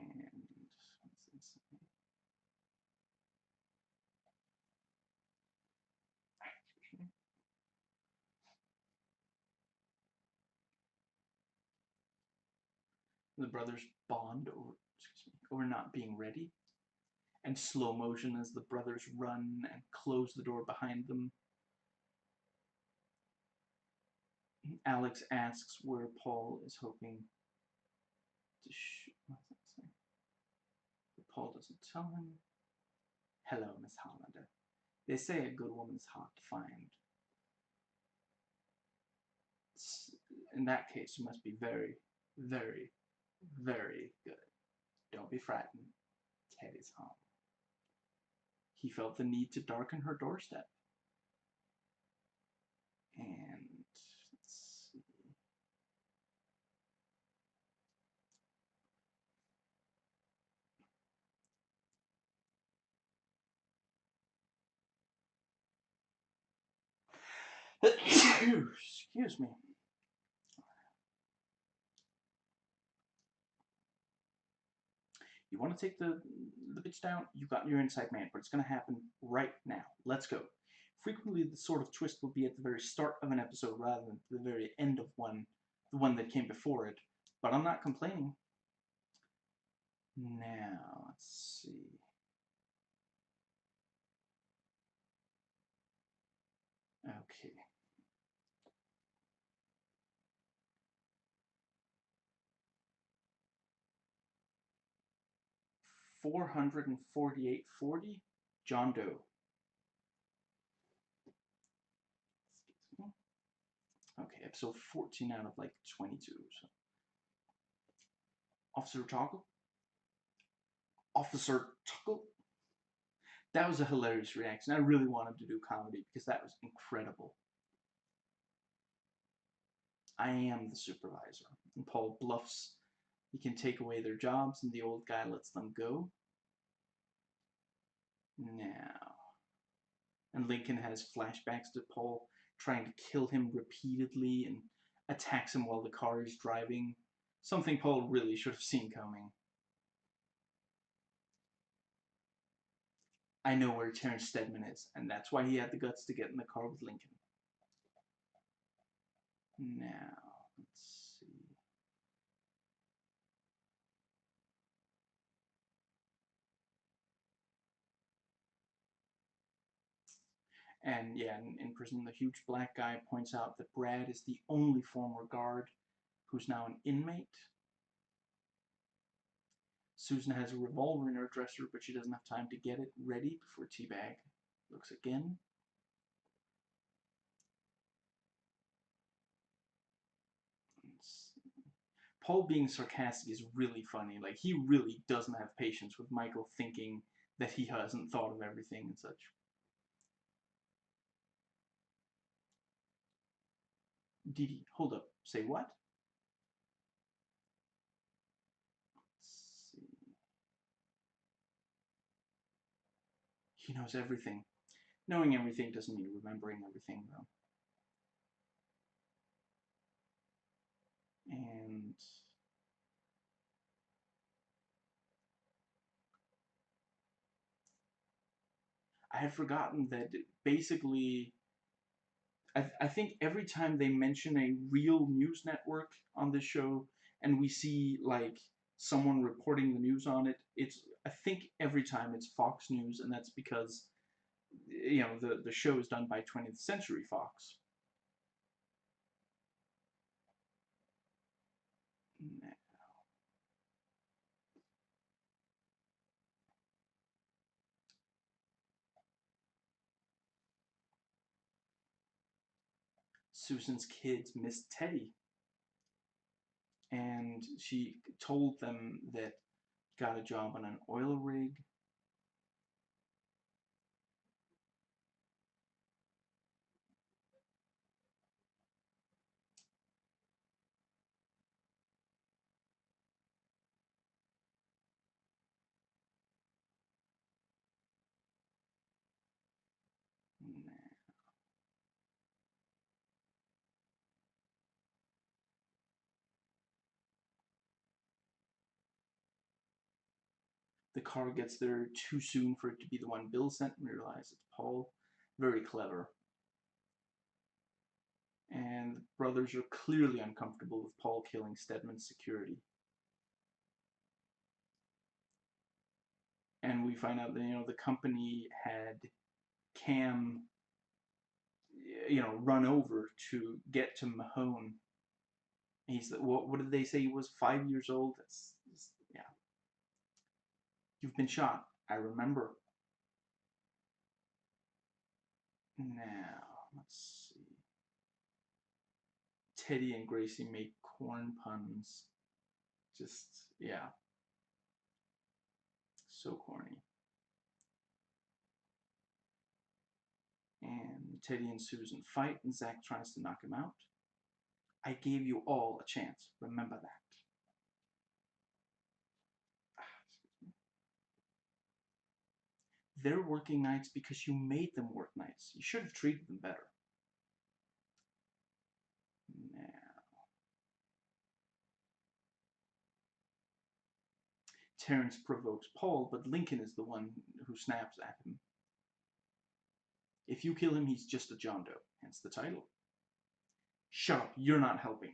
the brothers bond over not being ready. And slow motion as the brothers run and close the door behind them. Alex asks where Paul is hoping to shoot. What's that say? But Paul doesn't tell him. Hello, Miss Hollander. They say a good woman's hard to find. In that case, you must be very, very, very good. Don't be frightened. Teddy's home. He felt the need to darken her doorstep. And let's see. Excuse me. You want to take the bitch down? You got your inside man, but it's going to happen right now. Let's go. Frequently, the sort of twist will be at the very start of an episode rather than the very end of one, the one that came before it. But I'm not complaining. Now, let's see. Okay. $448.40, John Doe. Okay, episode 14 out of like 22. So. Officer Toggle? Officer Toggle? That was a hilarious reaction. I really wanted to do comedy because that was incredible. I am the supervisor. And Paul bluffs he can take away their jobs, and the old guy lets them go. Now. And Lincoln has flashbacks to Paul trying to kill him repeatedly and attacks him while the car is driving. Something Paul really should have seen coming. I know where Terrence Steadman is, and that's why he had the guts to get in the car with Lincoln. Now, let's see. And yeah, in prison, the huge black guy points out that Brad is the only former guard who's now an inmate. Susan has a revolver in her dresser, but she doesn't have time to get it ready before Teabag. Looks again. Paul being sarcastic is really funny. Like, he really doesn't have patience with Michael thinking that he hasn't thought of everything and such. Did he? Hold up. Say what? Let's see. He knows everything. Knowing everything doesn't mean remembering everything, though. And I had forgotten that basically, I think every time they mention a real news network on this show, and we see like someone reporting the news on it, I think every time it's Fox News, and that's because the show is done by 20th Century Fox. Susan's kids missed Teddy, and she told them that got a job on an oil rig. The car gets there too soon for it to be the one Bill sent and realize it's Paul. Very clever. And the brothers are clearly uncomfortable with Paul killing Stedman's security. And we find out that, the company had Cam, run over to get to Mahone. He's, what did they say? He was 5 years old? Yeah. You've been shot. I remember. Now, let's see. Teddy and Gracie make corn puns. Just, yeah. So corny. And Teddy and Susan fight, and Zach tries to knock him out. I gave you all a chance. Remember that. They're working nights because you made them work nights. You should have treated them better. Now, Terrence provokes Paul, but Lincoln is the one who snaps at him. If you kill him, he's just a John Doe. Hence the title. Shut up, you're not helping.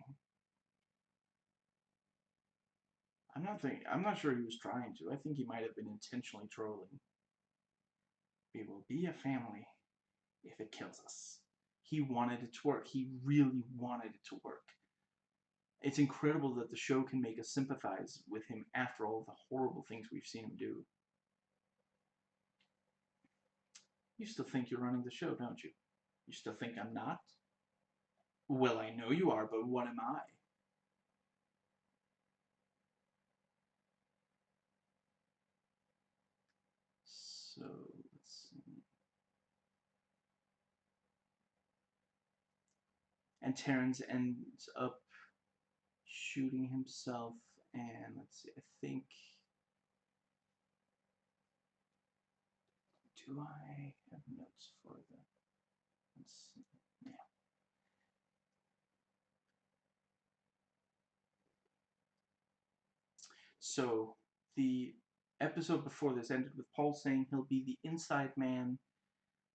I'm not sure he was trying to. I think he might have been intentionally trolling. We will be a family if it kills us. He wanted it to work. He really wanted it to work. It's incredible that the show can make us sympathize with him after all the horrible things we've seen him do. You still think you're running the show, don't you? You still think I'm not? Well, I know you are, but what am I? So, let's see. And Terrence ends up shooting himself, and let's see, I think... Do I have notes for the... Let's see. Yeah. So, the episode before this ended with Paul saying he'll be the inside man,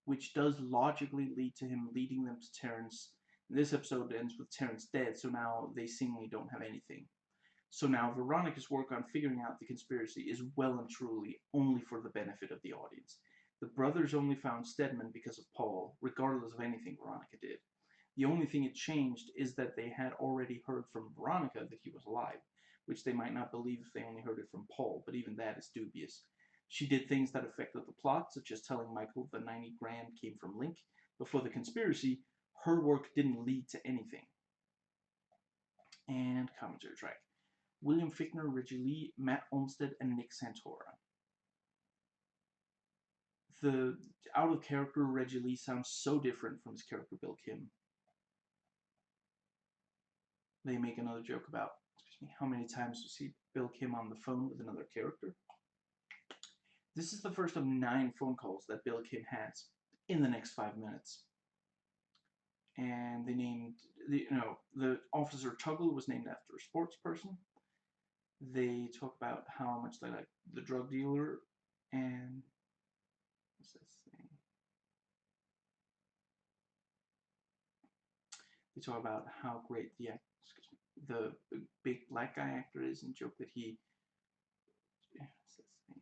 which does logically lead to him leading them to Terrence. This episode ends with Terrence dead, so now they seemingly don't have anything. So now Veronica's work on figuring out the conspiracy is well and truly only for the benefit of the audience. The brothers only found Stedman because of Paul, regardless of anything Veronica did. The only thing it changed is that they had already heard from Veronica that he was alive, which they might not believe if they only heard it from Paul, but even that is dubious. She did things that affected the plot, such as telling Michael the 90 grand came from Link. Before the conspiracy, her work didn't lead to anything. And commentary track. William Fichtner, Reggie Lee, Matt Olmstead, and Nick Santora. The out-of-character Reggie Lee sounds so different from his character Bill Kim. They make another joke about, how many times you see Bill Kim on the phone with another character. This is the first of 9 phone calls that Bill Kim has in the next 5 minutes. And they named, the Officer Tuggle was named after a sports person. They talk about how much they like the drug dealer, and what's this thing? They talk about how great the big black guy actor is, and joke that he. What's this thing?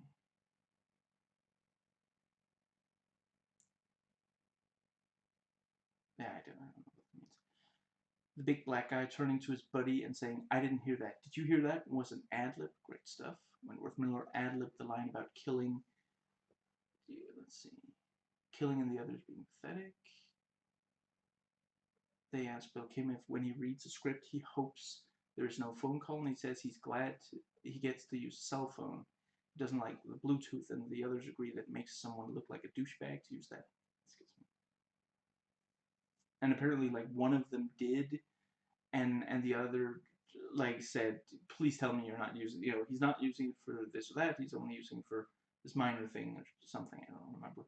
Yeah, I don't know what that means. The big black guy turning to his buddy and saying, "I didn't hear that. Did you hear that?" It was an ad-lib. Great stuff. Wentworth Miller ad-libbed the line about killing. Let's see. Killing and the others being pathetic. They ask Bill Kim if when he reads a script he hopes there is no phone call, and he says he's glad he gets to use a cell phone. He doesn't like the Bluetooth, and the others agree that it makes someone look like a douchebag to use that. And apparently, like, one of them did, and the other, like, said, please tell me you're not using, he's not using it for this or that, he's only using it for this minor thing or something, I don't remember.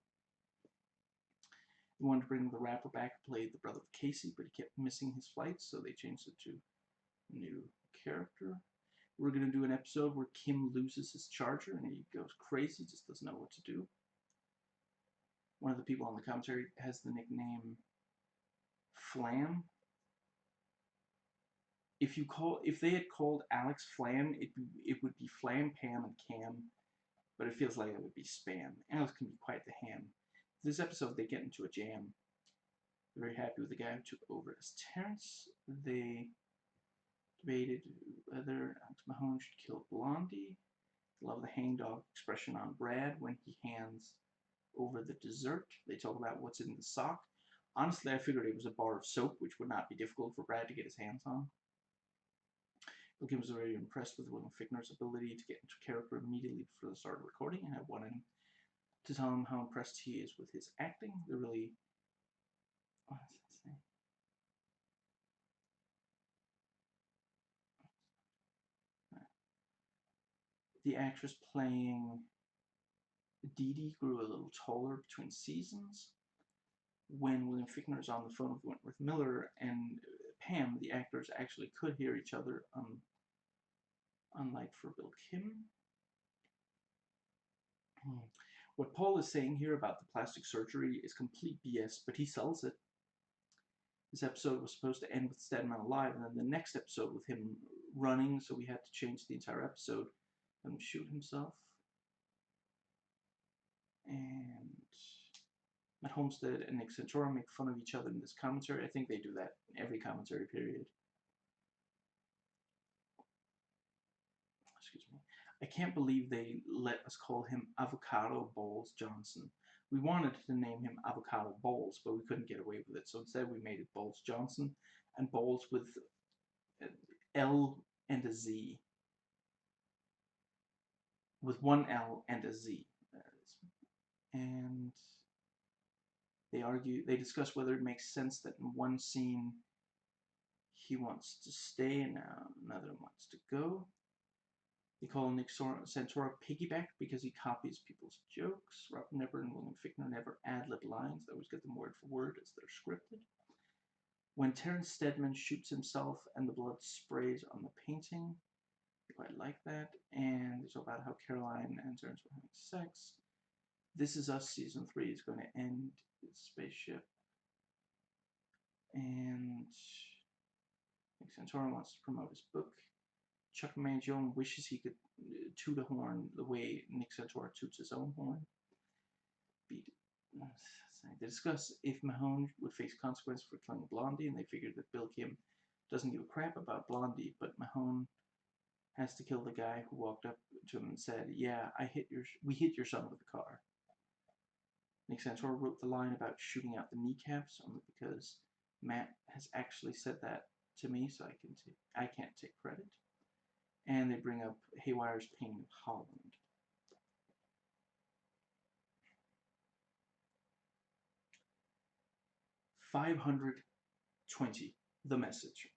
They wanted to bring the rapper back who played the brother of Casey, but he kept missing his flights, so they changed it to a new character. We're going to do an episode where Kim loses his charger and he goes crazy, just doesn't know what to do. One of the people on the commentary has the nickname Flam. If they had called Alex Flam, it would be Flam, Pam, and Cam, but it feels like it would be Spam. Alex can be quite the ham. This episode, they get into a jam. They're very happy with the guy who took over as Terrence. They debated whether Mahone should kill Blondie. They love the hangdog expression on Brad when he hands over the dessert. They talk about what's in the sock. Honestly, I figured it was a bar of soap, which would not be difficult for Brad to get his hands on. Bill Kim was very impressed with William Fichtner's ability to get into character immediately before the start of recording, and I wanted to tell him how impressed he is with his acting. They're really... What does that say? The actress playing Dee Dee grew a little taller between seasons. When William Fichtner is on the phone with Wentworth Miller and Pam, the actors actually could hear each other, unlike for Bill Kim. What Paul is saying here about the plastic surgery is complete BS, but he sells it. This episode was supposed to end with Stedman alive, and then the next episode with him running, so we had to change the entire episode and shoot himself. And Matt Olmstead and Nick Santora make fun of each other in this commentary. I think they do that in every commentary period. Excuse me. I can't believe they let us call him Avocado Bowles Johnson. We wanted to name him Avocado Bowles, but we couldn't get away with it. So instead we made it Bowles Johnson, and Bowles with an L and a Z. With one L and a Z. And they discuss whether it makes sense that in one scene he wants to stay and another wants to go. They call Nick Santora piggyback because he copies people's jokes. Rob Nepper and William Fichtner never ad-lib lines. They always get them word for word as they're scripted. When Terrence Stedman shoots himself and the blood sprays on the painting, I quite like that. And it's about how Caroline and Terrence were having sex. This Is Us Season 3 is going to end its spaceship. And Nick Santora wants to promote his book. Chuck Mangione wishes he could toot a horn the way Nick Santora toots his own horn. They discuss if Mahone would face consequences for killing Blondie, and they figured that Bill Kim doesn't give a crap about Blondie, but Mahone has to kill the guy who walked up to him and said, "Yeah, we hit your son with a car." Makes sense. Or wrote the line about shooting out the kneecaps only because Matt has actually said that to me, so I can't take credit. And they bring up Haywire's painting of Holland. $520. The message.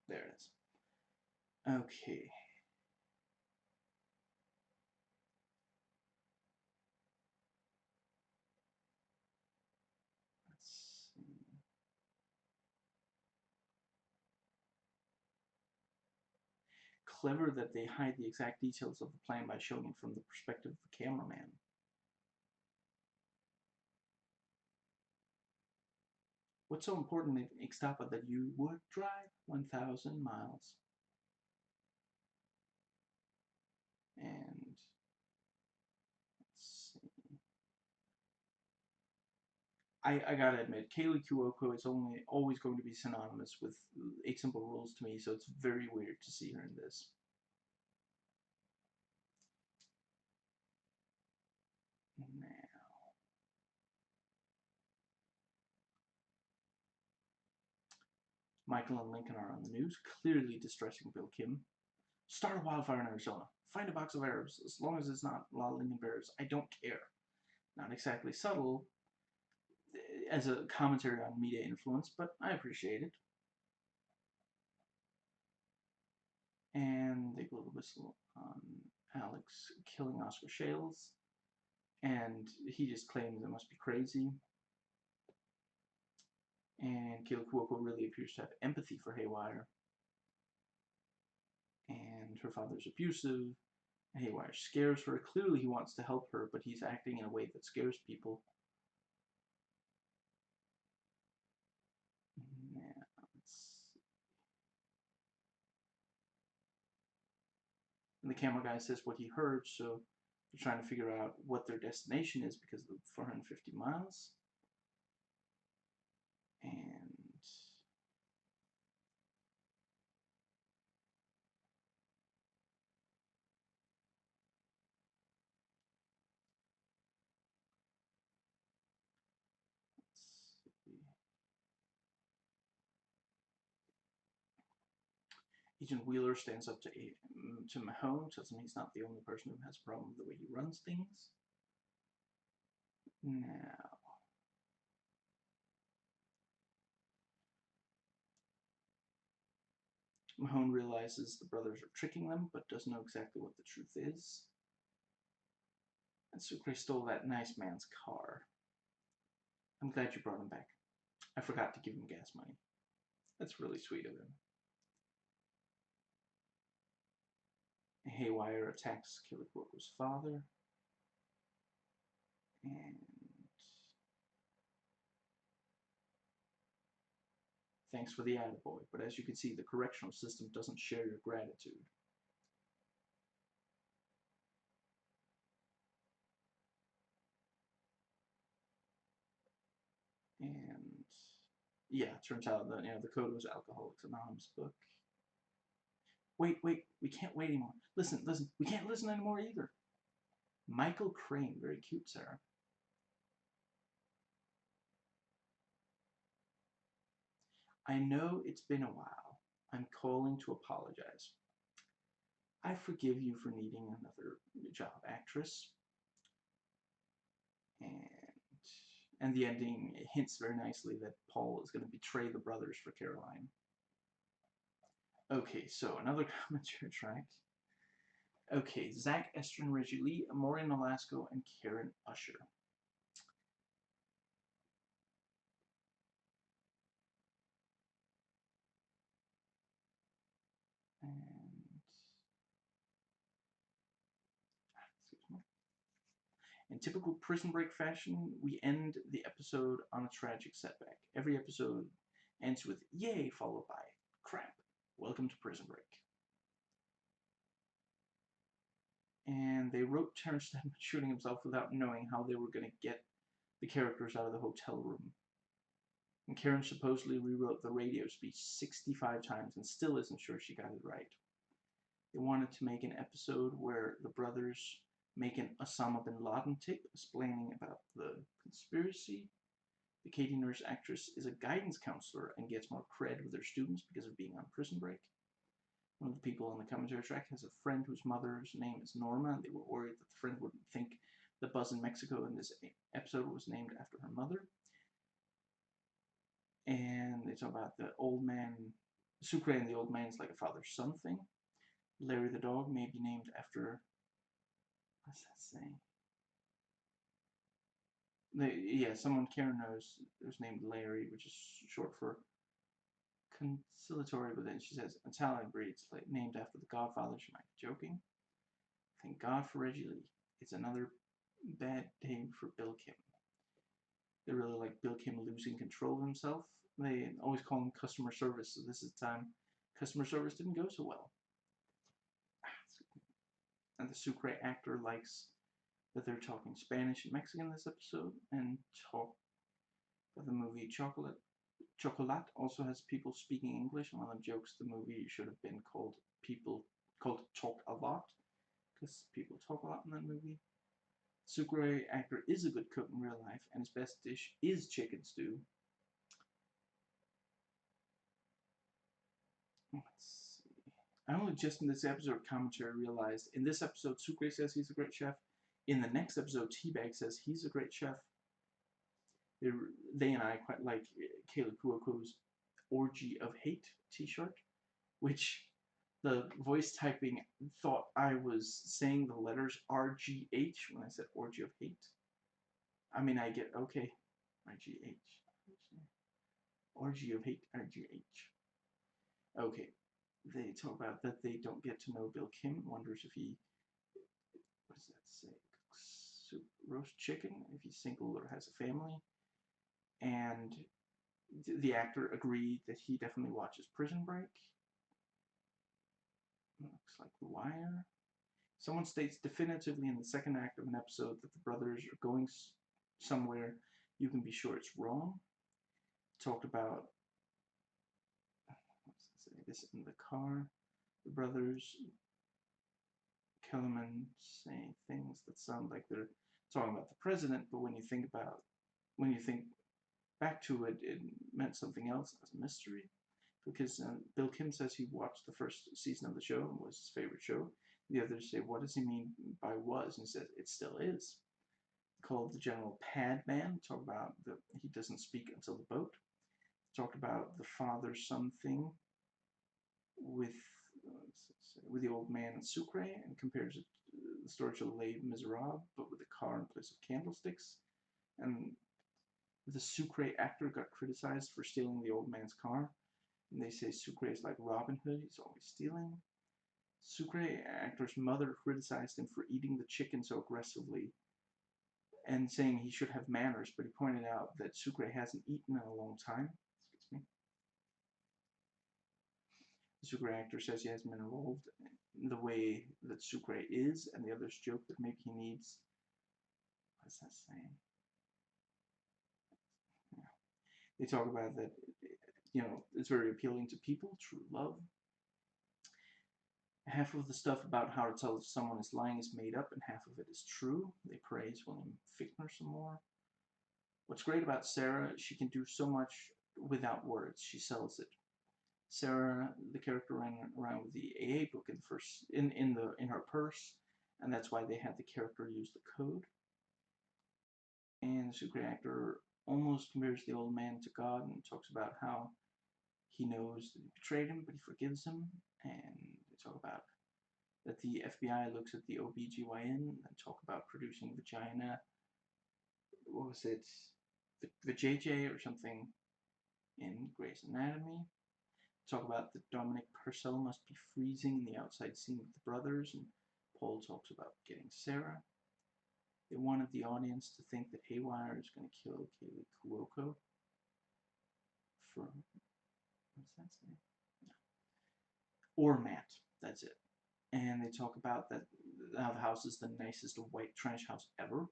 There it is. Okay. Let's see. Clever that they hide the exact details of the plan by showing it from the perspective of the cameraman. What's so important in Ixtapa that you would drive 1,000 miles? And let's see. I gotta admit, Kaylee Cuoco is always going to be synonymous with 8 Simple Rules to me, so it's very weird to see her in this. Now, Michael and Lincoln are on the news, clearly distressing Bill Kim. Start a wildfire in Arizona. Find a box of Arabs. As long as it's not La Lincoln Bears, I don't care. Not exactly subtle as a commentary on media influence, but I appreciate it. And they blow the whistle on Alex killing Oscar Shales, and he just claims it must be crazy. And Kayla Cuoco really appears to have empathy for Haywire. And her father's abusive. Haywire scares her. Clearly he wants to help her, but he's acting in a way that scares people. And the camera guy says what he heard, so they're trying to figure out what their destination is because of the 450 miles. And Agent Wheeler stands up to Mahone, tells him he's not the only person who has a problem with the way he runs things. Now, Mahone realizes the brothers are tricking them, but doesn't know exactly what the truth is. And Sucre stole that nice man's car. I'm glad you brought him back. I forgot to give him gas money. That's really sweet of him. Haywire attacks Killer Cuoco's father. And thanks for the attaboy, but as you can see, the correctional system doesn't share your gratitude. And yeah, it turns out that the code was Alcoholics Anonymous book. Wait, we can't wait anymore. Listen, we can't listen anymore either. Michael Crane, very cute, Sarah. I know it's been a while. I'm calling to apologize. I forgive you for needing another job actress. And the ending hints very nicely that Paul is going to betray the brothers for Caroline. Okay, so another commentary track. Okay, Zach Estrin, Reggie Lee, Maureen Nolasco, and Karen Usher. In typical Prison Break fashion, we end the episode on a tragic setback. Every episode ends with yay, followed by crap. Welcome to Prison Break. And they wrote Terrence Steadman shooting himself without knowing how they were going to get the characters out of the hotel room. And Karen supposedly rewrote the radio speech 65 times and still isn't sure she got it right. They wanted to make an episode where the brothers make an Osama bin Laden tape explaining about the conspiracy. The Katie Nurse actress is a guidance counselor and gets more cred with her students because of being on prison break. One of the people on the commentary track has a friend whose mother's name is Norma, and they were worried that the friend wouldn't think the buzz in Mexico in this episode was named after her mother. And they talk about the old man, Sucre and the old man is like a father-son thing. Larry the dog may be named after, what's that saying? Someone Karen knows was named Larry, which is short for conciliatory, but then she says Italian breeds like named after the Godfather. She might be joking. Thank God for Reggie Lee. It's another bad day for Bill Kim. They really like Bill Kim losing control of himself. They always call him customer service, so this is the time customer service didn't go so well. And the Sucre actor likes that they're talking Spanish and Mexican this episode, and talk about the movie Chocolat also has people speaking English, and one of them jokes the movie should have been called Talk a Lot, because people talk a lot in that movie. Sucre actor is a good cook in real life, and his best dish is chicken stew. Let's see. I only just in this episode commentary realized in this episode Sucre says he's a great chef. In the next episode, Teabag says he's a great chef. They and I quite like Kayla Kuoko's Orgy of Hate t-shirt, which the voice typing thought I was saying the letters RGH when I said Orgy of Hate. I mean, I get, okay, RGH. Orgy of Hate, RGH. Okay, they talk about that they don't get to know Bill Kim, wonders if he, what does that say, roast chicken, if he's single or has a family. And the actor agreed that he definitely watches Prison Break. Looks like The Wire. Someone states definitively in the second act of an episode that the brothers are going somewhere. You can be sure it's wrong. Talked about, this in the car. The brothers, Kellerman, saying things that sound like they're talking about the president, but when you think back to it, it meant something else as a mystery. Because Bill Kim says he watched the first season of the show and was his favorite show. The others say, what does he mean by was? And he says, it still is. Called the General Pad Man. Talk about he doesn't speak until the boat. Talked about the father-son thing with the old man and Sucre, and compares it to the story to Les Miserables, but with a car in place of candlesticks. And the Sucre actor got criticized for stealing the old man's car. And they say Sucre is like Robin Hood, he's always stealing. Sucre actor's mother criticized him for eating the chicken so aggressively and saying he should have manners, but he pointed out that Sucre hasn't eaten in a long time. Excuse me. The Sucre actor says he hasn't been involved in the way that Sucre is, and the others joke that maybe he needs, what's that saying? Yeah. They talk about that, it's very appealing to people, true love. Half of the stuff about how to tell if someone is lying is made up, and half of it is true. They praise William Fichtner some more. What's great about Sarah, she can do so much without words. She sells it. Sarah, the character, ran around with the AA book in her purse, and that's why they had the character use the code. And the Sucre actor almost compares the old man to God and talks about how he knows that he betrayed him, but he forgives him. And they talk about that the FBI looks at the OBGYN and talk about producing vagina. What was it? Vajayjay or something in Grey's Anatomy. Talk about that Dominic Purcell must be freezing in the outside scene with the brothers, and Paul talks about getting Sarah. They wanted the audience to think that Haywire is going to kill Kaylee Cuoco for, what's that say? No. Or Matt, that's it. And they talk about that how the house is the nicest white trash house ever.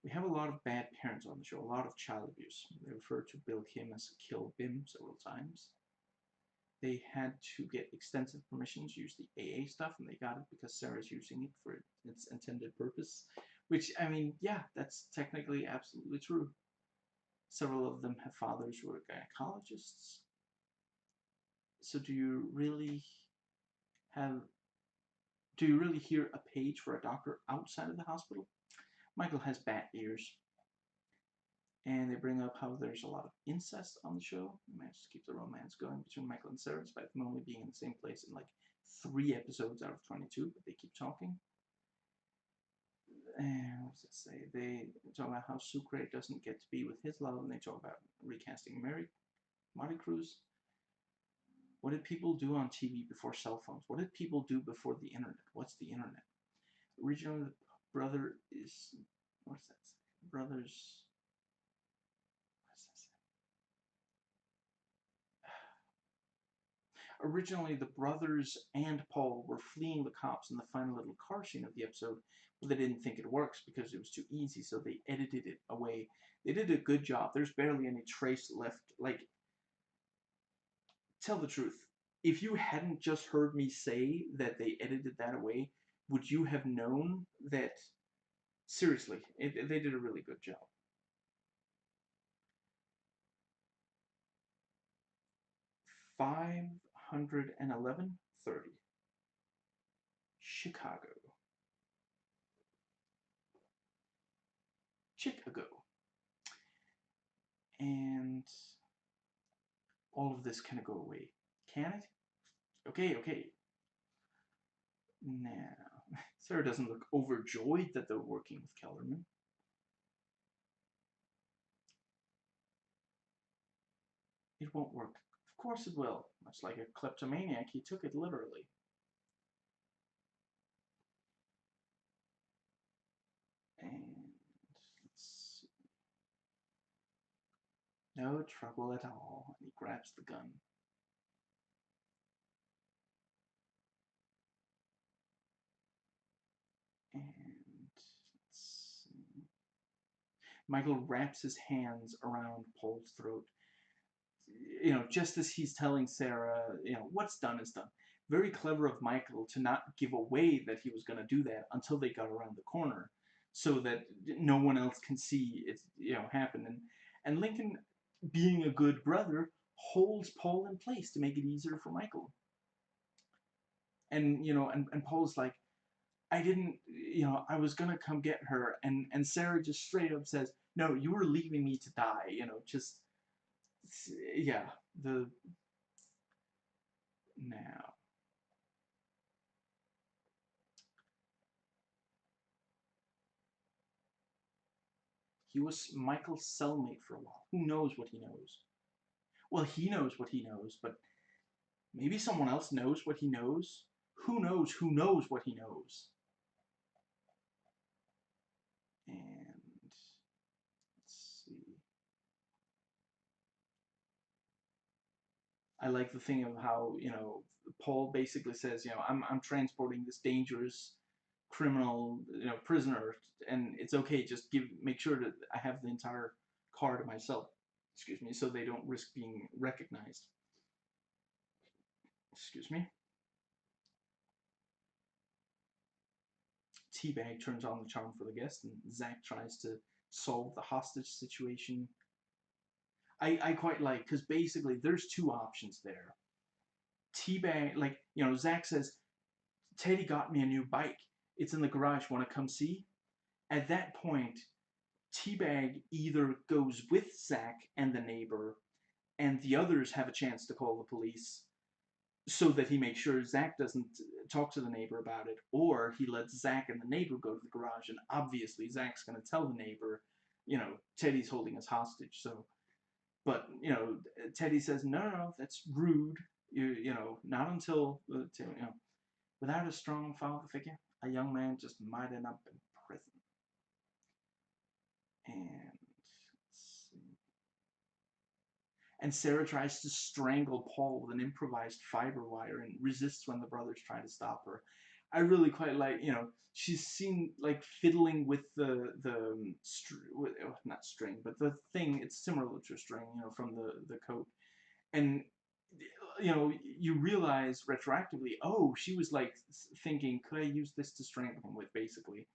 We have a lot of bad parents on the show, a lot of child abuse. They refer to Bill Kim as Kill Bim several times. They had to get extensive permissions to use the AA stuff, and they got it because Sarah's using it for its intended purpose. Which, I mean, yeah, that's technically absolutely true. Several of them have fathers who are gynecologists. So do you really hear a page for a doctor outside of the hospital? Michael has bat ears. And they bring up how there's a lot of incest on the show. They managed to keep the romance going between Michael and Sarah, despite them only being in the same place in like 3 episodes out of 22, but they keep talking. And what does it say? They talk about how Sucre doesn't get to be with his love, and they talk about recasting Marty Cruz. What did people do on TV before cell phones? What did people do before the internet? What's the internet? Originally, the brother is... What's that say? Brothers... Originally, the brothers and Paul were fleeing the cops in the final little car scene of the episode, but they didn't think it works because it was too easy, so they edited it away. They did a good job. There's barely any trace left. Like, tell the truth. If you hadn't just heard me say that they edited that away, would you have known that? Seriously, they did a really good job. $511.30. Chicago. And all of this kind of go away. Can it? Okay. Now, Sarah doesn't look overjoyed that they're working with Kellerman. It won't work. Of course it will. Much like a kleptomaniac, he took it literally. And let's see. No trouble at all. And he grabs the gun. And let's see. Michael wraps his hands around Paul's throat. You know, just as he's telling Sarah, you know, what's done is done. Very clever of Michael to not give away that he was going to do that until they got around the corner, so that no one else can see it, you know, happen. And Lincoln, being a good brother, holds Paul in place to make it easier for Michael. And you know, and Paul's like, I didn't, you know, I was gonna come get her, and Sarah just straight up says, no, you were leaving me to die, you know, just. Yeah, now. He was Michael's cellmate for a while. Who knows what he knows? Well, he knows what he knows, but maybe someone else knows what he knows. Who knows what he knows? And let's see. I like the thing of how, you know, Paul basically says, you know, I'm transporting this dangerous criminal, you know, prisoner, and it's okay, just make sure that I have the entire car to myself, excuse me, so they don't risk being recognized. Excuse me. Teabag turns on the charm for the guest, and Zach tries to solve the hostage situation. I quite like, because basically there's 2 options there. Teabag, like, you know, Zach says, Teddy got me a new bike. It's in the garage. Want to come see? At that point, Teabag either goes with Zach and the neighbor, and the others have a chance to call the police, so that he makes sure Zach doesn't talk to the neighbor about it, or he lets Zach and the neighbor go to the garage, and obviously Zach's going to tell the neighbor, you know, Teddy's holding us hostage. So, but, you know, Teddy says, no, that's rude. You know, not until, you know, without a strong father figure, a young man just might end up in prison. And let's see. And Sarah tries to strangle Paul with an improvised fiber wire and resists when the brothers try to stop her. I really quite like, she's seen like fiddling with not string, but the thing. It's similar to a string, from the coat, and you realize retroactively, oh, she was like thinking, could I use this to strangle him with, basically.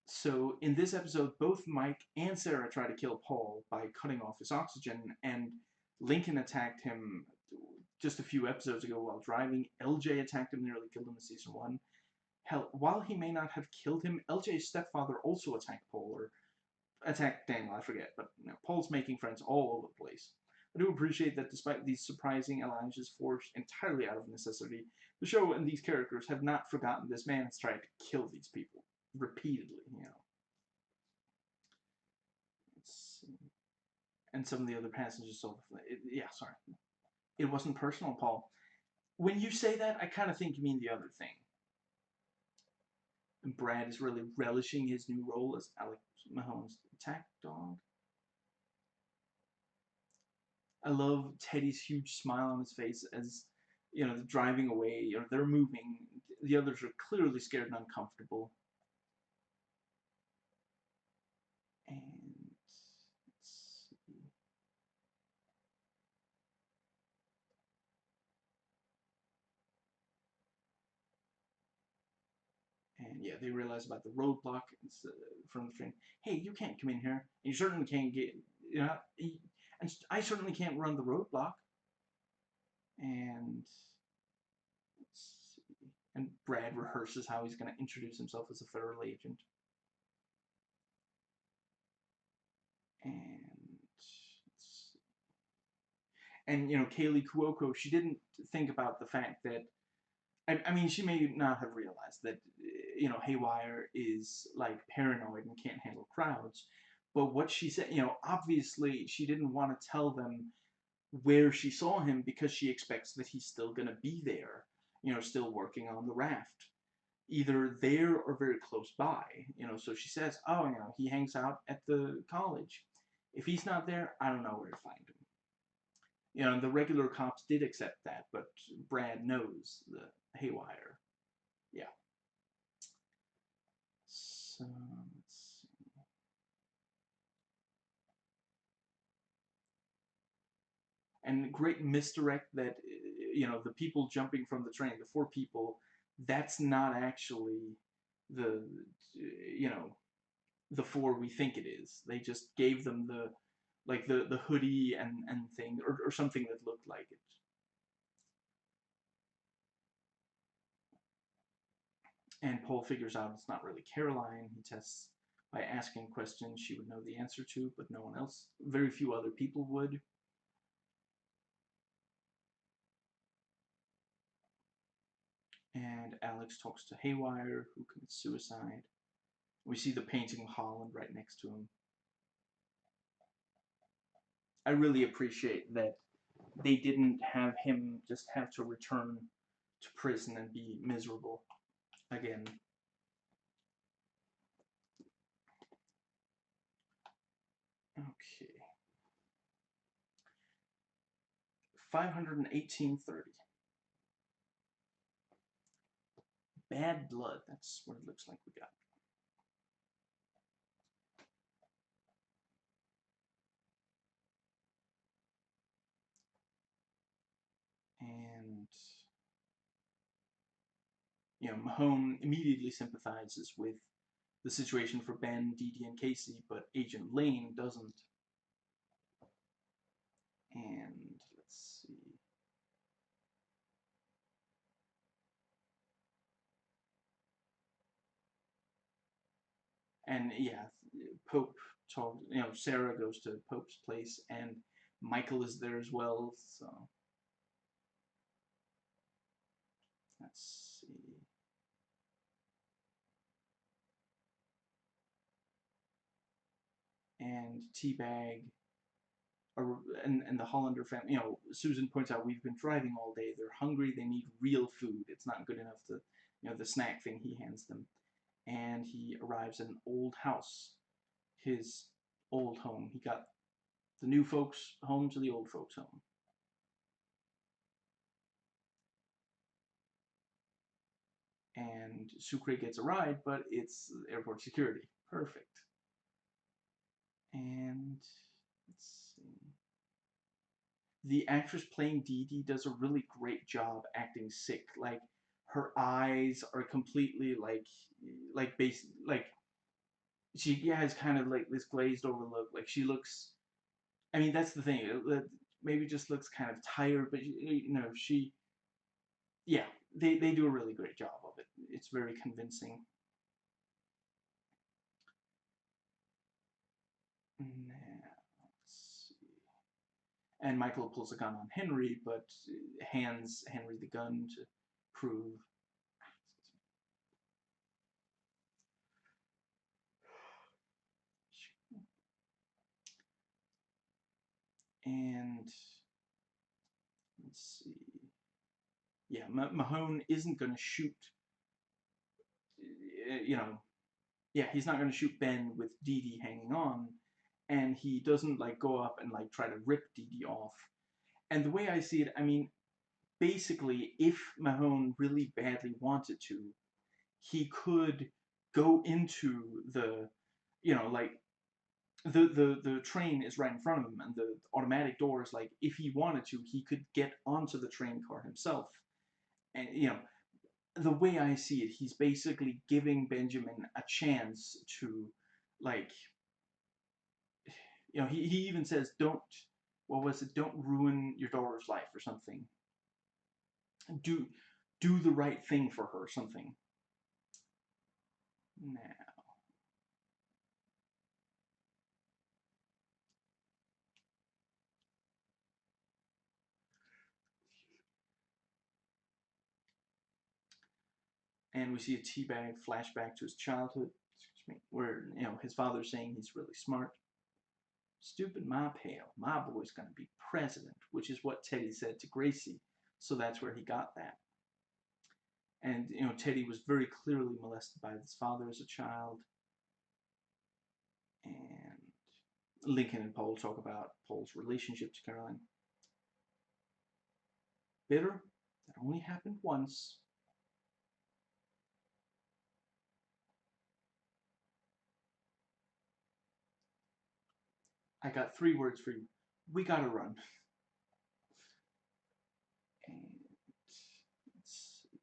So in this episode, both Mike and Sarah try to kill Paul by cutting off his oxygen, and Lincoln attacked him just a few episodes ago while driving. LJ attacked him, nearly killed him in season 1. Hell, while he may not have killed him, LJ's stepfather also attacked Paul, or attacked Daniel, I forget, but Paul's making friends all over the place. I do appreciate that despite these surprising alliances forged entirely out of necessity, the show and these characters have not forgotten this man has tried to kill these people repeatedly, Let's see. And some of the other passages, yeah, sorry. It wasn't personal, Paul. When you say that, I kind of think you mean the other thing. And Brad is really relishing his new role as Alex Mahon's attack dog. I love Teddy's huge smile on his face as, they're driving away, or they're moving. The others are clearly scared and uncomfortable. And let's see. And yeah, they realize about the roadblock from the train. Hey, you can't come in here. You certainly can't get, and I certainly can't run the roadblock. And let's see. And Brad rehearses how he's going to introduce himself as a federal agent. And Kaylee Cuoco, she didn't think about the fact that, I mean, she may not have realized that, Haywire is like paranoid and can't handle crowds. But what she said, obviously she didn't want to tell them where she saw him because she expects that he's still going to be there, still working on the raft. Either there or very close by, so she says, oh, he hangs out at the college. If he's not there, I don't know where to find him. The regular cops did accept that, but Brad knows the Haywire. Yeah. So, let's see. And great misdirect that, the people jumping from the train, the 4 people, that's not actually the, the 4 we think it is. They just gave them the hoodie and thing, or something that looked like it. And Paul figures out it's not really Caroline. He tests by asking questions she would know the answer to, but no one else, very few other people would. And Alex talks to Haywire, who commits suicide. We see the painting of Holland right next to him. I really appreciate that they didn't have him just have to return to prison and be miserable again. Okay. 518.30. Bad blood. That's what it looks like we got. And Mahone immediately sympathizes with the situation for Ben, Dee Dee, and Casey, but Agent Lane doesn't. And let's see. And yeah, Pope talks. Sarah goes to Pope's place, and Michael is there as well. So let's see. And Teabag, and the Hollander family. Susan points out we've been driving all day. They're hungry. They need real food. It's not good enough to, the snack thing he hands them. And he arrives at an old house, his old home. He got the new folks' home to the old folks' home. and Sucre gets a ride, but it's airport security. Perfect. And let's see. The actress playing Dee Dee does a really great job acting sick. Like, her eyes are completely like she has kind of like this glazed over look. Like, she looks. I mean, that's the thing. Maybe just looks kind of tired, but she. Yeah, they do a really great job of it. It's very convincing. Now, let's see. And Michael pulls a gun on Henry, but hands Henry the gun to prove. And let's see. Yeah, Mahone isn't going to shoot. Yeah, he's not going to shoot Ben with Dee Dee hanging on, and he doesn't like go up and like try to rip Dee Dee off. And the way I see it, I mean, basically, if Mahone really badly wanted to, he could go into the, like the train is right in front of him, and the automatic doors. Like, if he wanted to, he could get onto the train car himself. And the way I see it, he's basically giving Benjamin a chance to, like, he even says, "Don't, what was it? Don't ruin your daughter's life," or something. Do the right thing for her, something. Now, and we see a teabag flashback to his childhood, where his father's saying he's really smart. Stupid Ma Pale, my boy's gonna be president, which is what Teddy said to Gracie, so that's where he got that. And Teddy was very clearly molested by his father as a child. And Lincoln and Paul talk about Paul's relationship to Caroline. Bitter? That only happened once. I got 3 words for you. We gotta run. And let's see.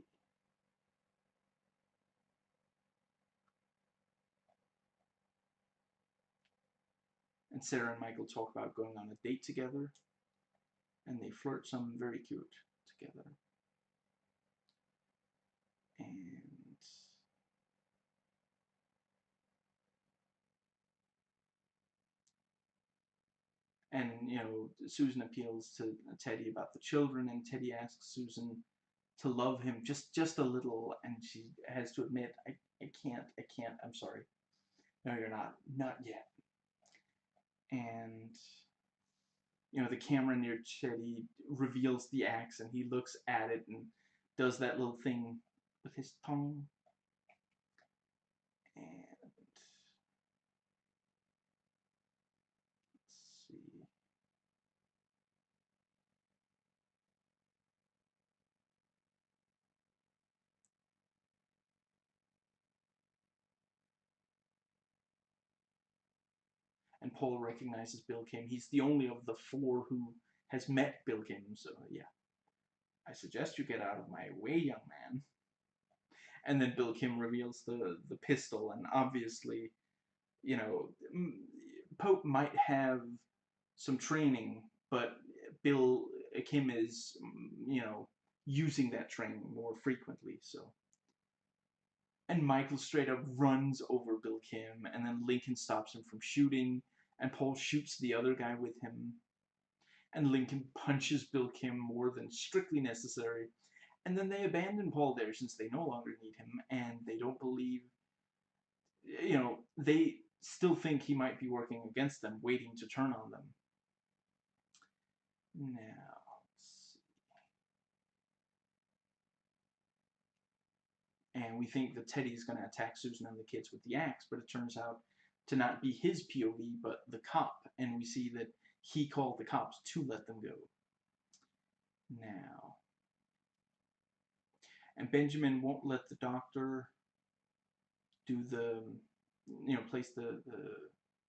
And Sarah and Michael talk about going on a date together. And they flirt some very cute together. And Susan appeals to Teddy about the children, and Teddy asks Susan to love him just a little, and she has to admit, I can't, I'm sorry. No, you're not yet. And the camera near Teddy reveals the axe, and he looks at it and does that little thing with his tongue. And let's see. And Paul recognizes Bill Kim. He's the only of the 4 who has met Bill Kim, so yeah. I suggest you get out of my way, young man. And then Bill Kim reveals the pistol, and obviously, Pope might have some training, but Bill Kim is, using that training more frequently, so. And Michael straight up runs over Bill Kim, and then Lincoln stops him from shooting, and Paul shoots the other guy with him, and Lincoln punches Bill Kim more than strictly necessary, and then they abandon Paul there since they no longer need him, and they don't believe, they still think he might be working against them, waiting to turn on them. Now, and we think that Teddy's going to attack Susan and the kids with the axe, but it turns out to not be his POV, but the cop, and we see that he called the cops to let them go. Now, And Benjamin won't let the doctor do the, place the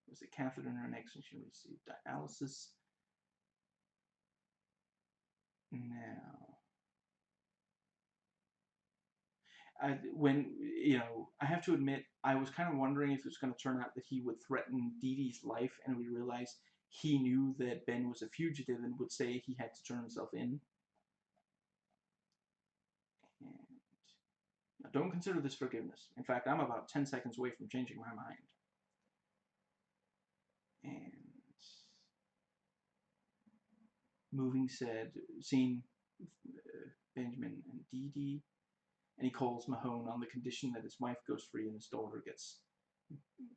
was it catheter in her neck so she received dialysis. Now, I have to admit, I was kind of wondering if it was going to turn out that he would threaten Dee Dee's life, and we realized he knew that Ben was a fugitive and would say he had to turn himself in. And now, don't consider this forgiveness. In fact, I'm about 10 seconds away from changing my mind. And moving scene, Benjamin and Dee Dee, and he calls Mahone on the condition that his wife goes free and his daughter gets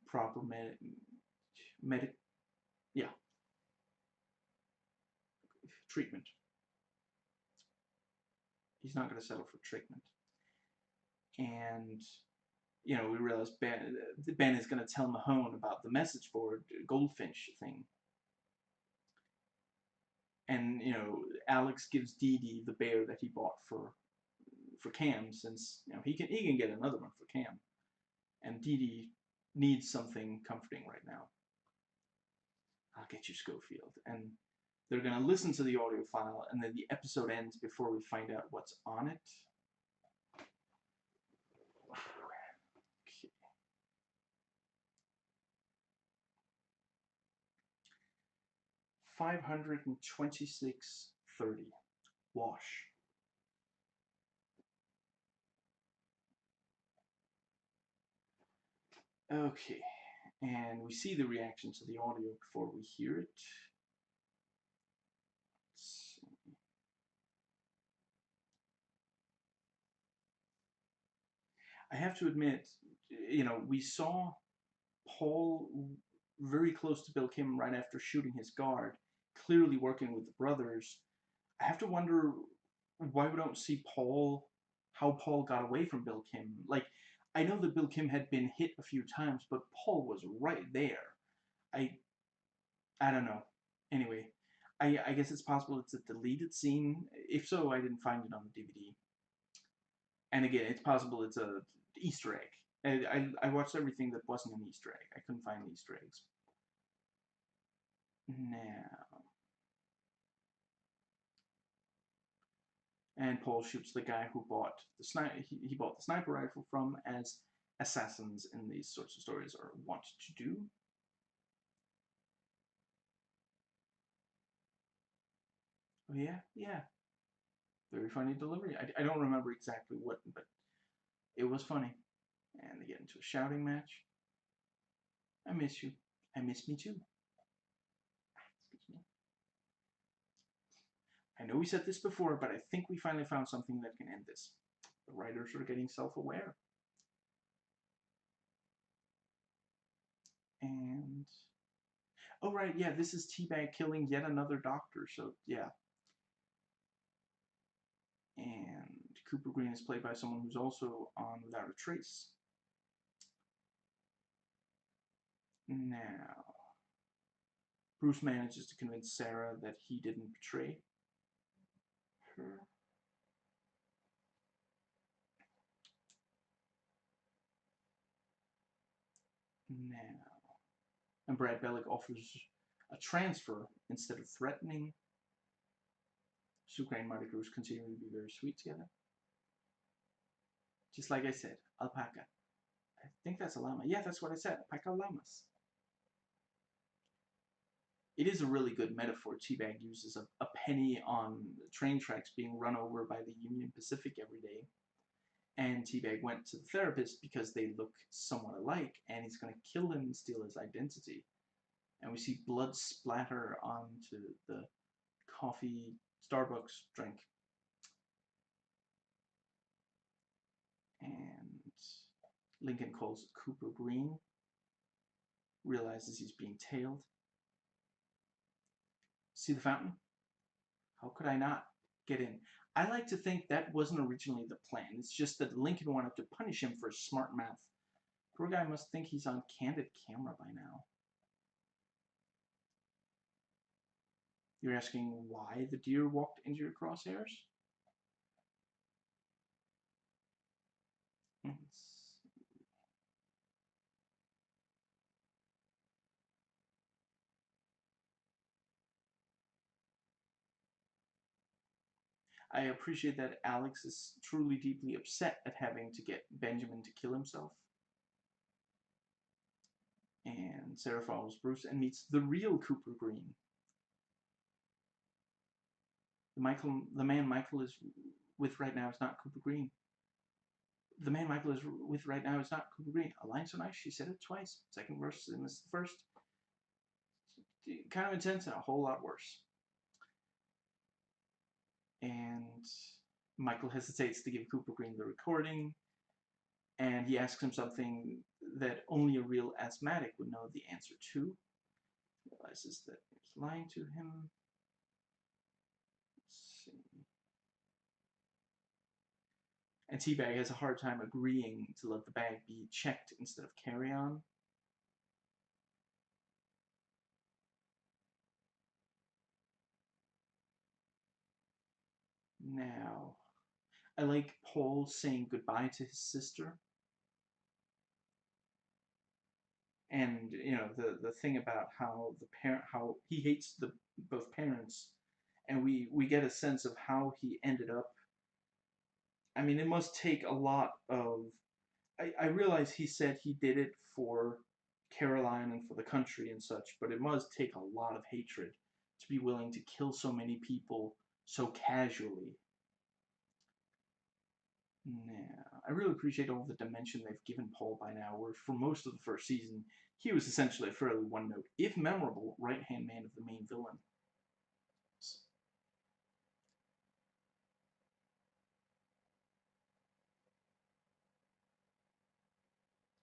proper treatment. He's not going to settle for treatment. And, we realize Ben is going to tell Mahone about the message board goldfinch thing. And, Alex gives Dee Dee the bear that he bought for Cam, since, he can get another one for Cam. And Dee Dee needs something comforting right now. I'll get you, Schofield. And they're going to listen to the audio file, and then the episode ends before we find out what's on it. Okay. 526.30. Wash. Okay, and we see the reaction to the audio before we hear it. Let's see. I have to admit, we saw Paul very close to Bill Kim right after shooting his guard, clearly working with the brothers. I have to wonder why we don't see how Paul got away from Bill Kim. Like, I know that Bill Kim had been hit a few times, but Paul was right there. I don't know. Anyway, I guess it's possible it's a deleted scene. If so, I didn't find it on the DVD. And again, it's possible it's a Easter egg. I watched everything that wasn't an Easter egg. I couldn't find Easter eggs. Now, and Paul shoots the guy who bought the he bought the sniper rifle from, as assassins in these sorts of stories are wont to do. Oh yeah. Very funny delivery. I don't remember exactly what, but it was funny. And they get into a shouting match. I miss you. I miss me too. Excuse me. I know we said this before, but I think we finally found something that can end this. The writers are getting self-aware. And... oh, right, yeah, this is T-Bag killing yet another doctor, so, yeah. And Cooper Green is played by someone who's also on Without a Trace. Now, Bruce manages to convince Sarah that he didn't betray her. Now, and Brad Bellick offers a transfer instead of threatening. Sucre and Marty Cruz continue to be very sweet together. Just like I said, alpaca. I think that's a llama. Yeah, that's what I said. Alpaca llamas. It is a really good metaphor. T-Bag uses a penny on train tracks being run over by the Union Pacific every day. And T-Bag went to the therapist because they look somewhat alike, and he's going to kill him and steal his identity. And we see blood splatter onto the coffee Starbucks drink. And Lincoln calls Cooper Green, realizes he's being tailed. See the fountain? How could I not get in? I like to think that wasn't originally the plan. It's just that Lincoln wanted to punish him for his smart mouth. Poor guy must think he's on candid camera by now. You're asking why the deer walked into your crosshairs? I appreciate that Alex is truly deeply upset at having to get Benjamin to kill himself. And Sarah follows Bruce and meets the real Cooper Green. The man Michael is with right now is not Cooper Green. The man Michael is with right now is not Cooper Green. A line so nice, she said it twice. Second verse and this is the first. Kind of intense and a whole lot worse. And Michael hesitates to give Cooper Green the recording, and he asks him something that only a real asthmatic would know the answer to. He realizes that he's lying to him. Let's see. And Teabag has a hard time agreeing to let the bag be checked instead of carry on. Now, I like Paul saying goodbye to his sister. And you know the thing about how how he hates both parents, and we get a sense of how he ended up. I mean, it must take a lot of. I realize he said he did it for Caroline and for the country and such, but it must take a lot of hatred to be willing to kill so many people so casually. Now, I really appreciate all the dimension they've given Paul by now, where for most of the first season, he was essentially a fairly one-note, if memorable, right-hand man of the main villain.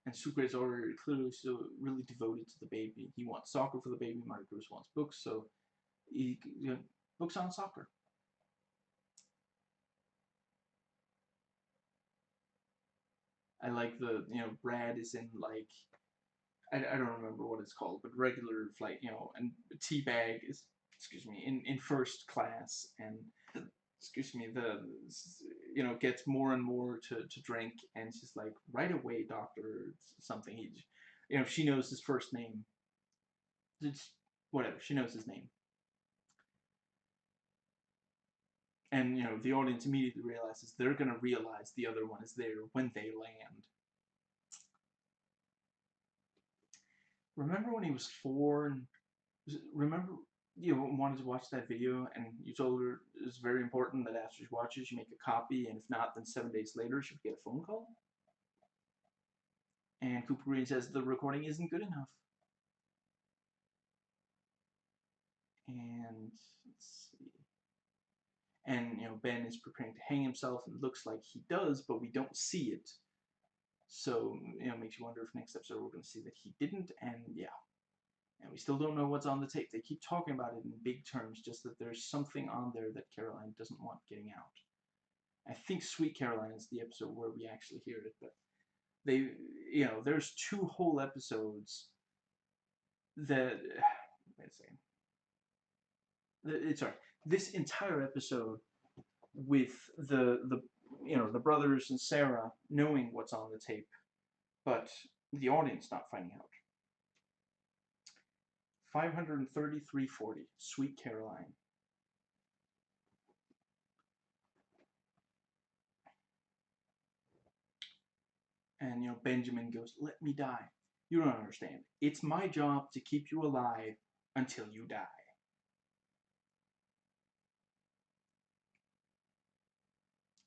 And Sucre is already clearly still really devoted to the baby. He wants soccer for the baby. Marty Bruce wants books, so he books on soccer. I like Brad is in like I don't remember what it's called, but regular flight, and Teabag is in first class, and gets more and more to drink, and she's like, right away, doctor, something. She knows his first name. It's whatever, she knows his name. And, the audience immediately realizes they're going to realize the other one is there when they land. Remember when he was 4 and remember you wanted to watch that video and you told her it's very important that after she watches you make a copy, and if not, then 7 days later she would get a phone call? And Cooper Green says the recording isn't good enough. And let's see. And Ben is preparing to hang himself, and it looks like he does, but we don't see it. So makes you wonder if next episode we're going to see that he didn't. And yeah, and we still don't know what's on the tape. They keep talking about it in big terms, just that there's something on there that Caroline doesn't want getting out. I think Sweet Caroline is the episode where we actually hear it, but there's 2 whole episodes that, wait a second. Sorry, this entire episode with the brothers and Sarah knowing what's on the tape, but the audience not finding out. 533.40, Sweet Caroline. And Benjamin goes, "Let me die. You don't understand. It's my job to keep you alive until you die."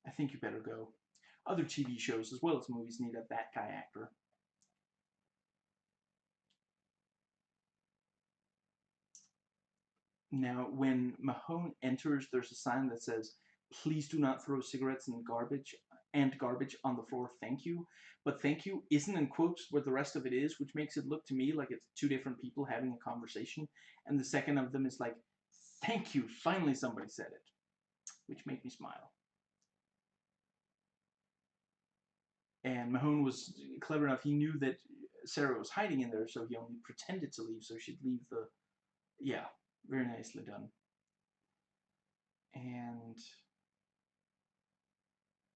I think you better go. Other TV shows as well as movies need a that guy actor. Now, when Mahone enters, there's a sign that says, "Please do not throw cigarettes and garbage on the floor, thank you." But "thank you" isn't in quotes where the rest of it is, which makes it look to me like it's 2 different people having a conversation, and the second of them is like, "Thank you, finally somebody said it," which made me smile. And Mahone was clever enough, he knew that Sarah was hiding in there, so he only pretended to leave so she'd leave the... Yeah, very nicely done. And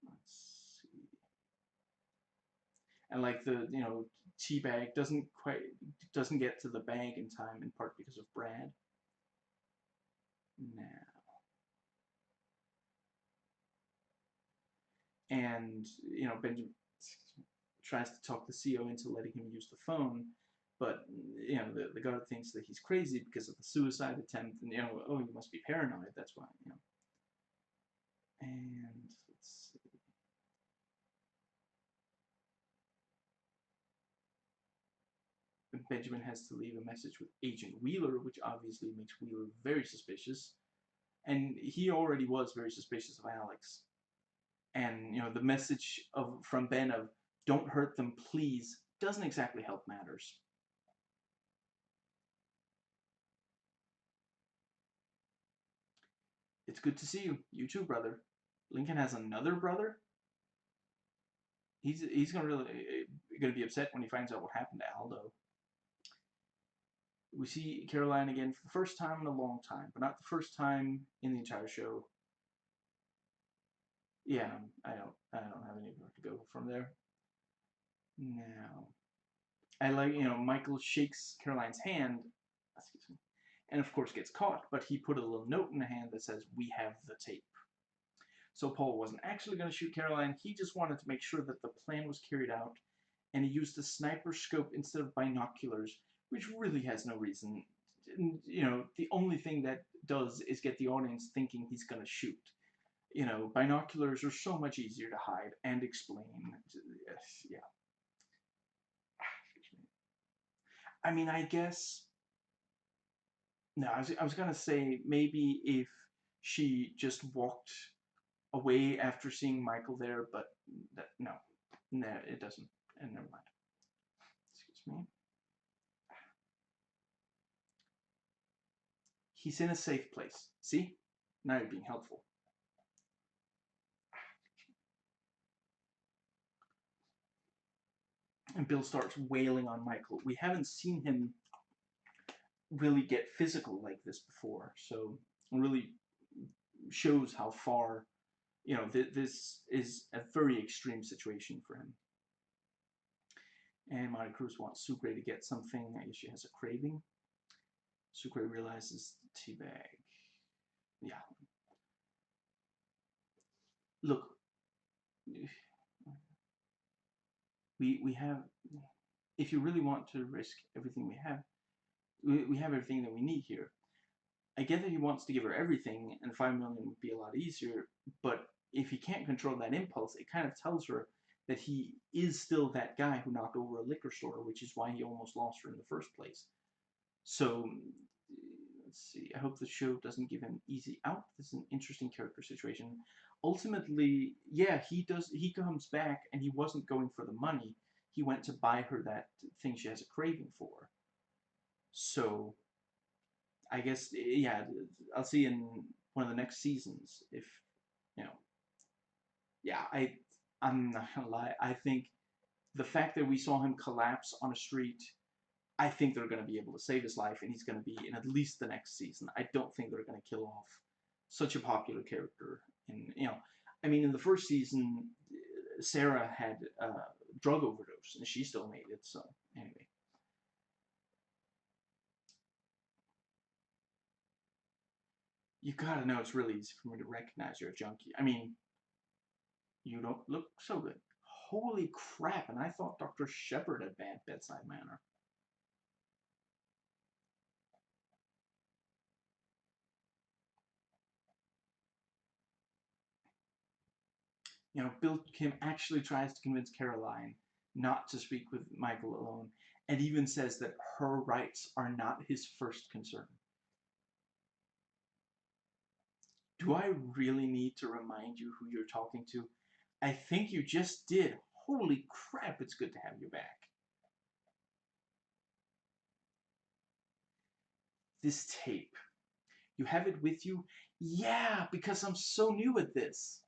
let's see. And like the, teabag doesn't get to the bag in time, in part because of Brad. Now, and Benjamin tries to talk the CO into letting him use the phone, but the guard thinks that he's crazy because of the suicide attempt, and oh, you must be paranoid. That's why. And let's see. Benjamin has to leave a message with Agent Wheeler, which obviously makes Wheeler very suspicious, and he already was very suspicious of Alex. And the message from Ben of "Don't hurt them, please," doesn't exactly help matters. It's good to see you. You too, brother. Lincoln has another brother? He's gonna be upset when he finds out what happened to Aldo. We see Caroline again for the first time in a long time, but not the first time in the entire show. Yeah, I don't have anywhere to go from there. Now, I like, Michael shakes Caroline's hand, excuse me, and of course gets caught, but he put a little note in the hand that says, "We have the tape." So Paul wasn't actually going to shoot Caroline, he just wanted to make sure that the plan was carried out, and he used a sniper scope instead of binoculars, which really has no reason. The only thing that does is get the audience thinking he's going to shoot. Binoculars are so much easier to hide and explain. Yeah. I mean, I guess... No, I was going to say maybe if she just walked away after seeing Michael there, but no, it doesn't. And never mind. Excuse me. He's in a safe place. See? Now you're being helpful. And Bill starts wailing on Michael. We haven't seen him really get physical like this before, so it really shows how far, this is a very extreme situation for him. And Monte Cruz wants Sucre to get something. I guess she has a craving. Sucre realizes the teabag. Yeah. Look, we have, if you really want to risk everything we have everything that we need here. I get that he wants to give her everything, and 5 million would be a lot easier, but if he can't control that impulse, it kind of tells her that he is still that guy who knocked over a liquor store, which is why he almost lost her in the first place. So, let's see. I hope the show doesn't give him easy out. This is an interesting character situation. Ultimately, yeah, he comes back, and he wasn't going for the money. He went to buy her that thing she has a craving for. So, I guess, yeah, I'll see in one of the next seasons if, yeah, I'm not gonna lie. I think the fact that we saw him collapse on a street, I think they're going to be able to save his life, and he's going to be in at least the next season. I don't think they're going to kill off such a popular character. And, I mean, in the first season, Sarah had a drug overdose, and she still made it, so, anyway. You gotta know it's really easy for me to recognize you're a junkie. I mean, you don't look so good. Holy crap, and I thought Dr. Shepard had bad bedside manner. Bill Kim actually tries to convince Caroline not to speak with Michael alone, and even says that her rights are not his first concern. Do I really need to remind you who you're talking to? I think you just did. Holy crap, it's good to have you back. This tape. You have it with you? Yeah, because I'm so new at this.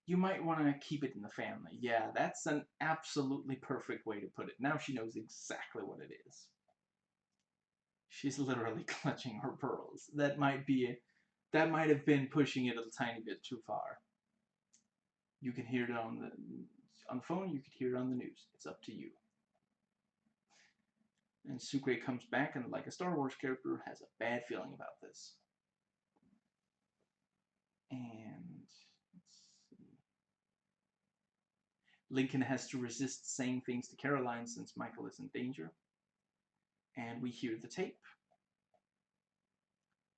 You might want to keep it in the family. Yeah, that's an absolutely perfect way to put it. Now she knows exactly what it is. She's literally clutching her pearls. That might have been pushing it a tiny bit too far. You can hear it on the on the phone, you could hear it on the news. It's up to you. And Sucre comes back and, like a Star Wars character, has a bad feeling about this. And let's see. Lincoln has to resist saying things to Caroline since Michael is in danger. And we hear the tape.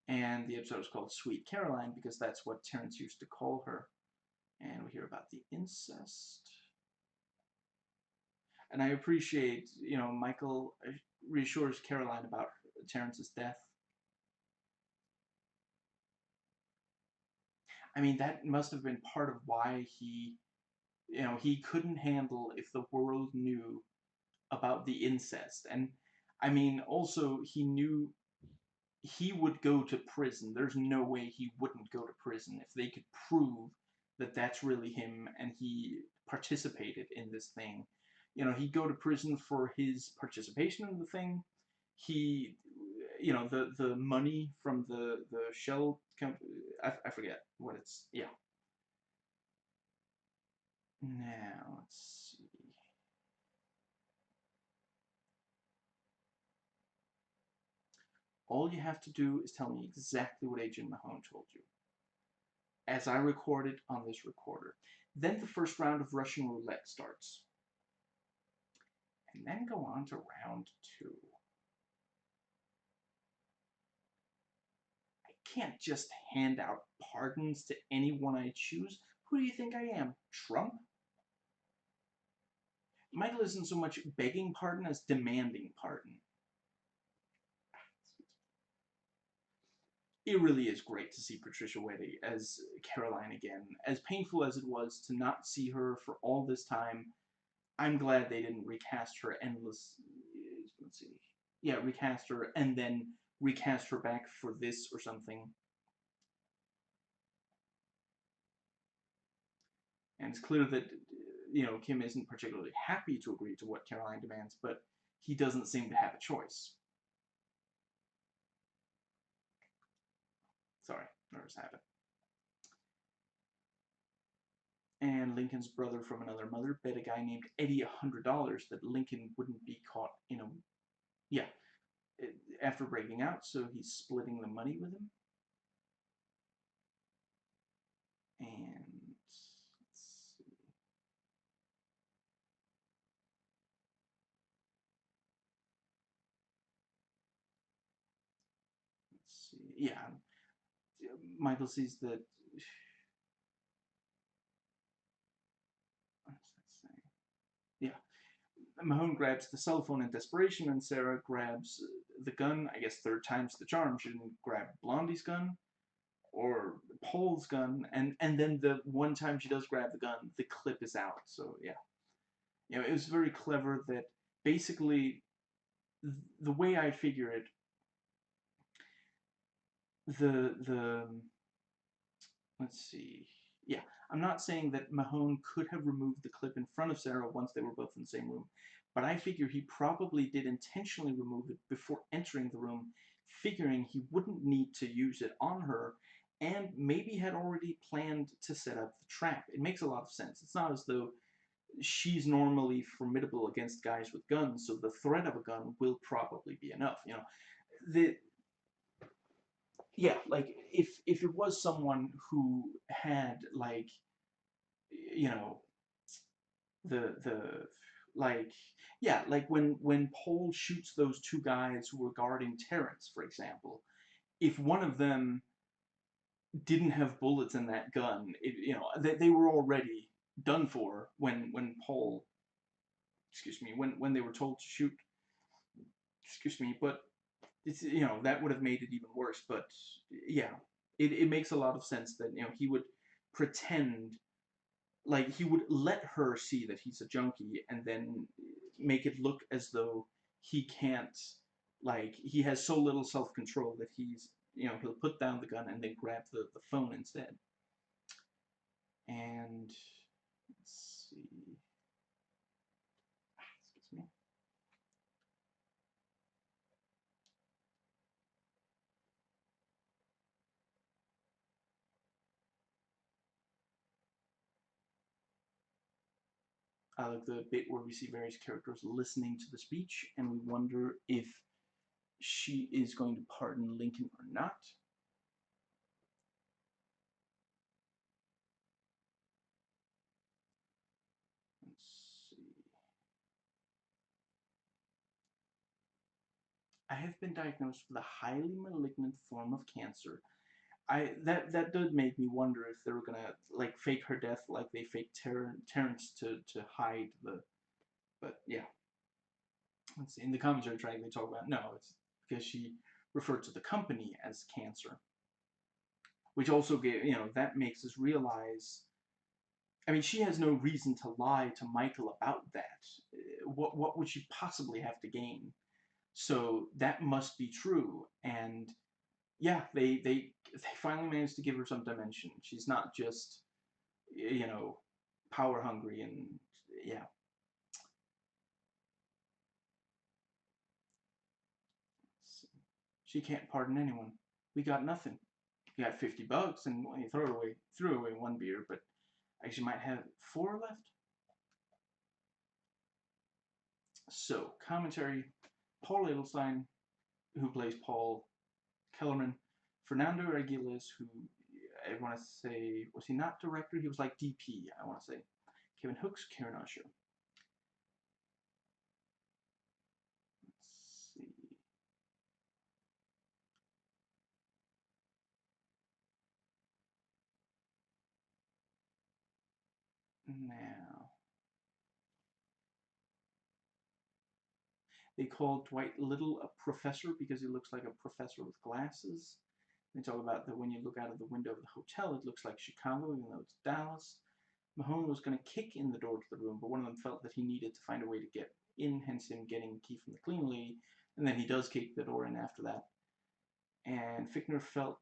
And the episode is called Sweet Caroline because that's what Terrence used to call her. And we hear about the incest. And I appreciate, you know, Michael reassures Caroline about Terrence's death. I mean, that must have been part of why he, you know, he couldn't handle if the world knew about the incest. And, I mean, also, he knew he would go to prison. There's no way he wouldn't go to prison if they could prove that that's really him and he participated in this thing. You know, he'd go to prison for his participation in the thing. He, you know, the money from the shell company, I forget what it's, yeah. Now, let's see. All you have to do is tell me exactly what Agent Mahone told you, as I recorded on this recorder. Then the first round of Russian roulette starts. And then go on to round 2. I can't just hand out pardons to anyone I choose. Who do you think I am, Trump? Michael isn't so much begging pardon as demanding pardon. It really is great to see Patricia Wetty as Caroline again. As painful as it was to not see her for all this time, I'm glad they didn't recast her endless... Let's see. Yeah, recast her and then recast her back for this or something. And it's clear that, you know, Kim isn't particularly happy to agree to what Caroline demands, but he doesn't seem to have a choice. Sorry, nervous habit. And Lincoln's brother from another mother bet a guy named Eddie $100 that Lincoln wouldn't be caught in a... Yeah, after breaking out, so he's splitting the money with him. And let's see. Let's see. Yeah, Michael sees that... What does that say? Yeah. Mahone grabs the cell phone in desperation, and Sarah grabs the gun. I guess third time's the charm. She didn't grab Blondie's gun or Paul's gun, and then the one time she does grab the gun, the clip is out. So yeah, you know, it was very clever that basically the way I figure it, the let's see. Yeah, I'm not saying that Mahone could have removed the clip in front of Sarah once they were both in the same room, but I figure he probably did intentionally remove it before entering the room, figuring he wouldn't need to use it on her, and maybe had already planned to set up the trap. It makes a lot of sense. It's not as though she's normally formidable against guys with guns, so the threat of a gun will probably be enough. You know, yeah, like if it was someone who had, like, you know, the like, yeah, like when Paul shoots those two guys who were guarding Terrence, for example, if one of them didn't have bullets in that gun, you know, they were already done for when Paul, excuse me, when they were told to shoot, excuse me, but it's, you know, that would have made it even worse. But yeah, it makes a lot of sense that, you know, he would pretend, like, he would let her see that he's a junkie and then make it look as though he can't, like, he has so little self-control that he's, you know, he'll put down the gun and then grab the phone instead. And let's see. Excuse me. I like the bit where we see various characters listening to the speech, and we wonder if she is going to pardon Lincoln or not. Let's see. I have been diagnosed with a highly malignant form of cancer. That did make me wonder if they were gonna like fake her death like they faked Terrence to hide the. But yeah, let's see. In the commentary track, they talk about no, it's because she referred to the company as cancer, which also gave that makes us realize. I mean, she has no reason to lie to Michael about that. What would she possibly have to gain? So that must be true, and yeah, they finally managed to give her some dimension. She's not just power hungry and yeah. She can't pardon anyone. We got nothing. We got $50, and when you threw away one beer, but actually might have 4 left. So commentary: Paul Edelstein, who plays Paul Kellerman, Fernando Aguilas, who I want to say, was he not director? He was like DP, I want to say. Kevin Hooks, Karen Usher. Let's see. Now, they call Dwight Little a professor because he looks like a professor with glasses. They talk about that when you look out of the window of the hotel, it looks like Chicago, even though it's Dallas. Mahone was going to kick in the door to the room, but one of them felt that he needed to find a way to get in, hence him getting the key from the cleaning lady, and then he does kick the door in after that. And Fichtner felt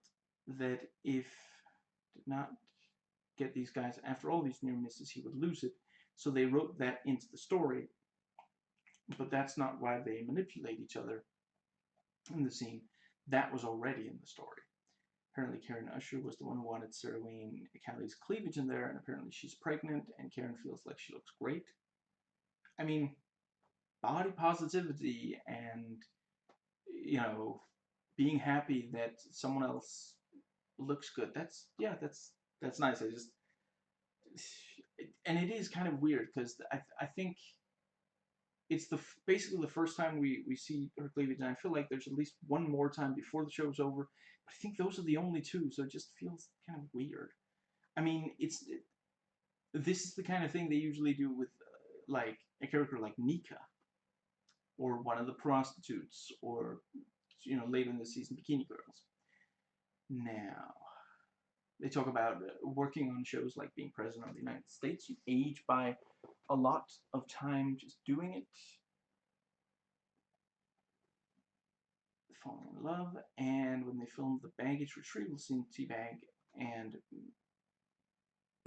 that if did not get these guys after all these near misses, he would lose it. So they wrote that into the story, but that's not why they manipulate each other in the scene. That was already in the story. Apparently Karen Usher was the one who wanted Sarah Wayne Callie's cleavage in there, and apparently she's pregnant, and Karen feels like she looks great. I mean, body positivity and, being happy that someone else looks good. That's nice. And it is kind of weird because I think it's basically the first time we see her cleavage, and I feel like there's at least one more time before the show's over. But I think those are the only two, so it just feels kind of weird. I mean, this is the kind of thing they usually do with like a character like Nika or one of the prostitutes or later in the season Bikini Girls. Now they talk about working on shows like being president of the United States. You age by a lot of time just doing it. Falling in love, and when they filmed the baggage retrieval scene, Teabag and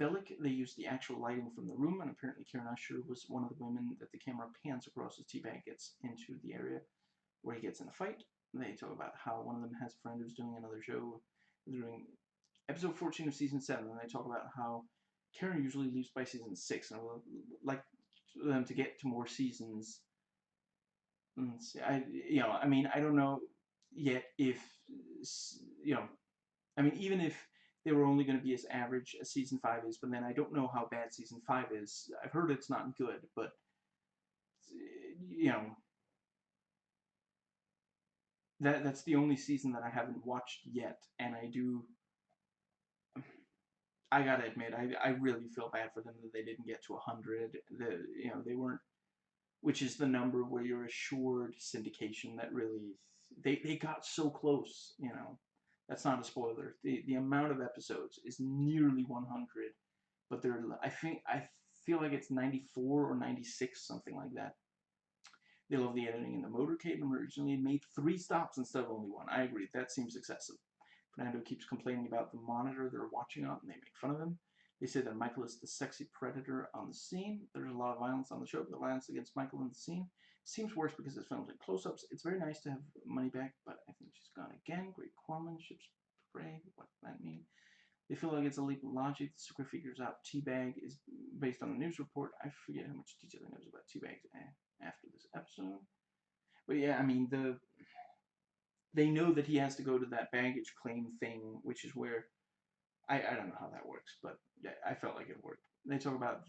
Bellick, they used the actual lighting from the room, and apparently Karen Usher was one of the women that the camera pans across as Teabag gets into the area where he gets in a fight. They talk about how one of them has a friend who's doing another show. They're doing episode 14 of season 7, and they talk about how Karen usually leaves by season 6, and I would like them to get to more seasons. I mean, I don't know yet if, I mean, even if they were only going to be as average as season 5 is, but then I don't know how bad season 5 is. I've heard it's not good, but, that's the only season that I haven't watched yet, and I gotta admit, I really feel bad for them that they didn't get to 100. They weren't, which is the number where you're assured syndication. That really, they got so close. That's not a spoiler. The amount of episodes is nearly 100, but I feel like it's 94 or 96, something like that. They love the editing in the motorcade and originally made 3 stops instead of only 1. I agree, that seems excessive. Fernando keeps complaining about the monitor they're watching on, and they make fun of him. They say that Michael is the sexy predator on the scene. There's a lot of violence on the show, but the violence against Michael in the scene seems worse because it's filmed in close-ups. It's very nice to have money back, but I think she's gone again. Great corpsmanship. Pray. What does that mean? They feel like it's a leap of logic. The secret figures out Teabag is based on a news report. I forget how much detail he knows about Teabag after this episode. But yeah, I mean, they know that he has to go to that baggage claim thing, which is where I don't know how that works, but yeah, I felt like it worked. They talk about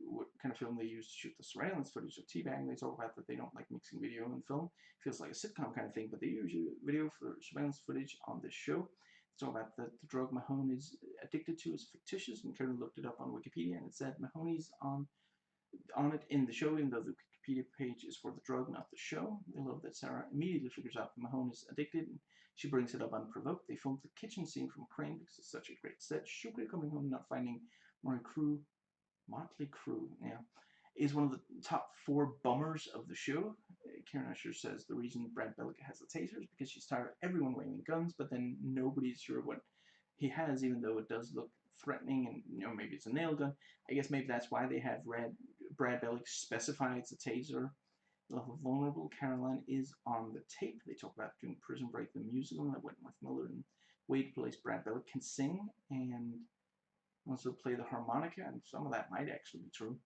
what kind of film they use to shoot the surveillance footage of Teabag. They talk about that they don't like mixing video and film. It feels like a sitcom kind of thing, but they use video for surveillance footage on this show. They talk about that the drug Mahone is addicted to is fictitious, and Karen looked it up on Wikipedia, and it said Mahoney's on it in the show, even though the Wikipedia page is for the drug, not the show. They love that Sarah immediately figures out that Mahone is addicted, and she brings it up unprovoked. They filmed the kitchen scene from a crane because it's such a great set. Shukri coming home not finding Motley Crue, yeah, is one of the top 4 bummers of the show. Karen Usher says the reason Brad Bellick has a taser is because she's tired of everyone waving guns, but then nobody's sure what he has, even though it does look threatening, and maybe it's a nail gun. I guess maybe that's why they have Brad Bellick specify it's a taser. Level vulnerable. Caroline is on the tape. They talk about doing Prison Break the musical that Wentworth Miller and Wade plays Brad Bellick can sing and also play the harmonica, and some of that might actually be true.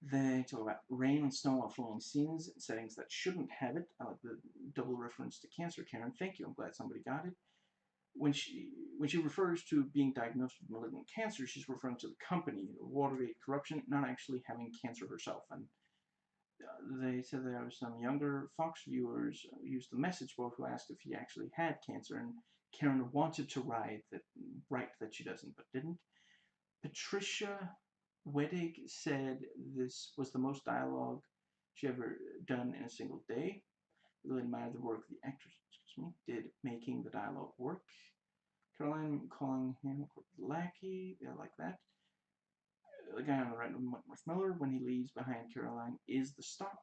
They talk about rain and snow while filming scenes in settings that shouldn't have it. I like the double reference to cancer, Karen. Thank you. I'm glad somebody got it. When she refers to being diagnosed with malignant cancer, she's referring to the company, Watergate corruption, not actually having cancer herself. And they said there were some younger Fox viewers used the message board who asked if he actually had cancer, and Karen wanted to write that she doesn't, but didn't. Patricia Wedig said this was the most dialogue she ever done in a single day. Really admired the work the actors, did making the dialogue work. Caroline calling him lackey, yeah, like that. The guy on the right, Wentworth Miller, when he leaves behind Caroline, is the stunt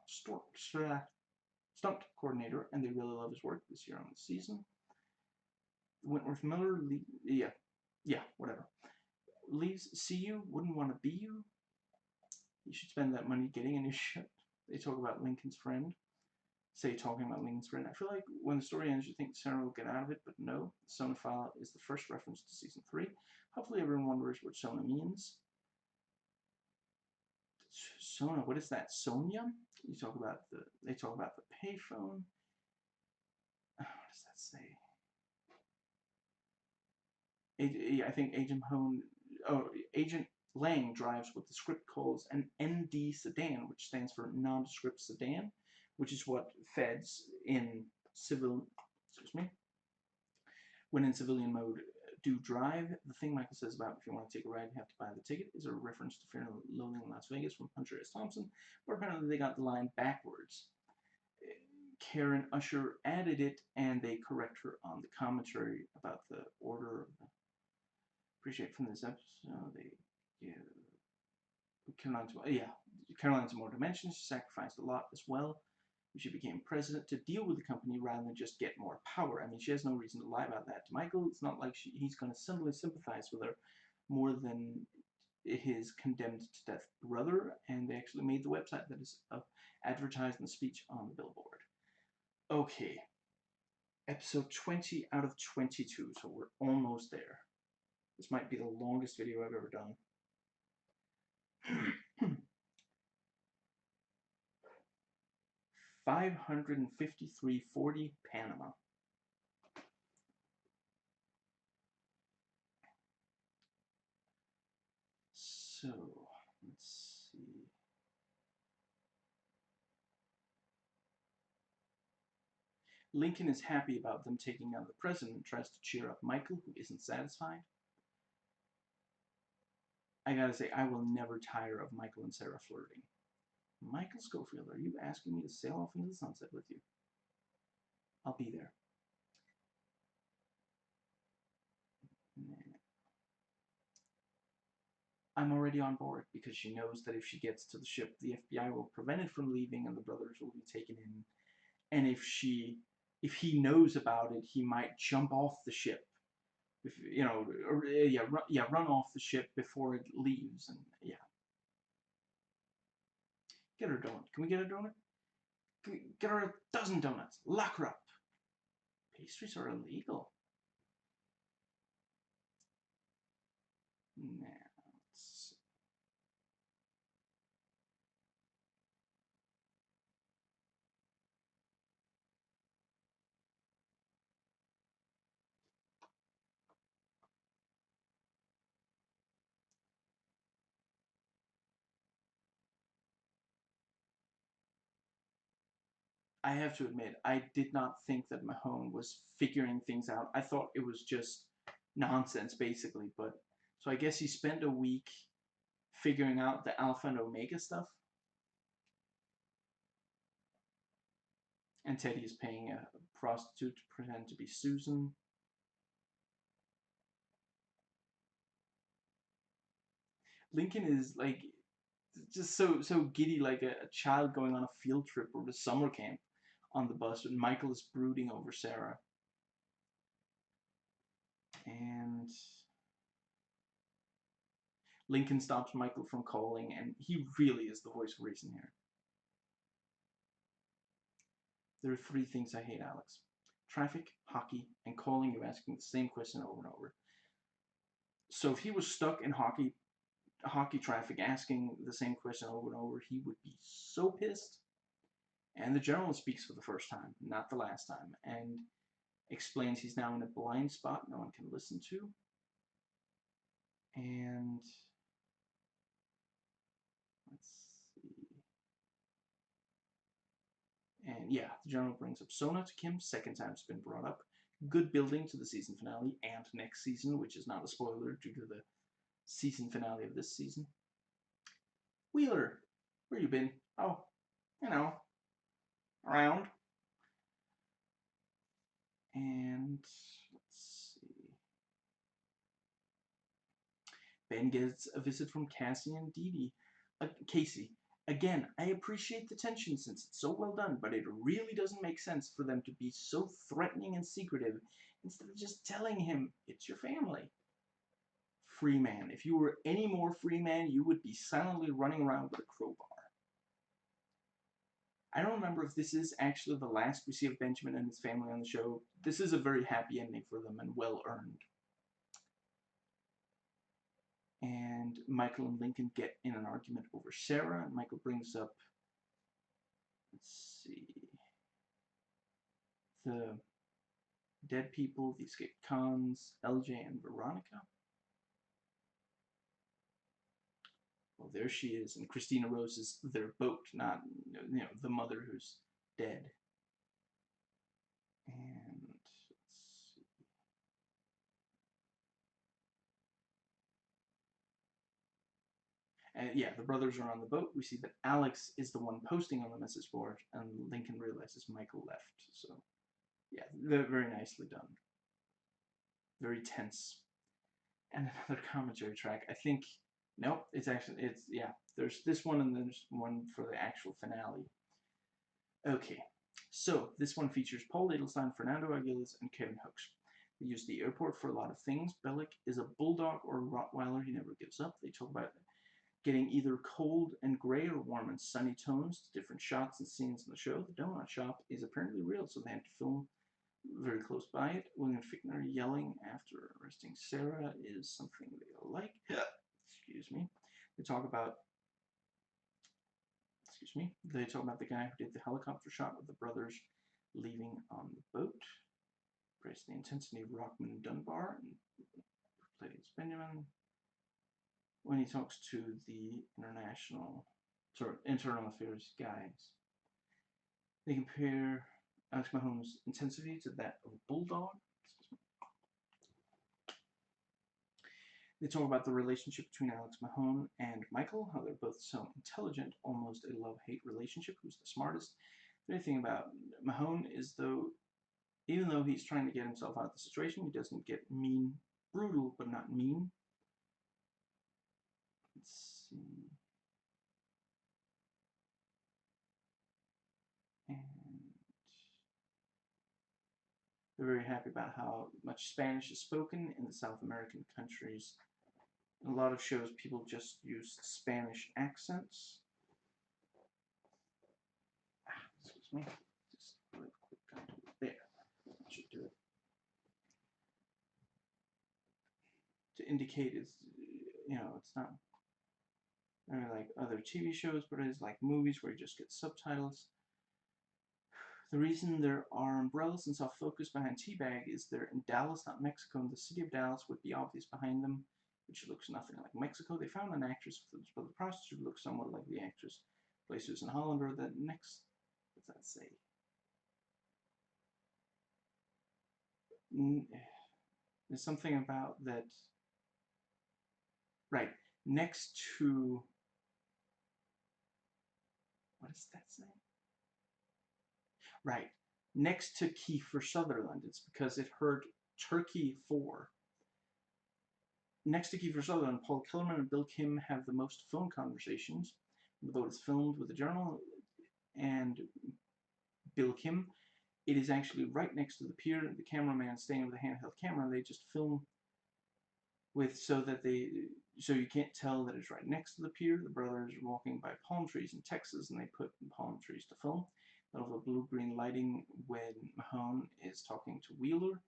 coordinator, and they really love his work this year on the season. Wentworth Miller, whatever. Leaves, see you, wouldn't want to be you. You should spend that money getting a new ship. They talk about Lincoln's friend. Talking about Lincoln's friend. I feel like when the story ends, you think Sarah will get out of it, but no. The Sona file is the first reference to season 3. Hopefully everyone wonders what Sona means. Sona, what is that? Sonia? They talk about the payphone. What does that say? I think Agent Lang drives what the script calls an ND sedan, which stands for nondescript sedan, which is what feds in when in civilian mode do drive. The thing Michael says about if you want to take a ride, you have to buy the ticket is a reference to Fear and Loathing in Las Vegas from Hunter S. Thompson, where apparently they got the line backwards. Karen Usher added it, and they correct her on the commentary about the order of the appreciate from this episode. Caroline's more dimensions. She sacrificed a lot as well. She became president to deal with the company rather than just get more power. I mean, she has no reason to lie about that to Michael. It's not like he's going to simply sympathize with her more than his condemned to death brother. And they actually made the website that is advertised in the speech on the billboard. Okay, episode 20 out of 22, so we're almost there. This might be the longest video I've ever done. 553.40 Panama. So, let's see. Lincoln is happy about them taking out the president and tries to cheer up Michael, who isn't satisfied. I gotta say, I will never tire of Michael and Sarah flirting. Michael Schofield, are you asking me to sail off into the sunset with you? I'll be there. I'm already on board because she knows that if she gets to the ship, the FBI will prevent it from leaving and the brothers will be taken in. And if he knows about it, he might jump off the ship. Run off the ship before it leaves, and yeah. Get her a donut. Can we get a donut? Get her a dozen donuts. Lock her up. Pastries are illegal. Now, let's see. I have to admit, I did not think that Mahone was figuring things out. I thought it was just nonsense, basically. But so I guess he spent a week figuring out the Alpha and Omega stuff. And Teddy is paying a prostitute to pretend to be Susan. Lincoln is like just so giddy, like a child going on a field trip or a summer camp on the bus, and Michael is brooding over Sarah. And Lincoln stops Michael from calling, and he really is the voice of reason here. There are 3 things I hate, Alex: traffic, hockey, and calling you asking the same question over and over. So if he was stuck in hockey traffic asking the same question over and over, he would be so pissed. And the general speaks for the first time, not the last time, and explains he's now in a blind spot no one can listen to. And let's see. And yeah, the general brings up Sona to Kim. Second time it's been brought up. Good building to the season finale and next season, which is not a spoiler due to the season finale of this season. Wheeler, where you been? Oh, you know, around. And let's see. Ben gets a visit from Cassie and Casey. Again, I appreciate the tension since it's so well done, but it really doesn't make sense for them to be so threatening and secretive instead of just telling him it's your family. Free man. If you were any more free man, you would be silently running around with a crowbar. I don't remember if this is actually the last we see of Benjamin and his family on the show. This is a very happy ending for them and well earned. And Michael and Lincoln get in an argument over Sarah. And Michael brings up, let's see, the dead people, the escaped cons, LJ and Veronica. Well, there she is, and Christina Rose is their boat, not the mother who's dead. And let's see. And yeah, the brothers are on the boat. We see that Alex is the one posting on the message board, and Lincoln realizes Michael left. So yeah, they're very nicely done. Very tense. And another commentary track. I think, nope, it's yeah, there's this one and there's one for the actual finale. Okay, so this one features Paul Edelstein, Fernando Aguilas, and Kevin Hooks. They use the airport for a lot of things. Bellick is a bulldog or a Rottweiler. He never gives up. They talk about getting either cold and gray or warm and sunny tones to different shots and scenes in the show. The donut shop is apparently real, so they had to film very close by it. William Fichtner yelling after arresting Sarah is something they like. Excuse me. They talk about the guy who did the helicopter shot with the brothers leaving on the boat. Praise the intensity of Rockman Dunbar, and played as Benjamin. When he talks to the internal affairs guys, they compare Alex Mahone's intensity to that of a bulldog. They talk about the relationship between Alex Mahone and Michael, how they're both so intelligent, almost a love-hate relationship, who's the smartest. The only thing about Mahone is, even though he's trying to get himself out of the situation, he doesn't get mean, brutal, but not mean. Let's see. And they're very happy about how much Spanish is spoken in the South American countries. In a lot of shows, people just use Spanish accents. Excuse me. Just real quick. There. That should do it. To indicate is you know, it's not really like other TV shows, but it is like movies where you just get subtitles. The reason there are umbrellas and soft focus behind Teabag is they're in Dallas, not Mexico, and the city of Dallas would be obvious behind them, which looks nothing like Mexico. They found an actress for the prostitute looks somewhat like the actress played Susan Holland, or the next, what's that say? There's something about that, right, next to, what does that say? Right, next to Kiefer Sutherland. It's because it heard Turkey 4. Next to Kiefer Sutherland, Paul Kellerman and Bill Kim have the most phone conversations. The boat is filmed with a journal, and Bill Kim. It is actually right next to the pier. The cameraman is staying with a handheld camera. They just film with so you can't tell that it's right next to the pier. The brothers are walking by palm trees in Texas, and they put palm trees to film. A little blue-green lighting when Mahone is talking to Wheeler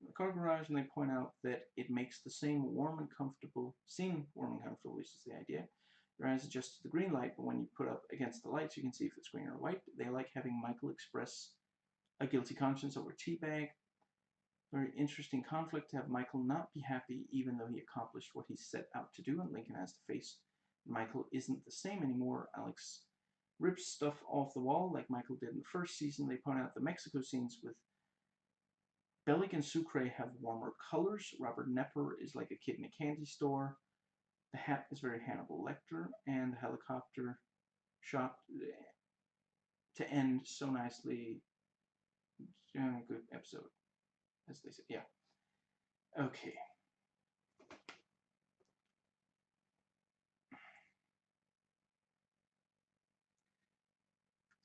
in the car garage, and they point out that it makes the same warm and comfortable, which is the idea. Your eyes adjust to the green light, but when you put up against the lights, you can see if it's green or white. They like having Michael express a guilty conscience over Teabag. Very interesting conflict to have Michael not be happy even though he accomplished what he set out to do, and Lincoln has to face Michael isn't the same anymore. Alex rips stuff off the wall like Michael did in the first season. They point out the Mexico scenes with Bellic and Sucre have warmer colors. Robert Nepper is like a kid in a candy store. The hat is very Hannibal Lecter, and the helicopter shot to end so nicely. Good episode, as they say. Yeah. Okay.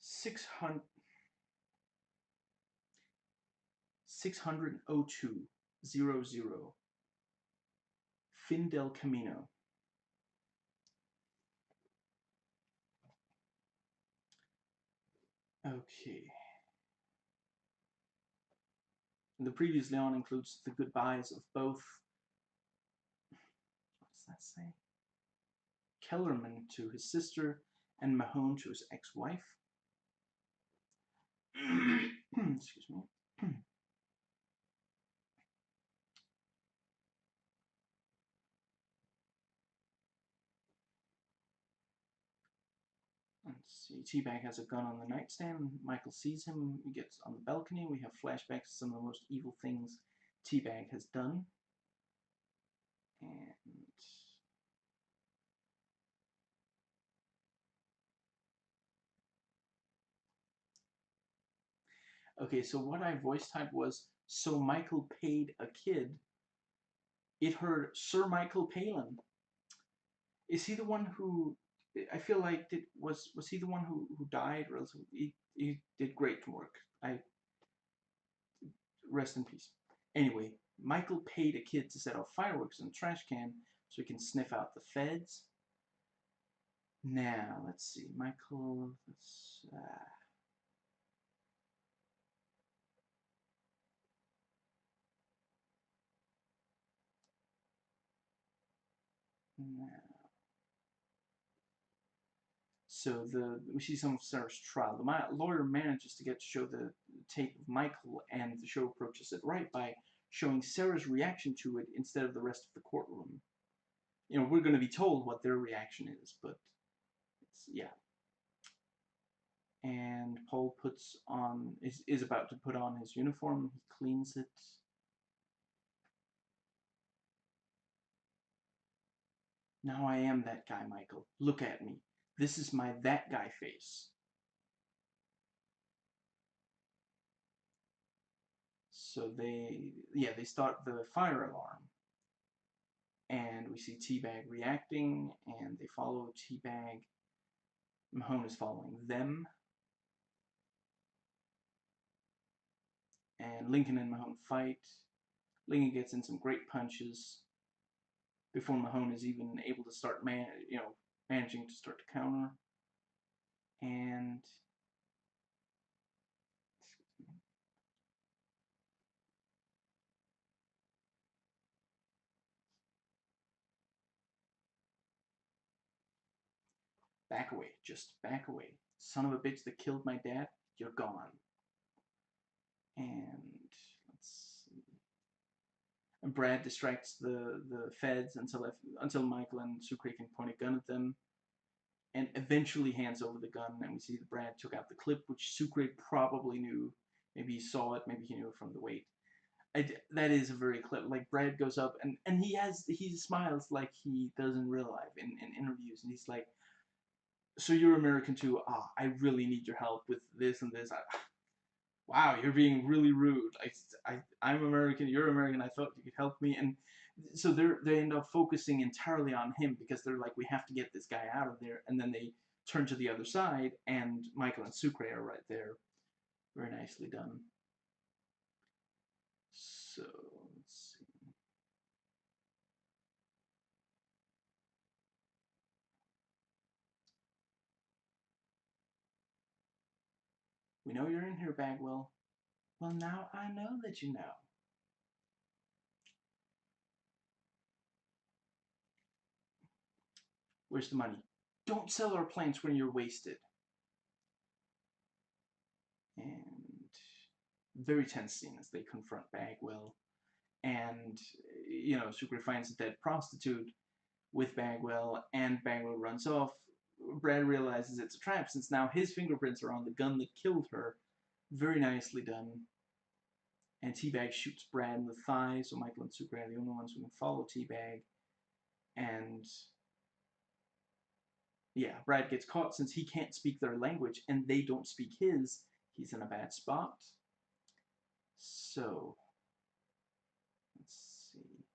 Six hundred 602.00 Fin del Camino. Okay. The previously on includes the goodbyes of both. What does that say? Kellerman to his sister and Mahone to his ex-wife. Excuse me. Let's see. Teabag has a gun on the nightstand. Michael sees him. He gets on the balcony. We have flashbacks to some of the most evil things Teabag has done. And okay, so what I voice typed was, so Michael paid a kid. It heard Sir Michael Palin. Is he the one who, I feel like, was he the one who died? Or else he did great work. Rest in peace. Anyway, Michael paid a kid to set off fireworks in a trash can so he can sniff out the feds. Now, let's see. Michael, now. So we see some of Sarah's trial. The lawyer manages to get to show the tape of Michael, and the show approaches it right by showing Sarah's reaction to it instead of the rest of the courtroom. You know, we're going to be told what their reaction is, but it's, yeah. And Paul is about to put on his uniform. He cleans it. Now I am that guy, Michael. Look at me. This is my that guy face. So they start the fire alarm. And we see Teabag reacting, and they follow Teabag. Mahone is following them. And Lincoln and Mahone fight. Lincoln gets in some great punches before Mahone is even able to start managing to start to counter. And Back away. Just back away. Son of a bitch that killed my dad, you're gone. And let's see. And Brad distracts the feds until Michael and Sucre can point a gun at them, and eventually hands over the gun. And we see that Brad took out the clip, which Sucre probably knew. Maybe he saw it. Maybe he knew it from the weight. That is a very clip. Like Brad goes up and he smiles like he does in real life in interviews, and he's like, "So you're American too? Ah, I really need your help with this and this. Wow, you're being really rude. I'm American, you're American, I thought you could help me." And so they end up focusing entirely on him because they're like, we have to get this guy out of there. And then they turn to the other side, and Michael and Sucre are right there. Very nicely done. So, let's see. We know you're in here, Bagwell. Well, now I know that you know. Where's the money? Don't sell our plants when you're wasted. And very tense scene as they confront Bagwell. And, you know, Sucre finds a dead prostitute with Bagwell, and Bagwell runs off. Brad realizes it's a trap since now his fingerprints are on the gun that killed her. Very nicely done. And Teabag shoots Brad in the thigh, so Michael and Sucre are the only ones who can follow Teabag. And yeah, Brad gets caught since he can't speak their language and they don't speak his. He's in a bad spot. So, let's see.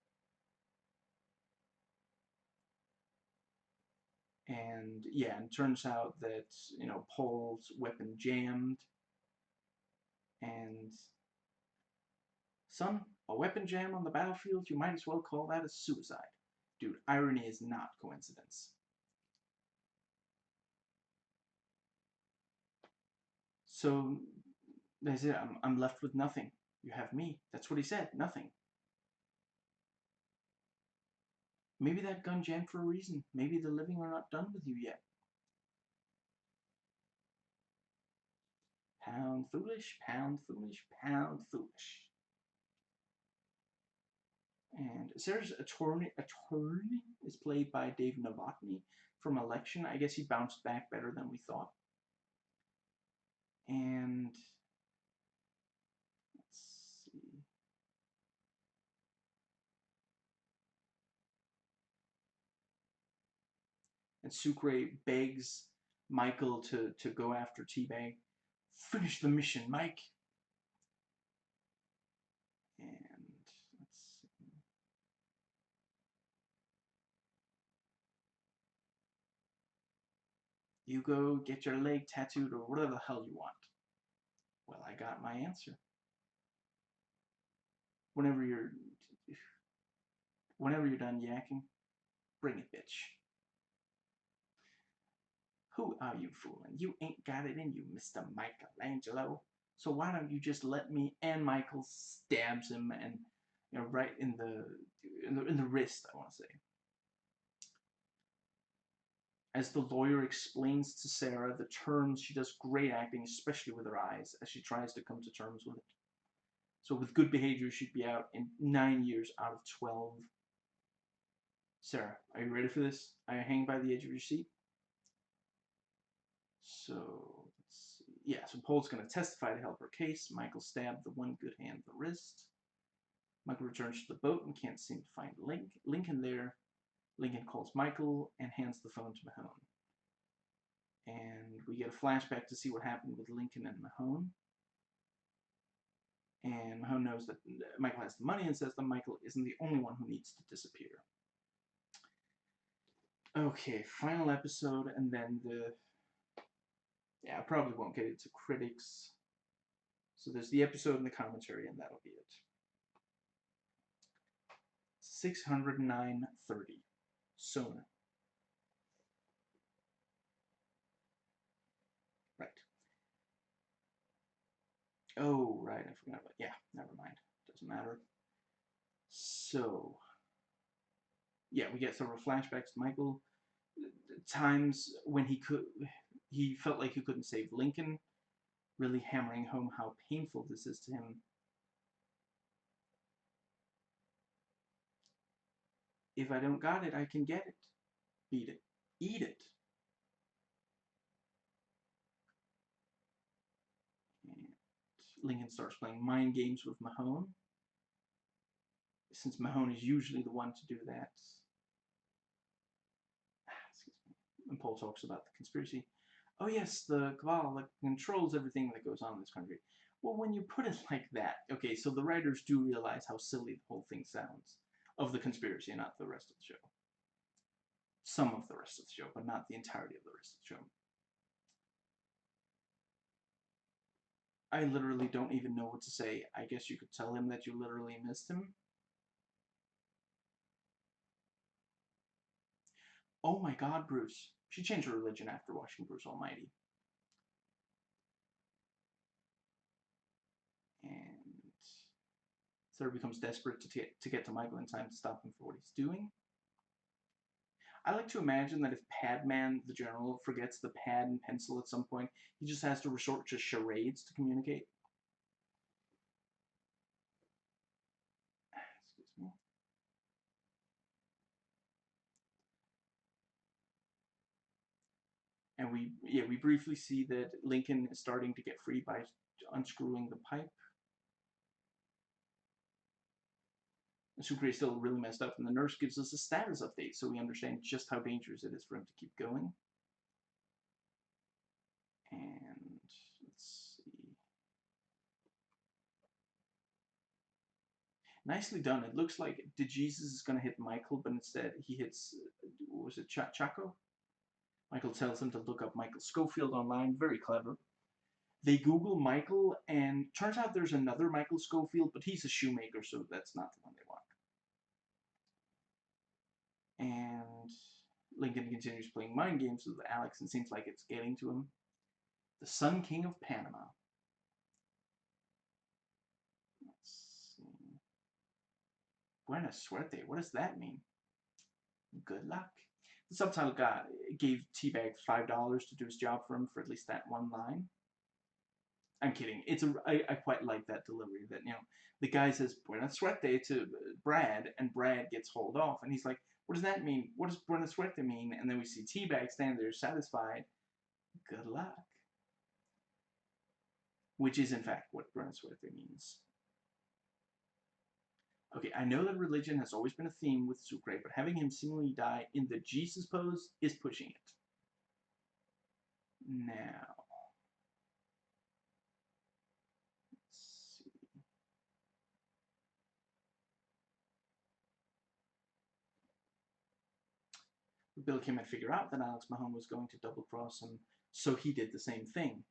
And yeah, and it turns out that, you know, Paul's weapon jammed. And, son, a weapon jam on the battlefield, you might as well call that a suicide. Dude, irony is not coincidence. So, they said, I'm left with nothing. You have me. That's what he said, nothing. Maybe that gun jammed for a reason. Maybe the living are not done with you yet. Pound foolish, pound foolish, pound foolish. And Sarah's attorney is played by Dave Novotny from Election. I guess he bounced back better than we thought. And let's see. And Sucre begs Michael to go after Teabag. Finish the mission, Mike. And let's see. You go get your leg tattooed or whatever the hell you want. Well, I got my answer. Whenever you're done yakking, bring it, bitch. Who are you fooling? You ain't got it in you, Mr. Michelangelo. So why don't you just let me? And Michael stabs him, and you know, right in the wrist, I want to say. As the lawyer explains to Sarah the terms, she does great acting, especially with her eyes, as she tries to come to terms with it. So with good behavior, she'd be out in 9 years out of 12. Sarah, are you ready for this? Are you hanging by the edge of your seat? So, let's see. Yeah, so Paul's going to testify to help her case. Michael stabbed the one good hand in the wrist. Michael returns to the boat and can't seem to find Lincoln there. Lincoln calls Michael and hands the phone to Mahone. And we get a flashback to see what happened with Lincoln and Mahone. And Mahone knows that Michael has the money and says that Michael isn't the only one who needs to disappear. Okay, final episode, and then yeah, I probably won't get into critics. So there's the episode and the commentary, and that'll be it. 609.30. Sona. Right. Oh, right, I forgot about. Yeah, never mind. Doesn't matter. So, yeah, we get several flashbacks to Michael. times when he felt like he couldn't save Lincoln, really hammering home how painful this is to him. If I don't got it, I can get it. Beat it. Eat it. And Lincoln starts playing mind games with Mahone, since Mahone is usually the one to do that. And Paul talks about the conspiracy. Oh yes, the cabal that controls everything that goes on in this country. Well, when you put it like that, okay, so the writers do realize how silly the whole thing sounds of the conspiracy, and not the rest of the show. Some of the rest of the show, but not the entirety of the rest of the show. I literally don't even know what to say. I guess you could tell him that you literally missed him. Oh my god, Bruce. She changed her religion after watching Bruce Almighty. And Sarah becomes desperate to get to Michael in time to stop him for what he's doing. I like to imagine that if Padman, the general, forgets the pad and pencil at some point, he just has to resort to charades to communicate. Excuse me. And we briefly see that Lincoln is starting to get free by unscrewing the pipe. Sucre is still really messed up, and the nurse gives us a status update, so we understand just how dangerous it is for him to keep going. And let's see. Nicely done. It looks like DeJesus is going to hit Michael, but instead he hits, what was it, Chaco? Michael tells him to look up Michael Schofield online. Very clever. They Google Michael, and turns out there's another Michael Schofield, but he's a shoemaker, so that's not the one they want. And Lincoln continues playing mind games with Alex, and seems like it's getting to him. The Sun King of Panama. Let's see. Buena suerte. What does that mean? Good luck. The subtitle guy gave Teabag $5 to do his job for him for at least that one line. I'm kidding. I quite like that delivery. That, you know, the guy says "Buena suerte" to Brad, and Brad gets hauled off, and he's like, "What does that mean? What does "Buena suerte" mean?" And then we see Teabag standing there, satisfied. Good luck. Which is in fact what "Buena suerte" means. Okay, I know that religion has always been a theme with Sucre, but having him seemingly die in the Jesus pose is pushing it. Now, let's see. Bill came and figured out that Alex Mahone was going to double-cross him, so he did the same thing.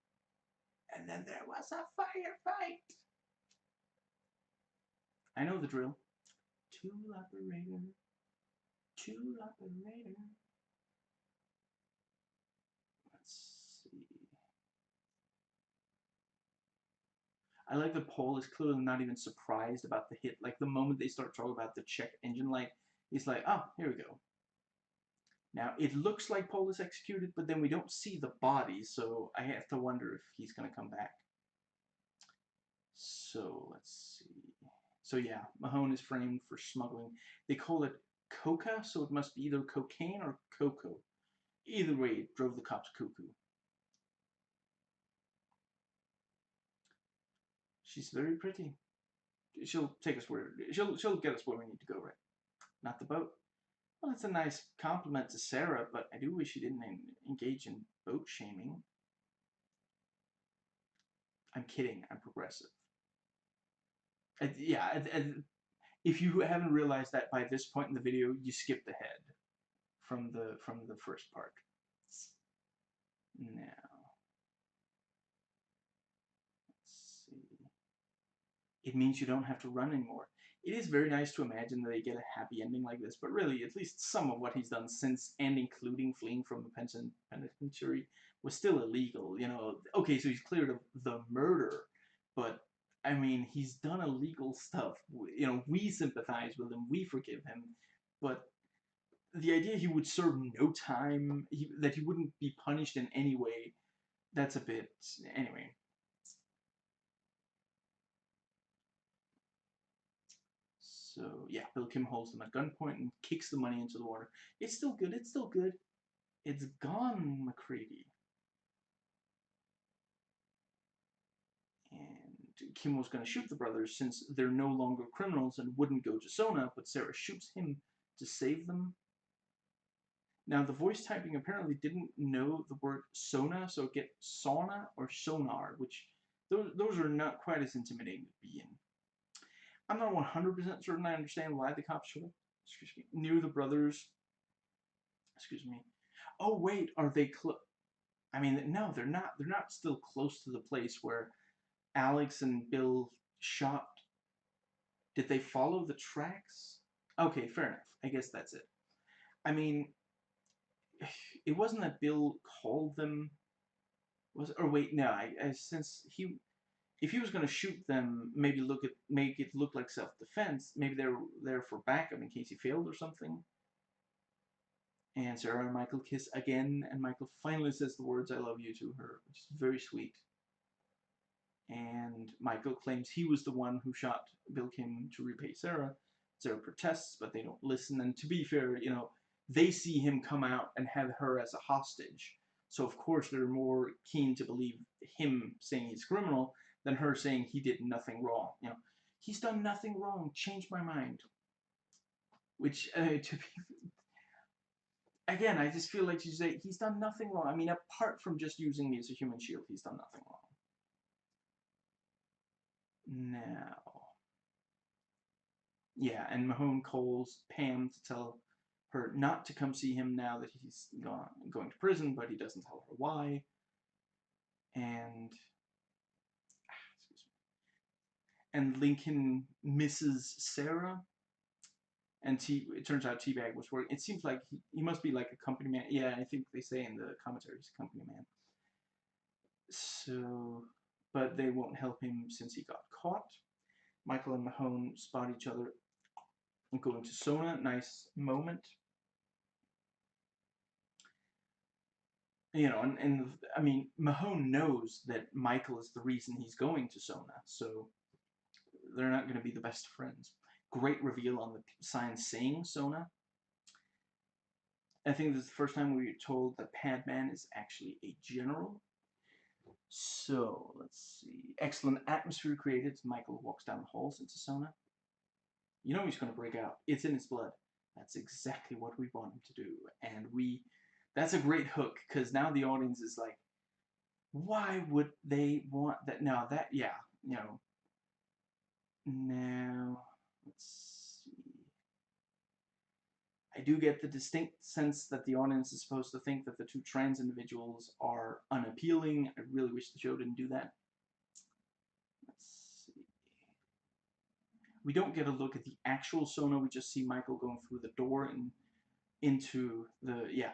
And then there was a firefight. I know the drill. Tool operator. Tool operator. Let's see. I like that Paul is clearly not even surprised about the hit. Like, the moment they start talking about the check engine light, he's like, oh, here we go. Now, it looks like Paul is executed, but then we don't see the body, so I have to wonder if he's going to come back. So, let's see. So, yeah, Mahone is framed for smuggling. They call it coca, so it must be either cocaine or cocoa. Either way, it drove the cops cuckoo. She's very pretty. She'll take us where... She'll get us where we need to go, right? Not the boat. Well, it's a nice compliment to Sarah, but I do wish she didn't engage in boat shaming. I'm kidding. I'm progressive. Yeah, if you haven't realized that by this point in the video, you skipped ahead from the first part. Now, let's see. It means you don't have to run anymore. It is very nice to imagine that they get a happy ending like this, but really, at least some of what he's done since and including fleeing from the penitentiary was still illegal. You know, okay, so he's cleared of the murder, but I mean, he's done illegal stuff. You know, we sympathize with him, we forgive him, but the idea he would serve no time, that he wouldn't be punished in any way, that's a bit... Anyway. So, yeah, Bill Kim holds them at gunpoint and kicks the money into the water. It's still good, it's still good. It's gone, McCready. And Kim was going to shoot the brothers since they're no longer criminals and wouldn't go to Sona, but Sarah shoots him to save them. Now, the voice typing apparently didn't know the word Sona, so it gets Sona or Sonar, which those are not quite as intimidating to be in. I'm not 100% certain I understand why the cops showed up, knew the brothers. Oh, wait, are they I mean, no, they're not. They're not still close to the place where Alex and Bill shot. Did they follow the tracks? Okay, fair enough. I guess that's it. I mean, it wasn't that Bill called them. Or wait, no. Since if he was going to shoot them, maybe make it look like self-defense. Maybe they're there for backup in case he failed or something. And Sarah and Michael kiss again, and Michael finally says the words "I love you" to her, which is very sweet. And Michael claims he was the one who shot Bill Kim to repay Sarah. Sarah protests, but they don't listen. And to be fair, you know, they see him come out and have her as a hostage. So of course they're more keen to believe him saying he's a criminal than her saying he did nothing wrong. You know, he's done nothing wrong. Change my mind. Which, to be... Again, I just feel like she's saying he's done nothing wrong. I mean, apart from just using me as a human shield, he's done nothing wrong. Now, yeah, and Mahone calls Pam to tell her not to come see him now that he's going to prison, but he doesn't tell her why. And Lincoln misses Sarah, and it turns out Teabag was working. It seems like he must be like a company man. Yeah, I think they say in the commentary he's a company man. So, but they won't help him since he got caught. Michael and Mahone spot each other and go into Sona. Nice moment. You know, and I mean, Mahone knows that Michael is the reason he's going to Sona, so they're not going to be the best friends. Great reveal on the sign saying Sona. I think this is the first time we were told that Padman is actually a general. So, let's see. Excellent atmosphere created. Michael walks down the halls into Sona. You know he's going to break out. It's in his blood. That's exactly what we want him to do. And that's a great hook, because now the audience is like, why would they want that? Now, yeah, you know. Now, let's see. I do get the distinct sense that the audience is supposed to think that the two trans individuals are unappealing. I really wish the show didn't do that. Let's see. We don't get a look at the actual Sona. We just see Michael going through the door and into the, yeah,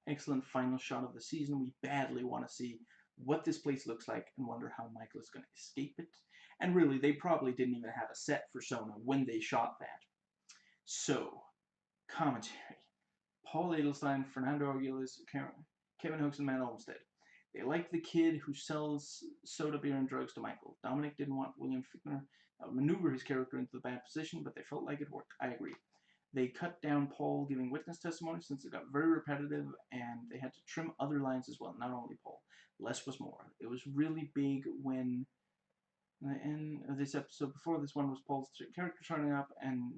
excellent final shot of the season. We badly want to see what this place looks like and wonder how Michael is going to escape it. And really, they probably didn't even have a set for Sona when they shot that. So, commentary. Paul Edelstein, Fernando Aguilas, Kevin Hooks, and Matt Olmstead. They like the kid who sells soda, beer, and drugs to Michael. Dominic didn't want William Fichtner to maneuver his character into the bad position, but they felt like it worked. I agree. They cut down Paul giving witness testimony since it got very repetitive, and they had to trim other lines as well, not only Paul. Less was more. It was really big when, in the end of this episode, before this one was Paul's character turning up, and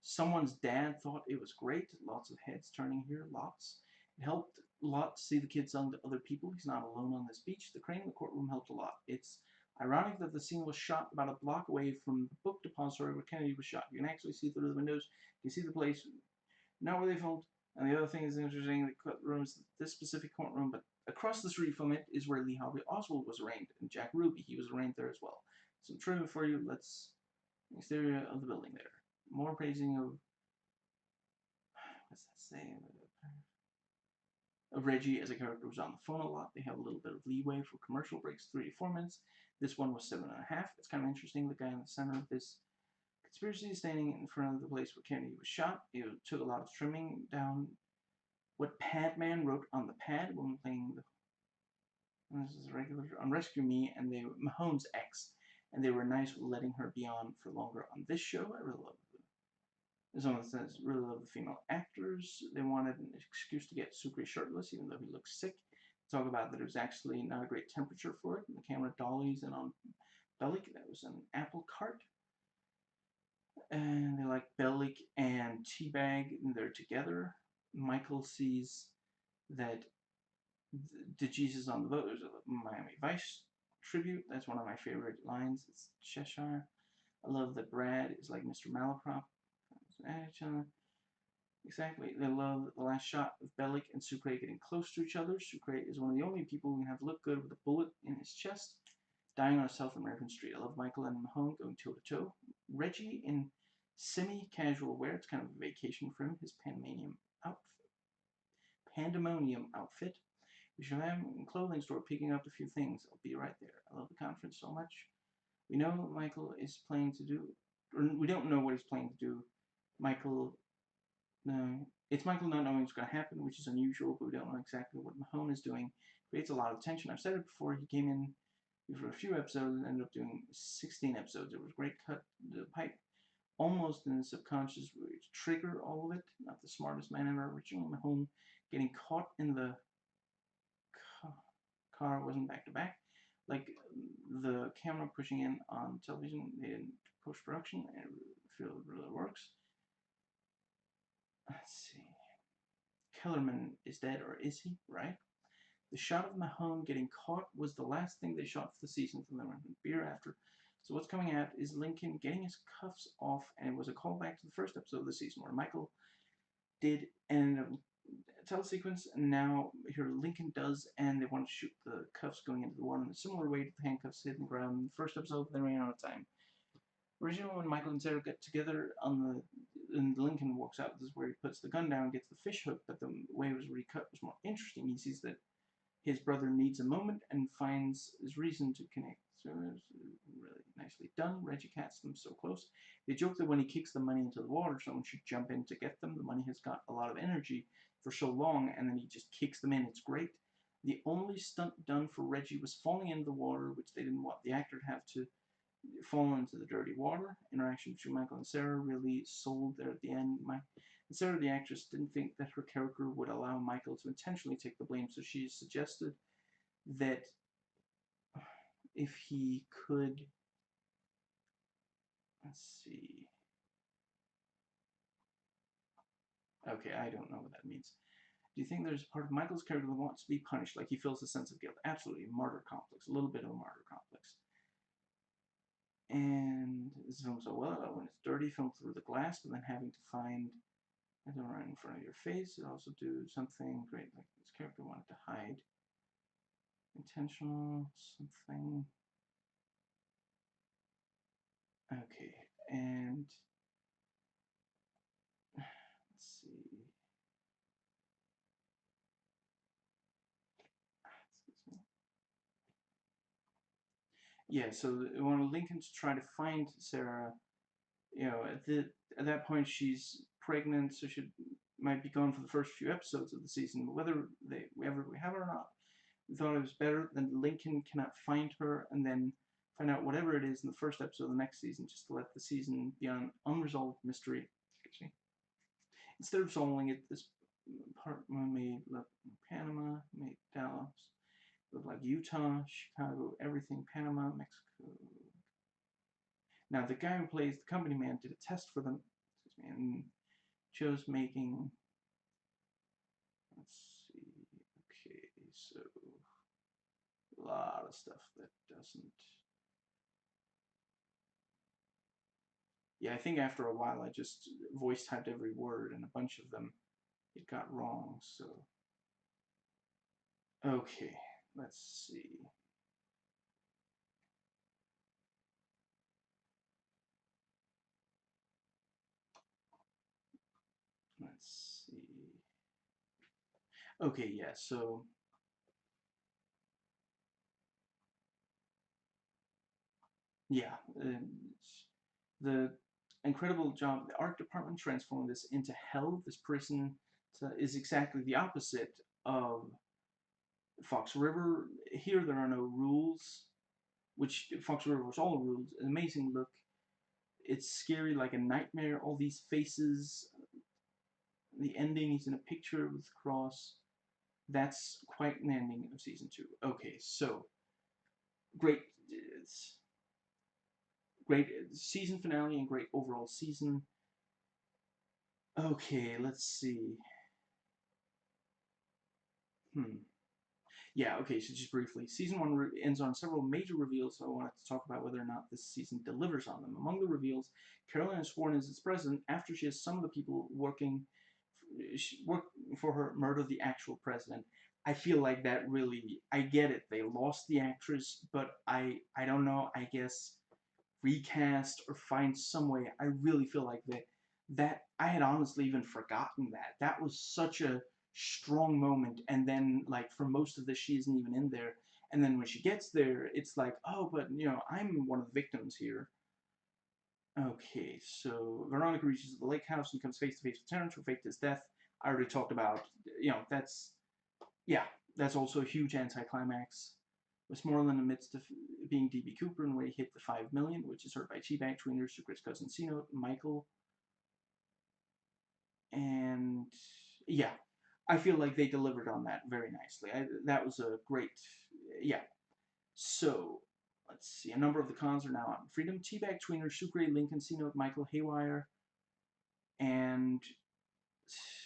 someone's dad thought it was great. Lots of heads turning here, lots. It helped a lot to see the kid selling to other people. He's not alone on this beach. The crane in the courtroom helped a lot. It's ironic that the scene was shot about a block away from the book depository where Kennedy was shot. You can actually see through the windows. You can see the place, not where they filmed. And the other thing is interesting, the courtroom is this specific courtroom, but across the street from it is where Lee Harvey Oswald was arraigned, and Jack Ruby, he was arraigned there as well. Some trivia for you. Let's exterior of the building there. More praising of, what's that saying? Of Reggie as a character who's on the phone a lot. They have a little bit of leeway for commercial breaks, 3 to 4 minutes. This one was 7.5. It's kind of interesting. The guy in the center of this Conspiracy is standing in front of the place where Kennedy was shot. It took a lot of trimming down what Padman wrote on the pad when playing the. This is regular on Rescue Me, and they were Mahone's ex, and they were nice with letting her be on for longer on this show. I really love it. Someone says really love the female actors. They wanted an excuse to get Sucre shirtless, even though he looks sick. Talk about that it was actually not a great temperature for it. And the camera dollies in on Bellic. That was an apple cart. And they like Bellic and Teabag, and they're together. Michael sees that the Jesus on the Boat is a Miami Vice tribute. That's one of my favorite lines. It's Cheshire. I love that Brad is like Mr. Malaprop. Exactly. They love the last shot of Bellic and Sucre getting close to each other. Sucre is one of the only people who can have look good with a bullet in his chest, dying on a South American street. I love Michael and Mahone going toe to toe. Reggie in semi-casual wear. It's kind of a vacation for him. His pandemonium outfit. We should have him in a clothing store picking up a few things. I'll be right there. I love the conference so much. We know what Michael is planning to do, or we don't know what he's planning to do. It's Michael not knowing what's going to happen, which is unusual, but we don't know exactly what Mahone is doing. Creates a lot of tension. I've said it before. He came in for a few episodes and ended up doing 16 episodes. It was a great cut. The pipe almost in the subconscious to trigger all of it. Not the smartest man ever. Originally, Mahone getting caught in the car wasn't back to back. Like the camera pushing in on television, they didn't post-production, and it really works. Let's see. Kellerman is dead, or is he? Right? The shot of Mahone getting caught was the last thing they shot for the season from the beer after. So what's coming out is Lincoln getting his cuffs off, and it was a callback to the first episode of the season where Michael did end up telesequence, and now here Lincoln does, and they want to shoot the cuffs going into the water in a similar way to the handcuffs hit in the ground in the first episode, but they ran out of time. Originally, when Michael and Sarah get together and Lincoln walks out, this is where he puts the gun down and gets the fish hook, but the way it was recut was more interesting. He sees that his brother needs a moment and finds his reason to connect. So it's really nicely done. Reggie casts them so close. They joke that when he kicks the money into the water, someone should jump in to get them. The money has got a lot of energy for so long, and then he just kicks them in. It's great. The only stunt done for Reggie was falling into the water, which they didn't want the actor to have to fall into the dirty water. Interaction between Michael and Sarah really sold there at the end. Sarah, the actress, didn't think that her character would allow Michael to intentionally take the blame, so she suggested that if he could, let's see. Okay, I don't know what that means. Do you think there's a part of Michael's character that wants to be punished, like he feels a sense of guilt? Absolutely, a martyr complex, a little bit of a martyr complex. And this film so well when it's dirty, film through the glass, but then having to find I don't right in front of your face. It also do something great, like this character wanted to hide. Intentional, something. Okay, and let's see. Yeah, so they wanted Lincoln to try to find Sarah. You know, at that point she's pregnant, so she might be gone for the first few episodes of the season. Whether we have her or not, we thought it was better than Lincoln cannot find her and then find out whatever it is in the first episode of the next season, just to let the season be an unresolved mystery. Excuse me. Instead of solving it, this part made look Panama, made Dallas look like Utah, Chicago, everything, Panama, Mexico. Now, the guy who plays the company man did a test for them, and chose making, let's see, okay, so a lot of stuff that doesn't, yeah, I think after a while I just voice typed every word, and a bunch of them it got wrong, so, okay, let's see. Let's see. Okay, yeah, so yeah, the incredible job. The art department transformed this into hell. This prison is exactly the opposite of Fox River. Here there are no rules, which Fox River was all rules. An amazing look. It's scary like a nightmare. All these faces. The ending, he's in a picture with a cross. That's quite an ending of season 2. Okay, so great, great season finale and great overall season. Okay, let's see. Yeah, okay, so just briefly. Season 1 ends on several major reveals, so I wanted to talk about whether or not this season delivers on them. Among the reveals, Caroline is sworn as its president after she has some of the people working for her murder the actual president. I feel like that really, I get it, they lost the actress, but I don't know, I guess recast or find some way. I really feel like that I had honestly even forgotten that was such a strong moment, and then like for most of this she isn't even in there, and then when she gets there it's like, oh, but you know, I'm one of the victims here. Okay, so Veronica reaches the lake house and comes face to face with Terrence, who faked his death. I already talked about, you know, yeah, that's also a huge anticlimax. Westmoreland amidst being D.B. Cooper and where he hit the $5 million, which is heard by Teabag, Tweener, Sucre's cousin Sona, Michael, and yeah, I feel like they delivered on that very nicely. That was a great, yeah. So let's see. A number of the cons are now out in freedom. Teabag, Tweener, Sucre, Lincoln, Sona, Michael, Haywire, and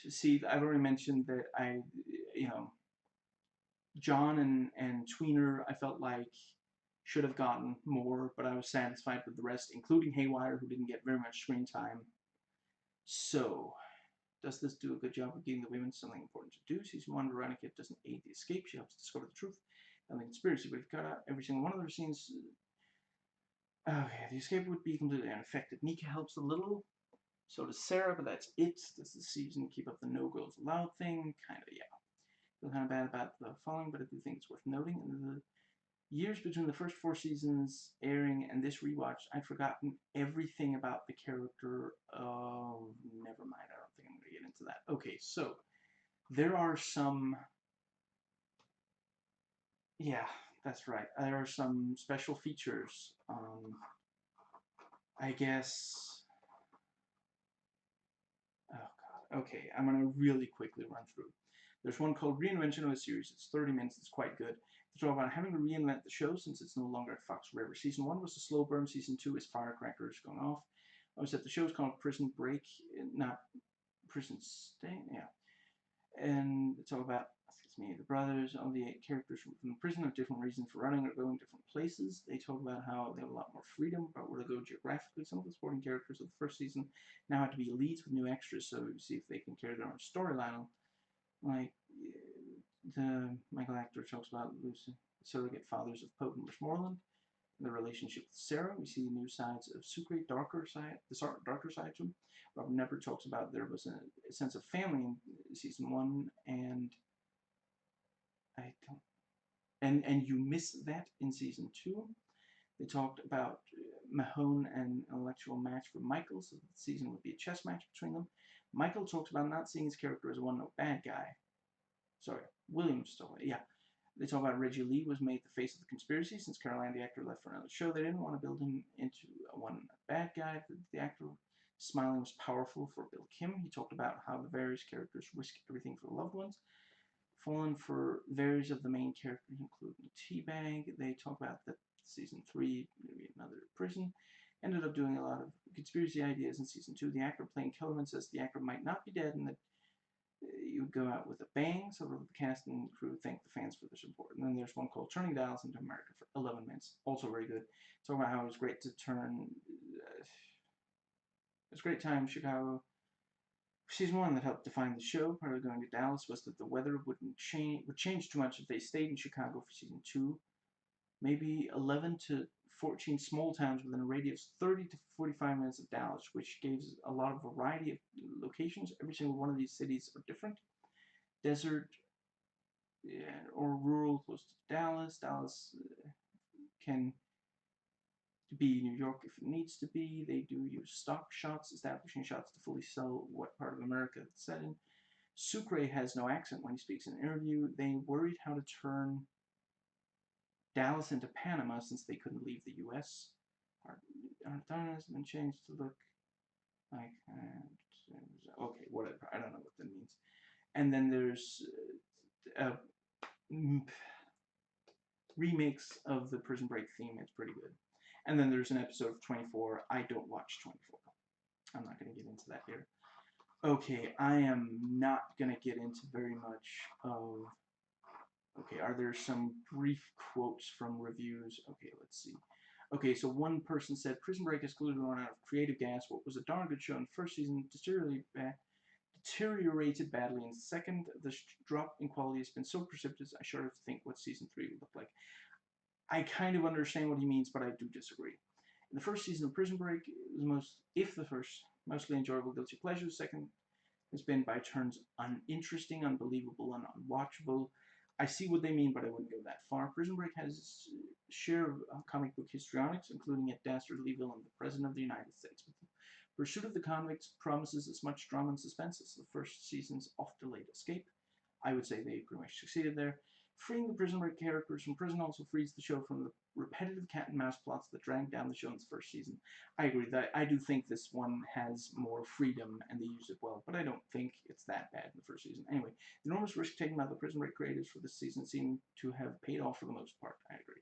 see, I've already mentioned that you know, John and Tweener, I felt like should have gotten more, but I was satisfied with the rest, including Haywire, who didn't get very much screen time. So, does this do a good job of giving the women something important to do? Season 1, Veronica doesn't aid the escape. She helps discover the truth and the conspiracy, but if you cut out every single one of their scenes, okay, the escape would be completely ineffective. Nika helps a little, so does Sarah, but that's it. Does the season keep up the no girls allowed thing? Kind of, yeah. I feel kind of bad about the following, but I do think it's worth noting. In the years between the first 4 seasons airing and this rewatch, I'd forgotten everything about the character. Oh, never mind. I don't think I'm going to get into that. Okay, so there are some. Yeah, that's right. There are some special features. I guess. Oh God. Okay, I'm going to really quickly run through. There's one called Reinvention of a Series. It's 30 minutes. It's quite good. It's all about having to reinvent the show since it's no longer at Fox River. Season 1 was a slow burn. Season 2 is firecrackers going off. I was at the show's called Prison Break, not Prison Stay. Yeah. And it's all about, excuse me, the brothers, all the 8 characters from the prison have different reasons for running or going different places. They talk about how they have a lot more freedom about where to go geographically. Some of the supporting characters of the first season now have to be leads with new extras, so see if they can carry their own storyline. Like, the Michael actor talks about losing surrogate fathers of Pope and Westmoreland, the relationship with Sarah. We see the new sides of Sucre, darker side to him. Robert Knepper talks about there was a sense of family in season 1, and I don't, and you miss that in season 2. They talked about Mahone and an intellectual match for Michael, so the season would be a chess match between them. Michael talks about not seeing his character as a one-note bad guy. Sorry, Williams still, yeah. They talk about Reggie Lee was made the face of the conspiracy since Caroline, the actor, left for another show. They didn't want to build him into a one bad guy. The actor smiling was powerful for Bill Kim. He talked about how the various characters risk everything for the loved ones. Fallen for various of the main characters, including Teabag. They talk about that season 3, maybe another prison. Ended up doing a lot of conspiracy ideas in season 2. The actor playing Kellerman says the actor might not be dead and that you would go out with a bang, so the cast and crew thank the fans for their support. And then there's one called Turning Dials into America for 11 minutes, also very good. Talk about how it was great to turn. It was a great time in Chicago. Season 1 that helped define the show, part of going to Dallas, was that the weather would change too much if they stayed in Chicago for season 2. Maybe 11 to 14 small towns within a radius 30 to 45 minutes of Dallas, which gives a lot of variety of locations. Every single one of these cities are different. Desert or rural close to Dallas. Dallas can be New York if it needs to be. They do use stock shots, establishing shots to fully sell what part of America it's set in. Sucre has no accent when he speaks in an interview. They worried how to turn Dallas into Panama since they couldn't leave the U.S. Our tone has been changed to look like... okay, whatever. I don't know what that means. And then there's a remix of the Prison Break theme. It's pretty good. And then there's an episode of 24. I don't watch 24. I'm not going to get into that here. Okay, I am not going to get into very much of... Okay, are there some brief quotes from reviews? Okay, let's see. Okay, so one person said, Prison Break has clearly run out of creative gas. What was a darn good show in the first season deteriorated badly in the second. The drop in quality has been so precipitous, I shudder to think what season 3 would look like. I kind of understand what he means, but I do disagree. In the first season of Prison Break, it was mostly enjoyable guilty pleasure. The second has been by turns uninteresting, unbelievable, and unwatchable. I see what they mean, but I wouldn't go that far. Prison Break has a share of comic book histrionics, including a dastardly villain, the President of the United States. But the pursuit of the convicts promises as much drama and suspense as the first season's oft-delayed escape. I would say they pretty much succeeded there. Freeing the Prison Break characters from prison also frees the show from the repetitive cat-and-mouse plots that dragged down the show in its first season. I agree that I do think this one has more freedom and they use it well, but I don't think it's that bad in the first season. Anyway, the enormous risk taken by the Prison Break creators for this season seemed to have paid off for the most part. I agree.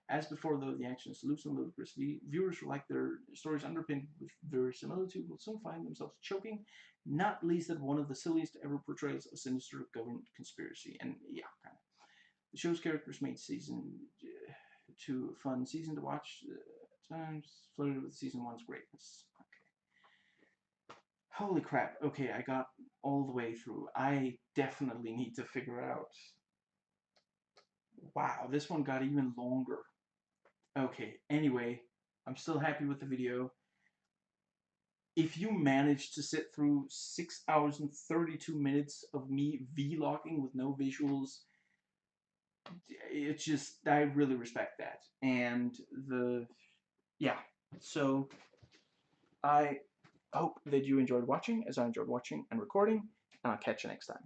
As before, though, the action is loose and ludicrous. Viewers who like their stories underpinned with verisimilitude will soon find themselves choking, not least at one of the silliest ever portrayals of a sinister government conspiracy. And yeah, kind of. The show's characters made season 2 a fun season to watch. Times flirted with season 1's greatness. Okay. Holy crap. Okay, I got all the way through. I definitely need to figure out... Wow, this one got even longer. Okay, anyway, I'm still happy with the video. If you manage to sit through 6 hours and 32 minutes of me vlogging with no visuals, it's just, I really respect that. And yeah, so I hope that you enjoyed watching as I enjoyed watching and recording, and I'll catch you next time.